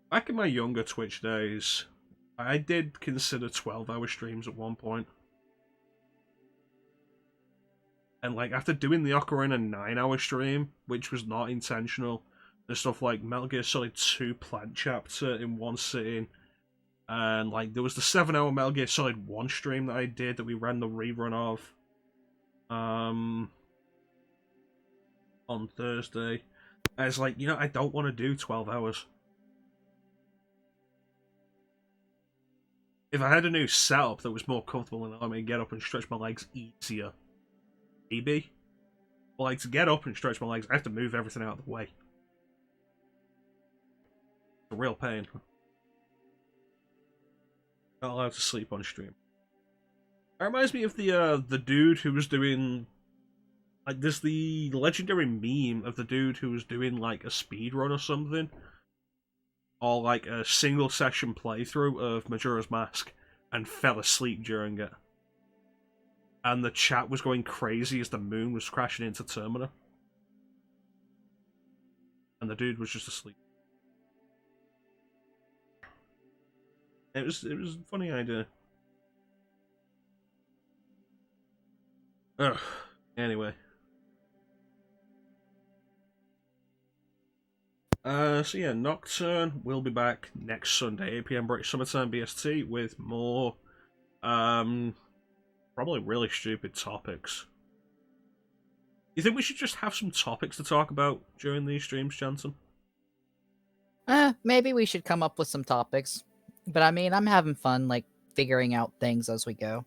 Back in my younger Twitch days, I did consider 12-hour streams at one point. And like after doing the Ocarina 9-hour stream, which was not intentional, there's stuff like Metal Gear Solid 2 Plant Chapter in one sitting, and like there was the 7-hour Metal Gear Solid 1 stream that I did that we ran the rerun of on Thursday. And it's like, you know, I don't want to do 12 hours. If I had a new setup that was more comfortable and allowed me to get up and stretch my legs easier, maybe. But like to get up and stretch my legs, I have to move everything out of the way. It's a real pain. Not allowed to sleep on stream. That reminds me of the dude who was doing like there's the legendary meme of the dude who was doing like a speed run or something, or like a single session playthrough of Majora's Mask and fell asleep during it. and the chat was going crazy as the moon was crashing into Termina. And the dude was just asleep. It was a funny idea. Ugh. Anyway. So yeah, Nocturne will be back next Sunday, 8 PM British Summertime BST, with more, probably really stupid topics. You think we should just have some topics to talk about during these streams, ChanceEm? Maybe we should come up with some topics. But I mean, I'm having fun, like, figuring out things as we go.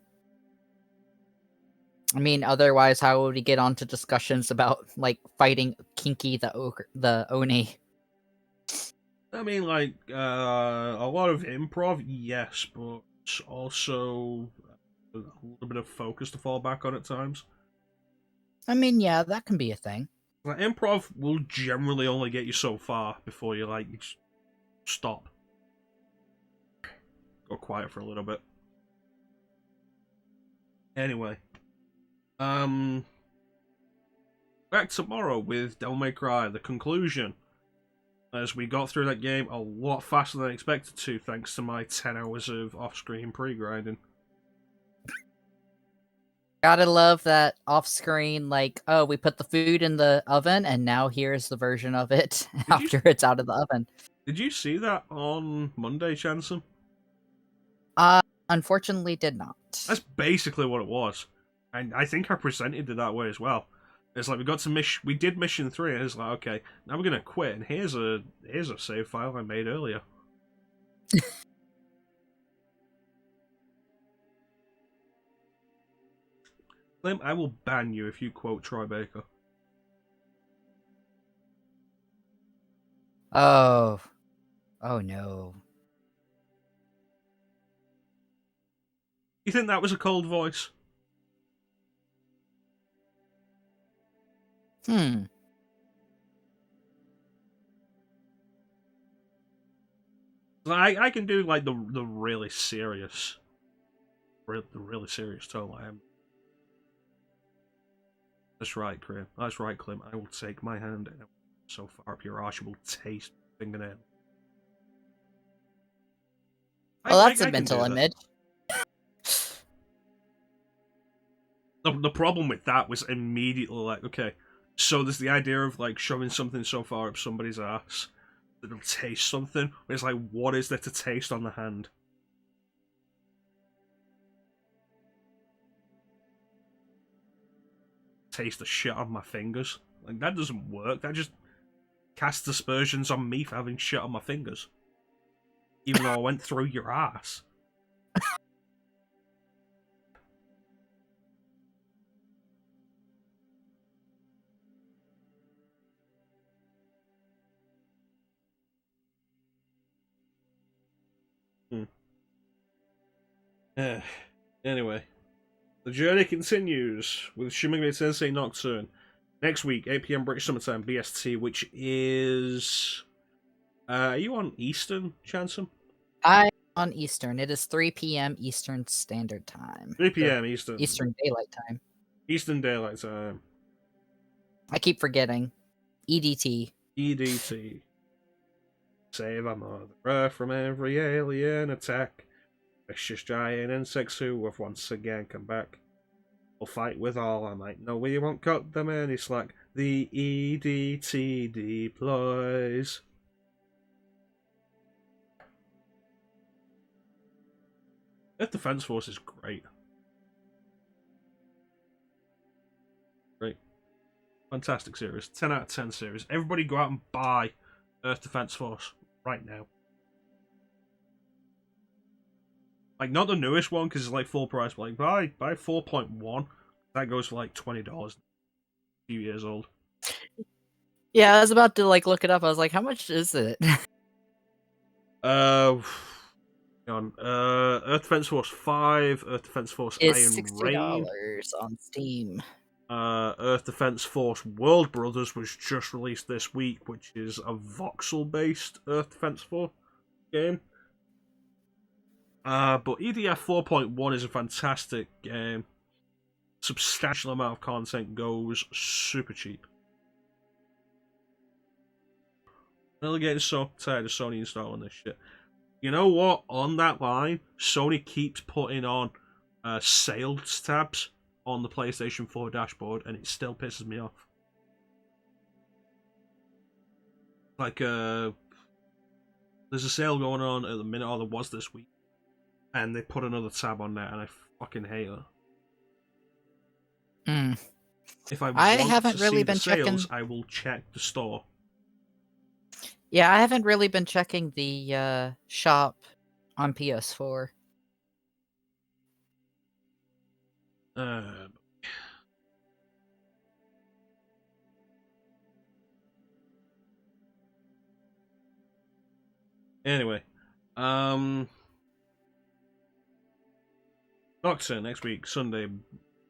I mean, otherwise, how would we get onto discussions about, like, fighting Kinky the Oni? I mean, like, a lot of improv, yes, but also a little bit of focus to fall back on at times. I mean, yeah, that can be a thing. Like, improv will generally only get you so far before you, like, stop. Go quiet for a little bit. Anyway. Back tomorrow with Devil May Cry, the conclusion. As we got through that game a lot faster than I expected to, thanks to my 10 hours of off-screen pre-grinding. Gotta love that off-screen, like, oh, we put the food in the oven, and now here's the version of it after it's out of the oven. Did you see that on Monday, ChanceEm? Unfortunately did not. That's basically what it was. And I think I presented it that way as well. It's like we did mission 3, and it's like, okay, now we're gonna quit, and here's a save file I made earlier. Lim, I will ban you if you quote Troy Baker. Oh. Oh no. You think that was a cold voice? I can do like the really serious, the really serious tone. I am. That's right, Crim. That's right, Clem. I will take my hand and so far up your arse you will taste fingernail. Well, that's a mental image. The problem with that was immediately like, okay, so there's the idea of like shoving something so far up somebody's ass that it'll taste something. But it's like, what is there to taste on the hand? Taste the shit on my fingers. Like, that doesn't work. That just casts aspersions on me for having shit on my fingers. Even though I went through your ass. Anyway, the journey continues with Shin Megami Tensei Nocturne. Next week, 8 PM British Summertime BST, which is... are you on Eastern, ChanceEm? I'm on Eastern. It is 3 p.m. Eastern Standard Time. 3 p.m. Eastern. Eastern Daylight Time. Eastern Daylight Time. I keep forgetting. EDT. EDT. Save our Mother Earth from every alien attack. Vicious giant insects who have once again come back. We'll fight with all our might. No, we won't cut them any slack. The EDT deploys. Earth Defense Force is great. Great. Fantastic series. 10 out of 10 series. Everybody go out and buy Earth Defense Force right now. Like, not the newest one, because it's like full price, but like, buy 4.1. That goes for like $20. A few years old. Yeah, I was about to like look it up. I was like, how much is it? Earth Defense Force 5, Earth Defense Force It's Iron $60 Rain. on Steam. Earth Defense Force World Brothers was just released this week, which is a voxel-based Earth Defense Force game. But EDF 4.1 is a fantastic game. substantial amount of content goes super cheap. I'm really getting so tired of Sony installing this shit. You know what? On that line, Sony keeps putting on sales tabs on the PlayStation 4 dashboard, and it still pisses me off. Like, there's a sale going on at the minute, or there was this week, and they put another tab on there, and I fucking hate it. If I want haven't to really see been the sales, checking. I will check the store. Yeah, I haven't really been checking the shop on PS4. Uh, anyway, Nocturne next week, Sunday,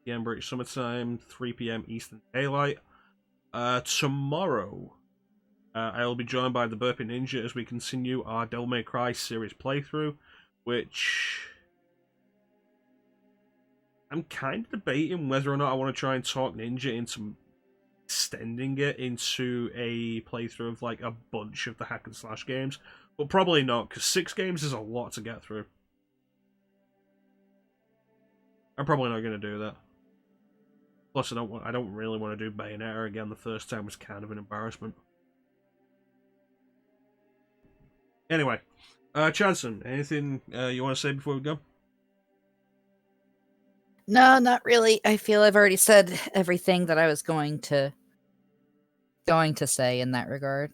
p.m. British Summertime, 3 p.m. Eastern Daylight. Tomorrow, I'll be joined by the Burpee Ninja as we continue our Devil May Cry series playthrough, which I'm kind of debating whether or not I want to try and talk Ninja into extending it into a playthrough of like a bunch of the hack and slash games, but probably not, because 6 games is a lot to get through. I'm probably not going to do that. Plus, I don't really want to do Bayonetta again. The first time was kind of an embarrassment. Anyway, ChanceEm, anything you want to say before we go? No, not really. I feel I've already said everything that I was going to say in that regard.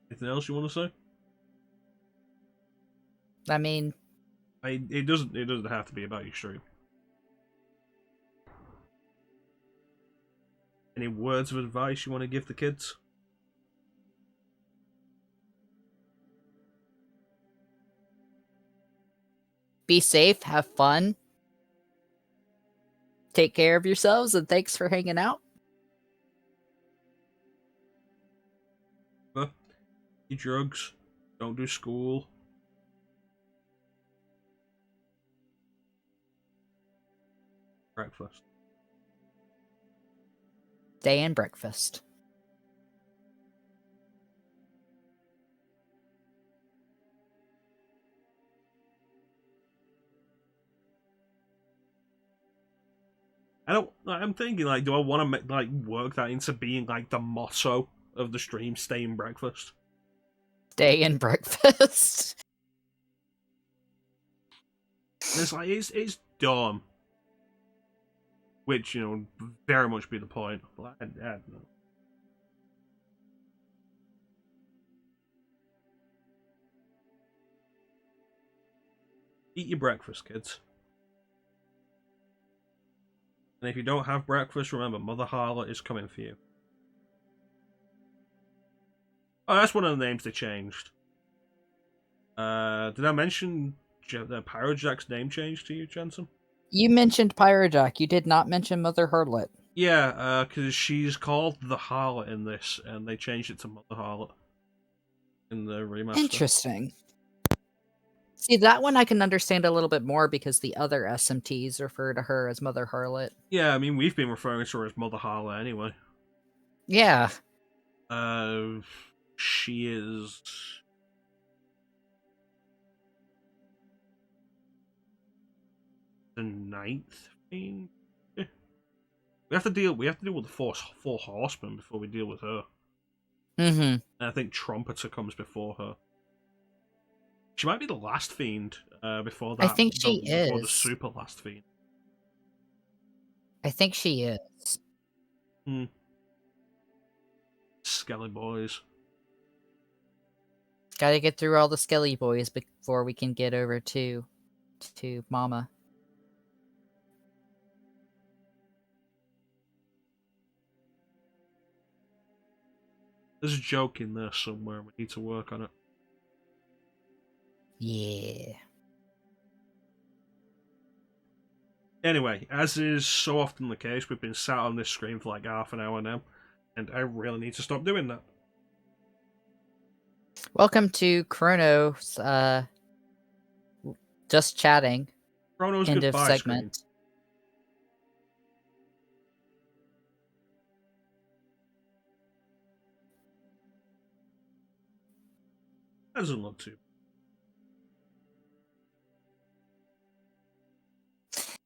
Anything else you want to say? I mean, It doesn't have to be about your stream. Any words of advice you want to give the kids? be safe, have fun, take care of yourselves, and thanks for hanging out. Eat drugs. Don't do school. Breakfast. Day and breakfast. I'm thinking, like, do I want to like work that into being like the motto of the stream? Stay in breakfast. Day and breakfast. And it's like it's dumb. Which, you know, very much be the point. But I don't know. Eat your breakfast, kids. And if you don't have breakfast, remember, Mother Harlot is coming for you. Oh, that's one of the names they changed. Did I mention Pyrojack's name change to you, Jensen? You mentioned Pyrojack. You did not mention Mother Harlot. Yeah, because she's called the Harlot in this, and they changed it to Mother Harlot in the remaster. Interesting. See, that one I can understand a little bit more because the other SMTs refer to her as Mother Harlot. Yeah, I mean, we've been referring to her as Mother Harlot anyway. Yeah. She is the 9th fiend. Yeah. We have to deal with the four horsemen before we deal with her. Mm-hmm. And I think Trumpeter comes before her. She might be the last fiend before that. I think she before the is. super last fiend. I think she is. Skelly boys. Gotta get through all the Skelly boys before we can get over to Mama. There's a joke in there somewhere. We need to work on it. Yeah. Anyway, as is so often the case, we've been sat on this screen for like half an hour now, and I really need to stop doing that. Welcome to Chrono's just chatting. Chrono's End of goodbye screen. segment. Doesn't look too.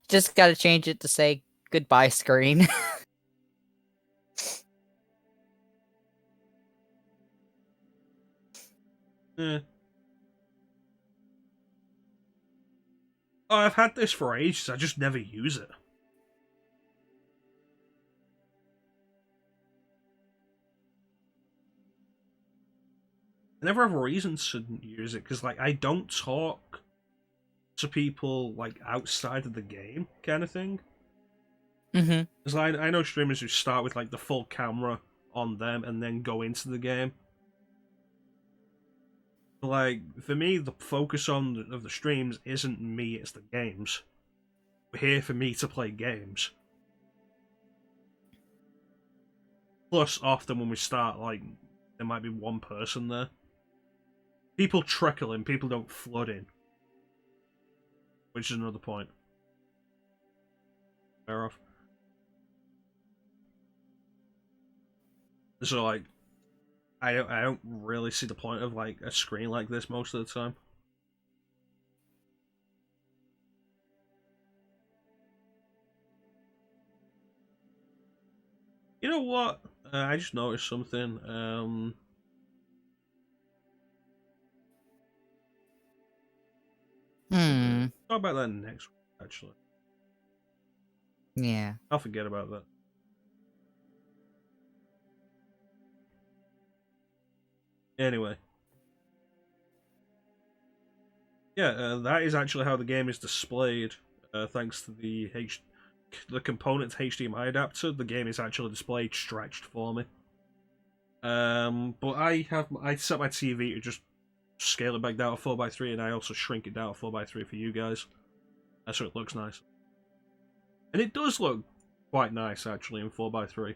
Just gotta change it to say goodbye screen. Eh. Oh, I've had this for ages. I just never use it. I never have a reason to use it because, like, I don't talk to people like outside of the game, kind of thing. Mm-hmm. Because I know streamers who start with like the full camera on them and then go into the game. Like for me, the focus of the streams isn't me; it's the games. We're here for me to play games. Plus, often when we start, like there might be one person there. People trickle in, people don't flood in, which is another point. Fair off. So like, I don't really see the point of like a screen like this most of the time. You know what? I just noticed something. Talk about that next week, actually. Yeah. I'll forget about that. Anyway. Yeah, that is actually how the game is displayed. Thanks to the component's HDMI adapter, the game is actually displayed stretched for me. But I set my TV to just scale it back down to 4:3, and I also shrink it down to 4:3 for you guys, so it looks nice. And it does look quite nice actually in 4:3.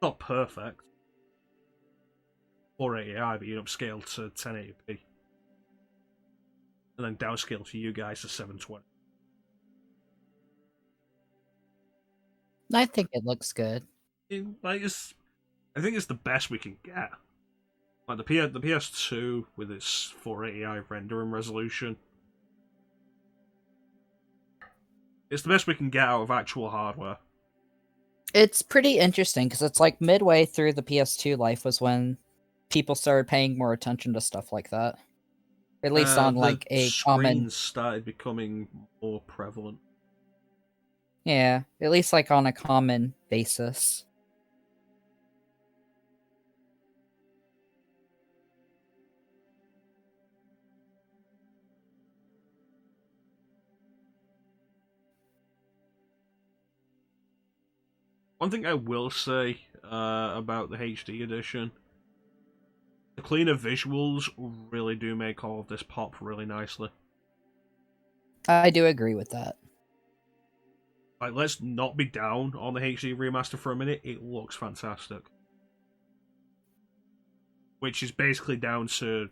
Not perfect, 480i, but you upscale to 1080p, and then downscale to you guys to 720. I think it looks good. I think it's the best we can get. Like the PS2 with its 480i rendering resolution, it's the best we can get out of actual hardware. It's pretty interesting because it's like midway through the PS2 life was when people started paying more attention to stuff like that. At least on The like a common, screens started becoming more prevalent. yeah, at least like on a common basis. One thing I will say about the HD edition, the cleaner visuals really do make all of this pop really nicely. I do agree with that. Like, let's not be down on the HD remaster for a minute. It looks fantastic, which is basically down to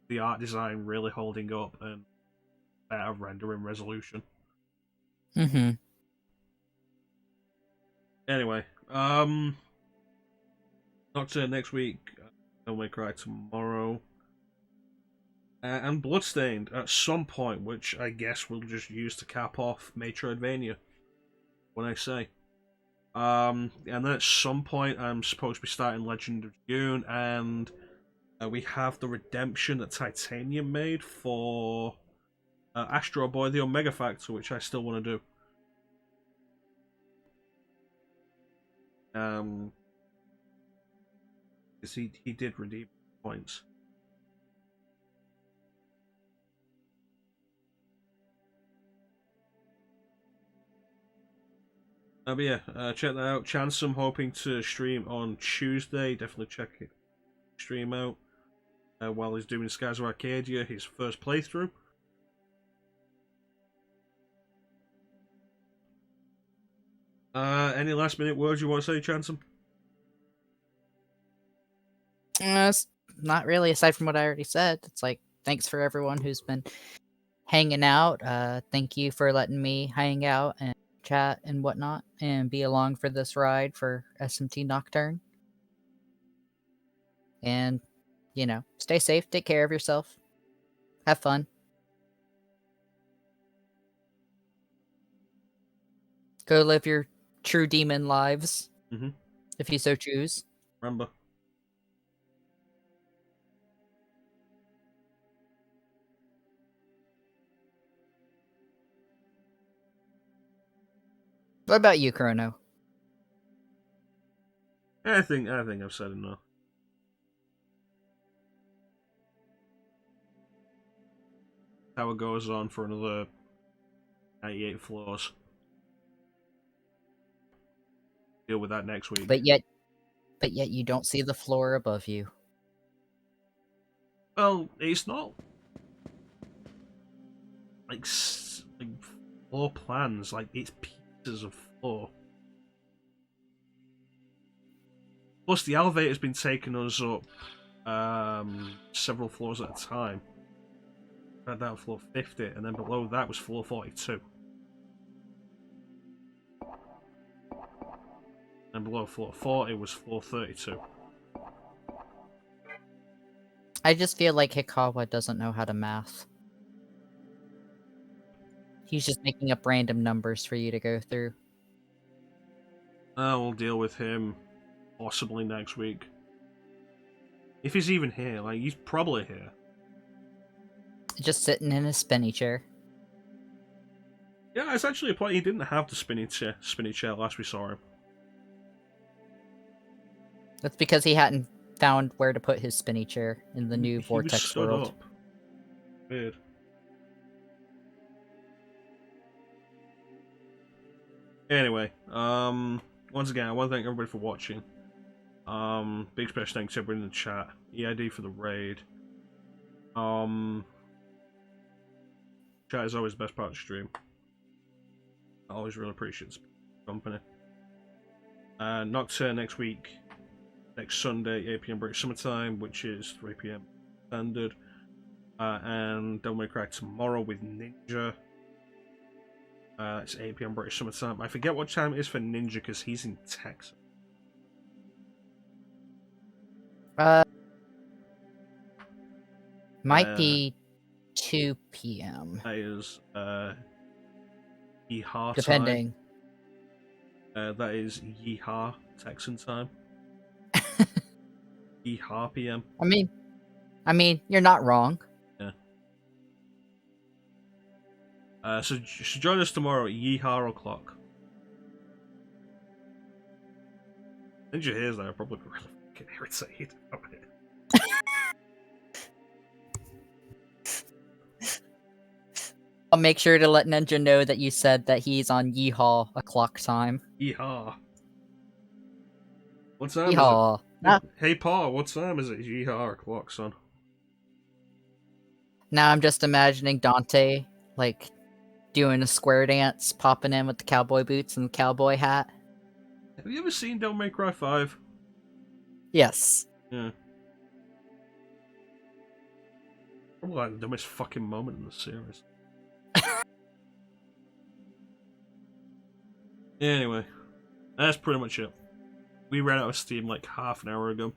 the art design really holding up and better rendering resolution. Mm-hmm. Anyway, Nocturne next week. Don't Make Cry tomorrow. And Bloodstained at some point, which I guess we'll just use to cap off Metroidvania. When I say. And then at some point, I'm supposed to be starting Legend of June, and we have the redemption that ChanceEm made for Astro Boy: The Omega Factor, which I still want to do. Because he did redeem points. But yeah, check that out. ChanceEm hoping to stream on Tuesday. Definitely check it. Stream out while he's doing Skies of Arcadia, his first playthrough. Any last minute words you want to say, ChanceEm? Not really, aside from what I already said. It's like, thanks for everyone who's been hanging out. Thank you for letting me hang out and chat and whatnot and be along for this ride for SMT Nocturne. And, stay safe, take care of yourself, have fun. Go live your true demon lives, if you so choose. Remember. What about you, Chrono? I think I've said enough. Tower goes on for another 98 floors. Deal with that next week. But yet you don't see the floor above you. Well, it's not like floor plans. Like, it's pieces of floor. Plus, the elevator's been taking us up several floors at a time. We had that at floor 50, and then below that was floor 42. And below floor 40 was floor 32. I just feel like Hikawa doesn't know how to math. He's just making up random numbers for you to go through. We'll deal with him possibly next week. If he's even here, like, he's probably here. Just sitting in his spinny chair. Yeah, it's actually a point. He didn't have the spinny chair last we saw him. That's because he hadn't found where to put his spinny chair in the new Vortex world. Up. Weird. Anyway, once again, I want to thank everybody for watching. Big special thanks to everybody in the chat. EID for the raid. Chat is always the best part of the stream. I always really appreciate the company. Nocturne next week, next Sunday, 8 PM British Summertime, which is 3 PM Standard. And Devil May Cry tomorrow with Ninja. It's 8 PM British Summertime. I forget what time it is for Ninja because he's in Texas. Might be 2 PM. That is Yeehaw depending. time. That is Yeehaw Texan time. Yeehaw PM. I mean, you're not wrong. Yeah. So you should join us tomorrow at Yeehaw o'clock. Ninja hears that, I'll probably be really fucking irritated about it. I'll make sure to let Ninja know that you said that he's on Yeehaw o'clock time. Yeehaw. What time Yeehaw. is it? Hey Pa, what time is it? Yeehaw o'clock, son. Now I'm just imagining Dante, like, doing a square dance, popping in with the cowboy boots and the cowboy hat. Have you ever seen Devil May Cry 5? Yes. Yeah. Probably like the dumbest fucking moment in the series. Anyway, that's pretty much it. We ran out of steam like half an hour ago.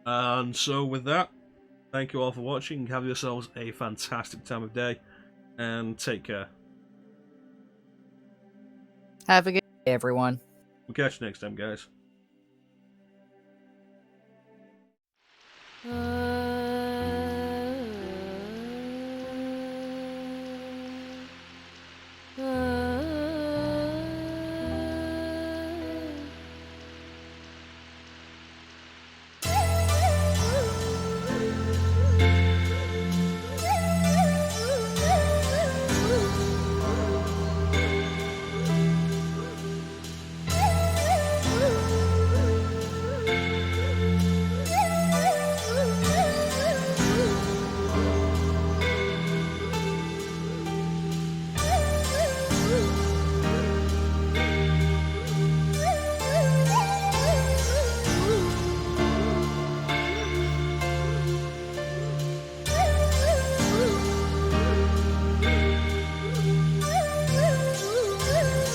And so with that, thank you all for watching. Have yourselves a fantastic time of day. And take care. Have a good day, everyone. We'll catch you next time, guys.